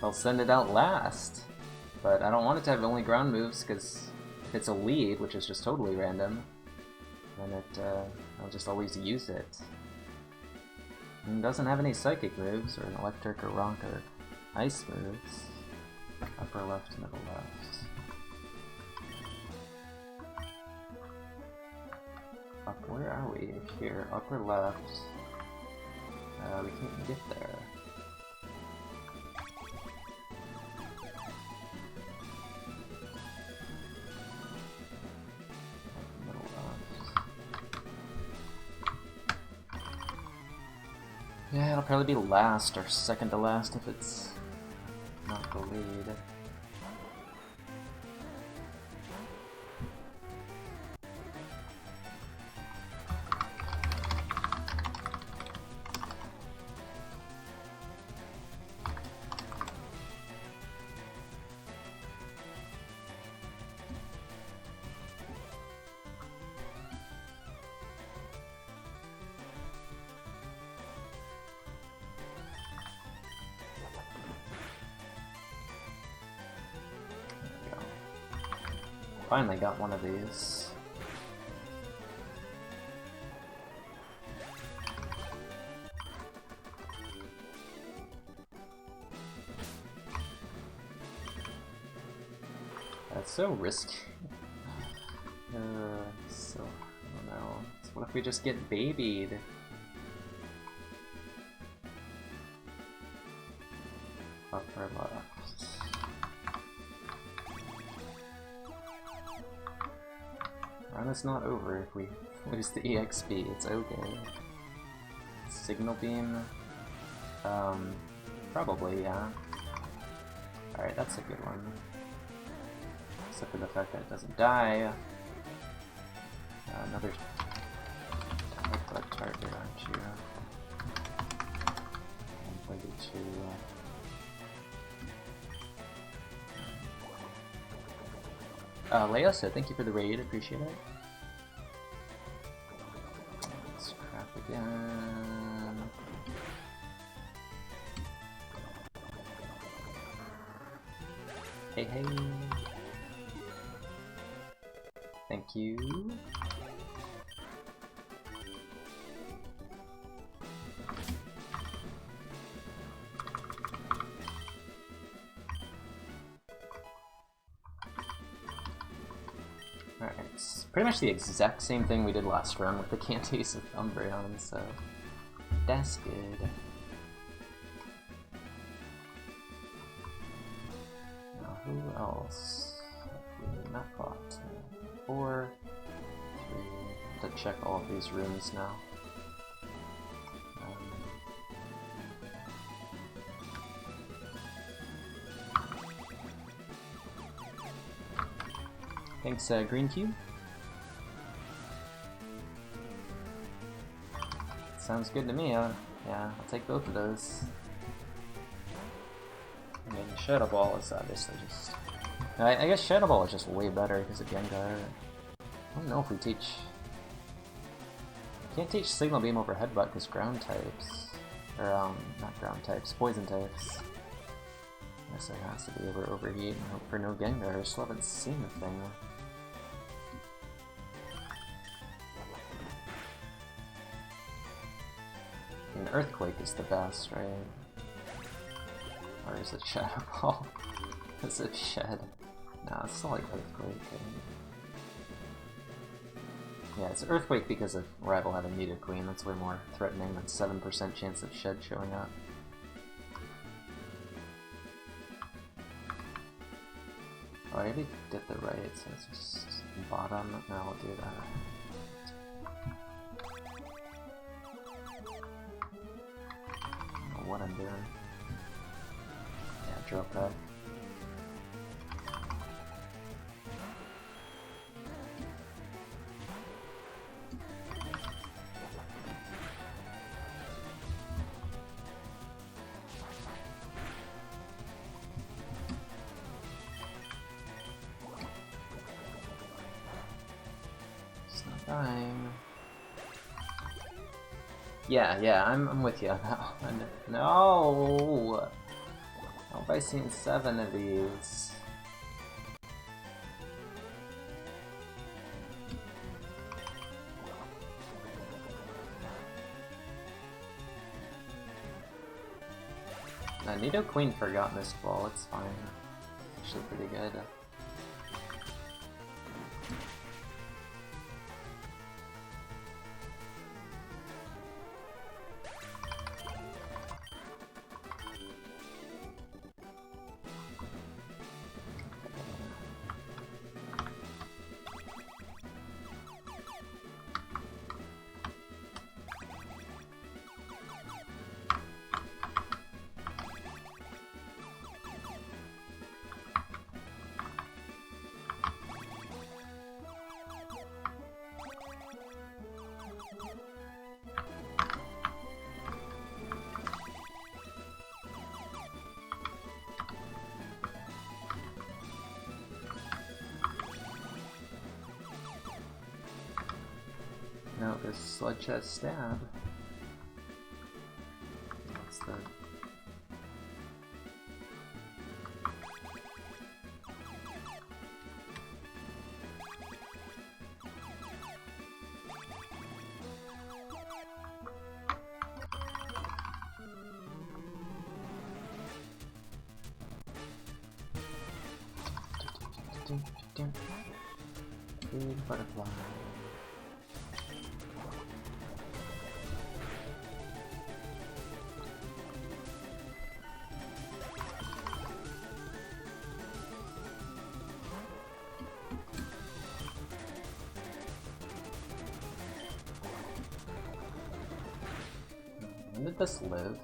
I'll send it out last, but I don't want it to have only ground moves, because if it's a lead, which is just totally random, then I'll just always use it. And it doesn't have any psychic moves, or an electric or rock or ice moves. Upper left, middle left. Up, where are we? Here, upper left. We can't get there. Middle left. Yeah, it'll probably be last or second to last if it's not the lead. Finally got one of these. That's so risky. So, I don't know. So what if we just get babied? Upper left. Run is not over if we lose the EXP, it's okay. Signal beam? Probably, yeah. Alright, that's a good one. Except for the fact that it doesn't die. Another target, aren't you? 122. Leia said, thank you for the raid, appreciate it. Let's crap again. Hey, hey. Thank you. Alright, it's pretty much the exact same thing we did last round with the Cantace of Umbreon, so that's good. Now, who else have we not fought? 4, 3. To check all of these rooms now. Thanks, Green Cube. Sounds good to me. Yeah, I'll take both of those. I mean, Shadow Ball is obviously just... I guess Shadow Ball is just way better because of Gengar. I don't know if we teach... I can't teach Signal Beam over Headbutt because ground types. Or, not ground types, poison types. I guess it has to be over Overheat and hope for no Gengar. I still haven't seen the thing. Earthquake is the best, right? Or is it Shadow Ball? Is it Shed? No, it's still like Earthquake. Yeah, it's Earthquake because of Rival having Nidoqueen. That's way more threatening than 7% chance of Shed showing up. Oh, I already did the right, so it's just bottom. Now I'll do that. What I'm doing. Yeah, drop that. It's not dying. Yeah, I'm with you on that one. No! How have I seen 7 of these? Nidoqueen forgot Mist Ball, it's fine. Actually pretty good. No, this Sludge has Stab. What's that? Big butterfly. When did this live?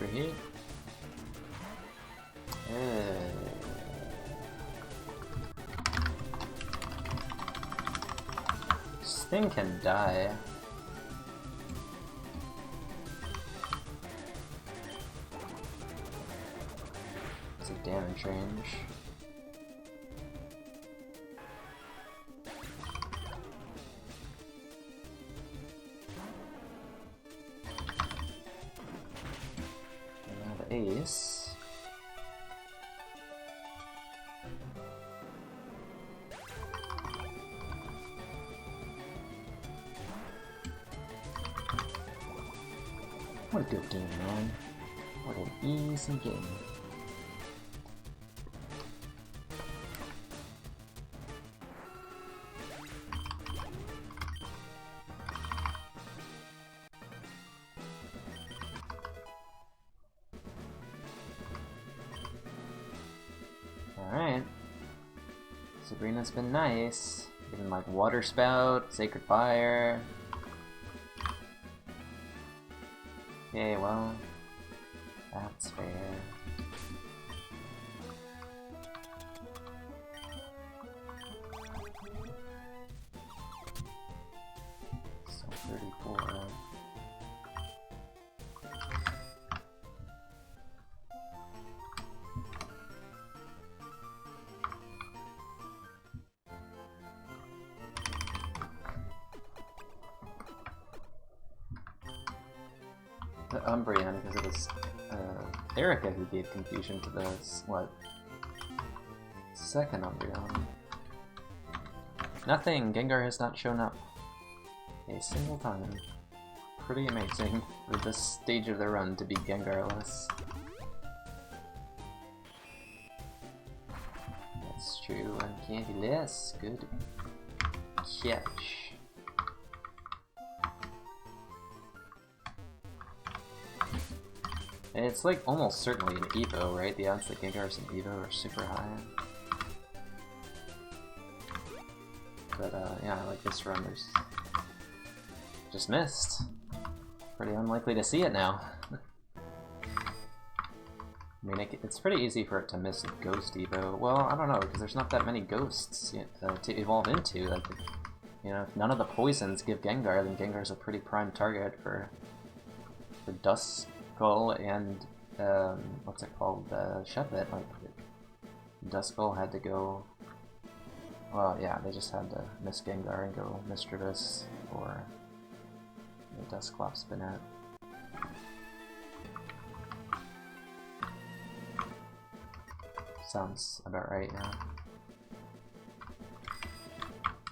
overheat. This thing can die. It's a damage range. Ace. What a good game, man. What an easy game. Alright. Sabrina's been nice. Even like Water Spout, Sacred Fire. Okay, well, that's fair. So 34. The Umbreon, because it was Erica who gave confusion to the, what, second Umbreon. Nothing! Gengar has not shown up a single time. Pretty amazing for this stage of the run to be Gengar-less. That's true, and Candy-less. Good catch. It's like almost certainly an Evo, right? The odds that Gengar's an Evo are super high. But yeah, like this run, there's just missed. Pretty unlikely to see it now. I mean, it's pretty easy for it to miss a Ghost Evo. Well, I don't know, because there's not that many Ghosts to evolve into. Like, you know, if none of the poisons give Gengar, then Gengar's a pretty prime target for Duskull and what's it called? Shuppet. Like, Duskull had to go. Well, yeah, they just had to miss Gengar and go Mischievous or the Dusclops Spinette. Sounds about right, yeah.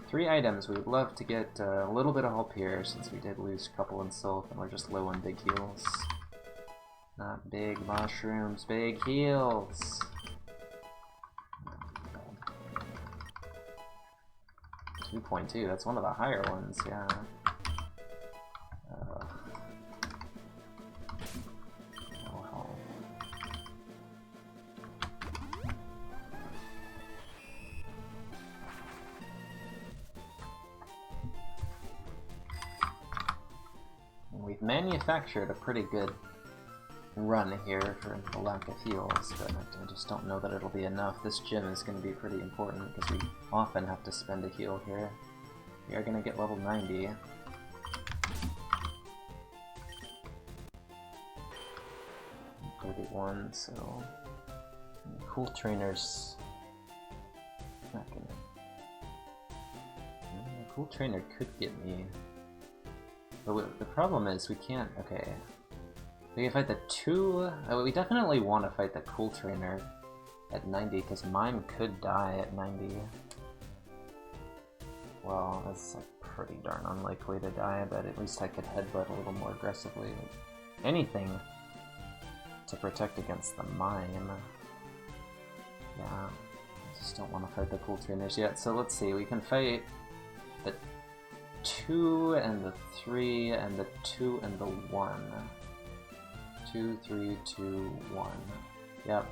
3 items. We would love to get a little bit of help here since we did lose a couple in Sylph and we're just low on big heals. Not big mushrooms, big heals! 2.2, that's one of the higher ones, yeah. Oh, hell. We've manufactured a pretty good run here for the lack of heals, but I just don't know that it'll be enough. This gym is going to be pretty important because we often have to spend a heal here. We are going to get level 90. And 31, so cool trainers. Not gonna. A cool trainer could get me, but the problem is we can't. Okay. We can fight the 2... we definitely want to fight the Cool Trainer at 90, because Mime could die at 90. Well, that's like pretty darn unlikely to die, but at least I could headbutt a little more aggressively. Anything to protect against the Mime. Yeah, I just don't want to fight the Cool Trainers yet. So let's see, we can fight the 2 and the 3 and the 2 and the 1. 2, 3, 2, 1. Yep.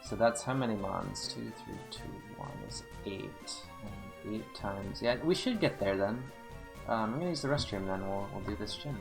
So that's how many mons? 2, 3, 2, 1 is 8. And 8 times. Yeah, we should get there then. I'm gonna use the restroom then. We'll do this gym.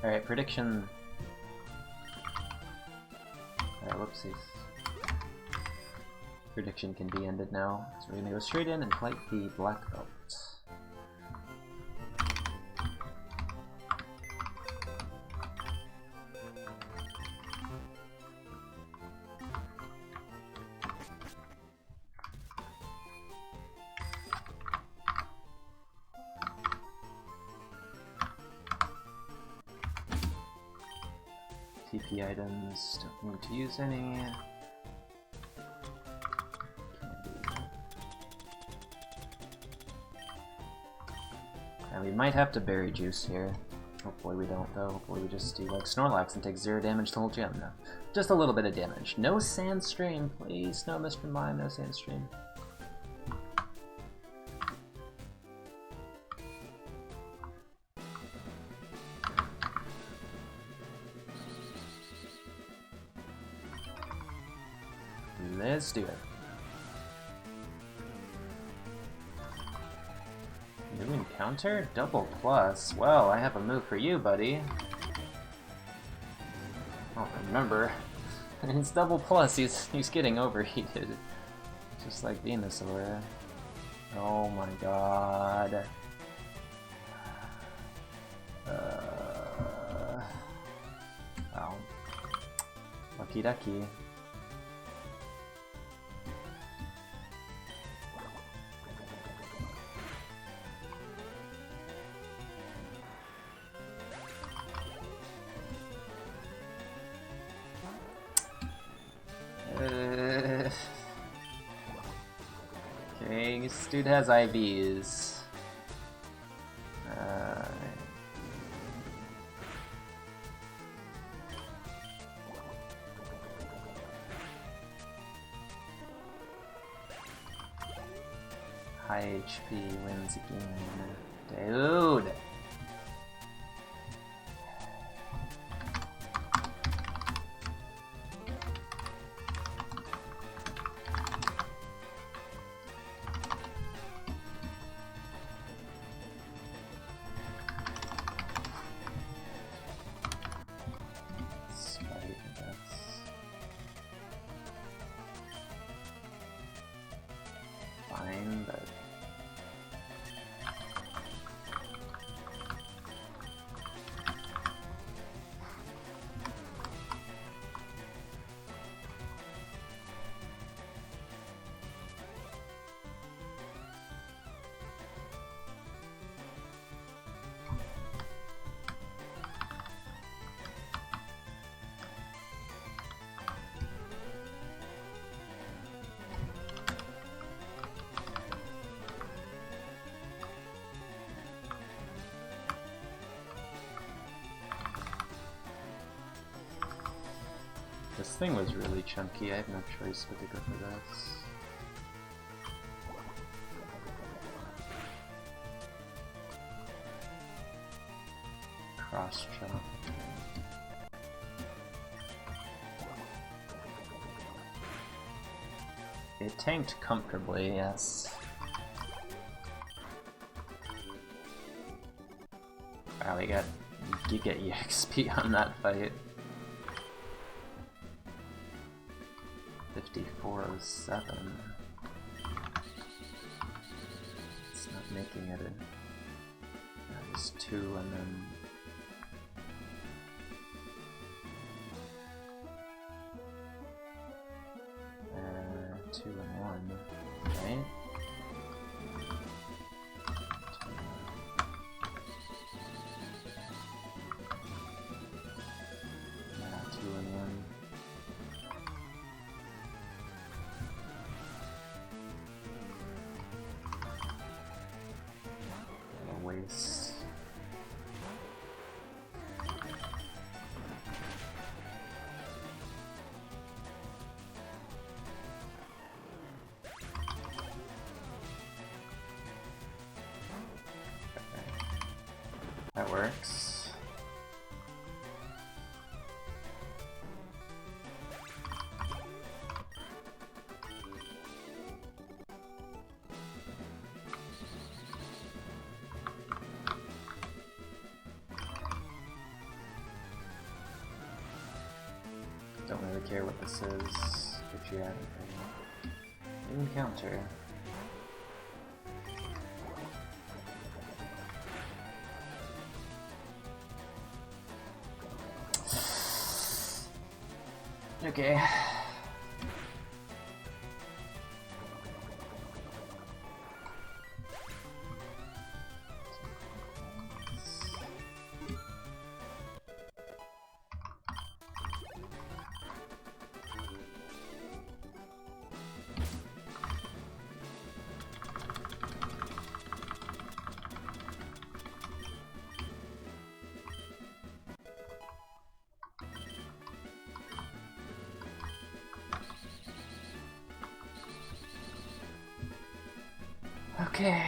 Alright, prediction. Alright, whoopsies. Prediction can be ended now. So we're gonna go straight in and fight the black belt. TP items, don't need to use any. And we might have to berry juice here. Hopefully we don't though. Hopefully we just do like Snorlax and take 0 damage the whole gym. No. Just a little bit of damage. No Sandstream, please. No Mr. Mime, no Sandstream. Let's do it. New encounter? Double plus. Well, I have a move for you, buddy. Oh, remember. It's double plus, he's getting overheated. Just like Venusaur. Oh my god. Wow. Lucky ducky. Okay, this dude has IVs. High HP wins again. Dude! Fine, but this thing was really chunky. I have no choice but to go for this. Cross jump. It tanked comfortably, yes. Wow, we got Giga EXP on that fight. 5407. It's not making it in. That was 2 and then... two and 1, right? Yeah, 2 and 1. Waste. That works. Don't really care what this is. Get you out of here. Encounter. Okay. Okay.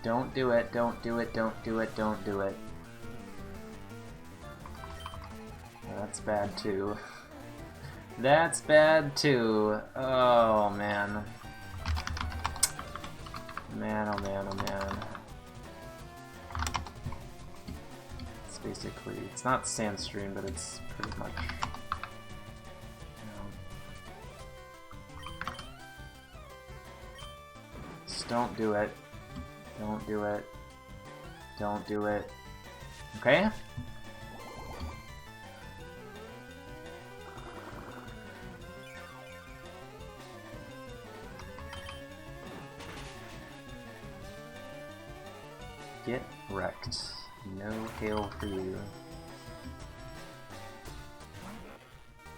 Don't do it, don't do it, don't do it, don't do it. That's bad too. That's bad too. Oh man. Man, oh man, oh man. It's basically, it's not Sandstream, but it's pretty much... Don't do it. Don't do it. Don't do it. Okay? Get wrecked. No hail for you.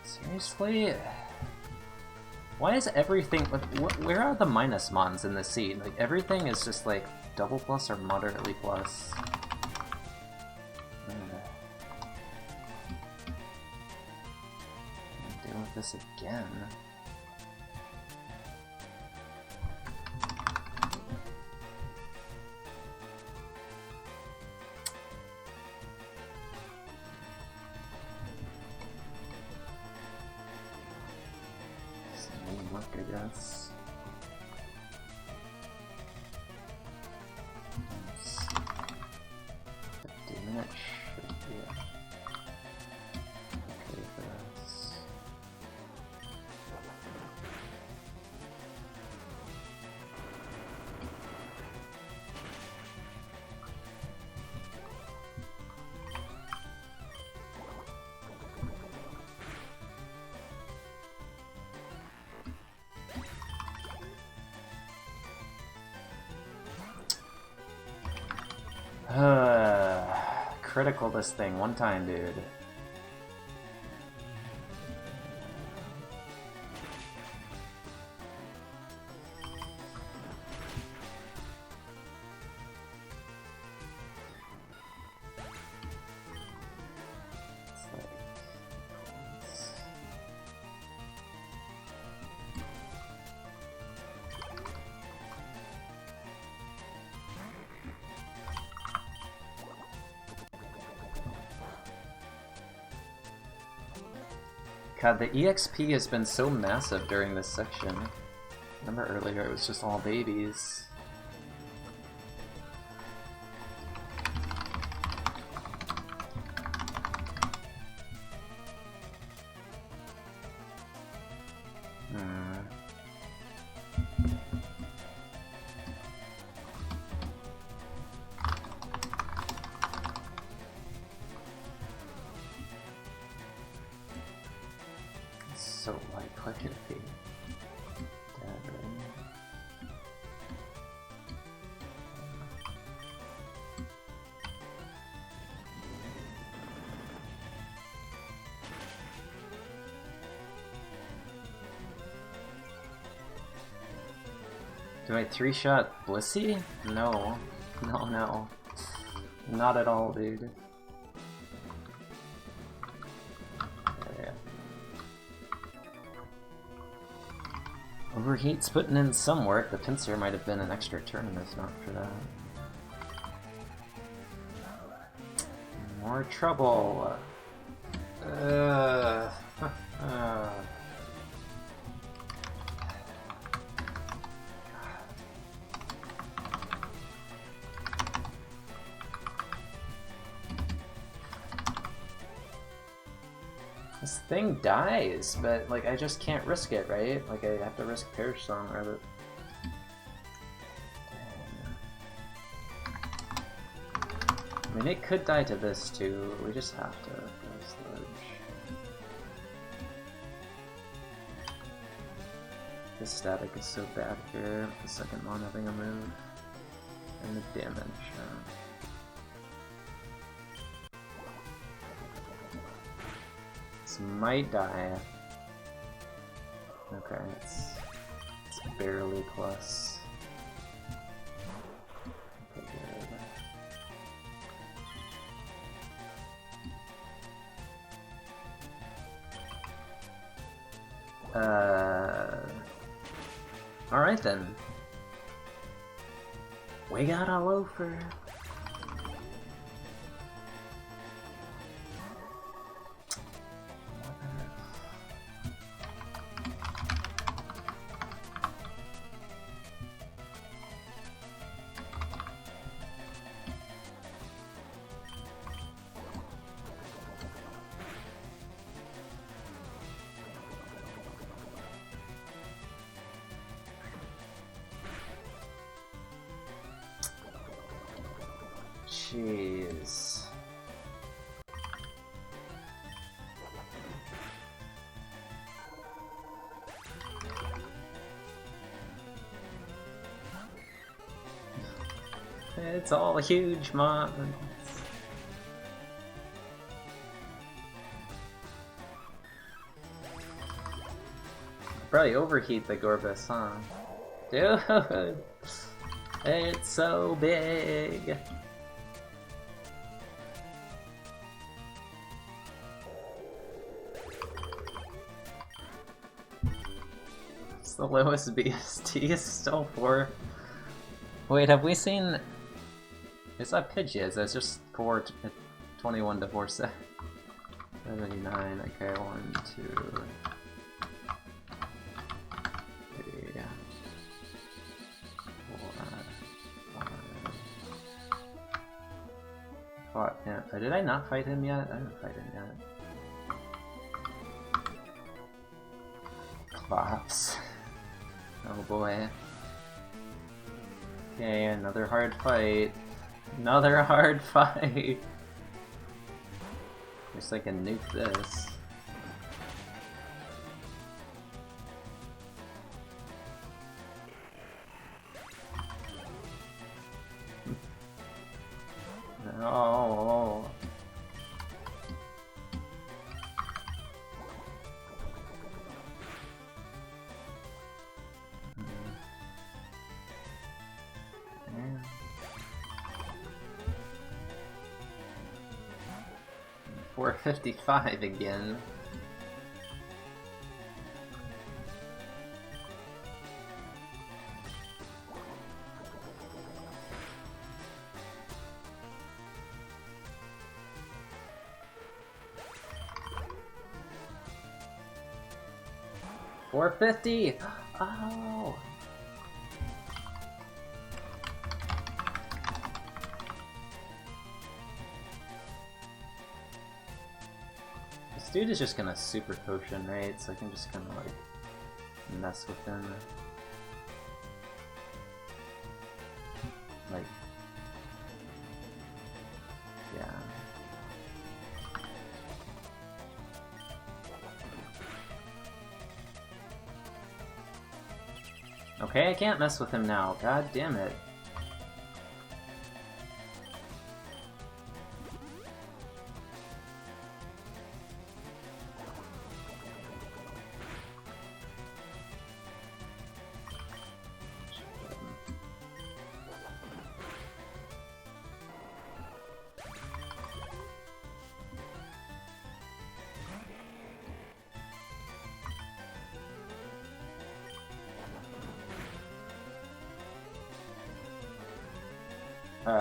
Seriously? Why is everything... Where are the minus mons in the seed? Like, everything is just, like, double plus or moderately plus. I'm dealing with this again. I guess. 50 minutes should be okay for us. Critical this thing one time, dude. God, the EXP has been so massive during this section. Remember earlier it was just all babies. So likely to be dead, right? Do I 3-shot Blissey? No. No, no. Not at all, dude. Overheat's putting in some work. The pincer might have been an extra turn if not for that. More trouble. This thing dies, but like I just can't risk it, right? Like I have to risk Perish Song or the... I mean, it could die to this too. We just have to go sludge. This static is so bad here. The second one having a move. And the damage. This might die. Okay, it's barely plus. Okay, good. Alright then. We got a loafer. Jeez. It's all huge mons. Probably overheat the Gorbis, huh? Dude! It's so big! It's the lowest BST is still 4. Wait, have we seen... It's not Pidgeys, it's just 21 to 479. Okay, 1, 2, 3, 4, 5. Fought him. Did I not fight him yet? I didn't fight him yet. Clops. Oh boy. Okay, another hard fight. Another hard fight! Guess I can nuke this. No. Yeah. 455 again. $450! Oh! This dude is just gonna super potion, right? So I can just kind of like mess with him. Like, yeah. Okay, I can't mess with him now. God damn it.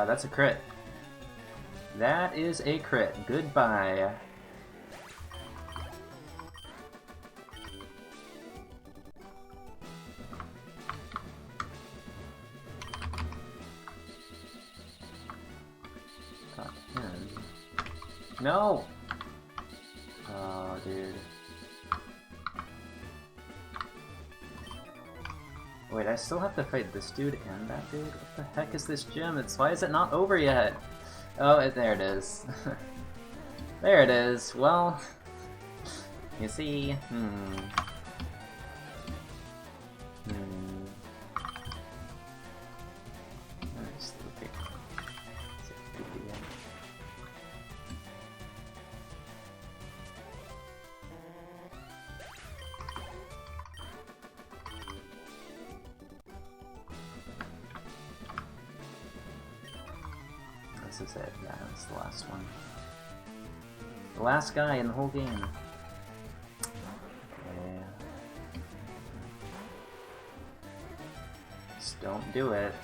That's a crit. That is a crit. Goodbye. Top 10. No! Oh, dude. Wait, I still have to fight this dude and that dude? What the heck is this gym? Why is it not over yet? Oh, there it is. There it is. Well, you see, This is it, yeah, that's the last one. The last guy in the whole game. Okay. Just don't do it.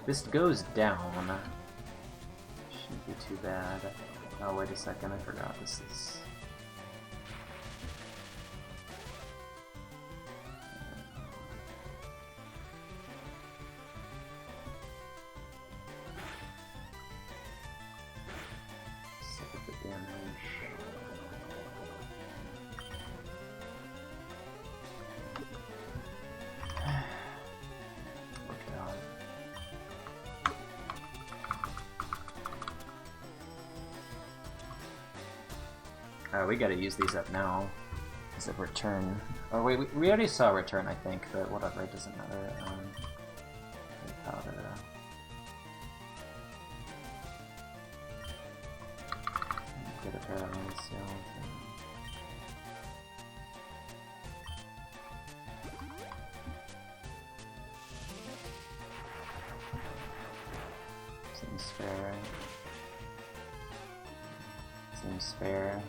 This goes down. Shouldn't be too bad. Oh, wait a second, I forgot this is... we gotta use these up now. Is it return? Oh wait, we already saw return, I think, but whatever, it doesn't matter. Powder. Get a pair of seals. Seems fair. Seems fair.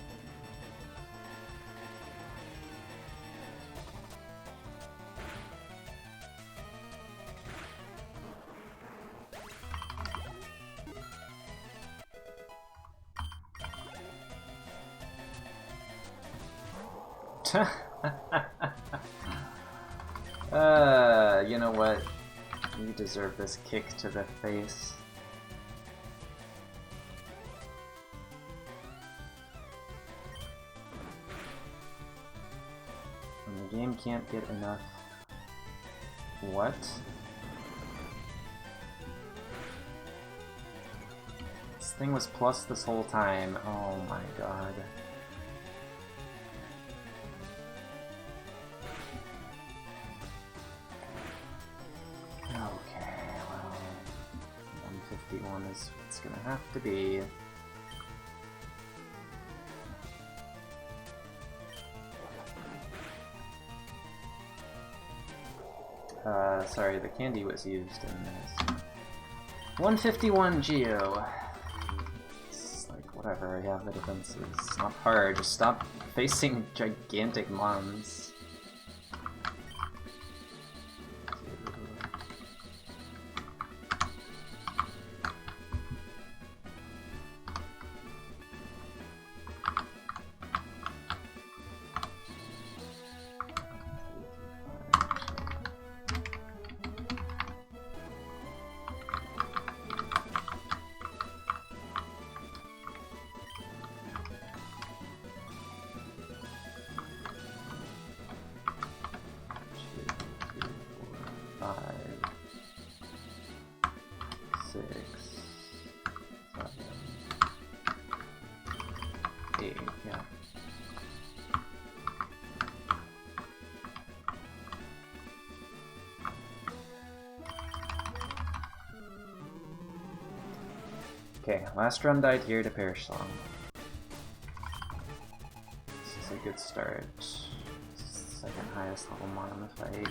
You know what? You deserve this kick to the face. And the game can't get enough. What? This thing was plus this whole time. Oh my god. Is it's gonna have to be. Sorry, the candy was used in this. 151 Geo. It's like, whatever, yeah, the defense is not hard. Just stop facing gigantic mons. Okay, last run died here to Perish Song. This is a good start. Second highest level mon in the fight.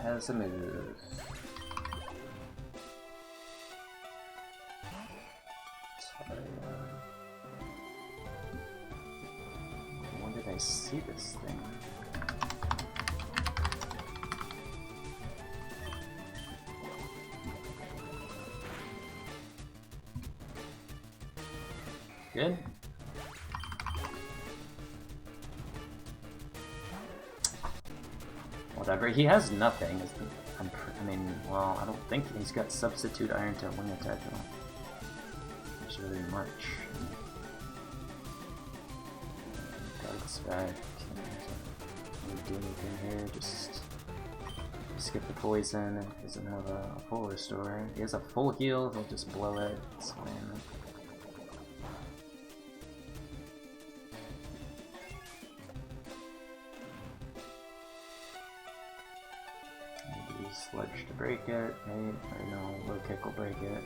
Has a move. Sorry. When did I see this thing? Good. Whatever, he has nothing. I mean, well, I don't think he's got substitute iron to wing attack. There's really much. Guards back. Can't do anything here. Just skip the poison. He doesn't have a full restore. He has a full heal. He'll just blow it. It's fine. Sledge to break it, right? Or no, low kick will break it.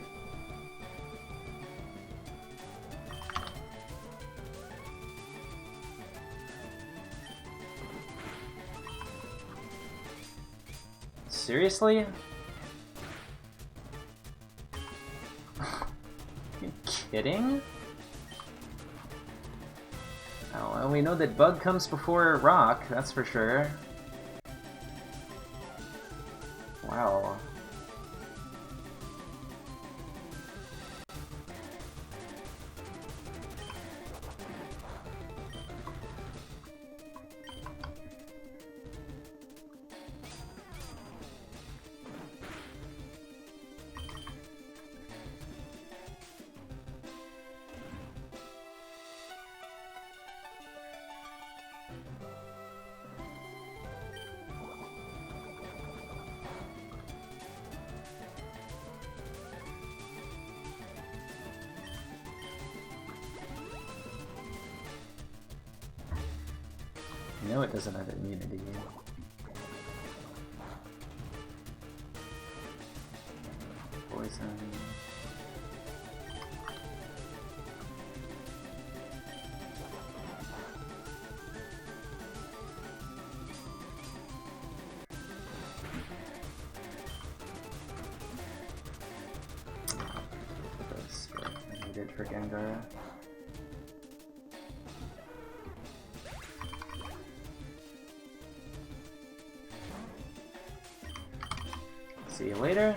Seriously? Are you kidding? Oh, well, we know that bug comes before rock, that's for sure. Wow. I know it doesn't have immunity. Poison. I need it for Gengar. See you later.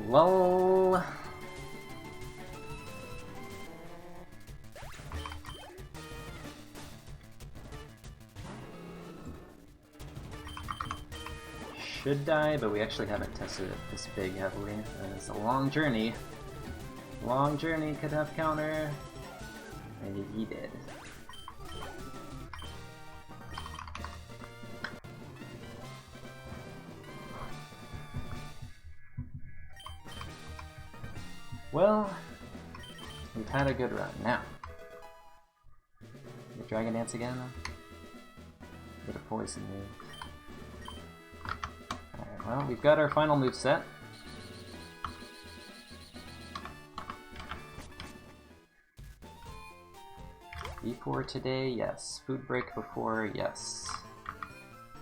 Lol. Should die, but we actually haven't tested it this big heavily. It's a long journey. Long journey, could have counter. Maybe he did. Well, we've had a good run. Now, get Dragon Dance again. Get a poison move. Alright, well, we've got our final move set. Before today, yes. Food break before, yes.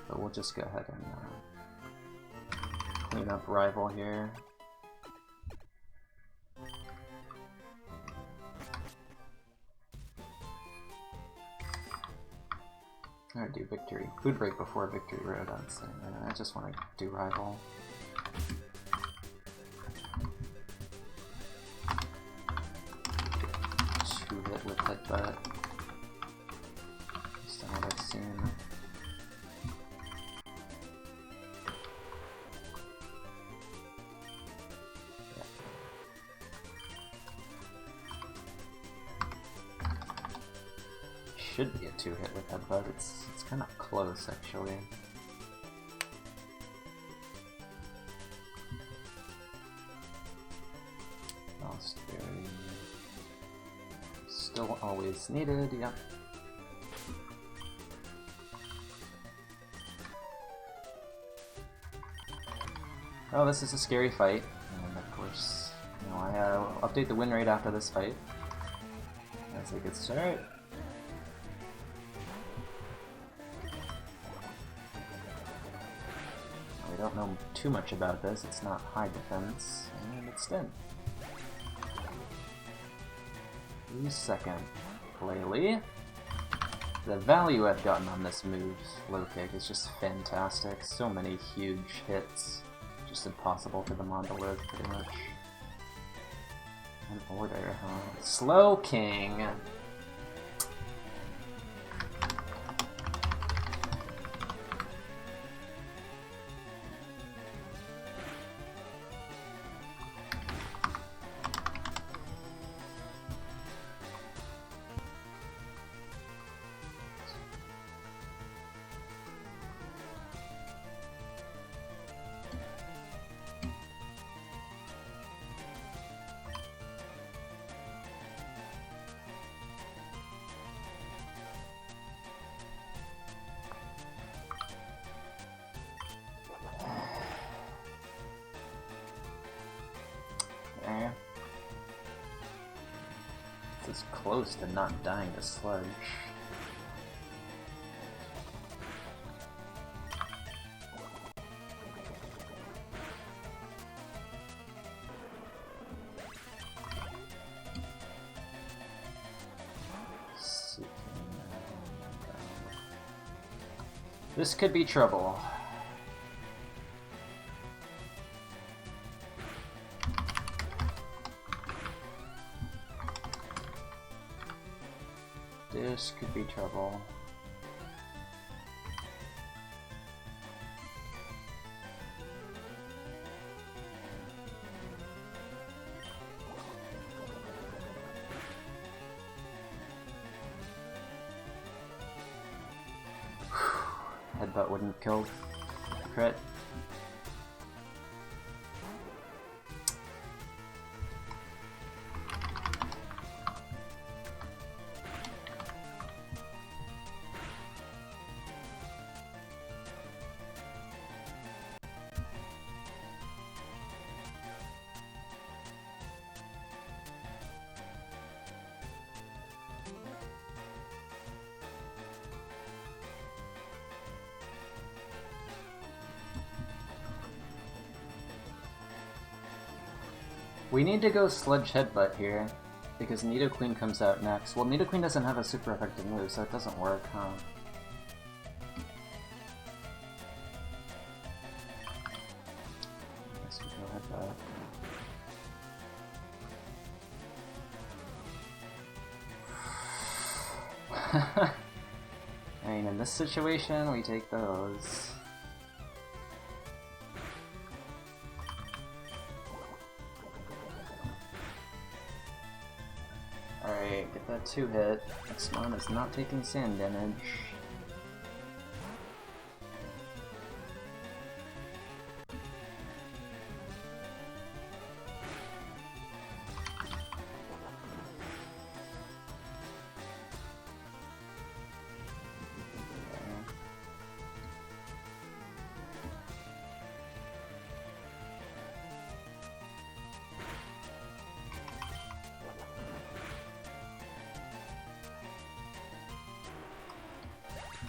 But we'll just go ahead and clean up rival here. I'm gonna do victory. Food break before victory road, I'd say. I just want to do rival. Two hit with headbutt. Soon. Yeah. Should be a 2-hit with headbutt. It's kind of close actually. Lost Berry. Still always needed, yep. Oh, this is a scary fight, and of course, you know, I'll update the win rate after this fight. That's a good start. We don't know too much about this, it's not high defense, and it's dead. Who's second? Laylee. The value I've gotten on this move, low kick, is just fantastic. So many huge hits. Just impossible for the Mon to live, pretty much. An order, huh? Slow King! This is close to not dying to sludge. This could be trouble. This could be trouble. Headbutt wouldn't kill crit. We need to go Sludge Headbutt here, because Nidoqueen comes out next. Well, Nidoqueen doesn't have a super effective move, so it doesn't work, huh? I guess we go Headbutt. I mean, in this situation, we take those. Alright, get that 2-hit. This Mon is not taking sand damage.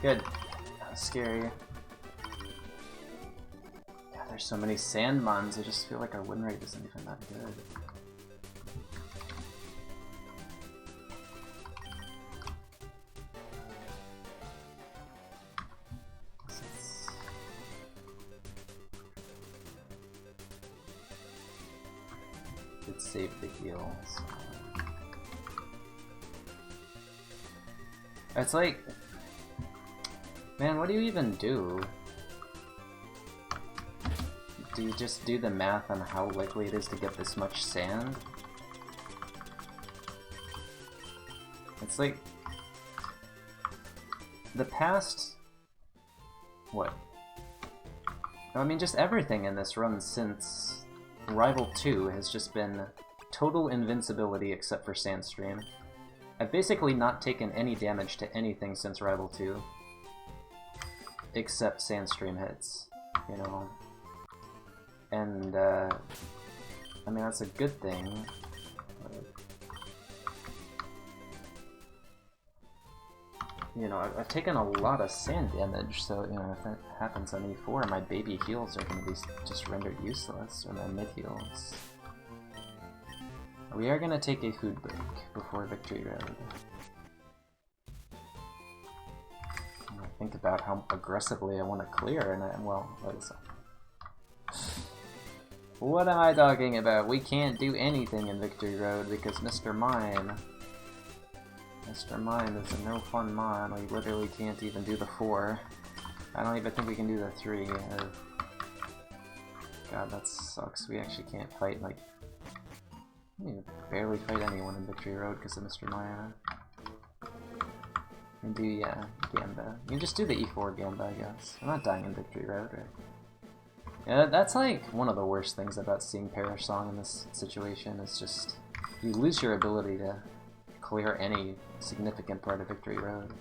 Good. That was scary. God, there's so many Sandmons, I just feel like our win rate isn't even that good. It saved the heals. It's like... Man, what do you even do? Do you just do the math on how likely it is to get this much sand? It's like... The past... What? I mean, just everything in this run since Rival 2 has just been total invincibility except for Sandstream. I've basically not taken any damage to anything since Rival 2. Except Sandstream hits, you know. And, I mean, that's a good thing. You know, I've taken a lot of sand damage, so, you know, if that happens on E4, my baby heals are going to be just rendered useless, or my mid heals. We are going to take a food break before Victory Road. think about how aggressively I want to clear, and well, wait a second. What am I talking about? We can't do anything in Victory Road because Mr. Mime is a no fun mon. We literally can't even do the 4. I don't even think we can do the 3. God, that sucks. We actually can't fight, like... We can barely fight anyone in Victory Road because of Mr. Maya. We can do, yeah, Gamba. You can just do the E4 Gamba, I guess. I'm not dying in Victory Road, right? Yeah, that's like one of the worst things about seeing Perish Song in this situation, is just you lose your ability to clear any significant part of Victory Road.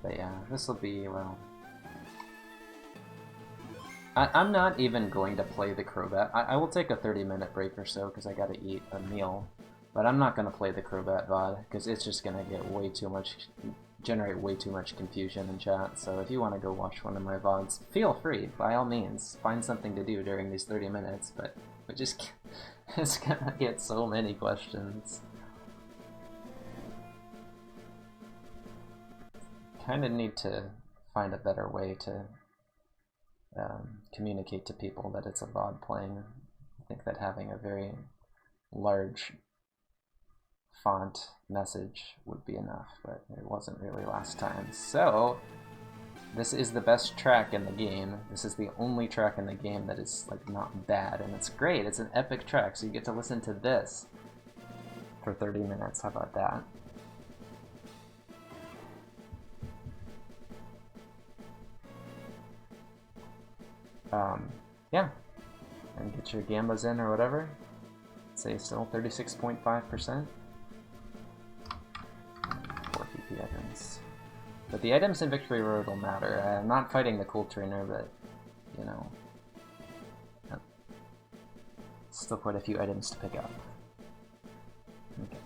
But yeah, this will be, well... I'm not even going to play the Crobat. I will take a 30-minute break or so because I gotta eat a meal. But I'm not gonna play the Crobat VOD because it's just gonna get way too much, generate way too much confusion in chat. So if you want to go watch one of my VODs, feel free, by all means. Find something to do during these 30 minutes, but we just it's gonna get so many questions. Kind of need to find a better way to communicate to people that it's a VOD playing. I think that having a very large font message would be enough, but it wasn't really last time. So this is the best track in the game. This is the only track in the game that is like not bad, and it's great. It's an epic track, so you get to listen to this for 30 minutes. How about that? Yeah, and get your Gambas in or whatever. Say still 36.5%. 4 PP items. But the items in Victory Road will matter. I'm not fighting the Cool Trainer, but, you know, still quite a few items to pick up. Okay.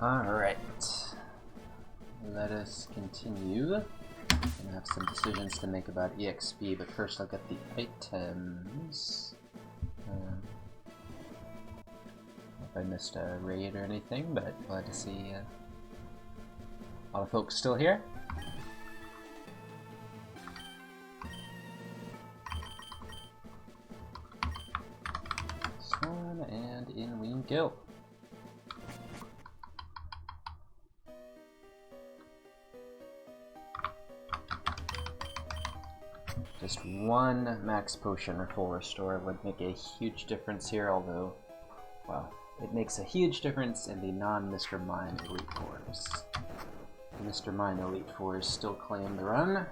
Alright. Let us continue. I'm gonna have some decisions to make about EXP, but first I'll get the items. If I missed a raid or anything, but glad to see a lot of folks still here. This one, and in we go. Just one max potion or full restore would make a huge difference here, although, well, it makes a huge difference in the non-Mr. Mime Elite Fours. The Mr. Mime Elite Fours still claim the run,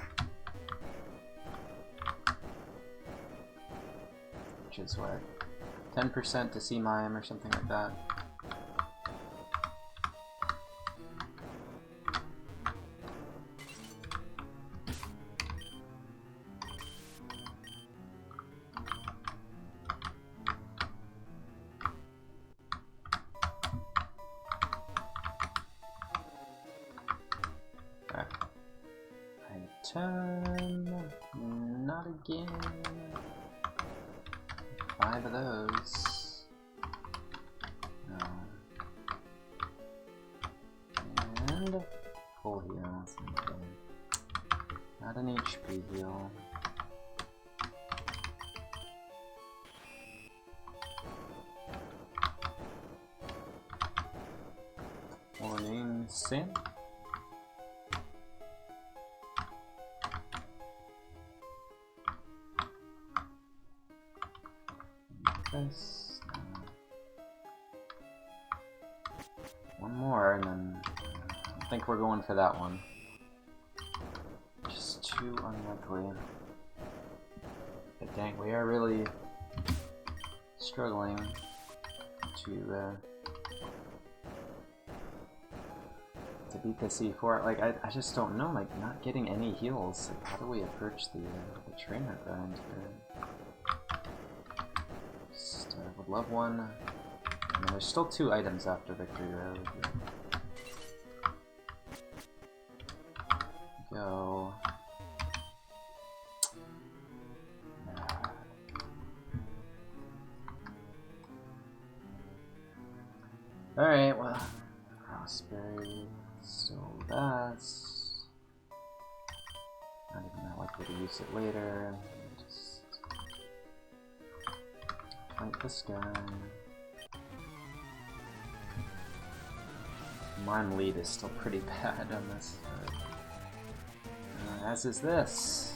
which is what, 10% to see Mime or something like that. Not again. 5 of those. And full heal. Okay. Not an HP heal. Warning, sin. This. One more, and then I think we're going for that one. Just too unlikely. But dang, we are really struggling to beat the C4. Like, I just don't know. Like, not getting any heals. Like, how do we approach the trainer grind here? Would love one. And there's still 2 items after Victory Road. Go. Alright, well, Crossberry, still that's not even that likely to use it later. Fight this guy. Mime lead is still pretty bad on this, as is this.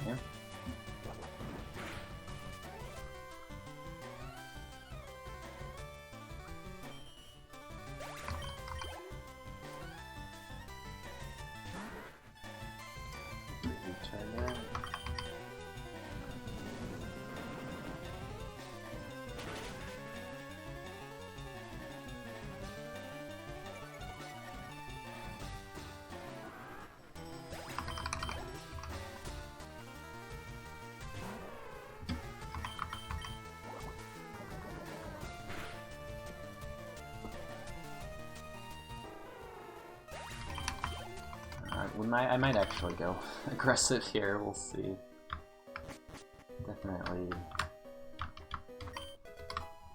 Yeah. I might actually go aggressive here, we'll see. Definitely.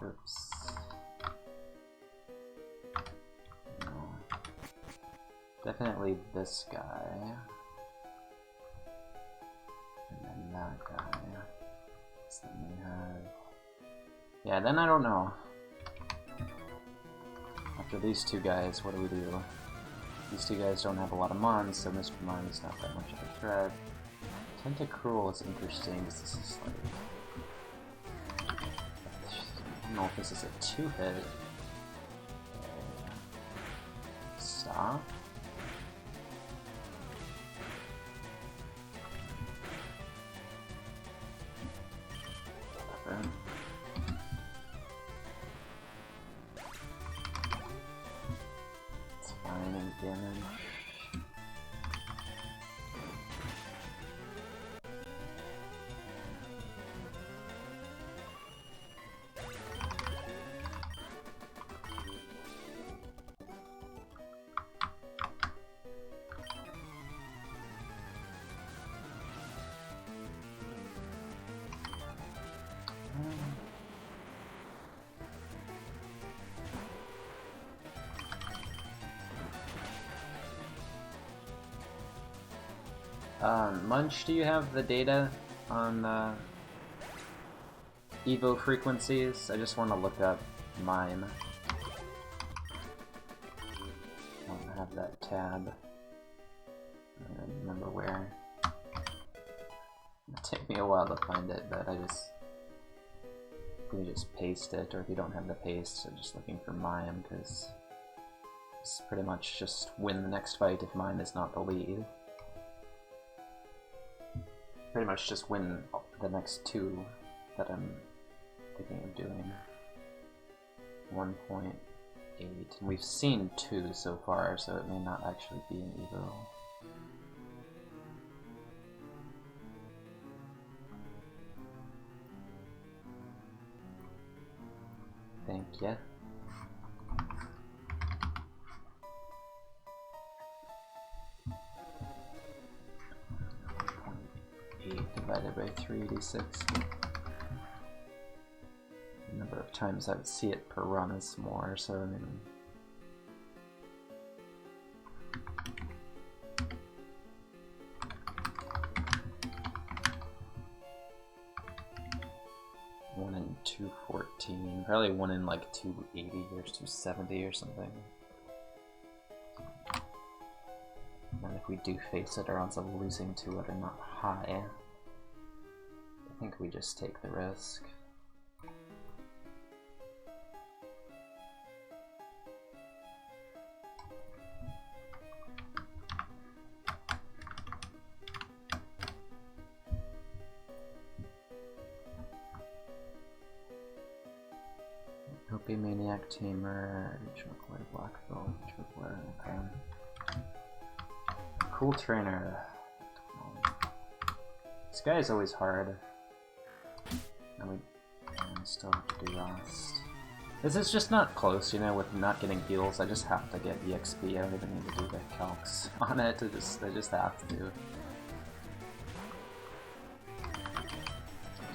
Oops. No. Definitely this guy. And then that guy. So then we have... Yeah, then I don't know. After these 2 guys, what do we do? These 2 guys don't have a lot of mons, so Mr. Mon is not that much of a threat. Tentacruel is interesting because this is like... I don't know if this is a 2-hit. Stop. It's fine and damage. Munch, do you have the data on Evo frequencies? I just want to look up mime. I don't have that tab. I don't remember where. It'll take me a while to find it, but you just paste it, or if you don't have the paste, I'm just looking for mime, because it's pretty much just win the next fight if mime is not the lead. Pretty much just win the next two that I'm thinking of doing. 1.8, and we've seen 2 so far, so it may not actually be an Evo. Thank ya. 8 divided by 386. The number of times I would see it per run is more, so I mean... One in 214, probably one in like 280 or 270 or something. And if we do face it, our odds of losing to it are not high. I think we just take the risk. Hopi Maniac Tamer, Chocolate Black Belt, Chocolate, okay. Cool Trainer. This guy is always hard. And we still have to do Rust. This is just not close, you know, with not getting heals. I just have to get EXP. I don't even need to do the calcs on it. I just have to.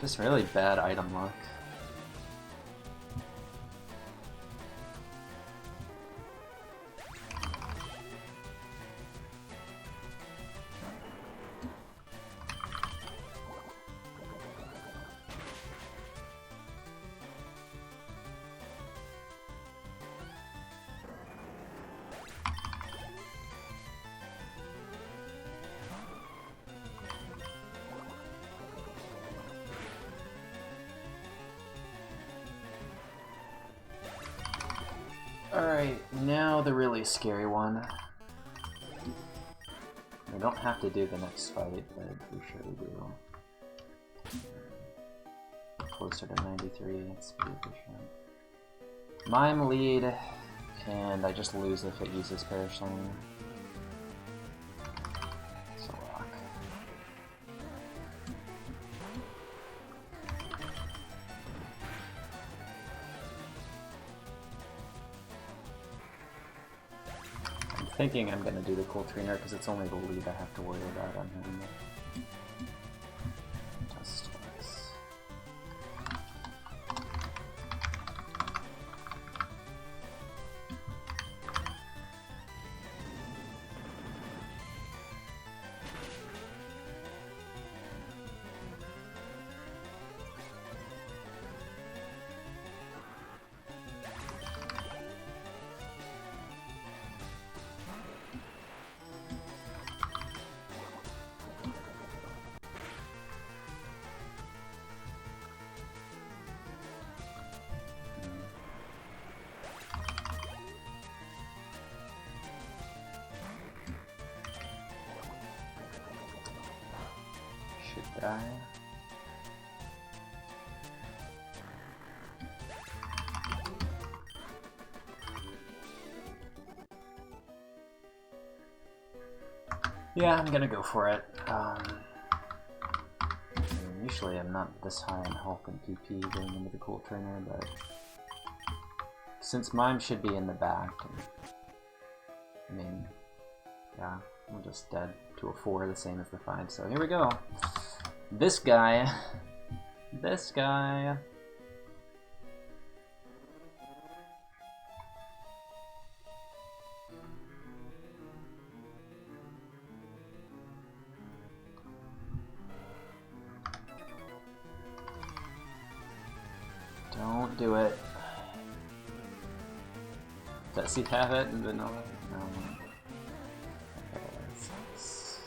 Just really bad item luck. Alright, now the really scary one. We don't have to do the next fight, but we surely do. Closer to 93, it's pretty efficient. Mime lead, and I just lose if it uses Perish Lane. So rock. Thinking I'm gonna do the Cool Trainer because it's only the lead I have to worry about on him. Just twice. Die. Yeah, I'm gonna go for it. Usually I'm not this high on health and PP going into the Cool Trainer, but since mine should be in the back, I mean, yeah, I'm just dead to a 4, the same as the 5, so here we go. This guy. This guy. Don't do it. Does he have it in vanilla? No. Okay, that's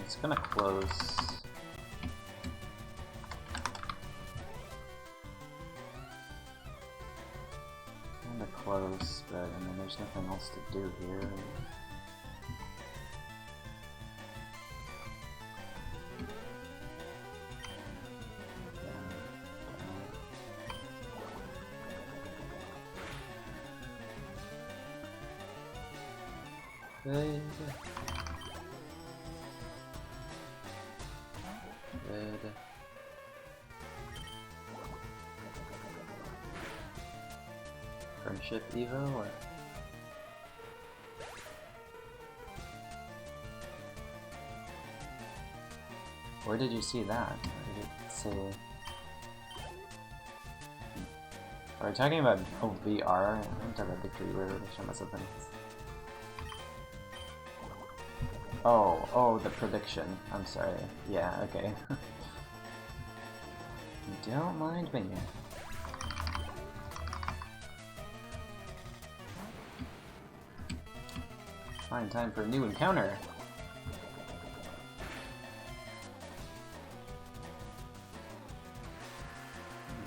it's gonna close. Kinda close, but I mean there's nothing else to do here. Good. Good. Friendship Evo or? Where did you see that? Where did it say? Are we talking about VR? I don't have a victory revolution or something. Oh, the prediction. I'm sorry. Yeah, okay. Don't mind me. Fine time for a new encounter.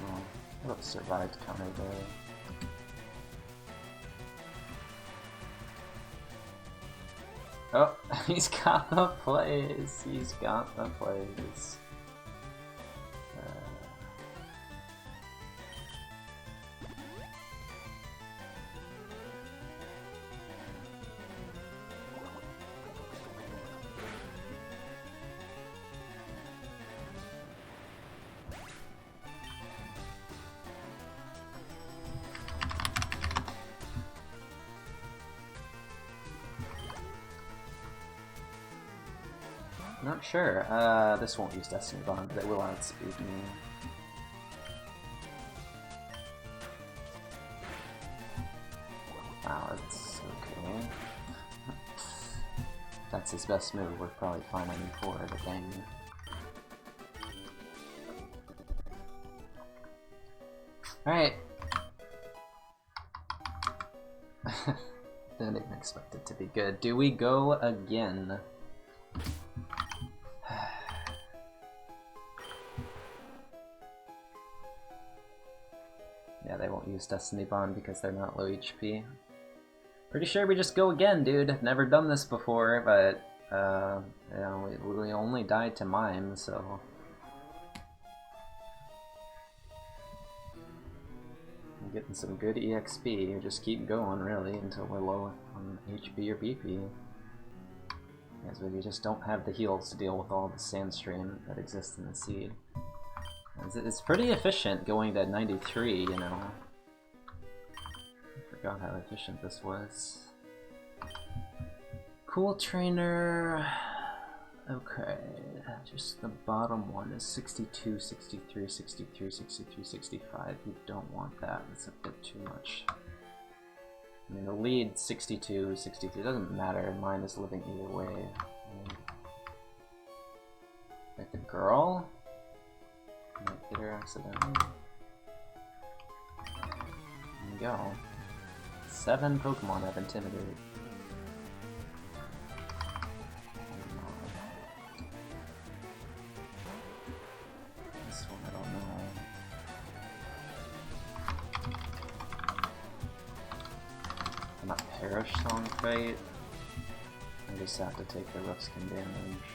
Oh, I love survived counter there. Oh, he's got the plays. He's got the plays. Not sure. This won't use Destiny Bond, but it will outspeed me. Wow, it's okay. That's his best move. We're probably fine on E4, but dang. Alright. I didn't expect it to be good. Do we go again? Yeah, they won't use Destiny Bond because they're not low HP. Pretty sure we just go again, dude. Never done this before, but you know, we only died to Mime, so I'm getting some good EXP. You just keep going, really, until we're low on HP or BP. Because we just don't have the heals to deal with all the sandstream that exists in the seed. It's pretty efficient going to 93, you know. I forgot how efficient this was. Cool trainer. Okay, just the bottom one is 62, 63, 63, 63, 65. We don't want that, it's a bit too much. I mean, the lead 62, 63, doesn't matter, mine is living either way. Like the girl? Might hit her accidentally. There we go. 7 Pokemon have Intimidate. This one I don't know. I'm not Perish Song Fight. I just have to take the Roughtskin damage.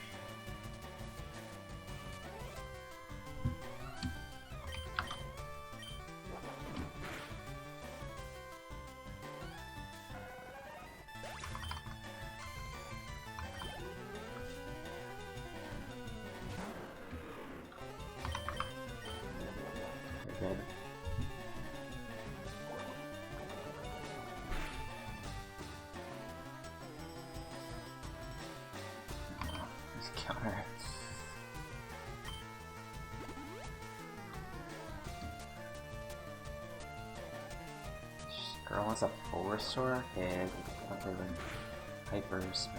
Good. Counter. Girl has a full restore? Okay, whatever. Hyper spin.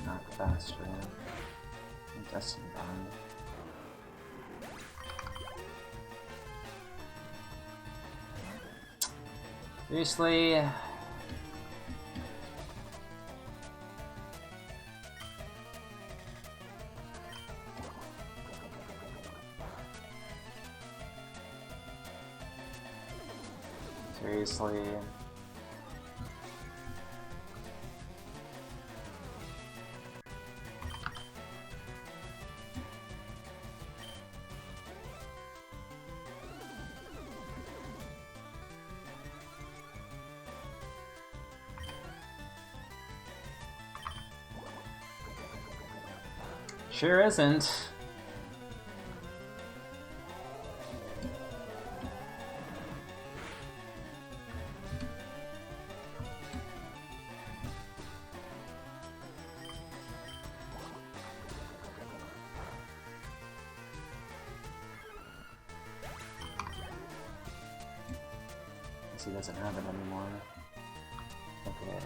Not faster. Destiny Bond. Seriously? Seriously? Sure isn't. He doesn't have it anymore. Okay.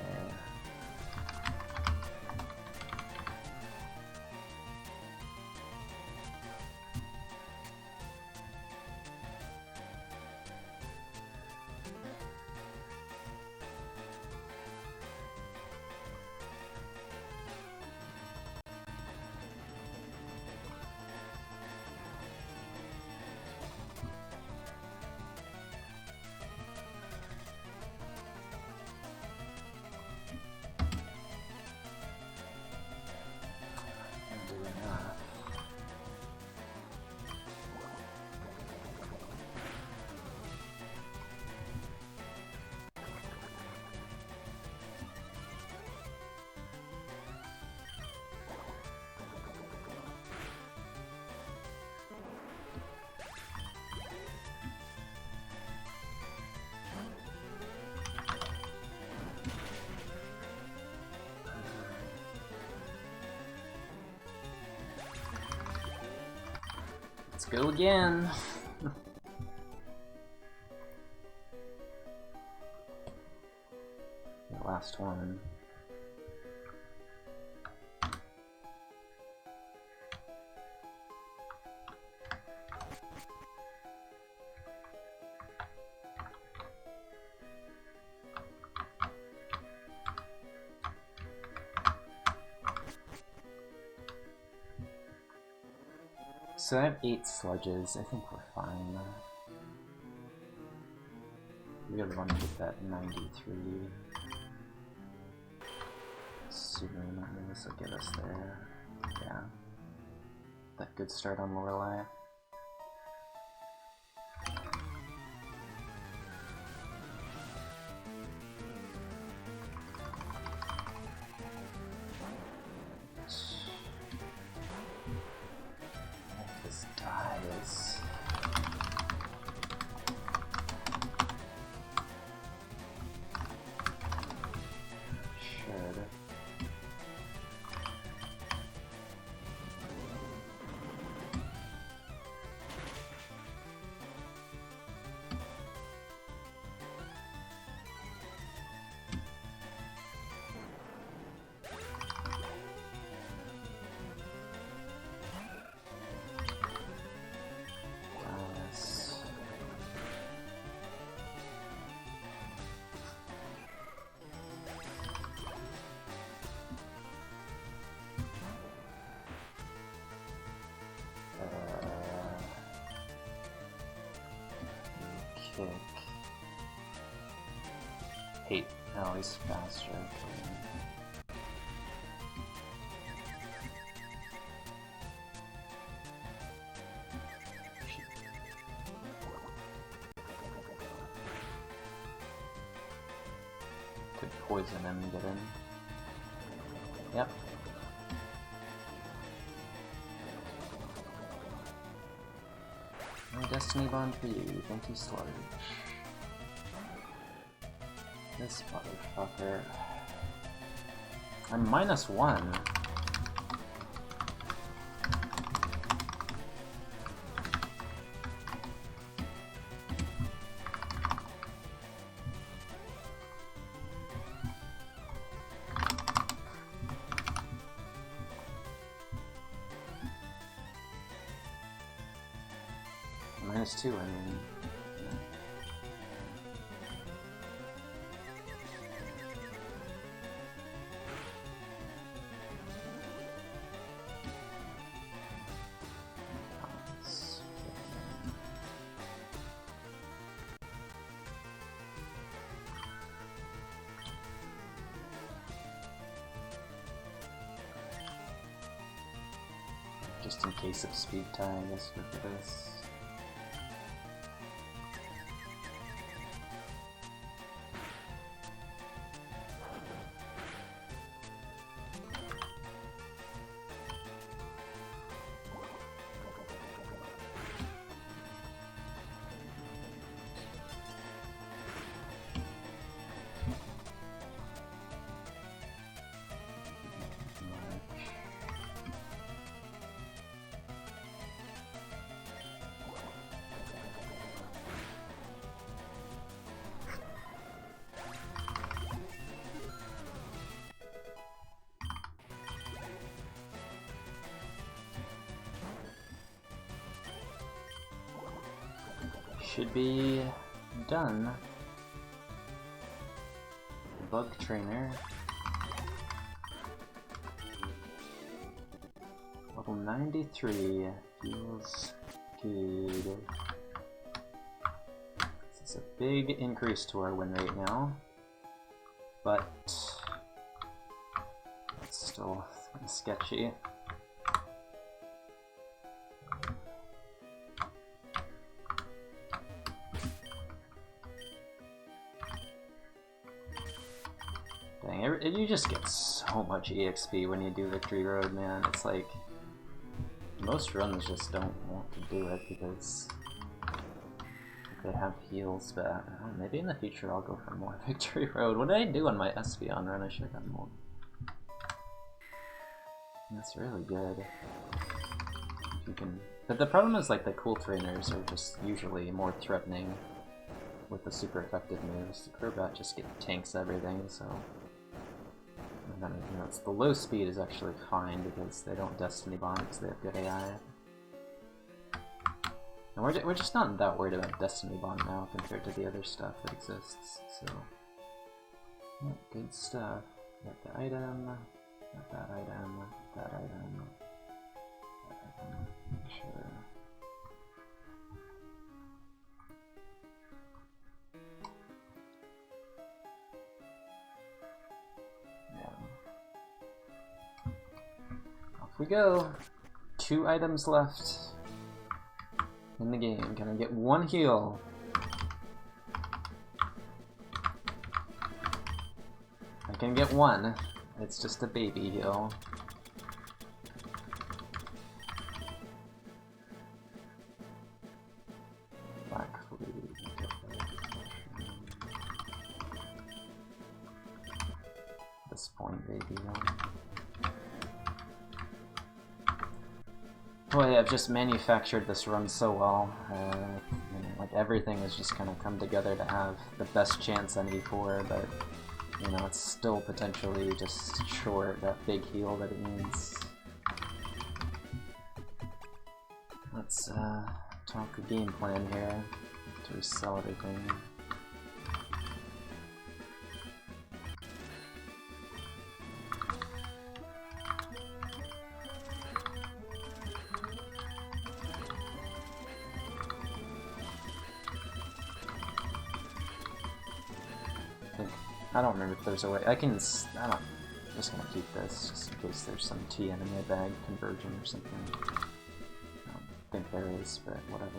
Let's go again. The last one. So I have 8 sludges. I think we're fine. We really want to get that 93 soon. This will get us there. Yeah. That good start on Lorelei. Kick. Hate. Oh, he's faster. Could poison him and get in. Yep. No Destiny Bond for you. Thank you, Sludge. This motherfucker. I'm -1. -2, I mean. Just in case of speed tie, I guess, for this. Should be done. Bug trainer. Level 93 feels good. This is a big increase to our win rate now, but it's still sketchy. You just get so much EXP when you do Victory Road, man. It's like, most runs just don't want to do it because they have heals, but I don't know, maybe in the future I'll go for more Victory Road. What did I do on my Espeon run? I should have gotten more. That's really good. If you can... But the problem is, like, the cool trainers are just usually more threatening with the super effective moves. The Crobat just tanks everything, so... And then, you know, it's the low speed is actually fine because they don't Destiny Bond because they have good AI. And we're just not that worried about Destiny Bond now compared to the other stuff that exists, so... Yeah, good stuff. Got the item, got that item, that item, that item, sure. We go. 2 items left in the game. Can I get 1 heal? I can get 1. It's just a baby heal. Black flea. At this point, baby heal. Boy, I've just manufactured this run so well. You know, like everything has just kind of come together to have the best chance on E4, but you know, it's still potentially just short that big heal that it needs. Let's talk a game plan here to resell everything. I don't remember if there's a way. I'm just gonna keep this just in case there's some TN in my bag conversion or something. I don't think there is, but whatever.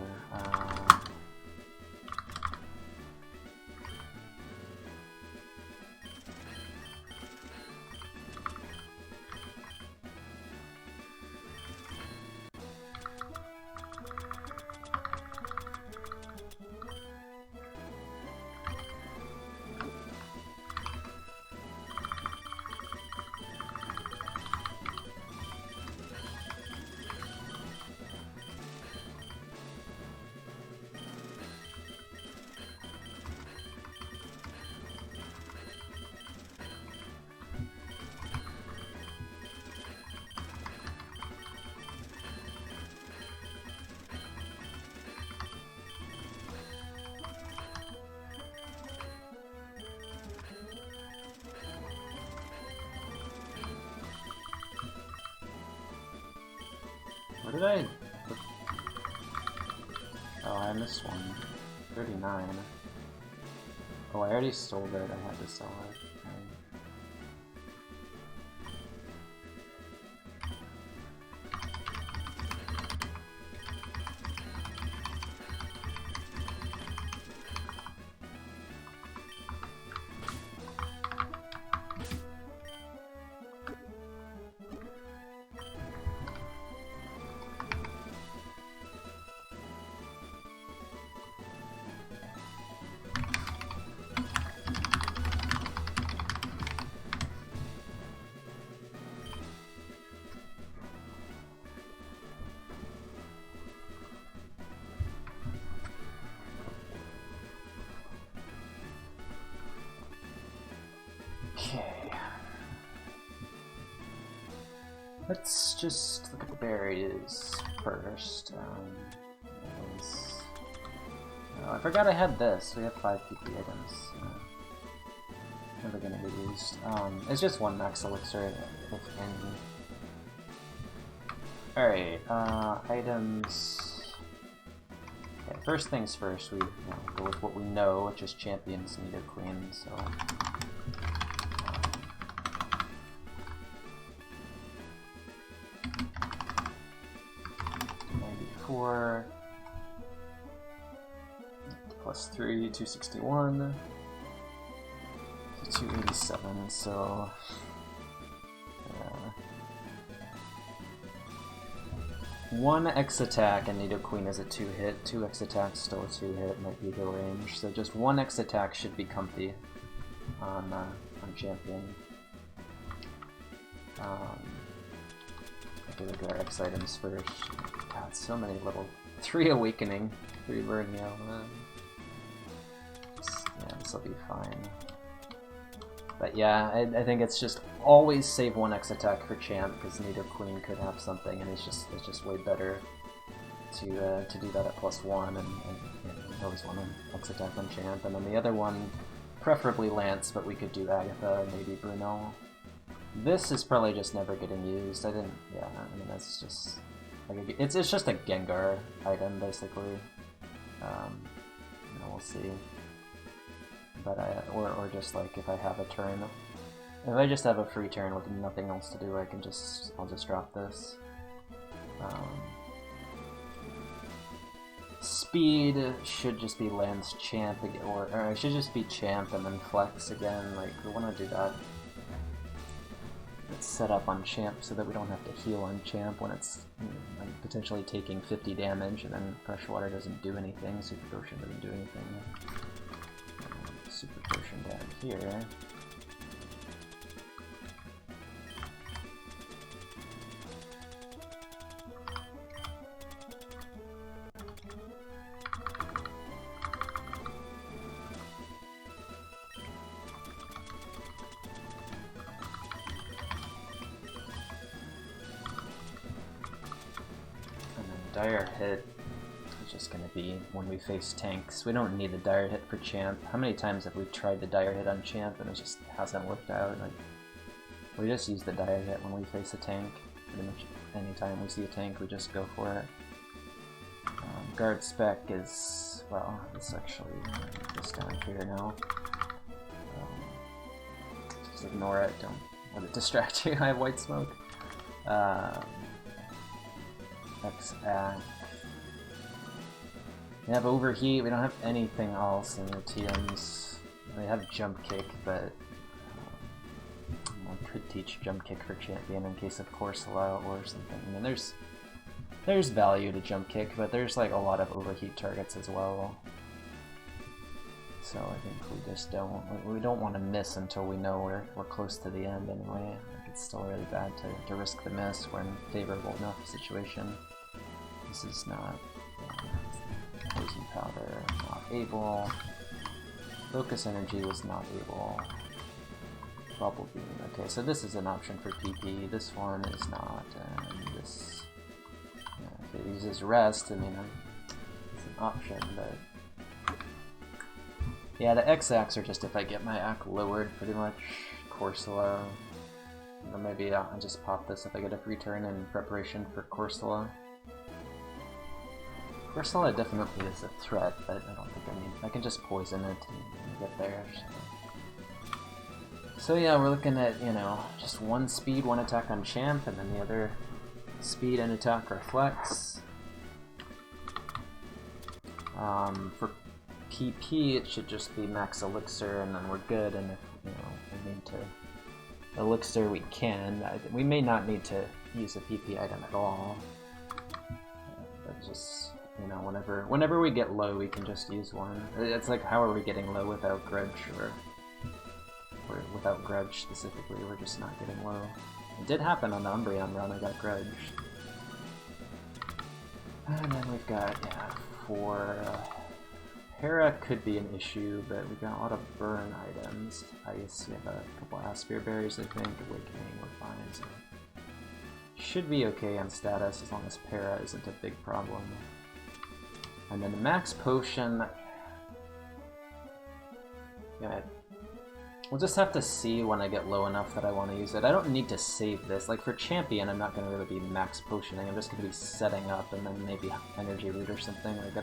Did I? Oh, I missed one. 39. Oh, I already sold it. I had to sell it. Okay. Let's just look at the berries first. Oh, I forgot I had this. We have 5 PP items. Never gonna be used. It's just 1 max elixir, if any. Alright, items. Okay, first things first, we go with what we know, which is champions need a queen, so. 94 plus 3, 261 to 287, so one X attack and Nido Queen is a 2-hit, 2 X attacks still a 2-hit, might be the range, so just 1 X attack should be comfy on champion. Okay, look at our X items first. God, so many little 3 awakening, 3 burn yell. Yeah, this will be fine. But yeah, I think it's just always save 1 X attack for champ because Nido Queen could have something, and it's just way better to do that at +1 and always 1 X attack on champ, and then the other one, preferably Lance, but we could do Agatha, maybe Bruno. This is probably just never getting used. I mean that's just like it's just a Gengar item basically. We'll see. But or just like if I have a turn, if I just have a free turn with nothing else to do, I'll just drop this. Speed should just be Lance champ again, or it should just be champ and then flex again. Like we want to do that. It's set up on champ so that we don't have to heal on champ when it's like potentially taking 50 damage, and then Fresh Water doesn't do anything, Super Potion doesn't do anything. Super Potion down here. Dire Hit is just going to be when we face tanks. We don't need the Dire Hit for champ. How many times have we tried the Dire Hit on champ and it just hasn't worked out? Like, we just use the Dire Hit when we face a tank. Pretty much anytime we see a tank, we just go for it. Guard Spec is, well, it's actually just down here now. Just ignore it, don't let it distract you. I have White Smoke. X-Act. We have Overheat, we don't have anything else in the TMs. We have Jump Kick, but one could teach Jump Kick for champion in case of Corsola or something. I mean, there's value to Jump Kick, but there's like a lot of Overheat targets as well. So I think we just don't want to miss until we know we're close to the end anyway. Like, it's still really bad to risk the miss. We're in a favorable enough situation. This is not Poison Powder, not able. Focus Energy was not able. Bubble Beam. Okay, so this is an option for PP. This one is not, and this. If it uses Rest, I mean, it's an option, but. Yeah, the X-Acts are just if I get my AC lowered, pretty much. Corsola. Or maybe I'll just pop this if I get a free turn in preparation for Corsola. Corsola definitely is a threat, but I don't think I can just poison it and get there. So yeah, we're looking at, you know, just one speed, one attack on Champ, and then the other speed and attack reflex. For PP, it should just be max elixir, and then we're good. And if, you know, we need to elixir, we can. We may not need to use a PP item at all. But just, you know, whenever we get low, we can just use one. It's like, how are we getting low without Grudge, or without Grudge specifically? We're just not getting low. It did happen on the Umbreon run. I got Grudge. And then we've got, yeah, for Hera could be an issue, but we've got a lot of burn items. Ice, we have a couple Aspire Berries, I think. Awakening, we're fine. So should be okay on status as long as Para isn't a big problem. And then the max potion. Yeah, we'll just have to see when I get low enough that I want to use it. I don't need to save this. Like for Champion, I'm not going to really be max potioning. I'm just going to be setting up and then maybe Energy Root or something. Like I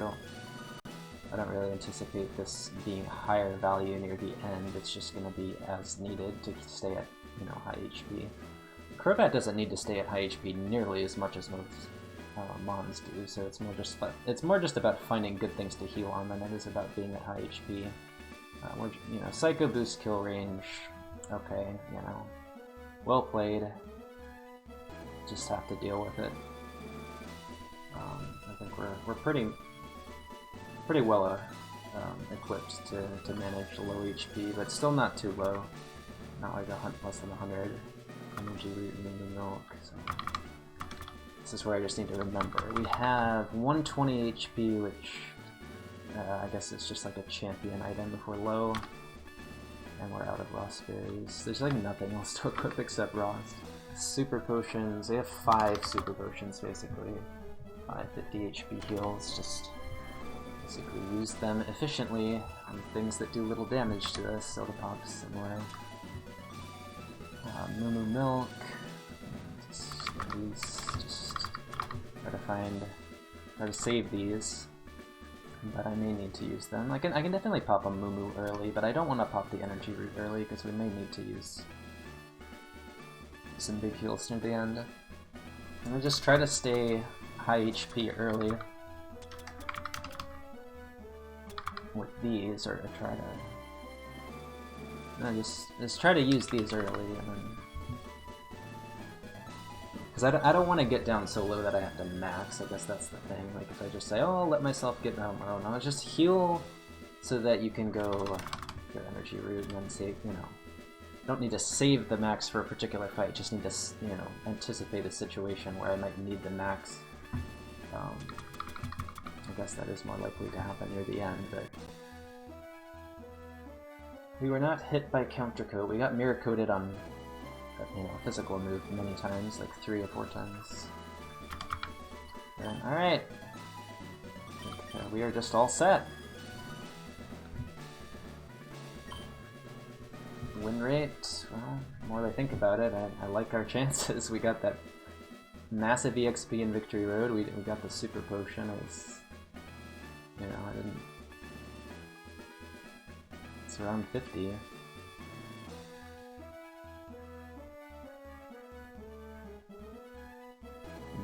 don't really anticipate this being higher value near the end. It's just going to be as needed to stay at, you know, high HP. Crobat doesn't need to stay at high HP nearly as much as most Mons do, so it's more just about finding good things to heal on than it is about being at high HP. You know, Psycho boost kill range, okay, you know, well played. Just have to deal with it. I think we're pretty well equipped to manage low HP, but still not too low. Not like less than 100. Energy Root and Moo Milk. So this is where I just need to remember. We have 120 HP, which I guess it's just like a champion item if we're low. And we're out of Rust Berries. There's like nothing else to equip except Rust. Super Potions. We have 5 Super Potions basically. 50 HP heals. Just basically use them efficiently on things that do little damage to us. Soda Pop's similar. Moo Moo Milk. Just try to save these, but I may need to use them. I can definitely pop a Moo Moo early, but I don't want to pop the Energy Root early because we may need to use some big heals near the end. I'm gonna just try to stay high HP early with these, or to try to. No, just try to use these early, and then because I don't want to get down so low that I have to max. I guess that's the thing. Like if I just say, oh, I'll let myself get down low, no, just heal so that you can go your Energy Root and then save. You know, don't need to save the max for a particular fight. Just need to, you know, anticipate a situation where I might need the max. I guess that is more likely to happen near the end, but. We were not hit by Counter Coat. We got Mirror Coated on, you know, a physical move many times, like 3 or 4 times. Alright. We are just all set. Win rate, well, the more I think about it, I like our chances. We got that massive EXP in Victory Road. We got the Super Potion. It was, you know, I didn't. It's around 50.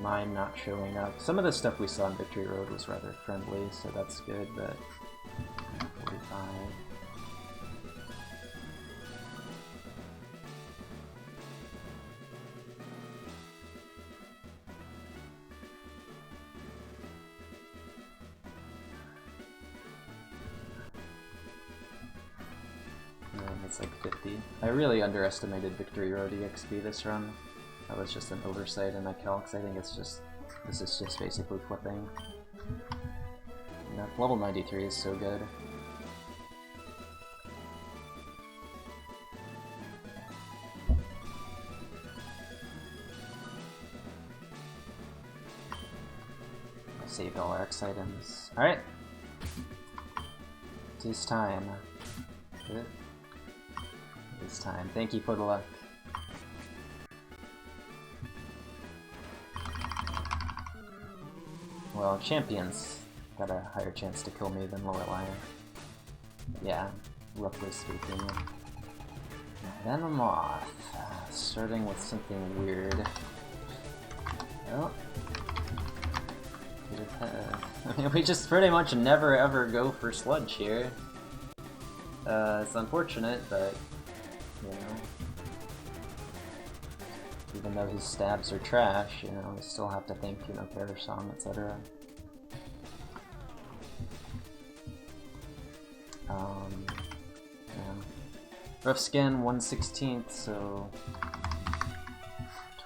Mine not showing up. Some of the stuff we saw in Victory Road was rather friendly, so that's good, but 45. It's like 50. I really underestimated Victory Road EXP this run. That was just an oversight in my calcs. I think it's just, this is just basically flipping. Yeah, level 93 is so good. I saved all our X items. Alright! It is time. Good. This time. Thank you for the luck. Well, champions. got a higher chance to kill me than Lorelei. Yeah, roughly speaking. Venomoth, starting with something weird. Well, I mean, we just pretty much never ever go for sludge here. It's unfortunate, but you know, even though his stabs are trash, you know, we still have to think, you know, Fair Song, etc. Yeah. Rough skin, 1/16, so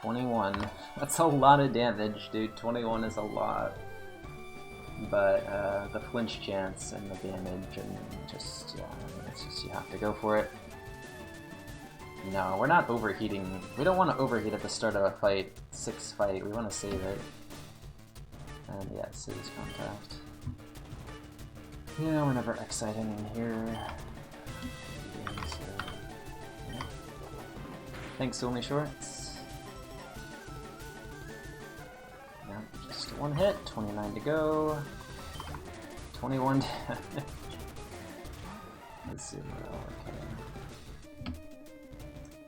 21. That's a lot of damage, dude. 21 is a lot. But the flinch chance and the damage and just, it's just, you have to go for it. No, we're not overheating. We don't want to overheat at the start of a fight, 6 fight. We want to save it. And yeah, City's Contact. Yeah, we're never exciting in here. Thanks, Only Shorts. Yeah, just one hit, 29 to go. 21 damage. Let's see, okay.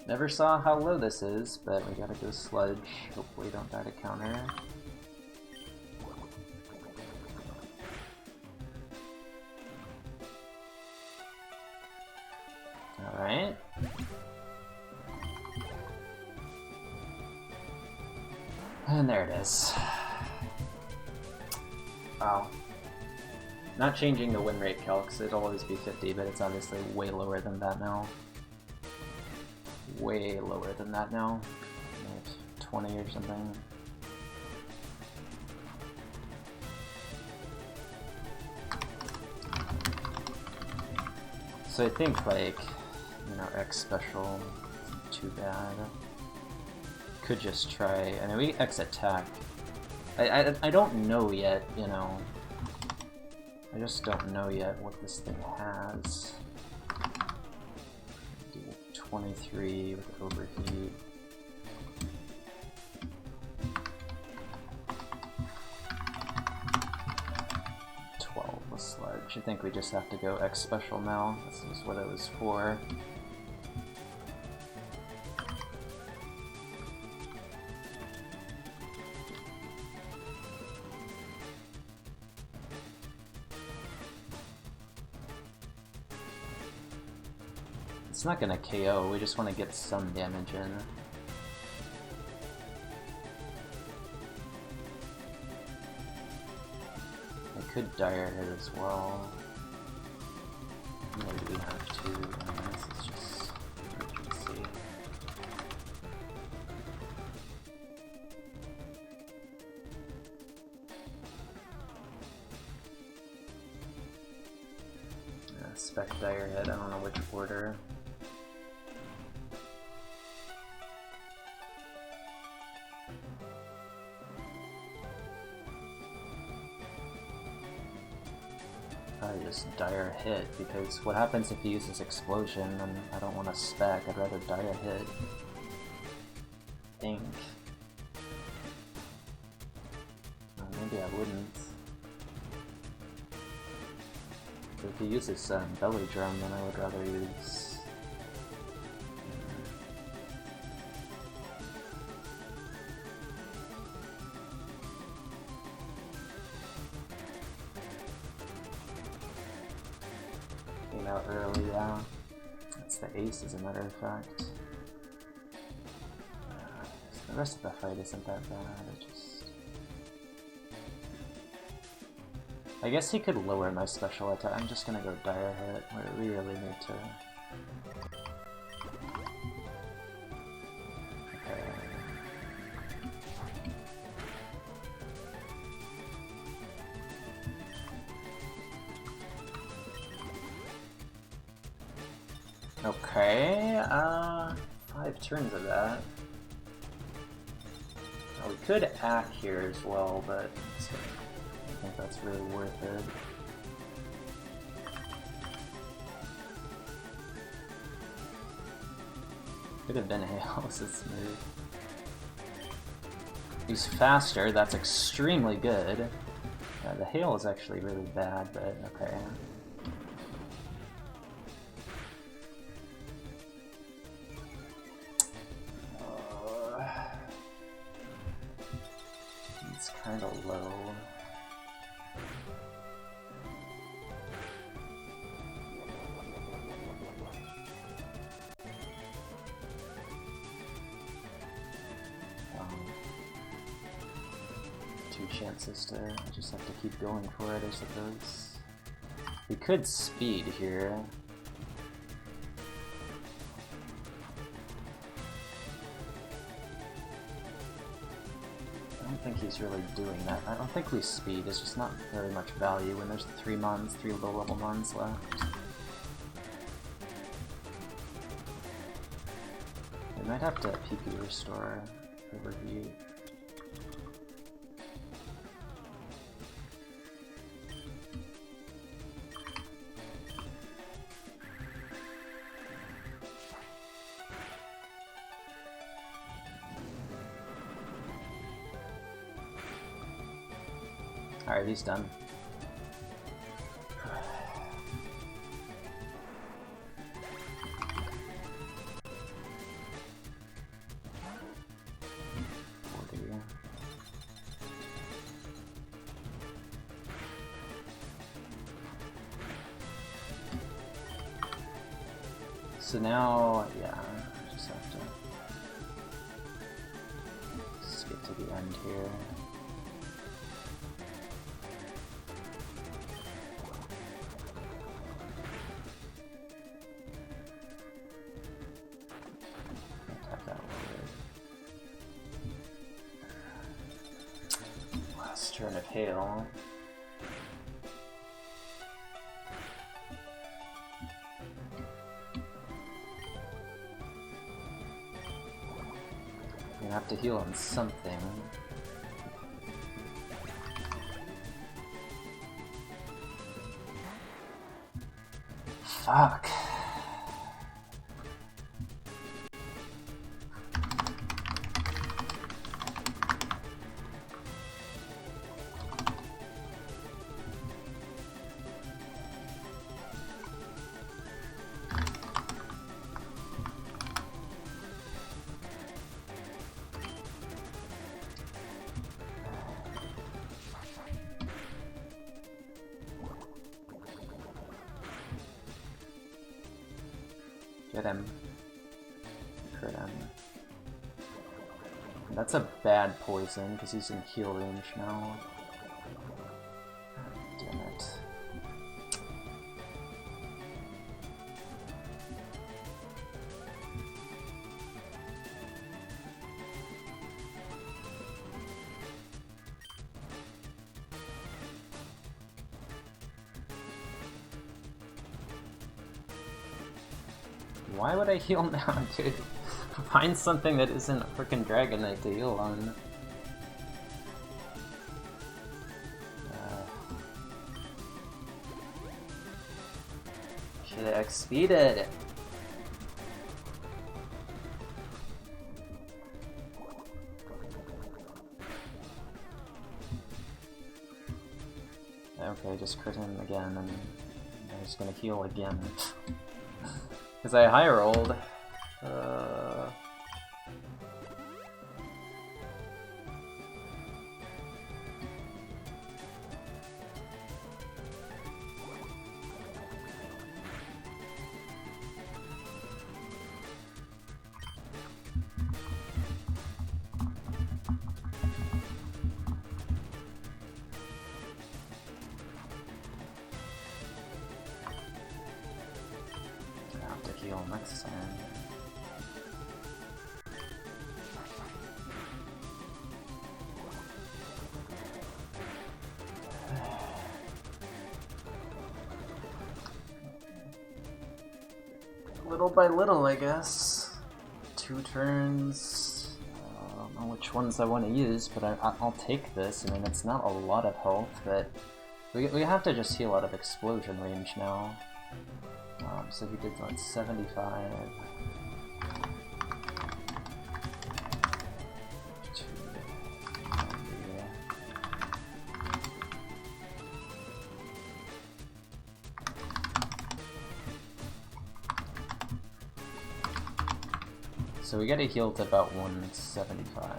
Never saw how low this is, but we gotta go sludge. Hopefully don't die to counter. Alright. And there it is. Wow. Not changing the win rate calcs, it'll always be 50, but it's obviously way lower than that now. Way lower than that now. Like 20 or something. So I think, like, you know, X special isn't too bad. Could just try. I mean, we X attack. I don't know yet, you know. I just don't know yet what this thing has. Do 23 with overheat. With sludge. I think we just have to go X special now. This is what it was for. It's not gonna KO, we just want to get some damage in. Could dire hit as well. Maybe we have to, and this is just urgency. Spec dire hit, I don't know which order. Probably just dire hit, because what happens if he uses explosion and I don't want to spec, I'd rather dire hit. Think. Maybe I wouldn't. But if he uses belly drum, then I would rather use... out early, yeah. That's the ace, as a matter of fact. The rest of the fight isn't that bad, it just... I guess he could lower my special attack. I'm just gonna go dire hit, where we really need to... Okay, 5 turns of that. Oh, we could act here as well, but I think that's really worth it. Could have been Halo's move. He's faster, that's extremely good. The hail is actually really bad, but okay. It's kind of low. Two chances to, I just have to keep going for it, I suppose. We could speed here. I don't think he's really doing that. I don't think we speed, it's just not very much value when there's 3 low-level mons left. We might have to PP restore overheat. Alright, he's done. So now, yeah, I just have to skip to the end here. Attack that one. Last turn of hail. I have to heal on something. Fuck. Get him. Crit him. That's a bad poison, because he's in heal range now. Damn it. Why would I heal now, dude? Find something that isn't a frickin' Dragonite to heal on. Should have XP'd. Okay, just crit him again, and I'm just gonna heal again. Because I high rolled. Heal next time. Little by little, I guess. 2 turns. I don't know which ones I want to use, but I'll take this. I mean, it's not a lot of health, but we have to just heal out of explosion range now. So he did like 75. So we gotta heal to about 175.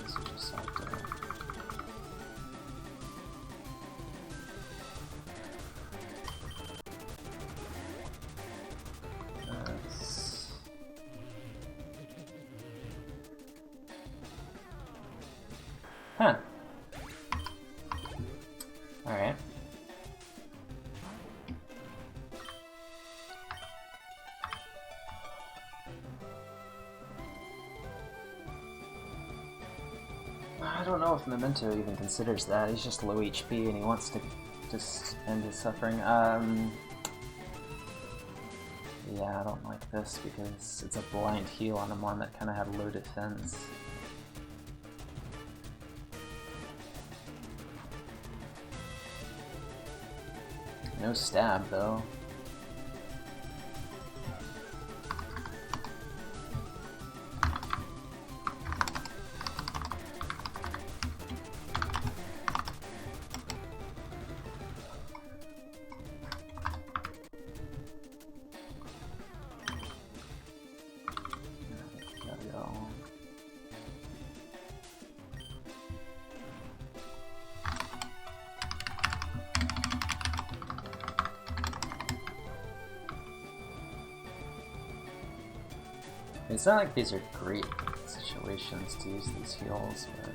So just have to... Huh. Alright. I don't know if Memento even considers that. He's just low HP and he wants to just end his suffering. Yeah, I don't like this because it's a blind heal on a mon that kind of had low defense. No stab, though. It's not like these are great situations to use these heals, but...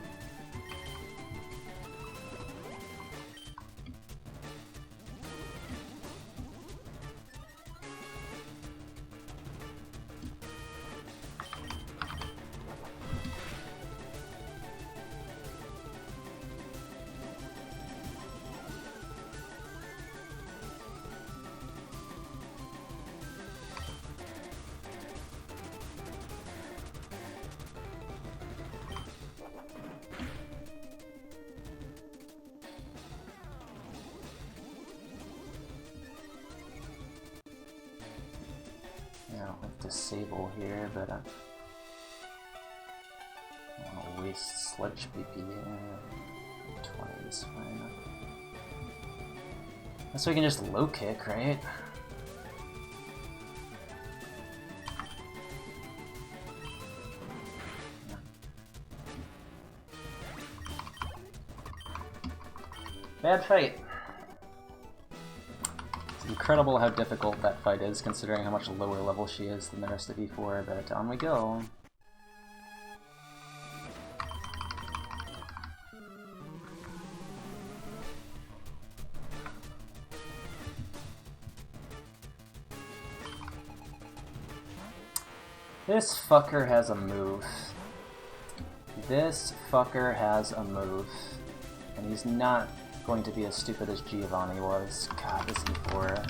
I don't like disable here, but I don't want to waste Sledge BP. 20 is fine. So we can just low kick, right? Bad fight. Incredible how difficult that fight is, considering how much lower level she is than the rest of E4, but on we go. This fucker has a move. This fucker has a move. And he's not going to be as stupid as Giovanni was. God, this E4.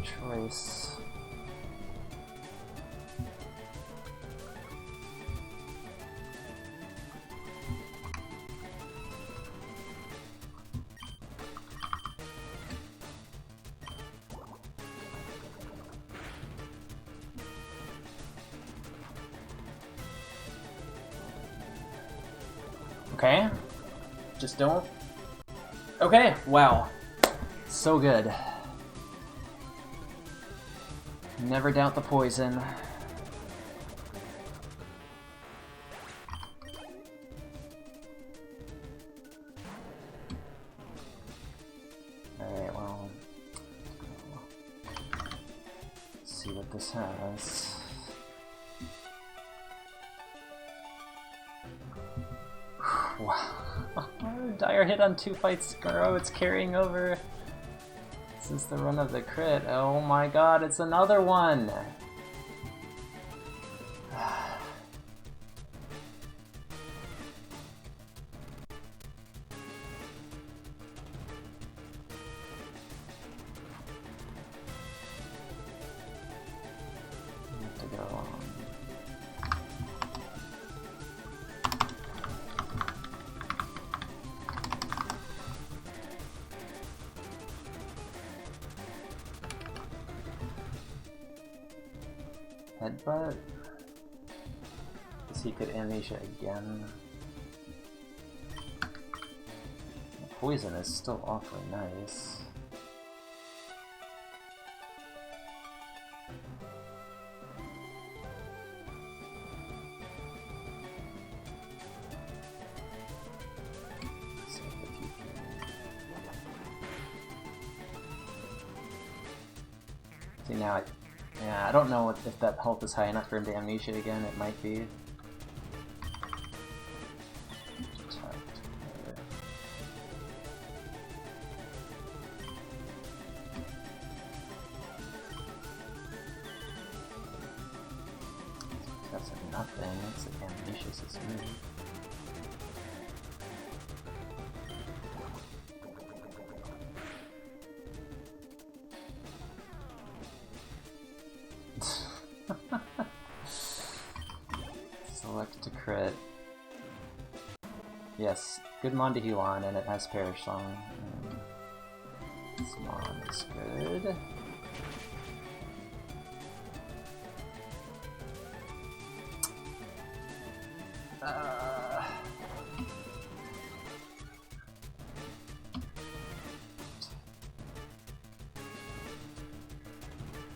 Choice. Okay. Just don't. Okay, wow. So good. Never doubt the poison. Alright, well. Let's see what this has. Wow. Dire hit on 2 fights in a row, it's carrying over. This is the run of the crit. Oh my god, it's another one! Have to go on. Headbutt? Guess he could amnesia again. The poison is still awfully nice. Save the PP. See now yeah, I don't know if that health is high enough for him to amnesia again. It might be. That's like nothing. It's like amnesia's his move. Select to crit. Yes, good Mon to heal on, and it has Perish Song. This Mon is good.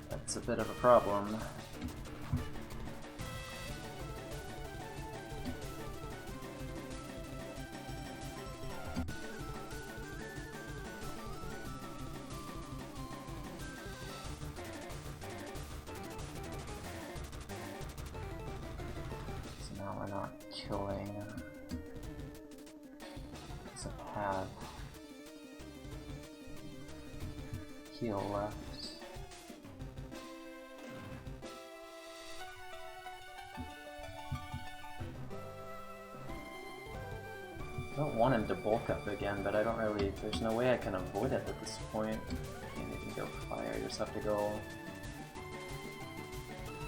That's a bit of a problem. Now we're not killing. Doesn't have heal left. I don't want him to bulk up again, but I don't really. There's no way I can avoid it at this point. Can't even go fire. You just have to go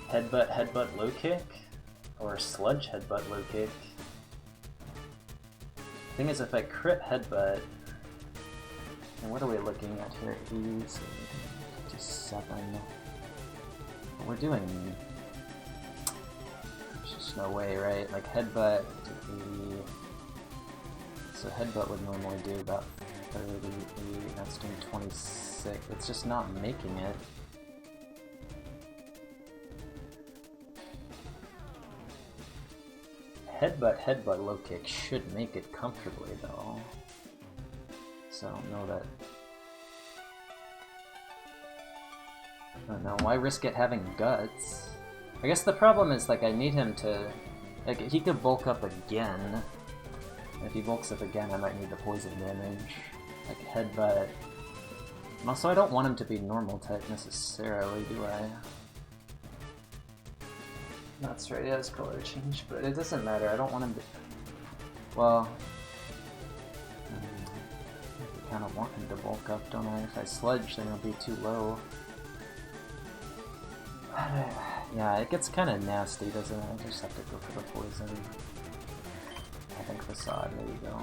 headbutt, low kick. Or sludge headbutt low kick. Thing is, if I crit headbutt, and what are we looking at here? 57. What we're doing? There's just no way, right? Like headbutt to 80. So headbutt would normally do about 38. That's doing 26. It's just not making it. Headbutt, low kick should make it comfortably though. So I don't know that. I don't know, why risk it having guts? I guess the problem is like I need him to, like he could bulk up again. And if he bulks up again I might need the poison damage. Like headbutt. And also I don't want him to be normal type necessarily, do I? That's right, it has color change, but it doesn't matter, I don't want him to... Well... I kinda want him to bulk up, don't I? If I sludge, then it'll be too low. Yeah, it gets kinda nasty, doesn't it? I just have to go for the poison. I think Facade, there you go.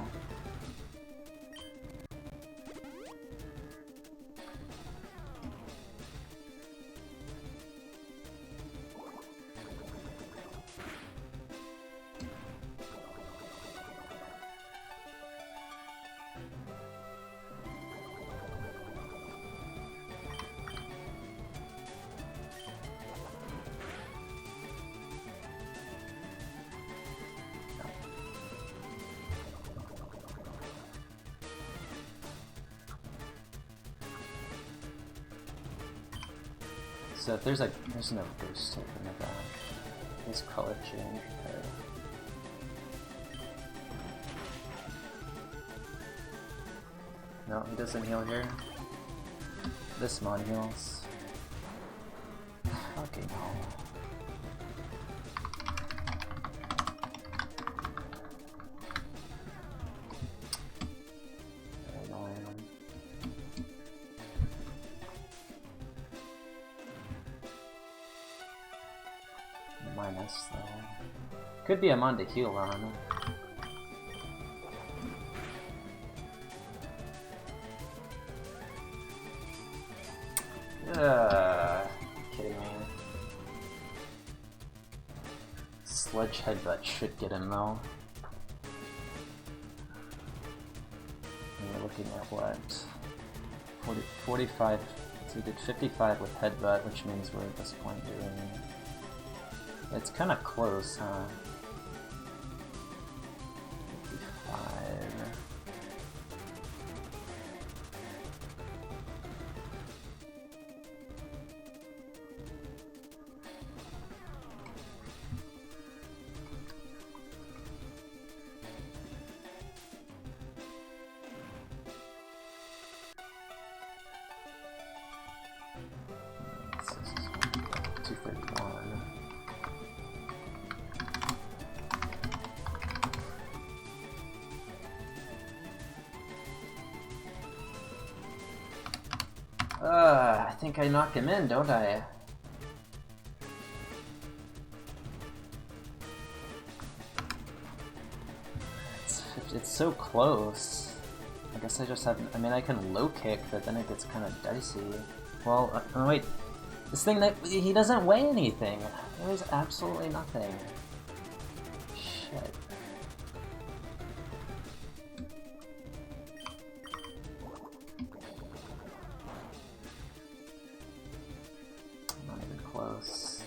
So if there's no boost tape in the back. This color change. Okay. No, he doesn't heal here. This mon heals. Fucking hell. Minus though. Could be a mon to heal on. Kidding me. Sledge headbutt should get him though. And we're looking at what? 45. So we did 55 with headbutt, which means we're at this point doing. It's kind of close, huh? 55. This is 231. I think I knock him in, don't I? It's so close. I guess I just have. I mean, I can low kick, but then it gets kind of dicey. Well, wait. This thing that he doesn't weigh anything. It weighs absolutely nothing. Shit. Not even close.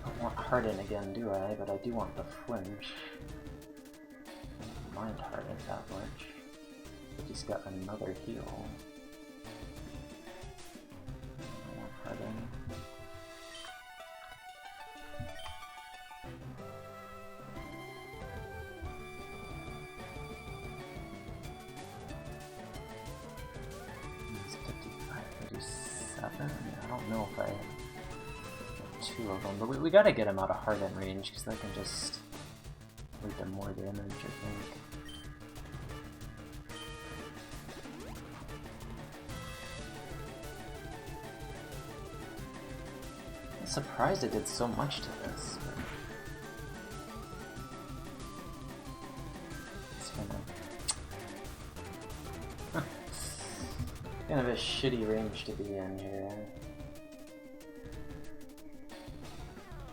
I don't want Harden again, do I? But I do want the flinch. I don't mind Harden that much. But he's got another heal. I want Harden. It's 55, 37? I don't know if I... two of them, but we gotta get him out of Harden range because that can just lead to more damage, I think. I'm surprised it did so much to this. It's kind of a shitty range to be in here.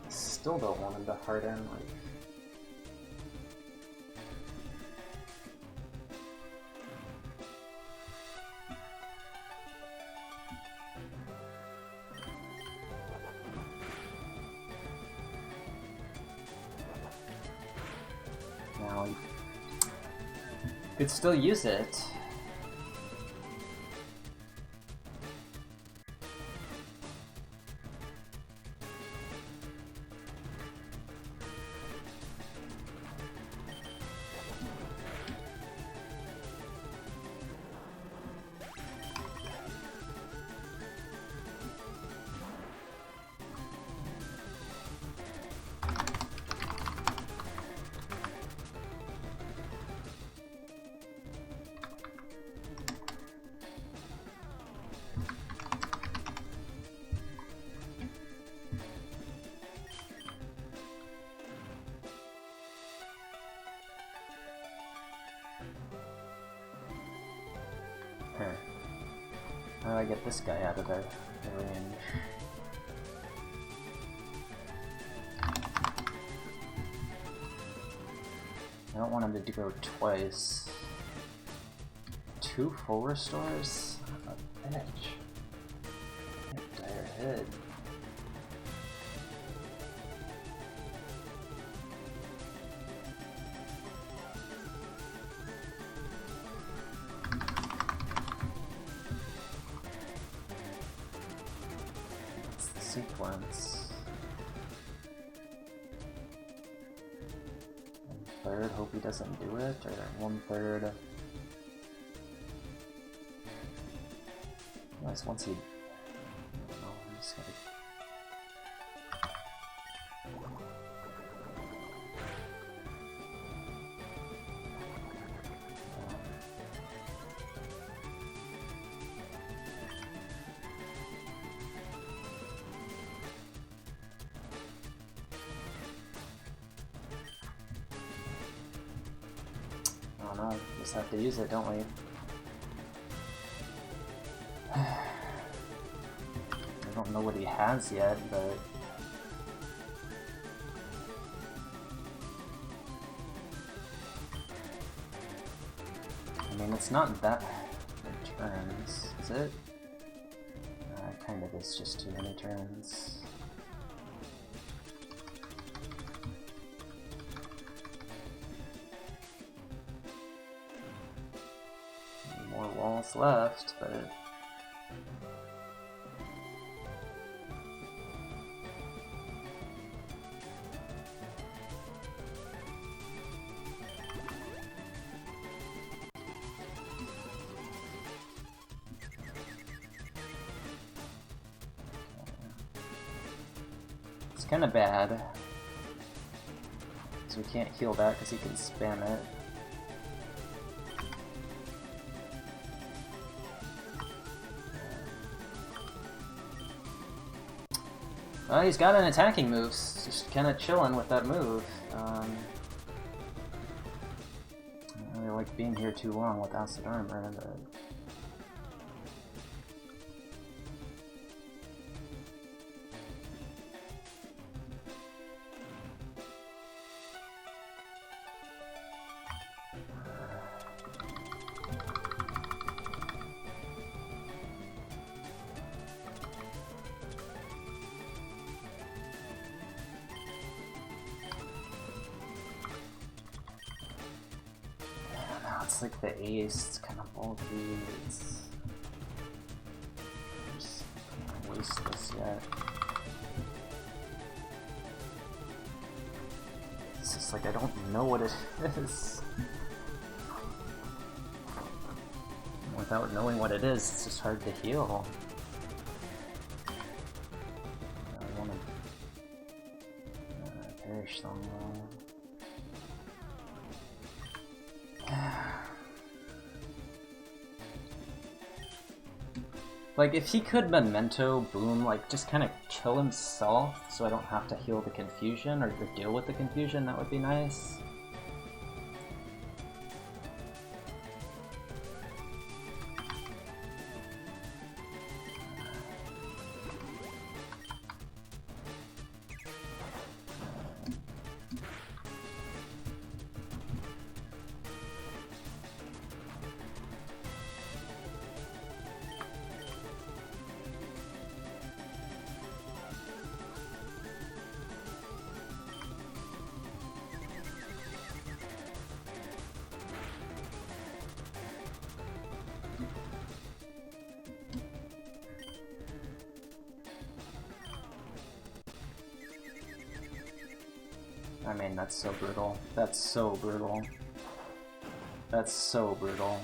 Still don't want him to harden, like... Now he could still use it. gotta get this guy out of the range. I don't want him to go twice. 2 full restores? Son of a bitch. Dire hit. What's the sequence? 1/3, hope he doesn't do it, or 1/3. Once he... Oh, I'm just gonna... Oh no, just have to use it, don't we? I don't know what he has yet, but... I mean, it's not that many turns, is it? Kind of is just too many turns. More walls left, but... It's kind of bad, so we can't heal that because he can spam it. Well, he's got an attacking move, just kind of chilling with that move. I don't really like being here too long with acid armor, but... It's like the ace, it's kind of bulky, it's... I'm just gonna waste this yet. It's just like I don't know what it is. Without knowing what it is, it's just hard to heal. I want to perish someone. Like, if he could Memento Boom, like, just kind of kill himself so I don't have to heal the confusion or deal with the confusion, that would be nice. I mean, that's so brutal. That's so brutal. That's so brutal.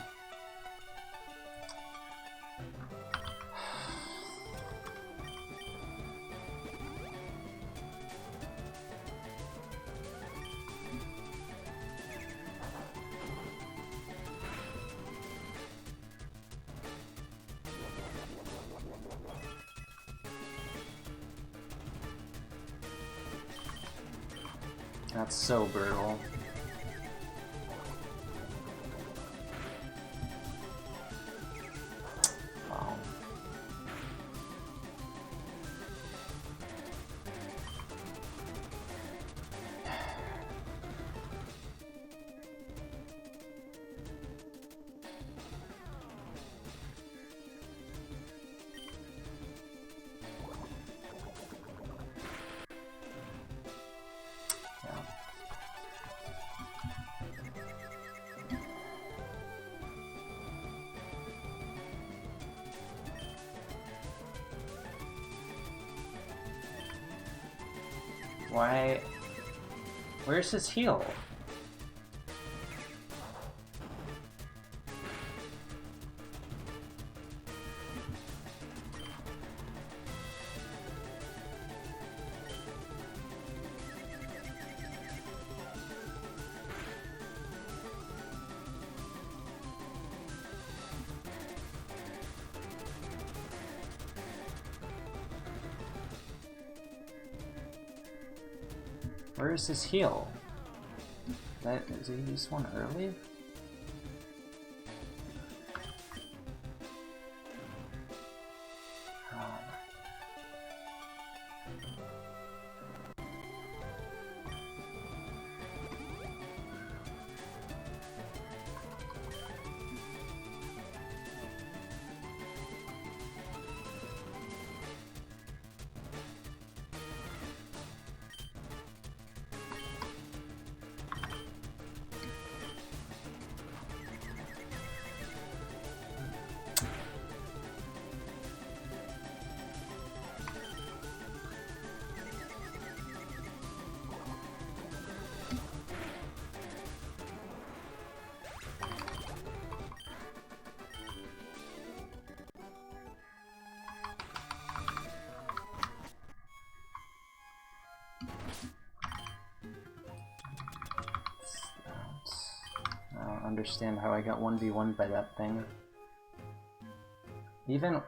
That's so brutal. Wow. Why? Where's his heal? Where is his heal? Did he use one early? I don't understand how I got 1v1 by that thing. Even...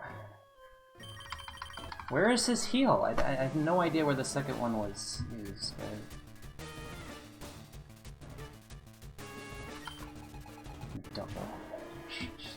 Where is his heal? I have no idea where the second one was used, but... Double. Jesus.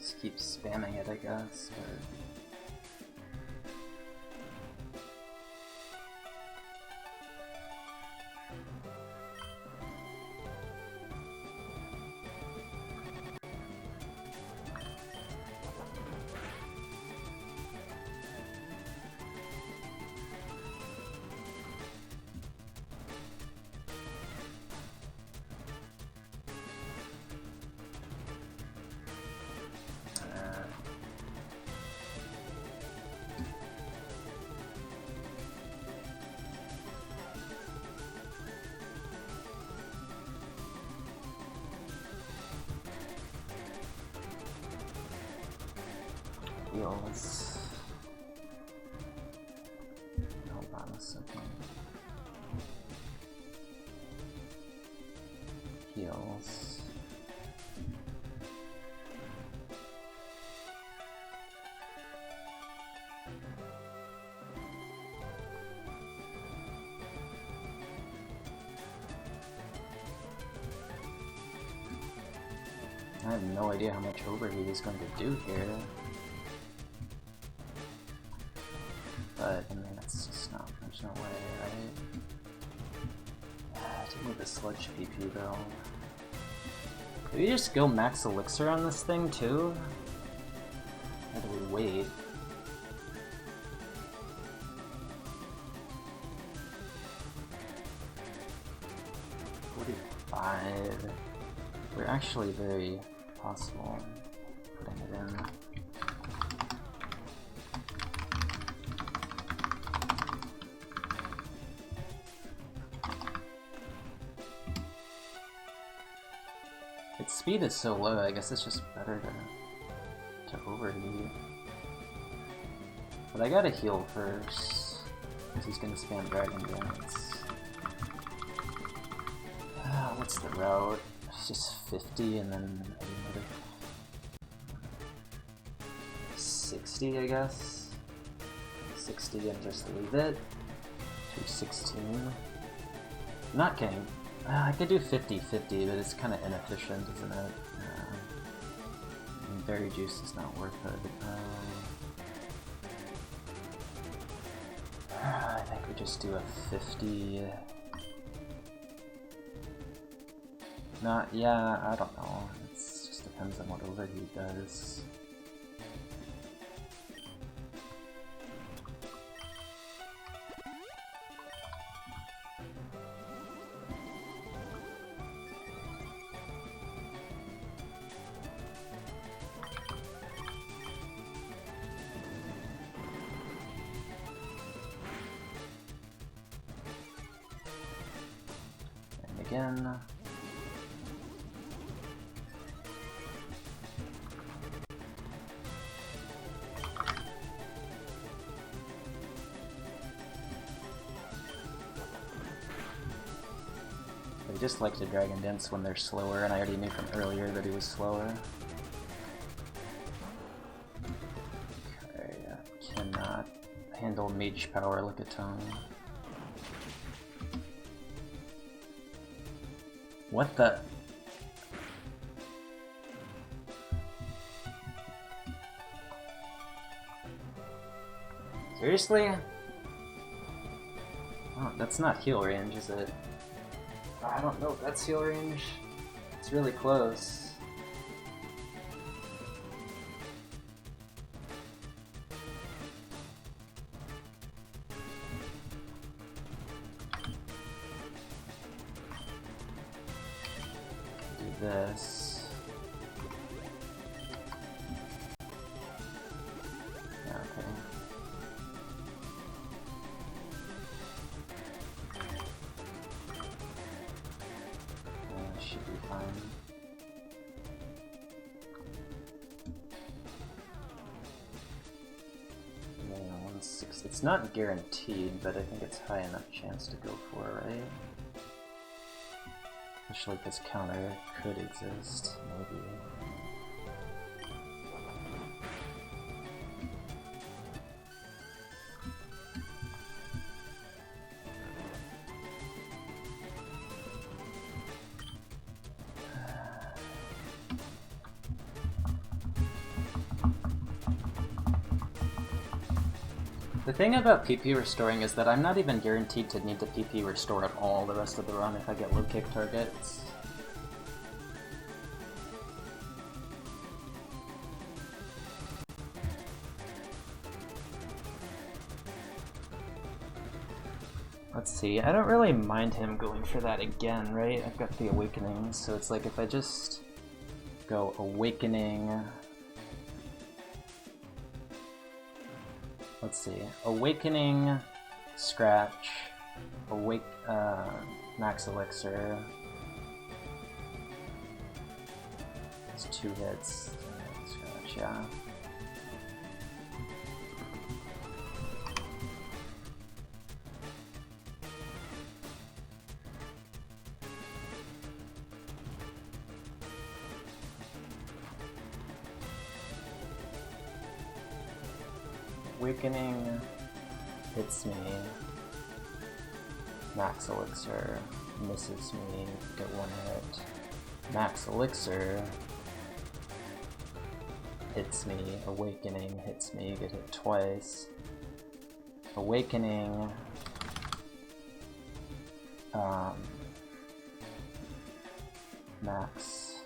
Just keep spamming it, I guess, but... Heals. Hold on a second. Heals. I have no idea how much overheat he's going to do here. But, I mean, that's just not, there's no way, right? I do need the sludge PP though. Did we just go max elixir on this thing too? Or do we wait? $45. We're actually very possible putting it in. speed is so low, I guess it's just better to overheat. But I gotta heal first, because he's gonna spam Dragon Dance. What's the route? It's just 50 and then another 60, I guess. 60 and just leave it. 216. Not kidding. I could do 50-50, but it's kind of inefficient, isn't it? Berry juice is not worth it. I think we just do a 50. Yeah, I don't know. It just depends on what overheat does. And again. I just like to Dragon Dance when they're slower, and I already knew from earlier that he was slower. Okay, I cannot handle mage power like a tongue. What the? Seriously? Oh, that's not heal range, is it? I don't know if that's heal range. It's really close. Do this. Yeah, okay. Should be fine. Yeah, 160. It's not guaranteed, but I think it's high enough chance to go for, right? Especially if this counter could exist, maybe. The thing about PP restoring is that I'm not even guaranteed to need to PP restore at all the rest of the run if I get low kick targets. Let's see, I don't really mind him going for that again, right? I've got the Awakening, so it's like if I just go Awakening... Let's see, Awakening, Scratch, Max Elixir. It's 2 hits. Scratch, yeah. Awakening hits me, Max Elixir misses me, get 1 hit, Max Elixir hits me, Awakening hits me, get hit twice, Awakening, Max,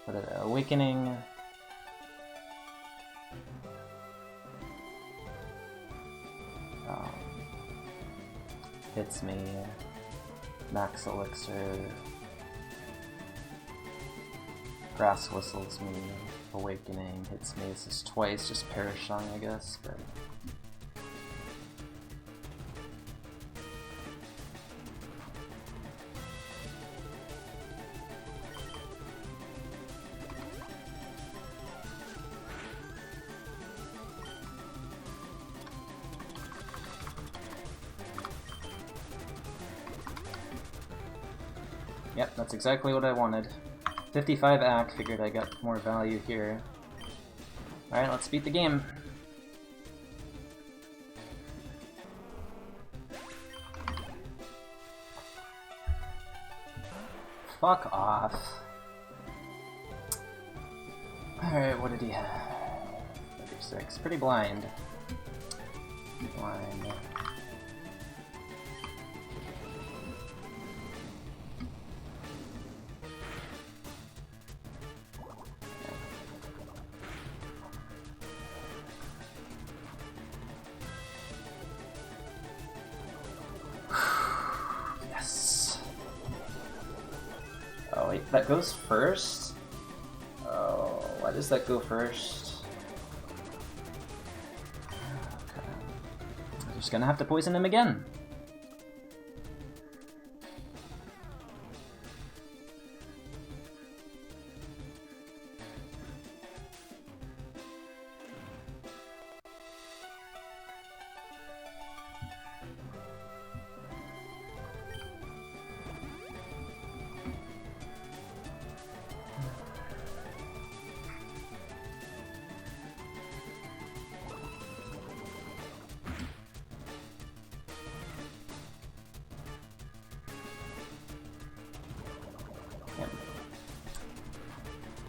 what is it? Awakening, hits me, Max Elixir, Grass Whistles me, Awakening hits me. This is twice, just Perish Song, I guess, but... Yep, that's exactly what I wanted. 55 AC, figured I got more value here. Alright, let's beat the game. Fuck off. Alright, what did he have? 36. Pretty blind. Blind. Yes. Oh wait, that goes first? Oh, why does that go first? Okay. I'm just gonna have to poison him again.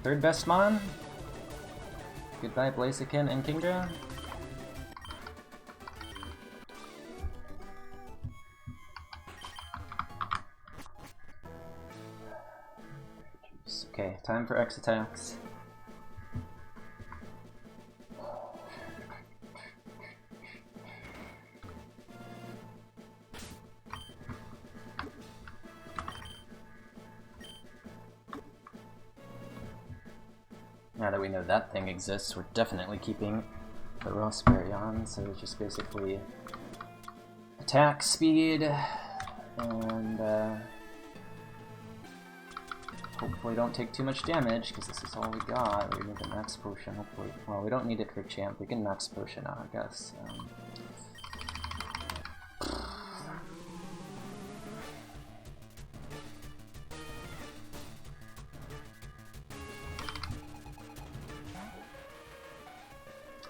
Third best mon? Goodbye Blaziken and Kingdra? Okay, time for X attacks. Now that we know that thing exists, we're definitely keeping the Raspberry on, so it's just basically attack speed and hopefully don't take too much damage, because this is all we got. We need the max potion, hopefully. Well, we don't need it for champ, we can max potion out, I guess.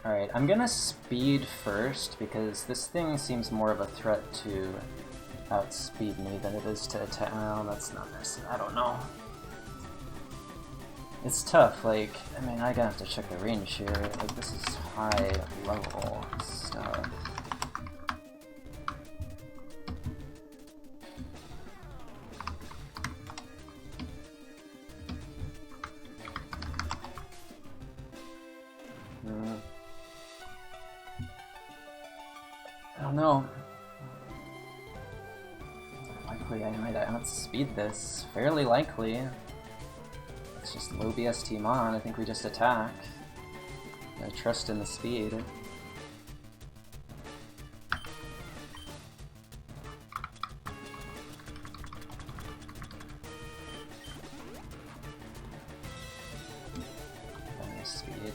Alright, I'm gonna speed first, because this thing seems more of a threat to outspeed me than it is to attack. Well, that's not necessary. I don't know. It's tough, like, I mean, I gotta have to check the range here. Like, this is high level stuff. I don't know. Likely I might outspeed this. Fairly likely. It's just low BST mon. I think we just attack. I trust in the speed. Speed.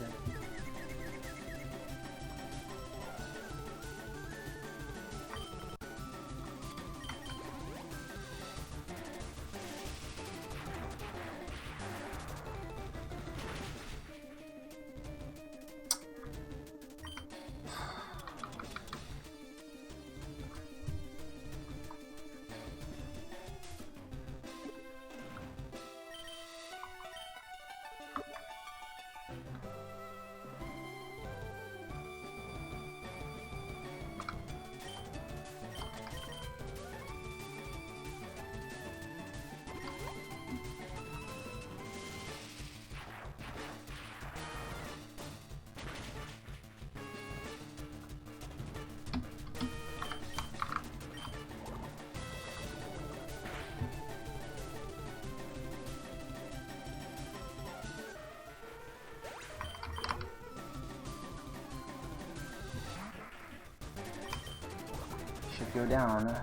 Should go down.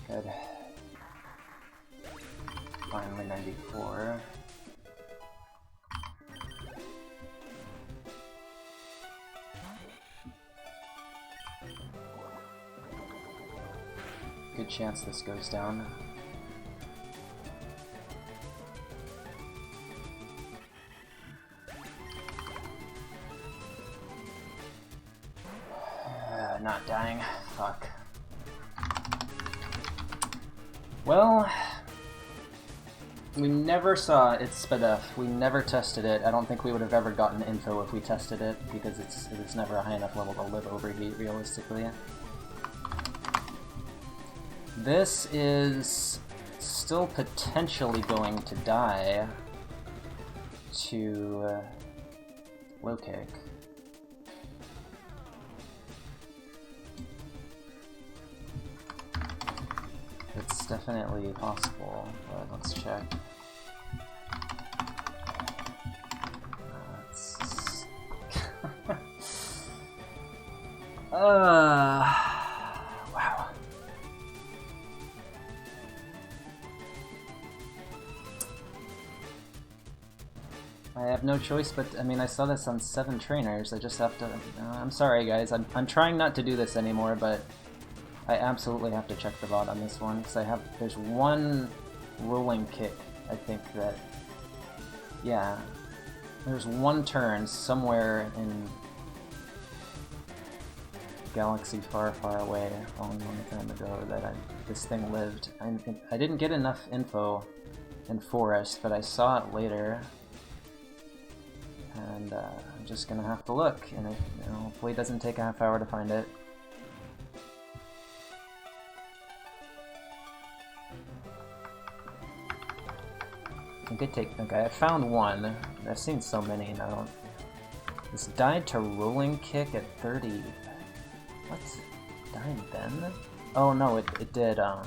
Good. Finally 94. good chance this goes down. Not dying. Fuck. Well, we never saw its sped up. We never tested it. I don't think we would have ever gotten info if we tested it, because it was never a high enough level to live overheat, realistically. This is still potentially going to die to low kick. It's definitely possible, but let's check. Wow. I have no choice, but I mean, I saw this on 7 trainers. I just have to. I'm sorry, guys. I'm trying not to do this anymore, but I absolutely have to check the bot on this one because there's one rolling kick. I think that. Yeah. There's one turn somewhere in galaxy far, far away, a long, long time ago, that this thing lived. I didn't get enough info in Forest, but I saw it later, and I'm just gonna have to look, and hopefully it doesn't take a half hour to find it. It could take. Okay, I found one. I've seen so many now. This died to rolling kick at 30. What? Died then? Oh no, it did. It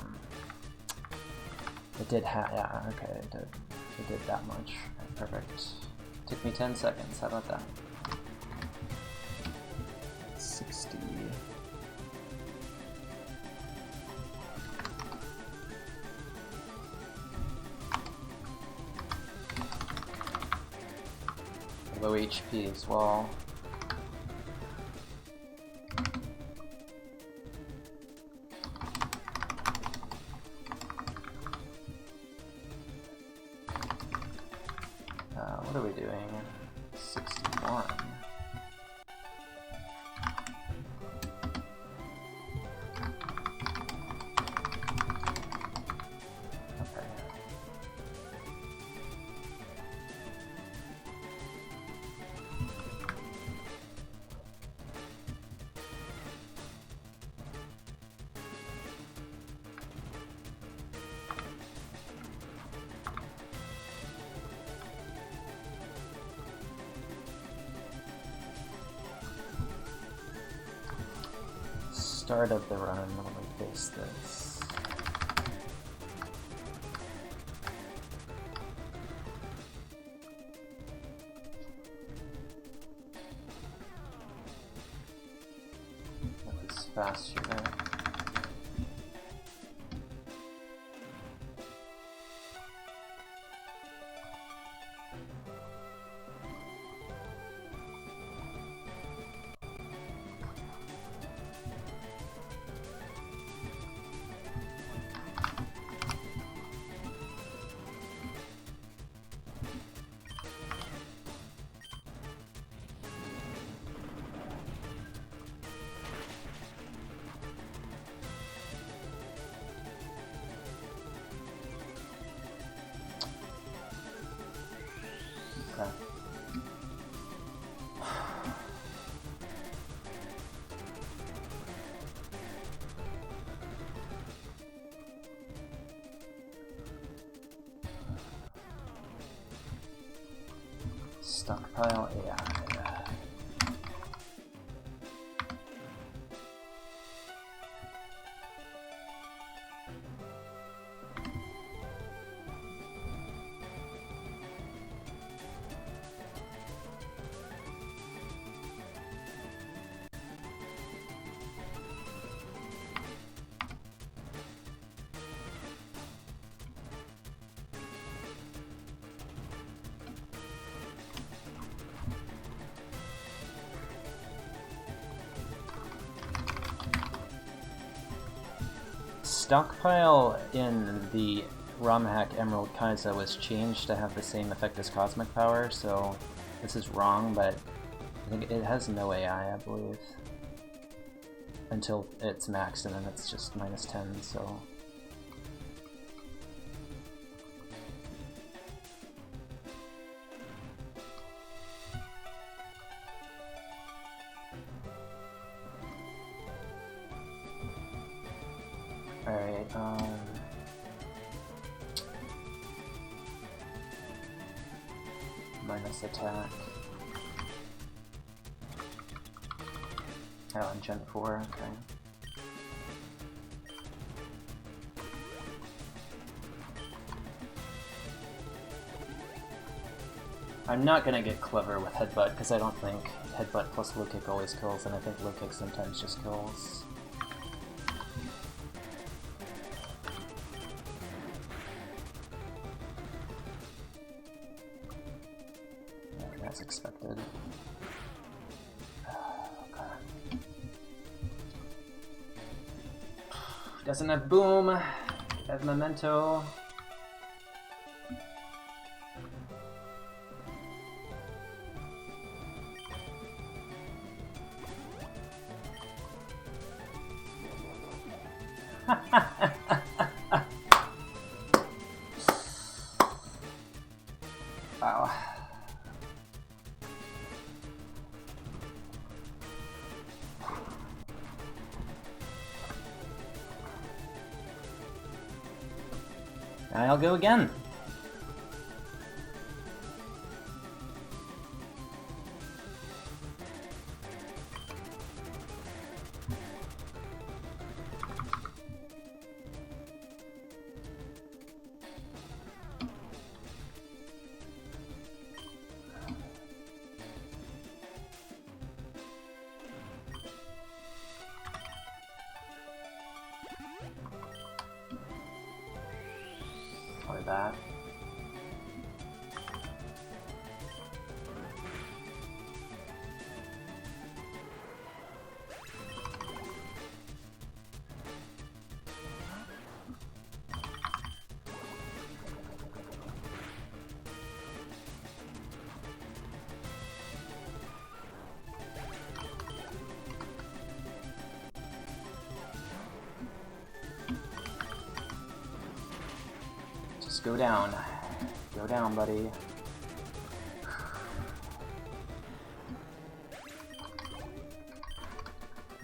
did. Yeah. Okay, it did. It did that much. Perfect. Took me 10 seconds. How about that? 60. Low HP as well. What are we doing? 61. Start of the run when we face this. That was faster there. Okay. Stockpile AI. stockpile in the ROM hack Emerald Kaizo was changed to have the same effect as Cosmic Power, so this is wrong, but I think it has no AI, I believe. Until it's maxed, and then it's just -10, so... Alright, minus attack. Oh, on Gen 4, okay. I'm not gonna get clever with Headbutt, because I don't think Headbutt plus Low Kick always kills, and I think Low Kick sometimes just kills. Yeah, as expected. Doesn't have Boom, have Memento. Wow. I'll go again. Or that. Just go down. Go down, buddy.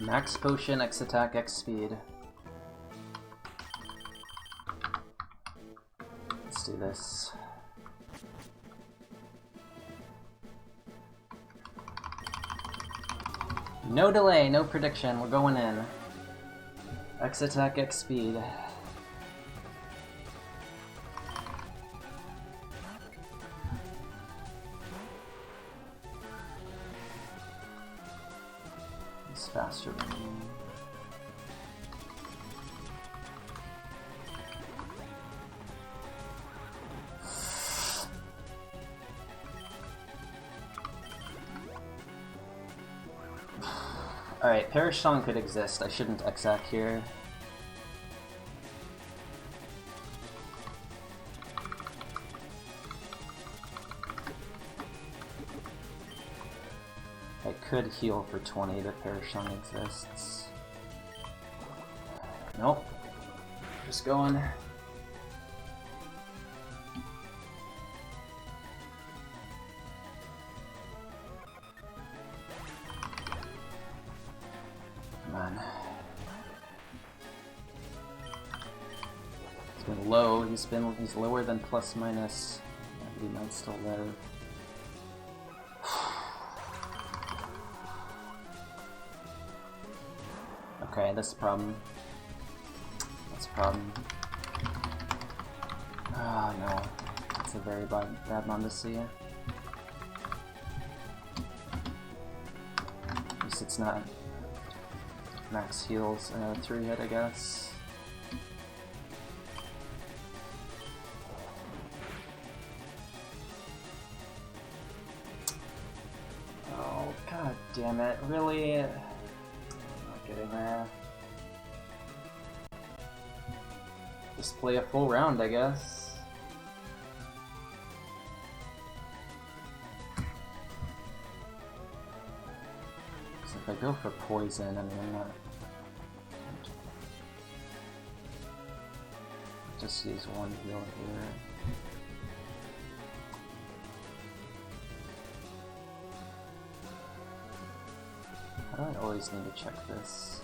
Max potion, X attack, X speed. Let's do this. No delay, no prediction, we're going in. X attack, X speed. It's faster than me. Alright, Perish Song could exist. I shouldn't X-Ack here. I could heal for 20 if Perish Song exists. Nope. Just going. Come on. He's been low. He's lower than plus minus. He might still live. Okay, that's a problem. That's a problem. Oh no. That's a very bad one to see. At least it's not max heals 3-hit, I guess. Oh, god damn it, really? I'm not getting there. Just play a full round, I guess. Because if I go for poison, I mean, I'm not... Just use one heal here. How do I always need to check this?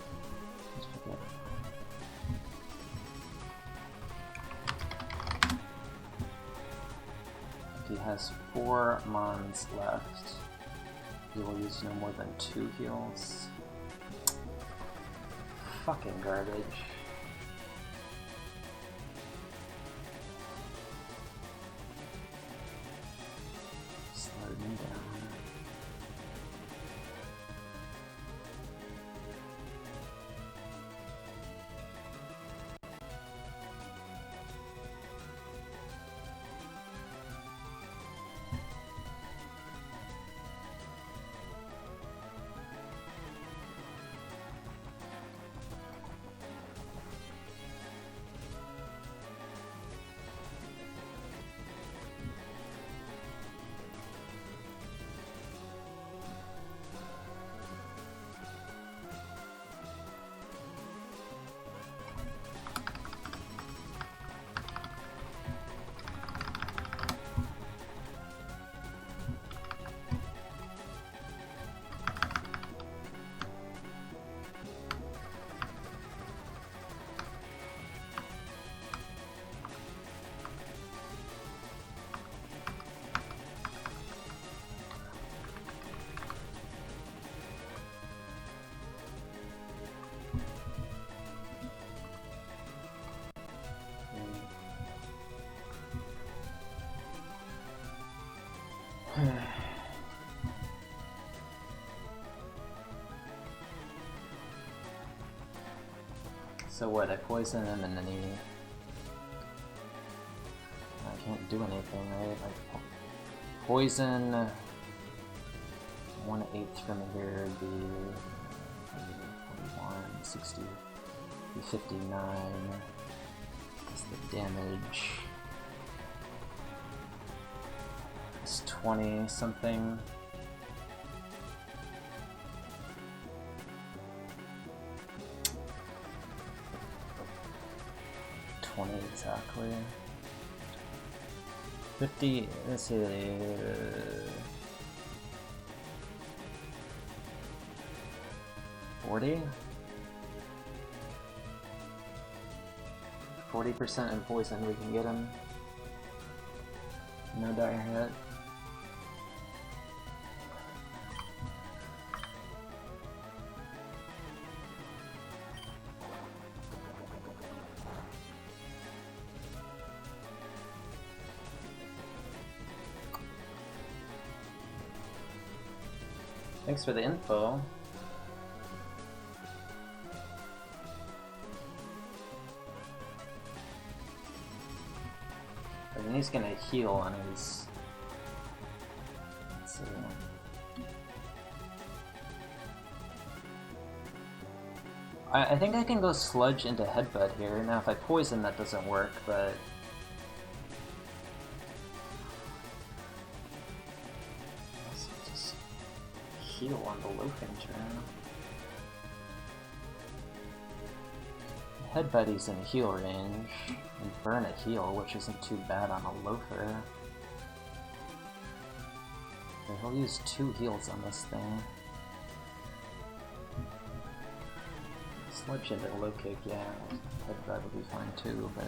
Just forget. He has 4 mons left. He will use no more than 2 heals. Fucking garbage. Slow me down. So what, I poison him and then he... I can't do anything, right? Like, poison... 1/8 from here would be... 41, 60, 59... That's the damage... It's 20 something... 20 exactly. 50, let's see, 40? 40% in poison, we can get him. No dire hit. Thanks for the info. And then he's gonna heal on his... Let's see. I think I can go sludge into headbutt here. Now if I poison that doesn't work, but... Heal on the loafing turn. Headbutt is in heal range, and burn a heal, which isn't too bad on a loafer. Okay, he'll use 2 heals on this thing. Sludge into low kick, yeah. Headbutt will be fine too, but...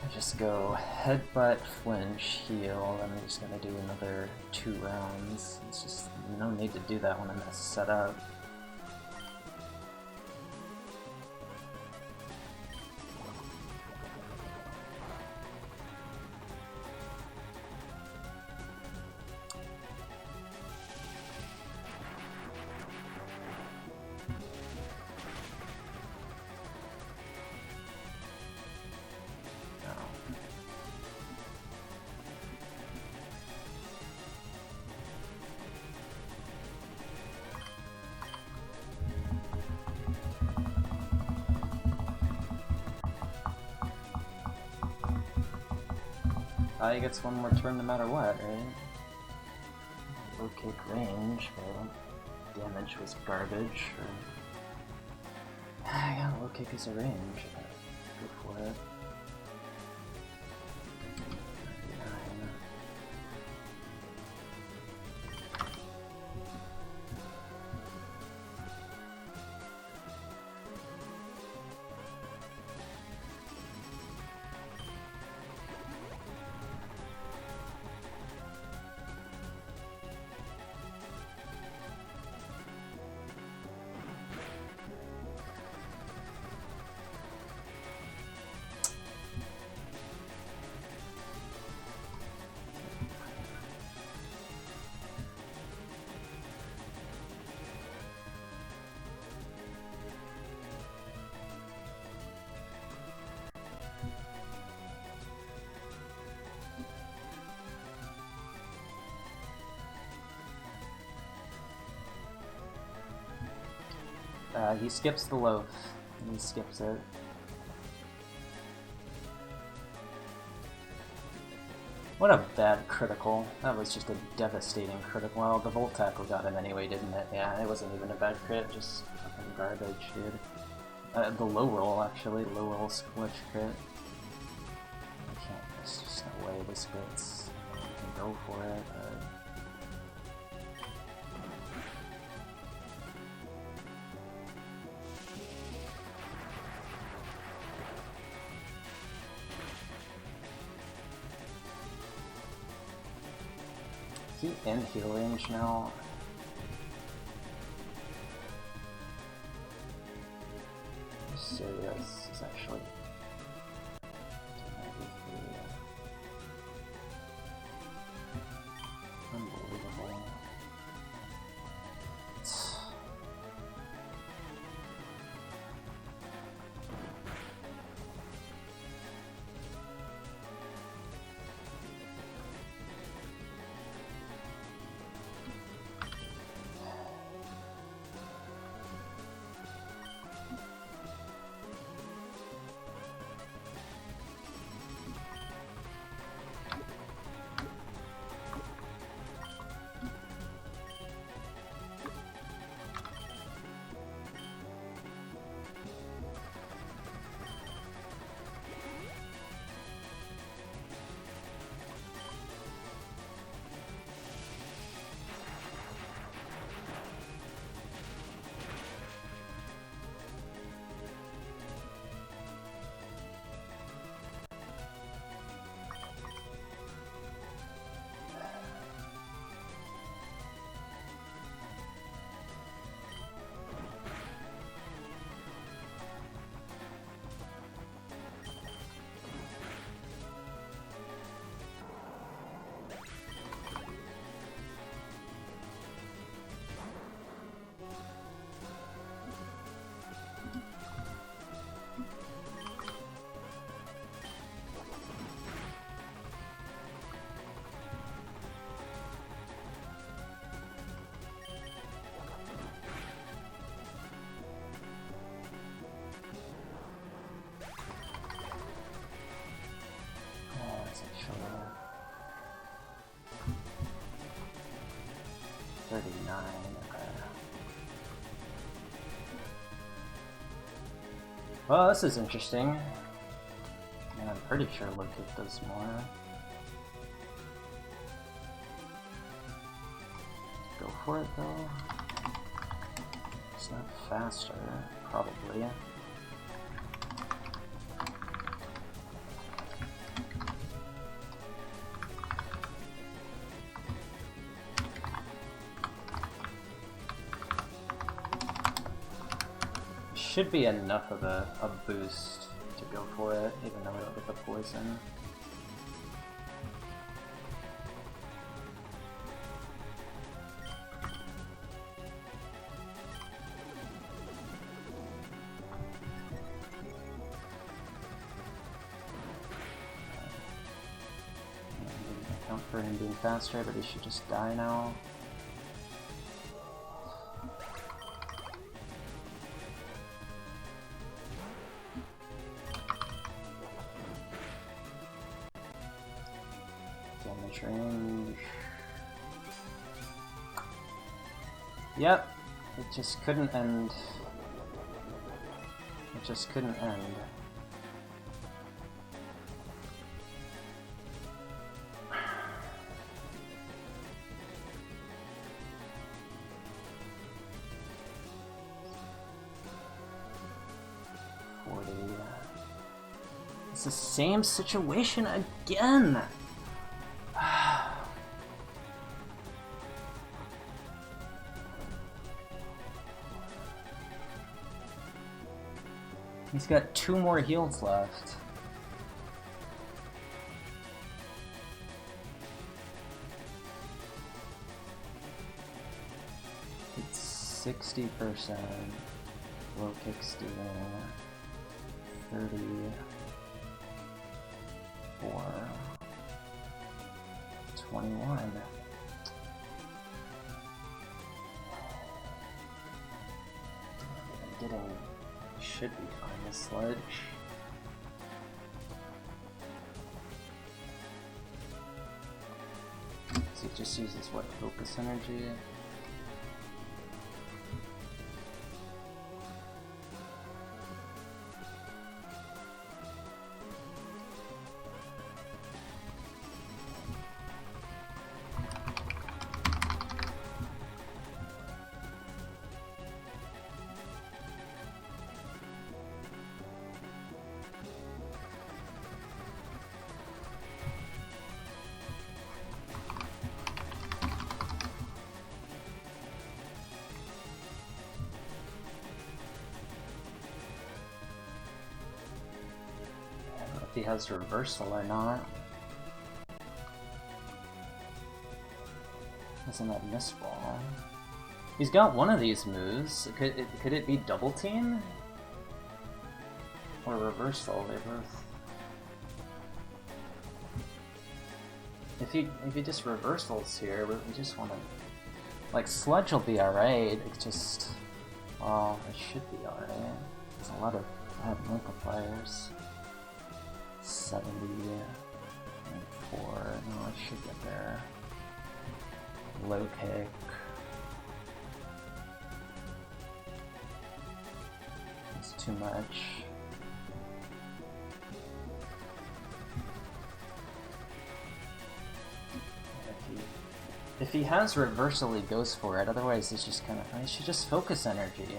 I just go headbutt, flinch, heal, and I'm just gonna do another 2 rounds. It's just no need to do that when I'm set up. He gets one more turn no matter what, right? Low kick range, but damage was garbage. Yeah, low kick is a range. Go for it. 99. He skips the loaf. He skips it. What a bad critical. That was just a devastating critical. Well, the Volt Tackle got him anyway, didn't it? Yeah, it wasn't even a bad crit, just fucking garbage, dude. The low roll, actually. Low roll squelch crit. I can't, there's just no way this crits. I can go for it, but... Is he in heal range now? I'm serious, it's actually... Unbelievable. Actually, 39. Okay. Well, this is interesting. And I'm pretty sure low kick does more. Go for it though. It's not faster, probably. Should be enough of a boost to go for it, even though we don't get the poison. Account for him being faster, but he should just die now. Switch range. Yep, it just couldn't end. It just couldn't end. It's the same situation again! He's got 2 more heals left. It's 60%. Low kick stealing. 34. 21. I'm getting... should be fine with Sledge. So he just uses what? Focus energy? He has reversal or not. Isn't that miss ball? He's got one of these moves. Could it be double team? Or reversal? They both. If he just reversals here, we just want to. Like Sludge will be alright. It's just. Oh, it should be alright. There's a lot of multipliers. 74. No, I should get there. Low kick. It's too much. If he has reversal, he goes for it. Otherwise, it's just kind of. I should just focus energy.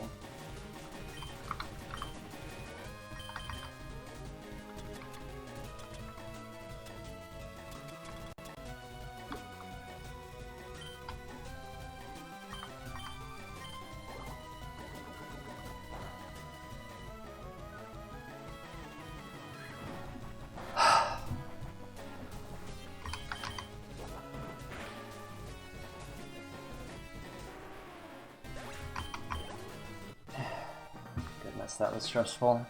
That was stressful.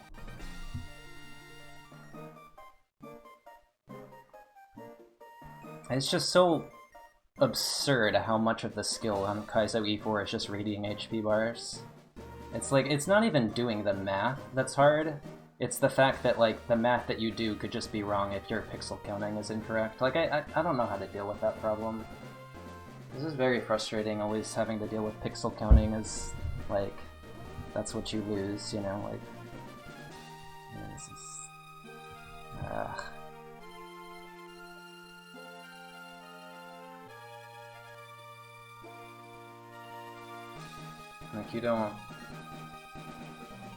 It's just so absurd how much of the skill on Kaizo E4 is just reading HP bars. It's like, it's not even doing the math that's hard, it's the fact that like the math that you do could just be wrong if your pixel counting is incorrect. Like I don't know how to deal with that problem. This is very frustrating, always having to deal with pixel counting is like... that's what you lose, you know, like... this is... Like, you don't...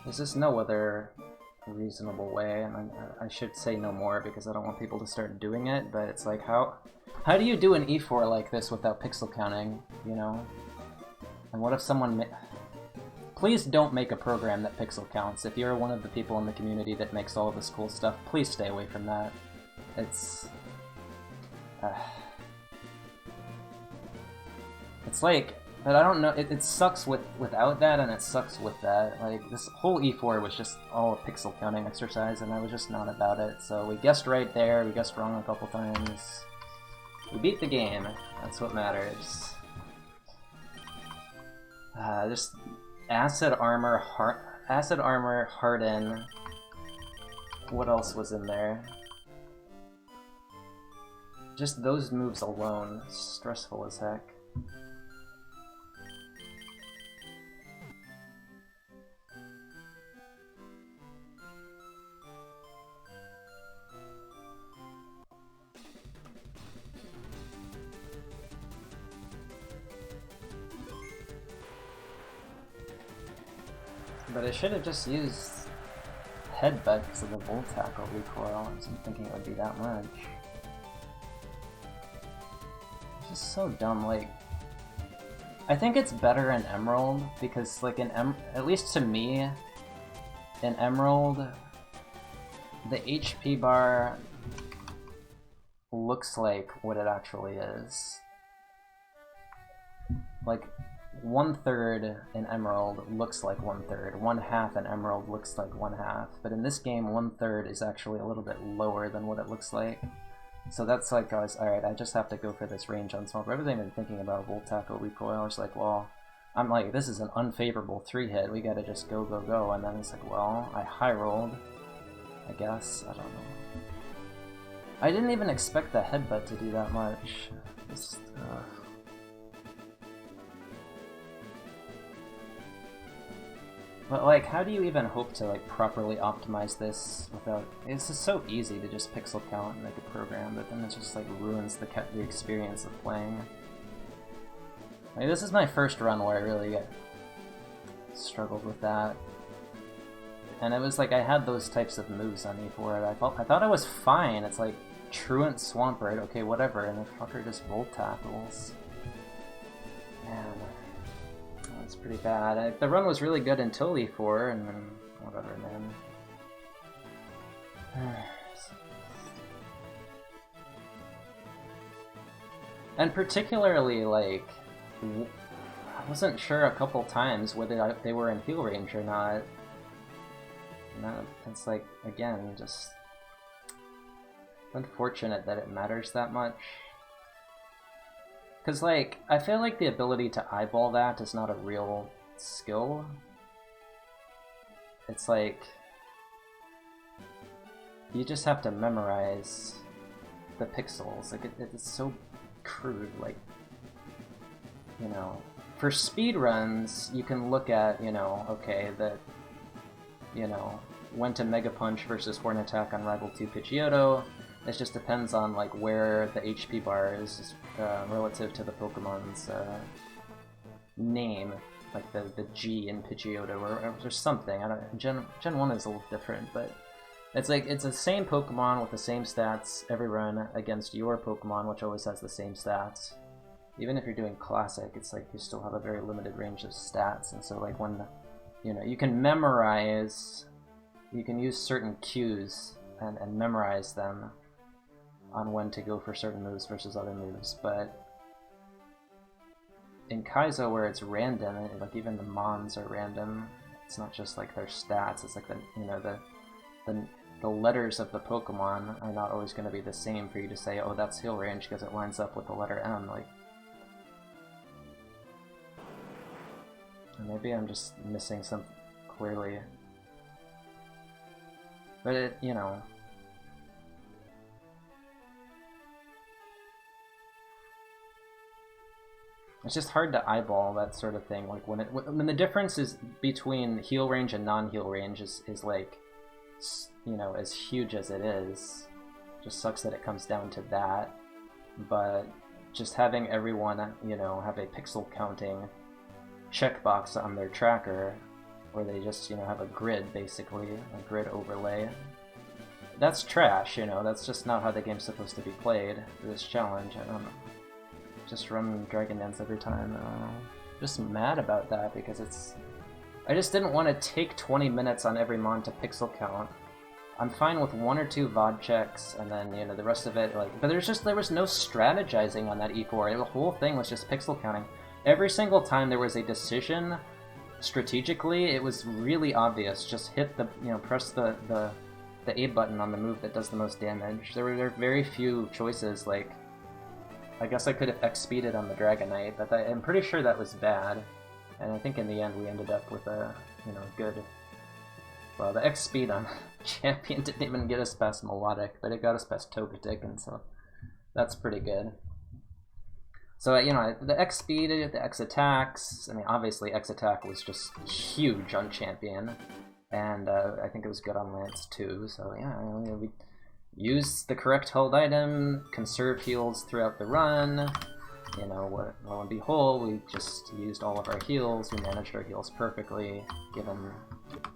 There's just no other reasonable way, and I should say no more because I don't want people to start doing it, but it's like, how do you do an E4 like this without pixel counting, you know? And what if someone... Please don't make a program that pixel counts. If you're one of the people in the community that makes all of this cool stuff, please stay away from that. It's... It's like... But I don't know, it sucks without that, and it sucks with that. Like, this whole E4 was just all a pixel counting exercise, and I was just not about it. So we guessed right there, we guessed wrong a couple times. We beat the game, that's what matters. Just... Acid Armor, Harden. What else was in there? just those moves alone, stressful as heck. But I should have just used headbutt because of the volt tackle recoil. I wasn't thinking it would be that much. It's just so dumb. Like, I think it's better in Emerald because, like, at least to me, in Emerald, the HP bar looks like what it actually is. Like, 1/3 in Emerald looks like 1/3. 1/2 in Emerald looks like 1/2. But in this game, 1/3 is actually a little bit lower than what it looks like. So that's like, I was, alright, I just have to go for this range on small. Rather than thinking about volt tackle recoil, I was like, well, I'm like, this is an unfavorable 3-hit. We gotta just go, go, go. And then it's like, well, I high rolled. I guess. I don't know. I didn't even expect the headbutt to do that much. Just, But like, how do you even hope to like properly optimize this without? It's just so easy to just pixel count and make a program, but then it just like ruins the experience of playing. Like, this is my first run where I really struggled with that, and it was like I had those types of moves on E4. I thought I was fine. It's like Truant Swampert, okay, whatever, and the fucker just volt tackles. Man. It's pretty bad. The run was really good until E4, and then whatever, man. And particularly, like, I wasn't sure a couple times whether they were in heal range or not. No, it's like, again, just unfortunate that it matters that much. Because, like, I feel like the ability to eyeball that is not a real skill. It's like, you just have to memorize the pixels. Like, it's so crude. Like, you know, for speedruns, you can look at, you know, okay, when to Mega Punch versus Horn Attack on Rival 2 Pidgeotto. It just depends on like where the HP bar is relative to the Pokemon's name, like the G in Pidgeotto or something. I don't. Gen 1 is a little different, but it's like it's the same Pokemon with the same stats every run against your Pokemon, which always has the same stats. Even if you're doing Classic, it's like you still have a very limited range of stats, and so like when you can memorize, you can use certain cues and memorize them on when to go for certain moves versus other moves, but in Kaizo where it's random, like even the Mons are random, it's not just like their stats, it's like the letters of the Pokemon are not always going to be the same for you to say, oh, that's heal range because it lines up with the letter M, like. Maybe I'm just missing something clearly. But it, it's just hard to eyeball that sort of thing. Like when the difference is between heal range and non-heal range is like, as huge as it is. Just sucks that it comes down to that. But just having everyone, have a pixel counting checkbox on their tracker, where they just, have a grid, basically, a grid overlay. That's trash, that's just not how the game's supposed to be played, this challenge. I don't know. Just run Dragon Dance every time. Just mad about that because I just didn't want to take 20 minutes on every mon to pixel count. I'm fine with 1 or 2 VOD checks, and then the rest of it but there was no strategizing on that E4. The whole thing was just pixel counting. Every single time there was a decision strategically, it was really obvious. Just hit the press the A button on the move that does the most damage. There were very few choices like. I guess I could have X-speeded on the Dragonite, but I'm pretty sure that was bad. And I think in the end we ended up with a, good... Well, the X-speed on Champion didn't even get us past Melodic, but it got us past Togetic, and so That's pretty good. So, you know, the X speed, the X attacks, I mean, obviously X attack was just huge on Champion, and I think it was good on Lance too, so yeah, you know, we use the correct held item, conserve heals throughout the run, you know, lo and behold, we just used all of our heals, we managed our heals perfectly, given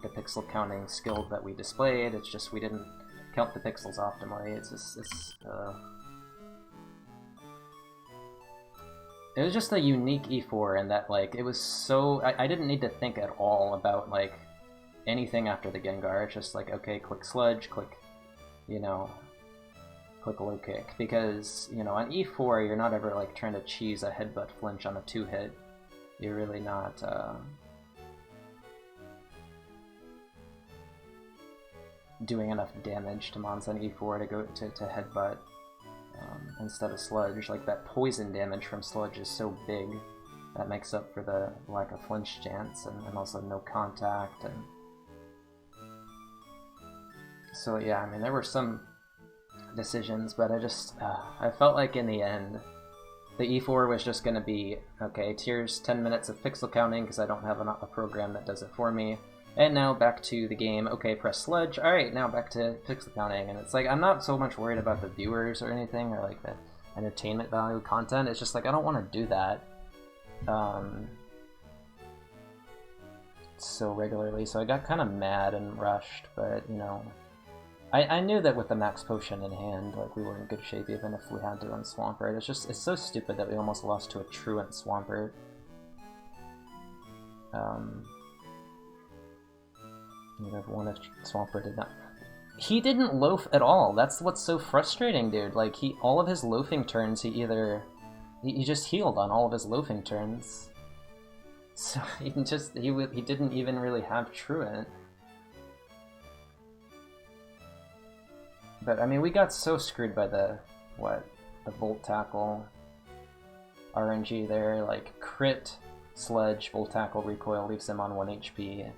the pixel counting skill that we displayed. It's just we didn't count the pixels optimally. It was just a unique E4 in that, like, it was so... I didn't need to think at all about, like, anything after the Gengar. It's just like, okay, click Sludge, click, you know, click low kick. Because, you know, on E4, you're not ever, like, trying to cheese a headbutt flinch on a 2-hit. You're really not, doing enough damage to mons on E4 to go to headbutt instead of Sludge. Like, that poison damage from Sludge is so big that makes up for the lack of flinch chance and also no contact. And so yeah, I mean, there were some decisions, but I felt like in the end the E4 was just going to be, okay, here's 10 minutes of pixel counting because I don't have a program that does it for me. And now back to the game. Okay, press Sludge. Alright, now back to pixel counting. And it's like, I'm not so much worried about the viewers or anything, or like the entertainment value content. It's just like, I don't want to do that so regularly. So I got kind of mad and rushed, but, you know, I knew that with the max potion in hand, like, we were in good shape even if we had to on Swampert. It's so stupid that we almost lost to a truant Swampert. You'd have won if Swampert did not. He didn't loaf at all. That's what's so frustrating, dude. Like, all of his loafing turns, he just healed on all of his loafing turns. So he didn't even really have Truant. But I mean, we got so screwed by the Volt Tackle RNG there. Like, crit Sludge, Volt Tackle recoil leaves him on 1 HP.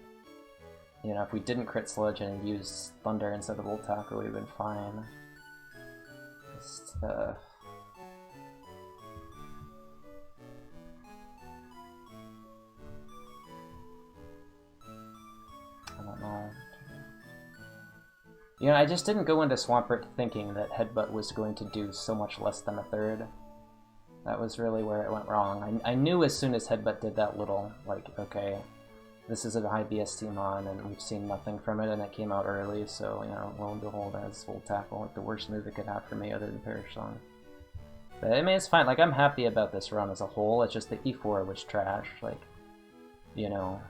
You know, if we didn't crit Sludge and use Thunder instead of Volt Tackle, we would have been fine. Just, I don't know. You know, I just didn't go into Swampert thinking that Headbutt was going to do so much less than a third. That was really where it went wrong. I knew as soon as Headbutt did that little, like, okay, this is a high BST mon, and we've seen nothing from it, and it came out early, so, you know, lo and behold, as Volt Tackle, like, the worst move it could have for me other than Perish Song. But, I mean, it's fine. Like, I'm happy about this run as a whole. It's just the E4 was trash. Like, you know,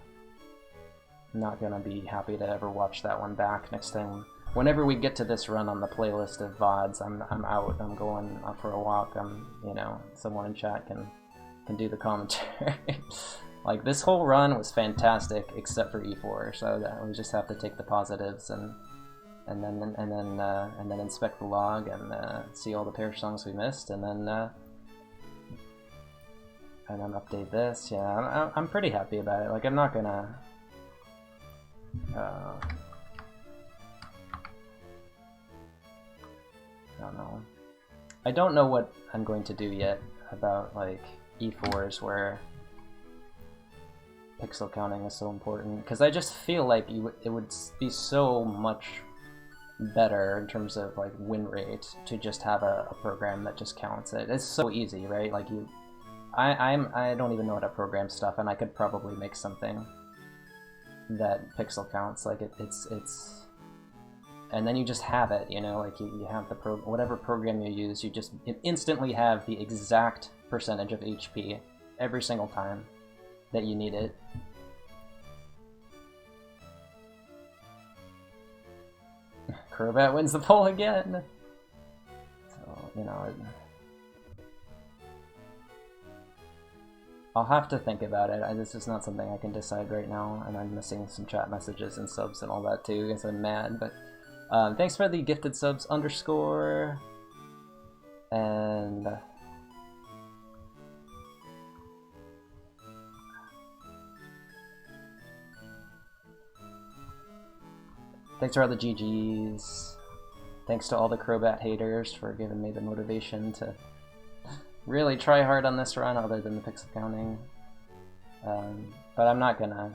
I'm not gonna be happy to ever watch that one back next time. Whenever we get to this run on the playlist of VODs, I'm out. I'm going for a walk. You know, someone in chat can do the commentary. Like, this whole run was fantastic, except for E4. So that we just have to take the positives and then inspect the log and see all the Perish songs we missed, and then update this. Yeah, I'm pretty happy about it. Like, I'm not gonna. I don't know. I don't know what I'm going to do yet about, like, E4s where pixel counting is so important, because I just feel like it would be so much better in terms of, like, win rate to just have a program that just counts it. It's so easy, right? Like, I don't even know how to program stuff, and I could probably make something that pixel counts. Like, it's and then you just have it, you know, like, you have the whatever program you use, you just instantly have the exact percentage of HP every single time that you need it. Crobat wins the poll again! So, you know, I'll have to think about it. This is not something I can decide right now, and I'm missing some chat messages and subs and all that too, because I'm mad, but thanks for the gifted subs underscore, and thanks for all the GGs. Thanks to all the Crobat haters for giving me the motivation to really try hard on this run, other than the pixel counting. But I'm not gonna...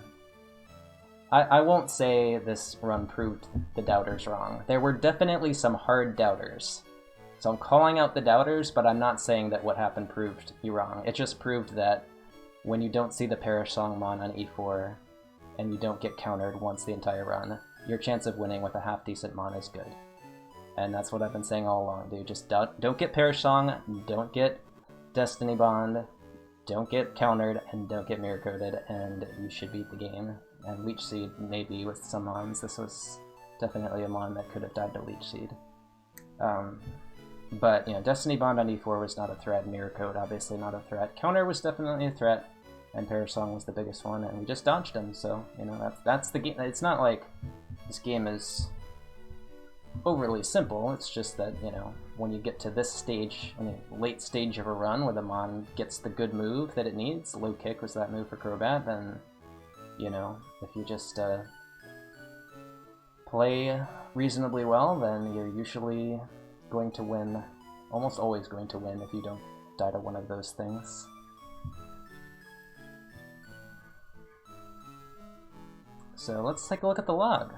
I won't say this run proved the doubters wrong. There were definitely some hard doubters. So I'm calling out the doubters, but I'm not saying that what happened proved you wrong. It just proved that when you don't see the Perish Song Mon on E4, and you don't get countered once the entire run, your chance of winning with a half-decent Mon is good. And that's what I've been saying all along, dude. Just don't get Perish Song, don't get Destiny Bond, don't get countered, and don't get mirror coded, and you should beat the game. And Leech Seed, maybe, with some Mons. This was definitely a Mon that could have died to Leech Seed. But, you know, Destiny Bond on E4 was not a threat, mirror code obviously not a threat. Counter was definitely a threat, and Perish Song was the biggest one, and we just dodged him, so, you know, that's the game. It's not like this game is overly simple, it's just that, you know, when you get to this stage, in a late stage of a run where the Mon gets the good move that it needs, low kick was that move for Crobat, then, you know, if you just play reasonably well, then you're usually going to win, almost always going to win if you don't die to one of those things. So let's take a look at the log.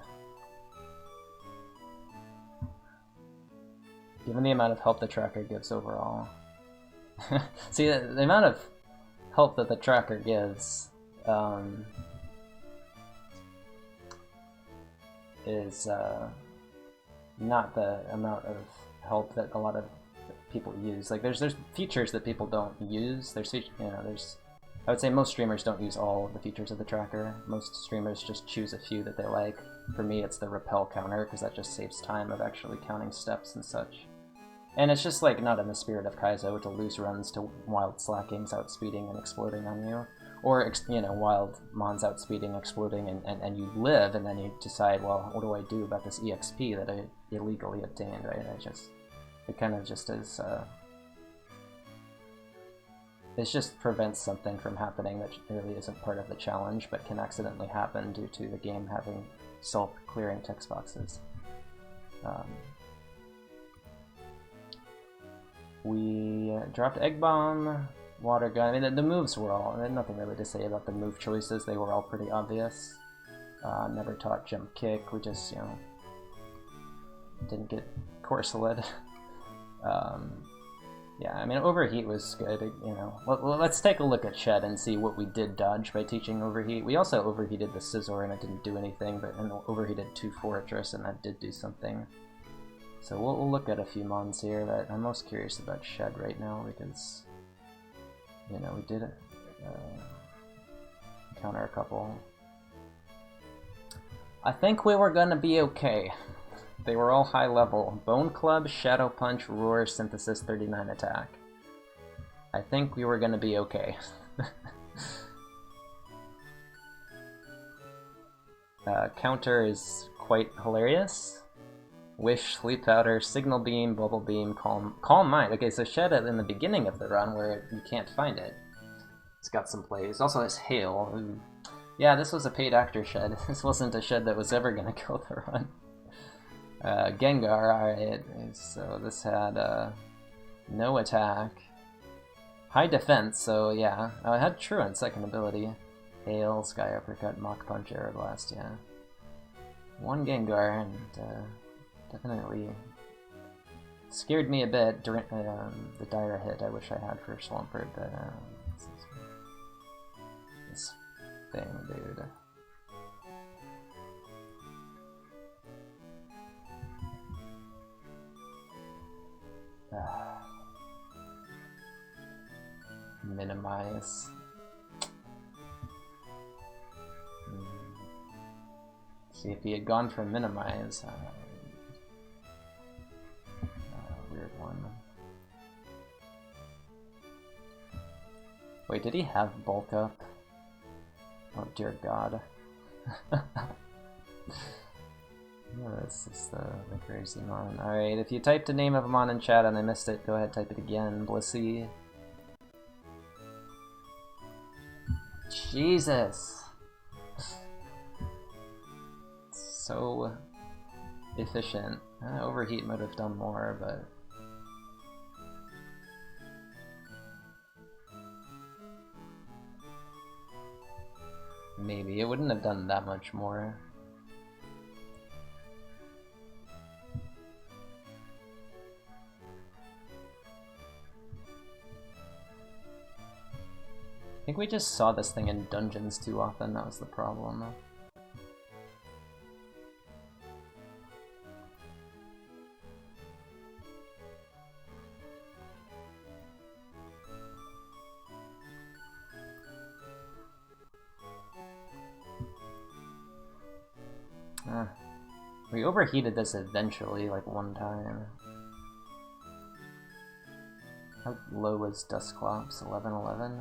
Given the amount of help the tracker gives overall. See, the amount of help that the tracker gives is not the amount of help that a lot of people use. Like, there's features that people don't use. I would say most streamers don't use all of the features of the tracker. Most streamers just choose a few that they like. For me, it's the repel counter, because that just saves time of actually counting steps and such. And it's just, like, not in the spirit of Kaizo to lose runs to wild slackings outspeeding and exploding on you. Or, you know, wild Mons outspeeding, exploding, and you live, and then you decide, well, what do I do about this EXP that I illegally obtained, right? It kind of just is, it just prevents something from happening that really isn't part of the challenge, but can accidentally happen due to the game having self-clearing text boxes. We dropped Egg Bomb, Water Gun. I mean, the moves were all... There's nothing really to say about the move choices. They were all pretty obvious. Never taught Jump Kick. We just, you know, didn't get Corselet. Yeah, I mean, Overheat was good, you know. Well, let's take a look at Shed and see what we did dodge by teaching Overheat. We also overheated the Scizor and it didn't do anything, but and overheated 2 Fortress and that did do something. So we'll look at a few Mons here, but I'm most curious about Shed right now because, you know, we did counter a couple. I think we were gonna be okay. They were all high level. Bone Club, Shadow Punch, Roar, Synthesis, 39 attack. I think we were gonna be okay. Counter is quite hilarious. Wish, Sleep Powder, Signal Beam, Bubble Beam, Calm Mind. Okay, so Shed in the beginning of the run where you can't find it. It's got some plays. Also has Hail. Ooh. Yeah, this was a paid actor Shed. This wasn't a Shed that was ever gonna kill the run. Gengar, alright, so this had no attack. High defense, so yeah. It had Truant, second ability. Hail, Sky Uppercut, Mach Punch, Air Blast, yeah. One Gengar, and definitely scared me a bit during the dire hit I wish I had for Swampert, but this thing, dude. Minimize. See, if he had gone for minimize, weird one. Wait, did he have bulk up? Oh dear God. Oh, this is the crazy Mon. Alright, if you typed the name of a Mon in chat and I missed it, go ahead, type it again. Blissey. Jesus! So efficient. Overheat might have done more, but... maybe. It wouldn't have done that much more. I think we just saw this thing in dungeons too often, that was the problem. We overheated this eventually, like one time. How low was Dustclops? 1111?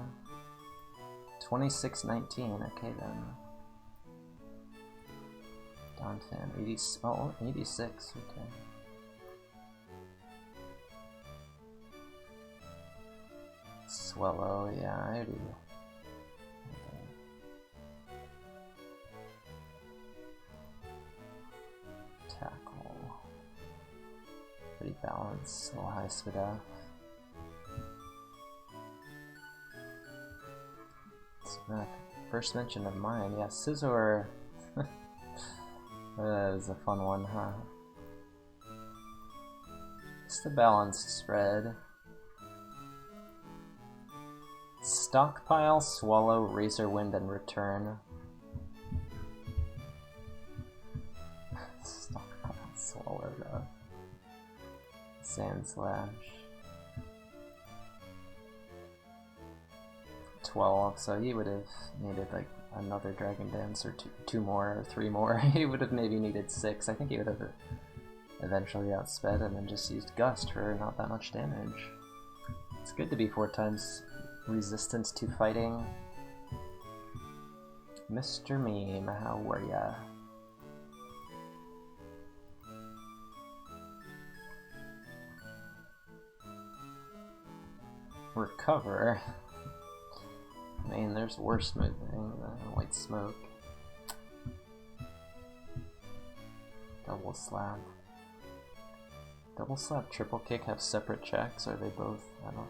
2619, okay then. Donphan, 86, okay. Swallow, yeah, I do. Tackle. Pretty balanced, a little high SPDF. First mention of mine, yeah, Scizor. That was a fun one, huh? Just a balanced spread. Stockpile, Swallow, Razor Wind, and Return. Stockpile, Swallow, though. Sand Slash. 12, so he would have needed like another Dragon Dance or two more or 3 more. He would have maybe needed 6. I think he would have eventually outsped and then just used Gust for not that much damage. It's good to be 4 times resistant to fighting. Mr. Meme, how are ya? Recover. I mean, there's worse moving than White Smoke. Double Slap. Double Slap, Triple Kick have separate checks? Are they both? I don't know.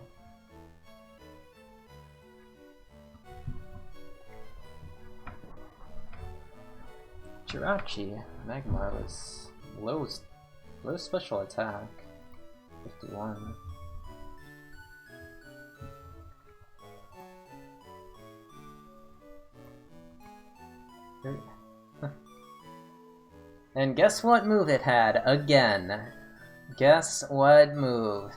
Jirachi. Magmar was low special attack. 51. And guess what move it had again? Guess what move?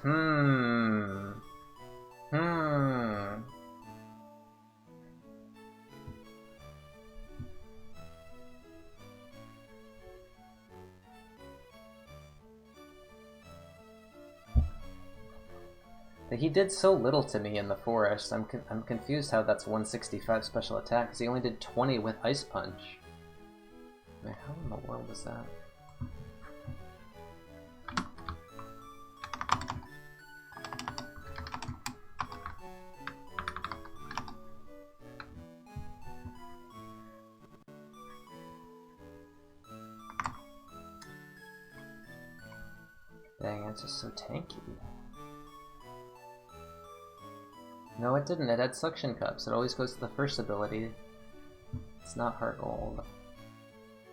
He did so little to me in the forest. I'm confused how that's 165 special attack, because he only did 20 with Ice Punch. Man, how in the world is that? Dang, it's just so tanky. No, it didn't. It had Suction Cups. It always goes to the first ability. It's not Heart Gold.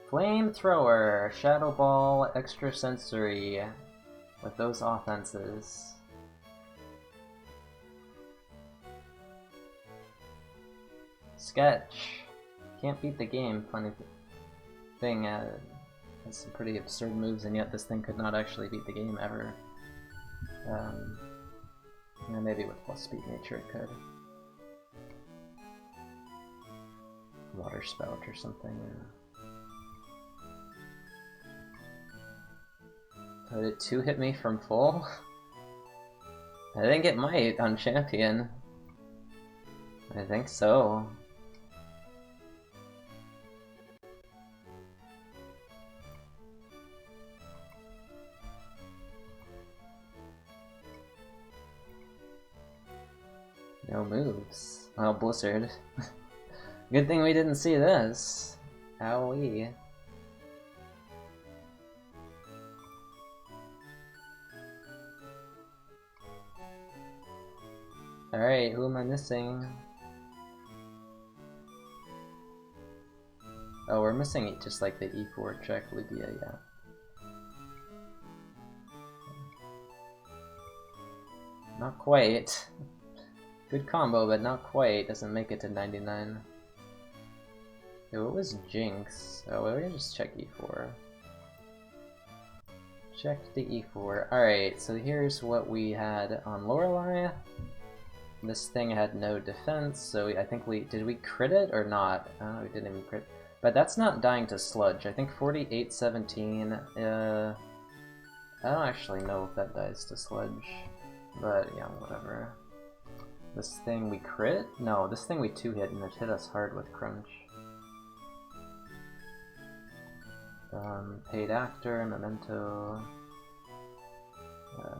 Flamethrower, Shadow Ball, Extra Sensory with those offenses. Sketch. Can't beat the game. Funny thing, has some pretty absurd moves, and yet this thing could not actually beat the game ever. Yeah, maybe with plus speed nature it could. Water Spout or something. Did it 2-hit me from full? I think it might on Champion. I think so. No moves. Oh, Blizzard. Good thing we didn't see this. Owie. Alright, who am I missing? Oh, we're missing just like the E4 check, Libya, yeah. Not quite. Good combo, but not quite. Doesn't make it to 99. Hey, what was Jinx? Oh, well, we can just check E4. Check the E4. Alright, so here's what we had on Lorelei. This thing had no defense, so I think did we crit it or not? Oh, we didn't even crit. But that's not dying to sludge. I think 4817, I don't actually know if that dies to sludge. But, yeah, whatever. This thing we crit? No, this thing we 2-hit and it hit us hard with crunch. Paid actor, memento.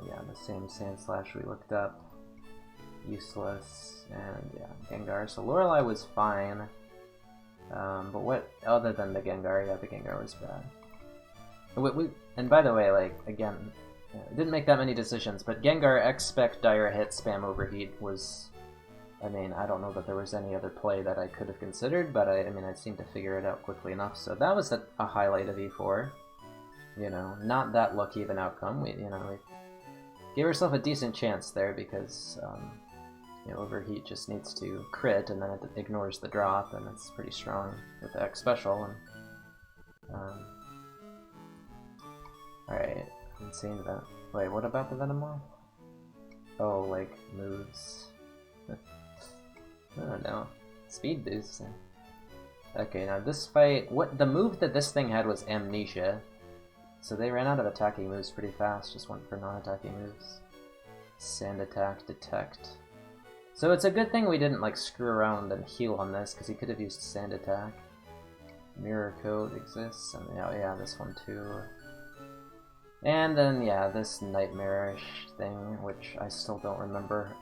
Yeah, the same sand slash we looked up. Useless, and yeah, Gengar. So Lorelei was fine. But what, other than the Gengar, yeah, the Gengar was bad. And by the way, like, again, didn't make that many decisions, but Gengar expect dire hit spam overheat was, I mean, I don't know that there was any other play that I could have considered, but I mean, I seemed to figure it out quickly enough, so that was a highlight of E4. You know, not that lucky of an outcome. We gave ourselves a decent chance there because, you know, overheat just needs to crit and then it ignores the drop, and it's pretty strong with the X special. And alright, insane event. Wait, what about the Venomoth? Oh, like moves. I don't know. Speed boost. Okay, now this fight, the move that this thing had was Amnesia. So they ran out of attacking moves pretty fast, just went for non-attacking moves. Sand attack, detect. So it's a good thing we didn't like screw around and heal on this, because he could have used sand attack. Mirror code exists, and yeah, this one too. And then yeah, this nightmarish thing, which I still don't remember.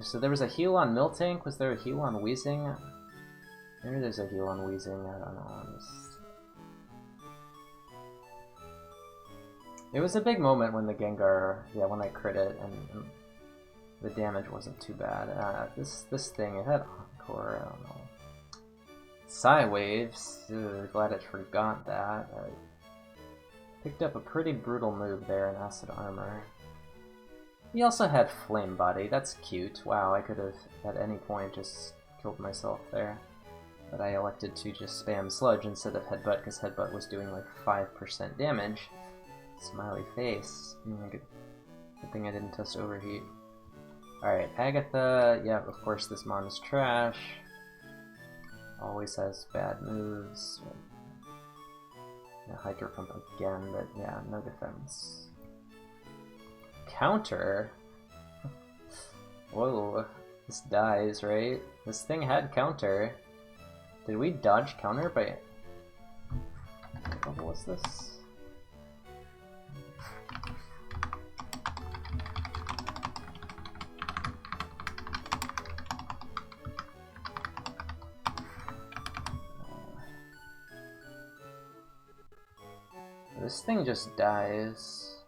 So there was a heal on Miltank. Was there a heal on Weezing? Maybe there's a heal on Weezing. I don't know. It was a big moment when the Gengar, yeah, when I crit it, and the damage wasn't too bad. This thing, it had Encore, I don't know. Psy Waves, glad it forgot that. I picked up a pretty brutal move there in Acid Armor. He also had Flame Body, that's cute. Wow, I could have at any point just killed myself there. But I elected to just spam Sludge instead of Headbutt, because Headbutt was doing like 5% damage. Smiley face. Good thing I didn't test Overheat. Alright, Agatha. Yeah, of course this mon is trash. Always has bad moves. Yeah, Hydro Pump again, but yeah, no defense. Counter? Whoa, this dies, right? This thing had counter. Did we dodge counter by... What level was this? This thing just dies.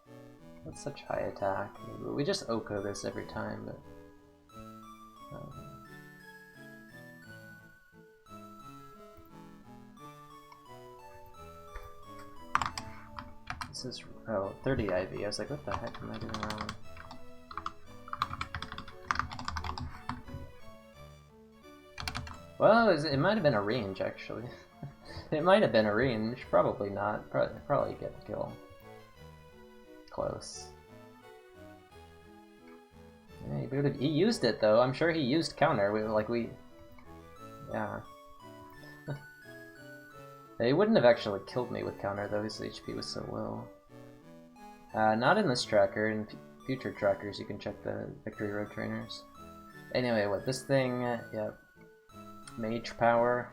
That's such high attack. We just Oko this every time, but... This is... oh, 30 IV. I was like, what the heck am I doing wrong? Well, it might have been a range, actually. It might have been a range, probably not. Probably get the kill. Close. Yeah, he used it though. I'm sure he used counter. Yeah. He wouldn't have actually killed me with counter though. His HP was so low. Not in this tracker. In future trackers, you can check the Victory Road trainers. Anyway, what this thing? Yep. Mage power.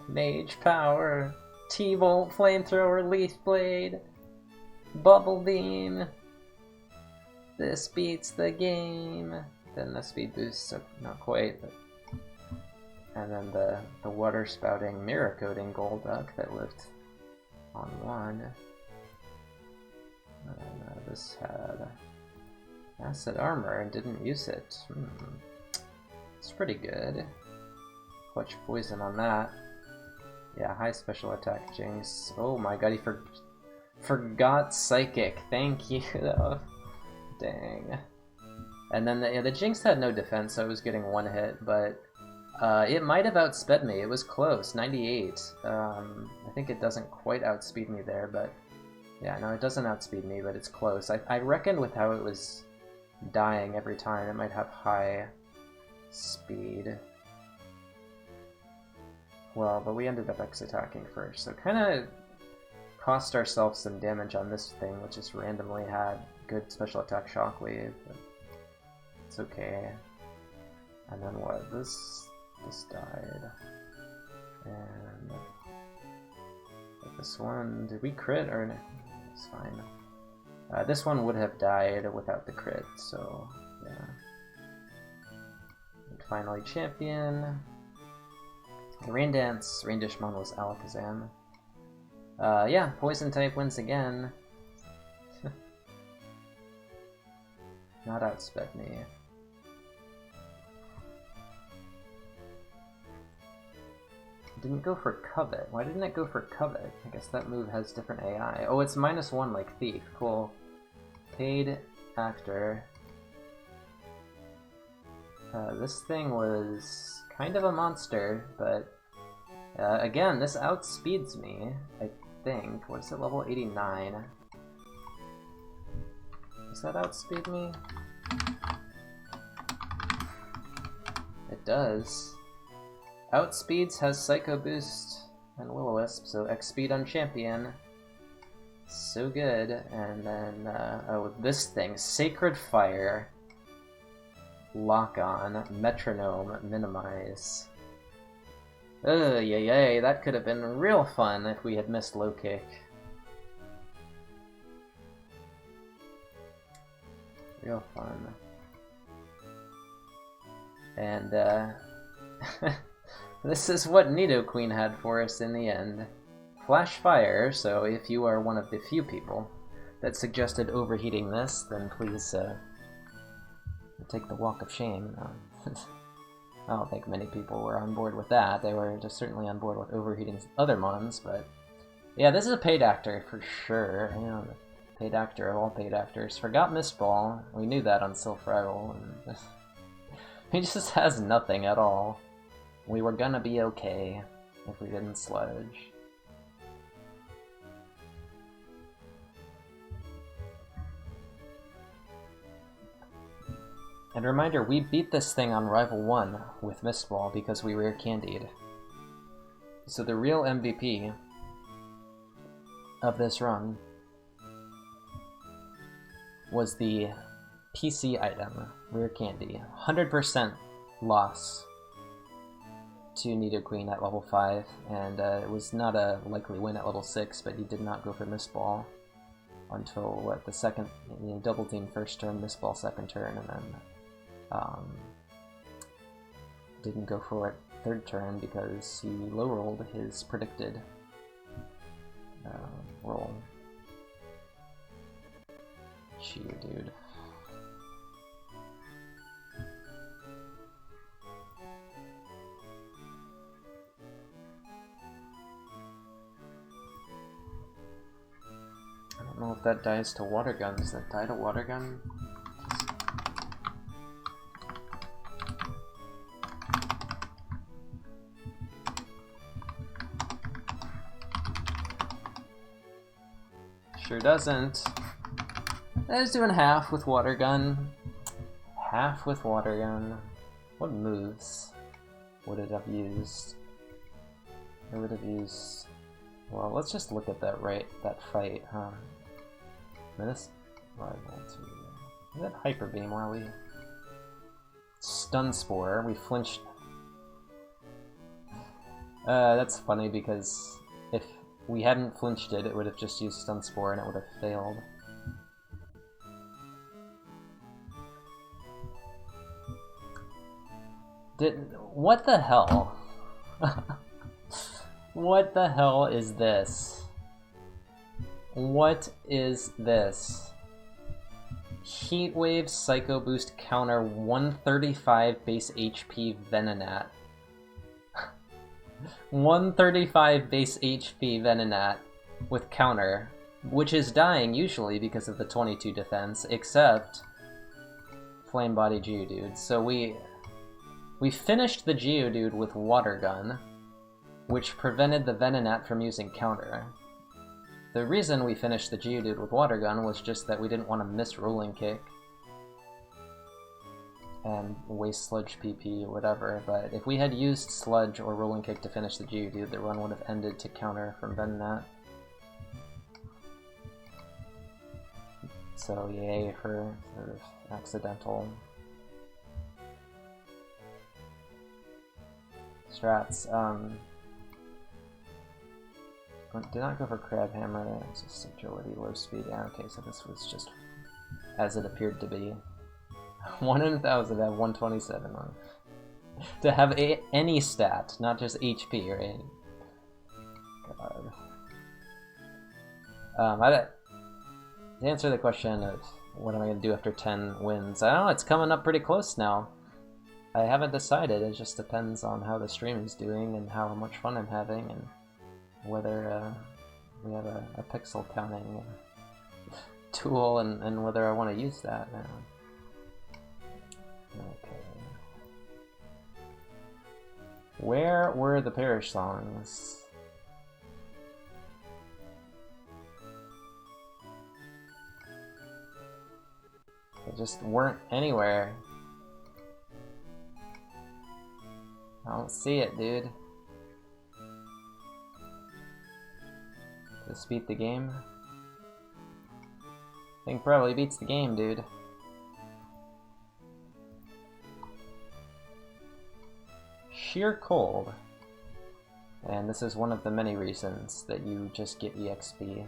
Mage power, T-Bolt, Flamethrower, Leaf Blade, Bubble Beam. This beats the game. Then the speed boost, so not quite, but... And then the water spouting, mirror coating Golduck that lived on one. And then this had Acid armor and didn't use it. It's pretty good. Clutch poison on that. Yeah, high special attack Jinx. Oh my god, he forgot Psychic. Thank you, though. Dang. And then the Jinx had no defense, so I was getting one hit, but it might have outsped me. It was close, 98. I think it doesn't quite outspeed me there, but yeah, no, it doesn't outspeed me, but it's close. I reckon with how it was dying every time, it might have high speed. Well, but we ended up X-attacking first, so kind of cost ourselves some damage on this thing, which just randomly had good special attack Shockwave, but it's okay. And then what? This died. And this one, did we crit or no? It's fine. This one would have died without the crit, so yeah. And finally, champion. Rain Dance. Rain Dishmon was Alakazam. Yeah, poison type wins again. Not outsped me. Didn't go for Covet. Why didn't it go for Covet? I guess that move has different AI. Oh, it's -1 like Thief. Cool. Paid actor. This thing was kind of a monster, but again, this outspeeds me, I think. What's it, level 89? Does that outspeed me? It does. Outspeeds has Psycho Boost and Will-O-Wisp, so X speed on champion. So good. And then, oh, this thing, Sacred Fire. Lock on, Metronome, Minimize. Oh, yay, that could have been real fun if we had missed Low Kick. Real fun. And, this is what Nidoqueen had for us in the end. Flash Fire, so if you are one of the few people that suggested overheating this, then please take the walk of shame. I don't think many people were on board with that. They were just certainly on board with overheating other mons, but yeah, this is a paid actor for sure. You know, the paid actor of all paid actors. Forgot Mist Ball. We knew that on Sylph Rival, and he just has nothing at all. We were gonna be okay if we didn't sludge. And a reminder, we beat this thing on Rival 1 with Mistball because we rare candied. So the real MVP of this run was the PC item, Rare Candy. 100% loss to Nidoqueen at level 5, and it was not a likely win at level 6, but he did not go for Mistball until, what, the second, double team first turn, Mistball second turn, and then didn't go for it third turn because he low rolled his predicted roll. Cheer, dude. I don't know if that dies to water gun. Does that die to water gun? Sure doesn't. I was doing half with water gun. Half with water gun. What moves would it have used? It would have used... Well, let's just look at that fight, huh? This rival to that Hyper Beam while we Stun Spore. We flinched. That's funny because if we hadn't flinched it, it would have just used Stun Spore and it would have failed. What the hell? What the hell is this? What is this? Heat Wave, Psycho Boost, counter 135 base HP Venonat. 135 base HP Venonat with counter, which is dying usually because of the 22 defense, except Flame Body Geodude. So we finished the Geodude with Water Gun, which prevented the Venonat from using counter. The reason we finished the Geodude with Water Gun was just that we didn't want to miss Rolling Kick and waste Sludge PP or whatever, but if we had used Sludge or Rolling Kick to finish the Geodude, the run would have ended to counter from Venonat. So yay for sort of accidental strats. Did not go for Crab Hammer, it's just agility, low speed. Yeah, okay, so this was just as it appeared to be. 1 in 1,000 at 127 on. To have any stat, not just HP, right? God. To answer the question of what am I going to do after 10 wins, I don't know, it's coming up pretty close now. I haven't decided, it just depends on how the stream is doing and how much fun I'm having and whether we have a pixel counting tool and whether I want to use that now. Okay. Where were the Parish songs? They just weren't anywhere. I don't see it, dude. Just beat the game? I think probably beats the game, dude. Sheer cold. And this is one of the many reasons that you just get EXP.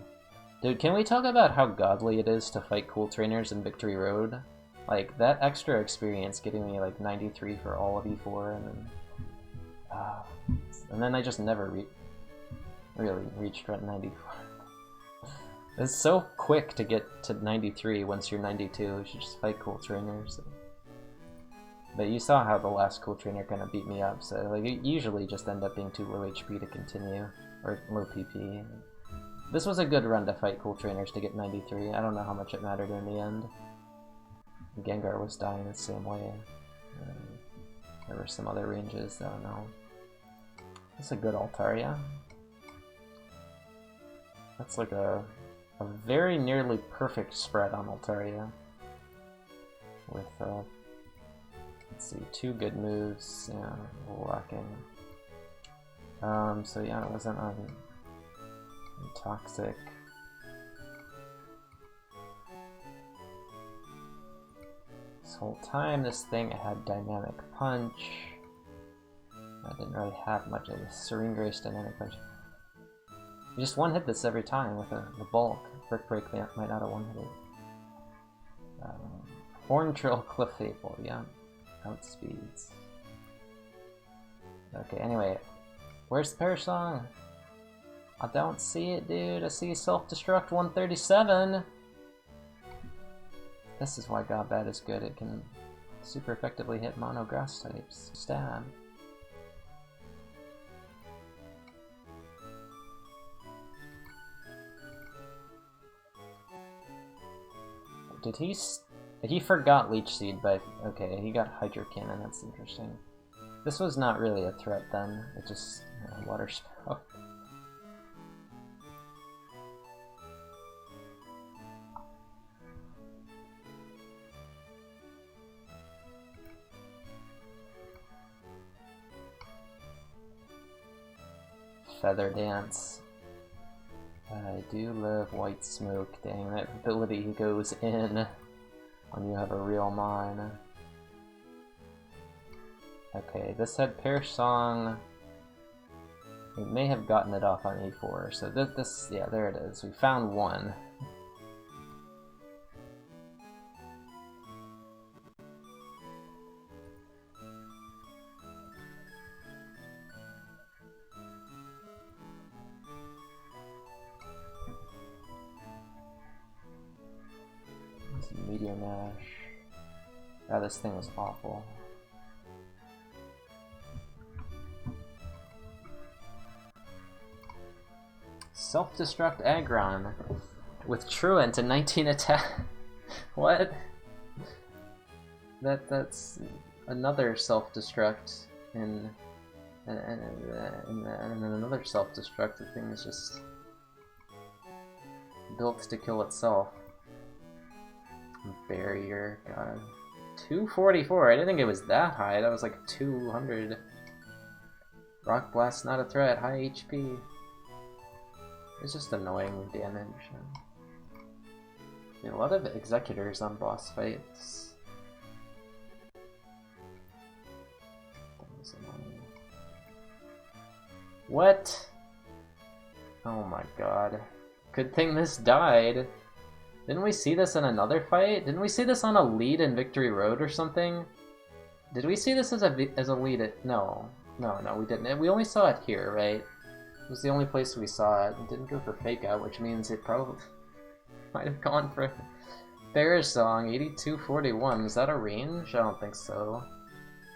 Dude, can we talk about how godly it is to fight cool trainers in Victory Road? Like, that extra experience getting me like 93 for all of E4 and then I just never really reached 94. It's so quick to get to 93 once you're 92. You should just fight cool trainers. But you saw how the last cool trainer kind of beat me up, so like you usually just end up being too low HP to continue, or low PP. This was a good run to fight cool trainers to get 93. I don't know how much it mattered in the end. Gengar was dying the same way. There were some other ranges, I don't know. That's a good Altaria. That's like a very nearly perfect spread on Altaria. With, let's see, 2 good moves, yeah, locking. So yeah, it wasn't on Toxic. This whole time, this thing had Dynamic Punch. I didn't really have much of the Serene Grace Dynamic Punch. You just one-hit this every time with the bulk. Brick Break might not have one-hit it. Horn Drill, Cliff Fable, yeah. Outspeeds. Okay, anyway. Where's the Parish Song? I don't see it, dude. I see Self-Destruct 137. This is why Godbat is good. It can super effectively hit mono grass types. Stab. Did he forgot Leech Seed, but okay, he got Hydro Cannon, that's interesting. This was not really a threat then, it just, Water Spout. Feather Dance. I do love White Smoke, dang, that ability goes in when you have a real Mon. Okay, this had Parish Song. We may have gotten it off on A4, so this, yeah, there it is. We found one. Meteor Mash. Ah, this thing was awful. Self-destruct Aggron with Truant and 19 attack. What? That's another self-destruct and another self-destruct. The thing is just built to kill itself. Barrier, god. 244, I didn't think it was that high, that was like 200. Rock Blast not a threat, high HP. It's just annoying damage. Yeah, a lot of executors on boss fights. What? Oh my god. Good thing this died. Didn't we see this in another fight? Didn't we see this on a lead in Victory Road or something? Did we see this as a lead? No, we didn't. We only saw it here, right? It was the only place we saw it. It didn't go for Fake Out, which means it probably might have gone for Bearish Song, 8241. Is that a range? I don't think so.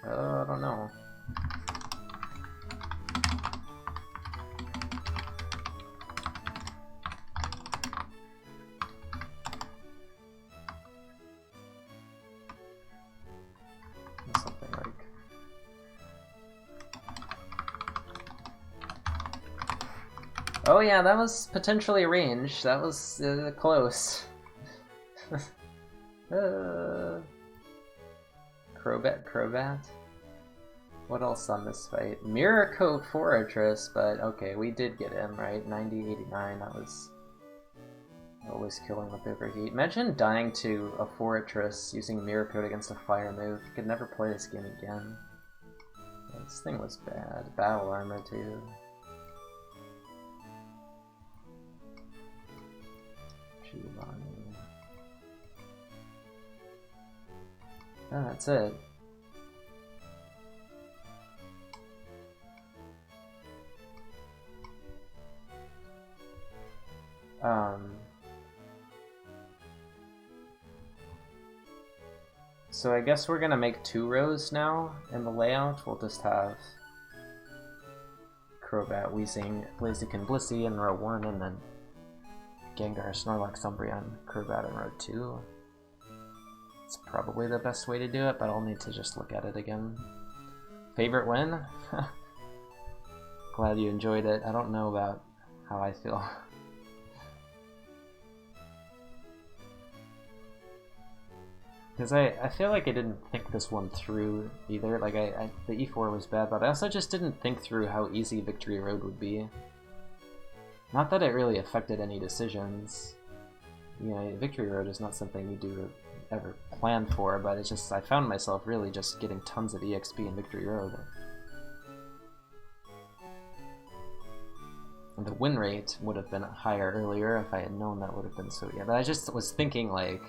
I don't know. Something like... Oh yeah, that was potentially a range. That was close. Crobat? What else on this fight? Mirror Coat Fortress, but okay, we did get him, right? 90-89, that was always killing with Overheat. Imagine dying to a Fortress using Mirror Coat against a fire move. You could never play this game again. Yeah, this thing was bad. Battle Armor too. Giovanni. Oh, that's it. So I guess we're gonna make 2 rows now in the layout. We'll just have Crobat, Weezing, Blaziken, Blissey in row 1, and then Gengar, Snorlax, Umbreon, Crobat in row 2. It's probably the best way to do it, but I'll need to just look at it again. Favorite win? Glad you enjoyed it. I don't know about how I feel. Because I feel like I didn't think this one through either. Like, the E4 was bad, but I also just didn't think through how easy Victory Road would be. Not that it really affected any decisions. You know, Victory Road is not something you do ever plan for, but it's just, I found myself really just getting tons of EXP in Victory Road. And the win rate would have been higher earlier if I had known that would have been so, yeah, but I just was thinking, like,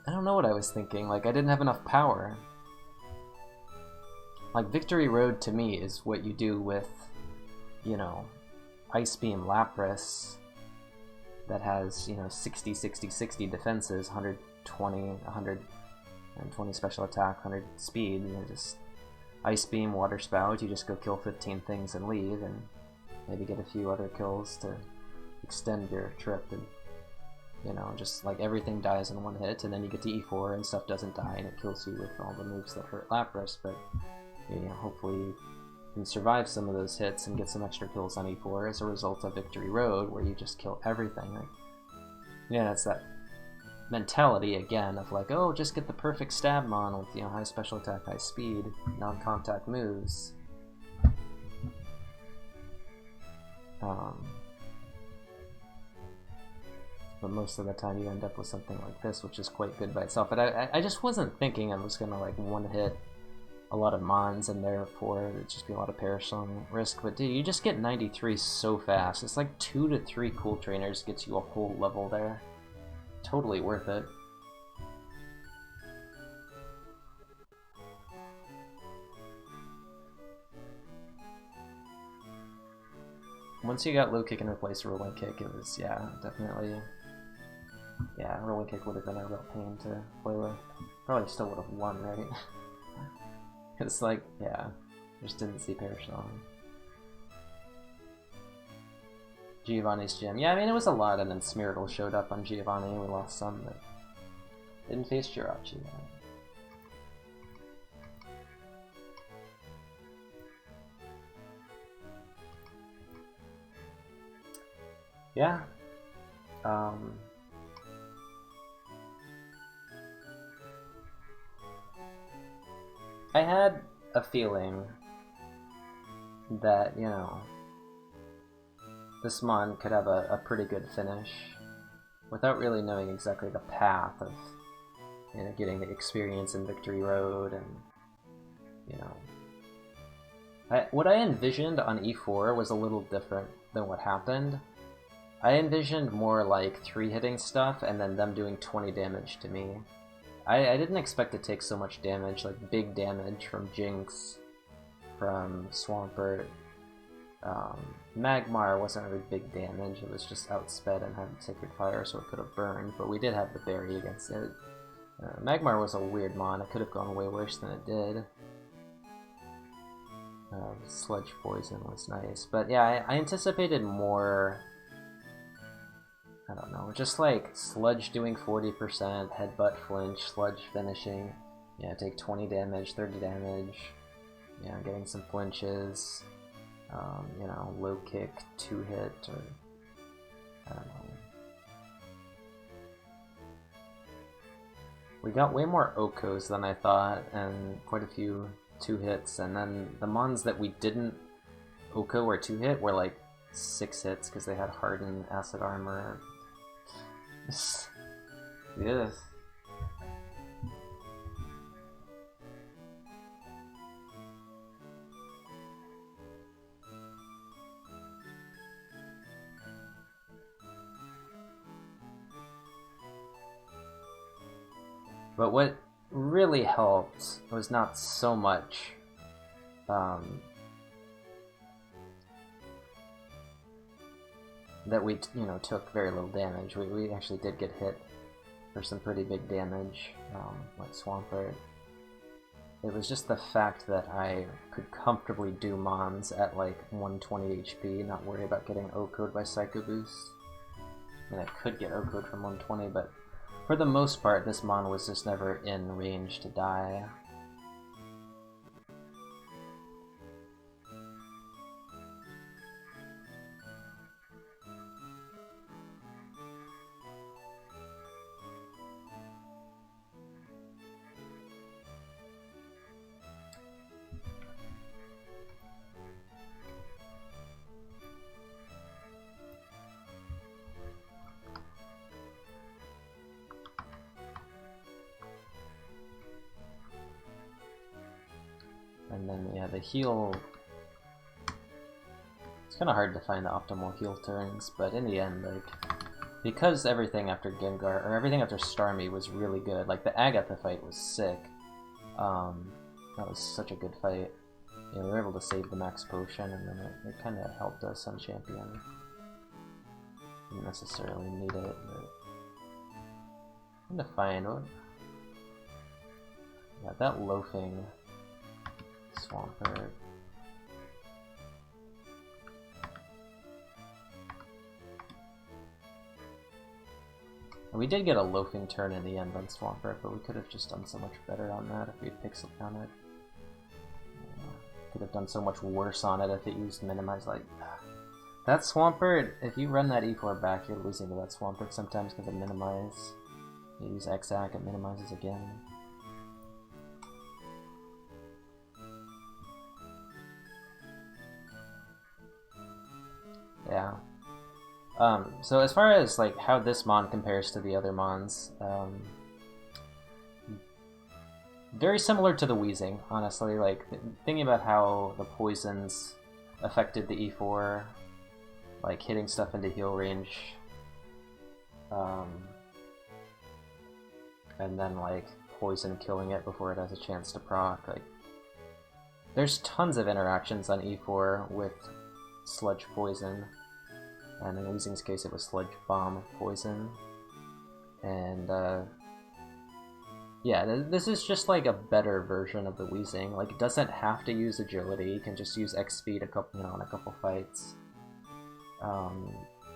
I don't know what I was thinking, like, I didn't have enough power. Like, Victory Road to me is what you do with, you know, Ice Beam Lapras that has, you know, 60, 60, 60 defenses, 120, 120 special attack, 100 speed, you know, just Ice Beam, Water Spout, you just go kill 15 things and leave, and maybe get a few other kills to extend your trip, and, you know, just like everything dies in one hit, and then you get to E4 and stuff doesn't die, and it kills you with all the moves that hurt Lapras, but, you know, hopefully you can survive some of those hits and get some extra kills on E4 as a result of Victory Road, where you just kill everything. Like, yeah, it's that mentality again of like, oh, just get the perfect Stabmon with, you know, high special attack, high speed, non-contact moves. But most of the time you end up with something like this, which is quite good by itself. But I just wasn't thinking I was gonna like one-hit a lot of Mons and therefore it'd just be a lot of Perish Song risk. But dude, you just get 93 so fast. It's like 2 to 3 Cool Trainers gets you a whole level there. Totally worth it. Once you got Low Kick and replaced Rolling Kick, it was, yeah, definitely Yeah, rolling kick would have been a real pain to play with. Probably still would have won, right? It's like, yeah, just didn't see Perish on. Giovanni's gym. Yeah, I mean, it was a lot, and then Smeargle showed up on Giovanni. We lost some, but didn't face Jirachi. Yeah. I had a feeling that, you know, this Mon could have a pretty good finish without really knowing exactly the path of, you know, getting the experience in Victory Road and, you know. What I envisioned on E4 was a little different than what happened. I envisioned more like 3-hitting stuff and then them doing 20 damage to me. I didn't expect to take so much damage, like big damage from Jinx, from Swampert. Magmar wasn't really big damage, it was just outsped and had Sacred Fire, so it could have burned, but we did have the berry against it. Magmar was a weird mon, it could have gone way worse than it did. Sludge Poison was nice, but yeah, I anticipated more, I don't know, just like Sludge doing 40%, Headbutt Flinch, Sludge finishing, yeah, take 20 damage, 30 damage, yeah, getting some flinches, you know, low kick, 2-hit, or I don't know. We got way more Okos than I thought, and quite a few 2-hits, and then the mons that we didn't Oko or 2-hit were like 6 hits because they had Hardened Acid Armor. Yes. But what really helped was not so much that we, you know, took very little damage. We actually did get hit for some pretty big damage, like Swampert. It was just the fact that I could comfortably do Mons at like 120 HP, not worry about getting O-Code by Psycho Boost. I mean, I could get O-Code from 120, but for the most part, this Mon was just never in range to die. And then, yeah, the heal... It's kind of hard to find the optimal heal turns, but in the end, like, because everything after Gengar, or everything after Starmie was really good, like, the Agatha fight was sick. That was such a good fight. Yeah, we were able to save the max potion, and then it kind of helped us on Champion. Didn't necessarily need it, but... I'm trying to find what... Yeah, that loafing... Swampert. We did get a loafing turn in the end on Swampert, but we could have just done so much better on that if we had pixel counted. Could have done so much worse on it if it used Minimize. Like, that Swampert, if you run that E4 back, you're losing to that Swampert sometimes because of Minimize. You use X-Ack, it minimizes again. Yeah. So as far as like how this Mon compares to the other Mons, very similar to the Weezing, honestly. Like thinking about how the poisons affected the E4, like hitting stuff into heal range, and then like poison killing it before it has a chance to proc. Like, there's tons of interactions on E4 with Sludge Poison. And in Weezing's case, it was Sludge Bomb Poison. And yeah, this is just like a better version of the Weezing. Like, it doesn't have to use agility. You can just use X speed in a couple fights.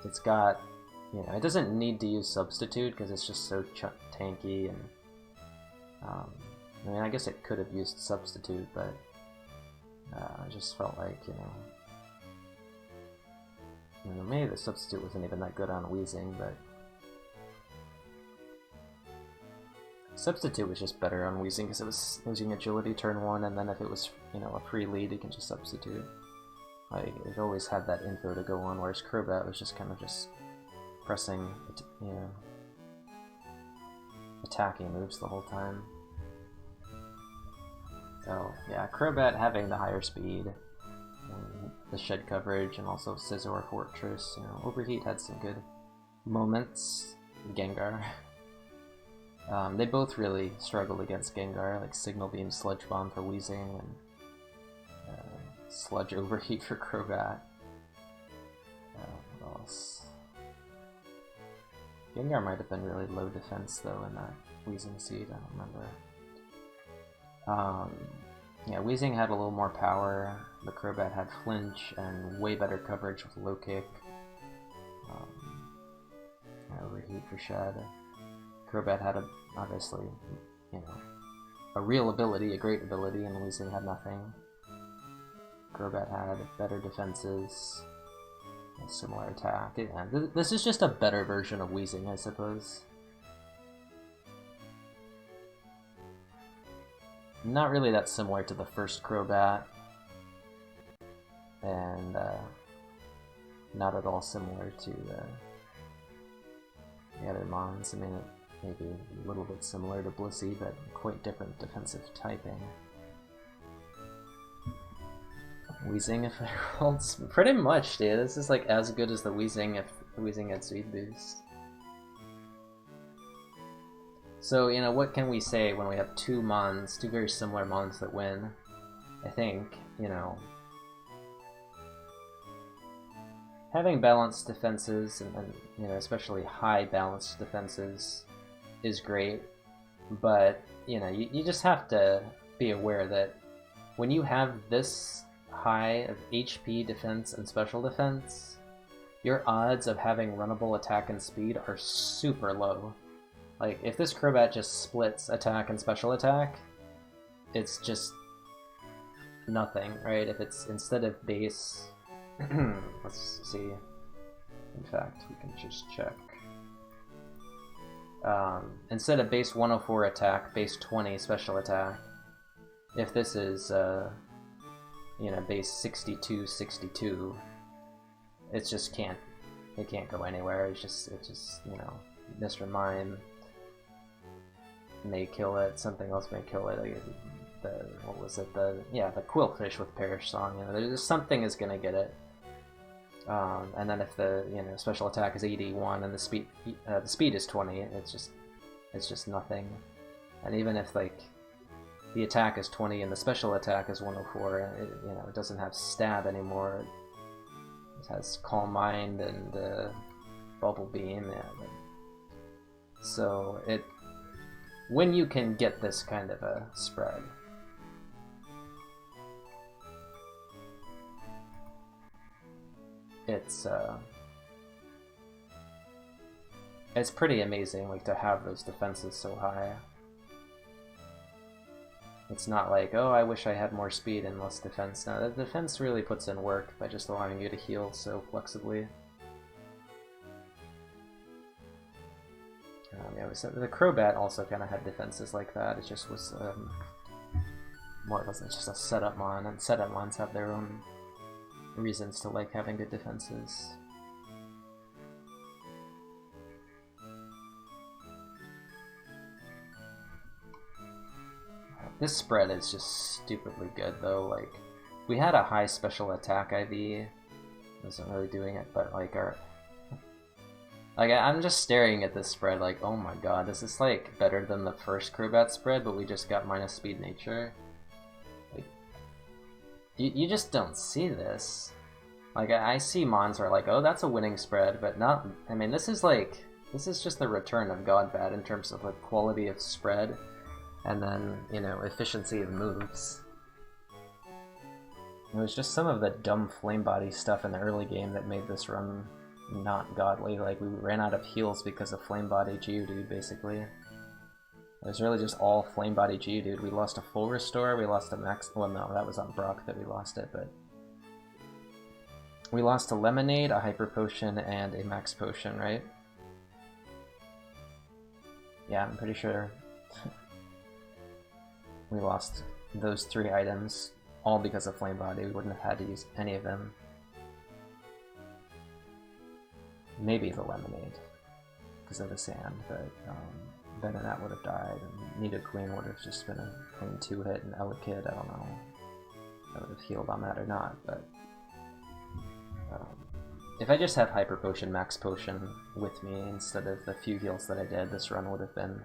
It's got, it doesn't need to use substitute because it's just so tanky, and I mean, I guess it could have used substitute, but I just felt like, maybe the substitute wasn't even that good on Weezing, but substitute was just better on Weezing because it was using agility turn 1, and then if it was, a free lead, you can just substitute. Like, it always had that info to go on, whereas Crobat was just kind of just pressing, attacking moves the whole time. So, yeah, Crobat having the higher speed, and the shed coverage, and also Scizor Fortress, Overheat had some good moments. Gengar. They both really struggled against Gengar, like Signal Beam, Sludge Bomb for Weezing, and Sludge Overheat for Crobat. What else? Gengar might have been really low defense though in that Weezing seed, I don't remember. Yeah, Weezing had a little more power, the Crobat had Flinch and way better coverage with Low Kick. Overheat for Shed. Crobat had obviously, a real ability, a great ability, and Weezing had nothing. Crobat had better defenses, a similar attack. Yeah, this is just a better version of Weezing, I suppose. Not really that similar to the first Crobat, and not at all similar to the other Mons. I mean, maybe a little bit similar to Blissey, but quite different defensive typing. Weezing if it holds pretty much, dude. This is like as good as the Weezing if Weezing had Speed Boost. So, what can we say when we have two very similar Mons that win? I think, having balanced defenses, and especially high balanced defenses, is great, but, you just have to be aware that when you have this high of HP, defense, and special defense, your odds of having runnable attack and speed are super low. Like, if this Crobat just splits attack and special attack, it's just nothing, right? If it's instead of base... let's see. In fact, we can just check. Instead of base 104 attack, base 20 special attack, if this is, base 62, 62, it just can't go anywhere. It's just, Mr. Mime may kill it, something else may kill it. What was it? The Quillfish with Perish Song. There's something is gonna get it. And then if the special attack is 81 and the speed is 20, it's just nothing. And even if like the attack is 20 and the special attack is 104, it doesn't have stab anymore. It has Calm Mind and Bubble Beam. Yeah, so when you can get this kind of a spread, it's pretty amazing, like, to have those defenses so high. It's not like, oh, I wish I had more speed and less defense. No, the defense really puts in work by just allowing you to heal so flexibly. The Crobat also kind of had defenses like that. It just was more or less just a setup mon, and setup mons have their own reasons to like having good defenses. This spread is just stupidly good though. Like, we had a high special attack IV. Wasn't really doing it, but like I'm just staring at this spread like, oh my god, this is like better than the first Crobat spread, but we just got minus speed nature. Like, you just don't see this. Like, I see mons are like, oh, that's a winning spread, but not. I mean, this is like, This is just the return of Godbat in terms of like quality of spread, and then, you know, efficiency of moves. It was just some of the dumb flame body stuff in the early game that made this run not godly. Like, we ran out of heals because of flame body Geodude, basically. It was really just all flame body Geodude. We lost a full restore, we lost a max... well, no, that was on Brock that we lost it, but... we lost a Lemonade, a Hyper Potion, and a Max Potion, right? Yeah, I'm pretty sure we lost those 3 items, all because of Flame Body. We wouldn't have had to use any of them. Maybe the Lemonade, because of the sand, but Venonat would have died, and Nidoqueen would have just been a clean 2-hit, and Elekid, I don't know if I would have healed on that or not, but... if I just have Hyper Potion, Max Potion with me instead of the few heals that I did, this run would have been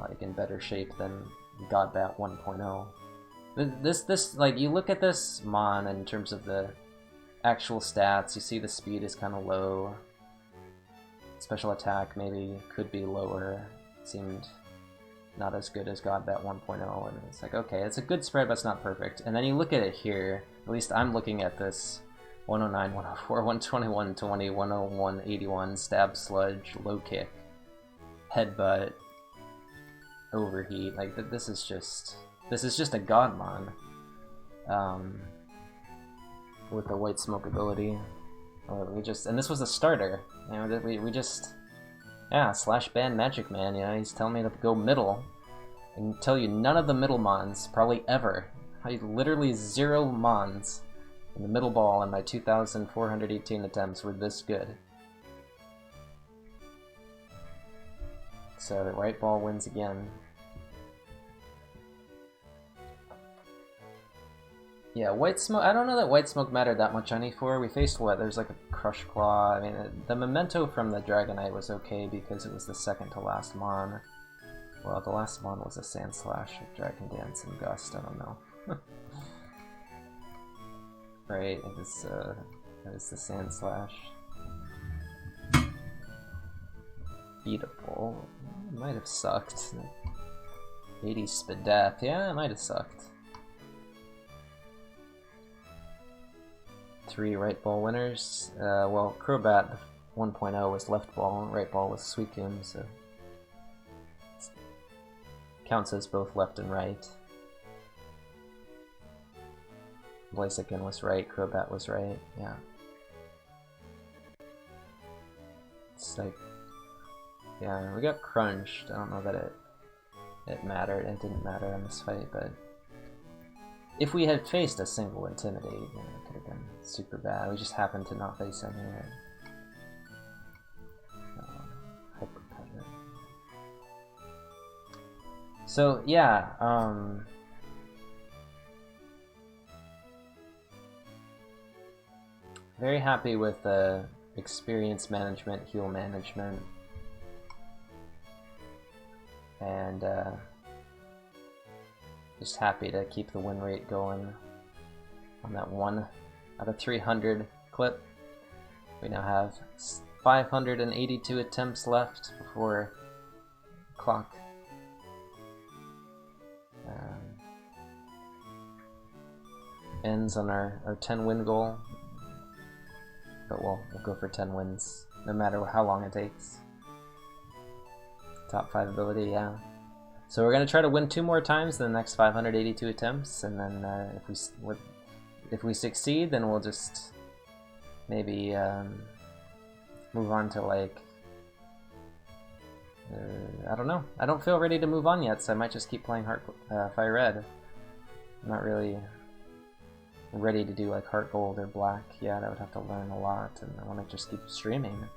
like in better shape than Godbat 1.0. This like, you look at this Mon in terms of the actual stats, you see the speed is kind of low. Special attack maybe could be lower. Seemed not as good as Godbat 1.0, and it's like, okay, it's a good spread, but it's not perfect. And then you look at it here, at least I'm looking at this 109, 104, 120, 120, 101, 81, Stab Sludge, Low Kick, Headbutt, Overheat. Like, this is just a Godmon with the White Smoke ability. And this was a starter. You know, we just, yeah, slash ban Magic Man. You know, he's telling me to go middle. I can tell you none of the middle Mons, probably ever. Literally 0 Mons in the middle ball in my 2,418 attempts were this good. So the right ball wins again. Yeah, White Smoke, I don't know that White Smoke mattered that much on E4. We faced what? There's like a Crush Claw. I mean, the Memento from the Dragonite was okay because it was the second to last Mon. Well, the last Mon was a Sand Slash with Dragon Dance and Gust, I don't know. Right, it was the Sand Slash. Beatable. It might have sucked. 80 Spadef, yeah, it might have sucked. 3 right ball winners. Well, Crobat 1.0 was left ball, right ball was Suicune, so counts as both left and right. Blaziken was right, Crobat was right, yeah. It's like, yeah, we got crunched. I don't know that it mattered. It didn't matter in this fight, but if we had faced a single Intimidate, you know, it could have been super bad. We just happened to not face any. So yeah, very happy with the experience management, heal management, and just happy to keep the win rate going on that 1 out of 300 clip. We now have 582 attempts left before clock ends on our 10 win goal. But we'll go for 10 wins, no matter how long it takes. Top 5 ability, yeah. So we're gonna try to win 2 more times in the next 582 attempts, and then if we succeed, then we'll just maybe move on to, like, I don't know. I don't feel ready to move on yet, so I might just keep playing FireRed. I'm not really ready to do like Heart Gold or Black yet. I would have to learn a lot, and I want to just keep streaming.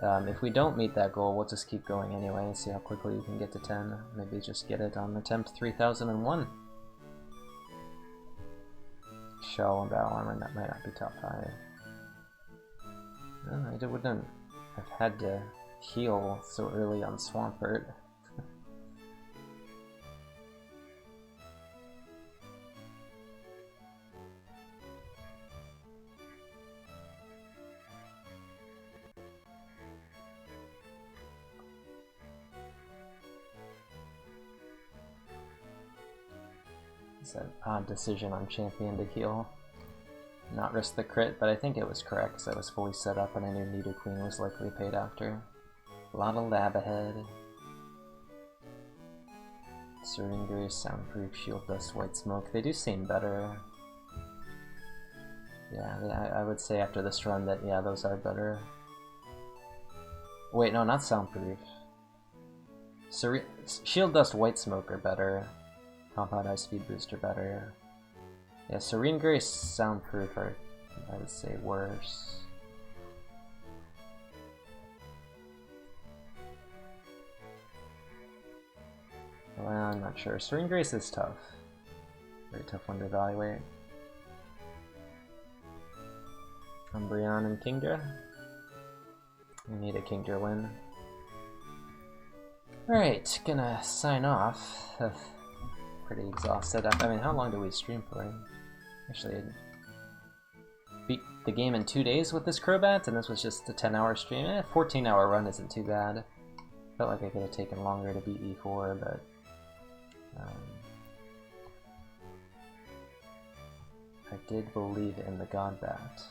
If we don't meet that goal, we'll just keep going anyway, see how quickly we can get to 10. Maybe just get it on attempt 3001. Shell and Battle Armor, that might not be top 5. No, I wouldn't have had to heal so early on Swampert. It's an odd decision on champion to heal. Not risk the crit, but I think it was correct because I was fully set up and I knew Nido Queen was likely paid after. A lot of lab ahead. Surrender, Soundproof, Shield Dust, White Smoke. They do seem better. Yeah, I would say after this run that, yeah, those are better. Wait, no, not Soundproof. Shield Dust, White Smoke are better. Compound Ice Speed Booster better. Yeah, Serene Grace, Soundproof are, I would say, worse. Well, I'm not sure. Serene Grace is tough. Very tough one to evaluate. Umbreon and Kingdra. We need a Kingdra win. Alright, gonna sign off. Pretty exhausted. I mean, how long do we stream for? Actually, I beat the game in 2 days with this Crobat, and this was just a 10-hour stream. 14-hour run isn't too bad. Felt like I could have taken longer to beat E4, but I did believe in the Godbat.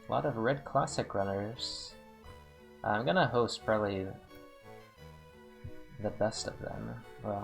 A lot of Red Classic runners. I'm gonna host probably the best of them. Well,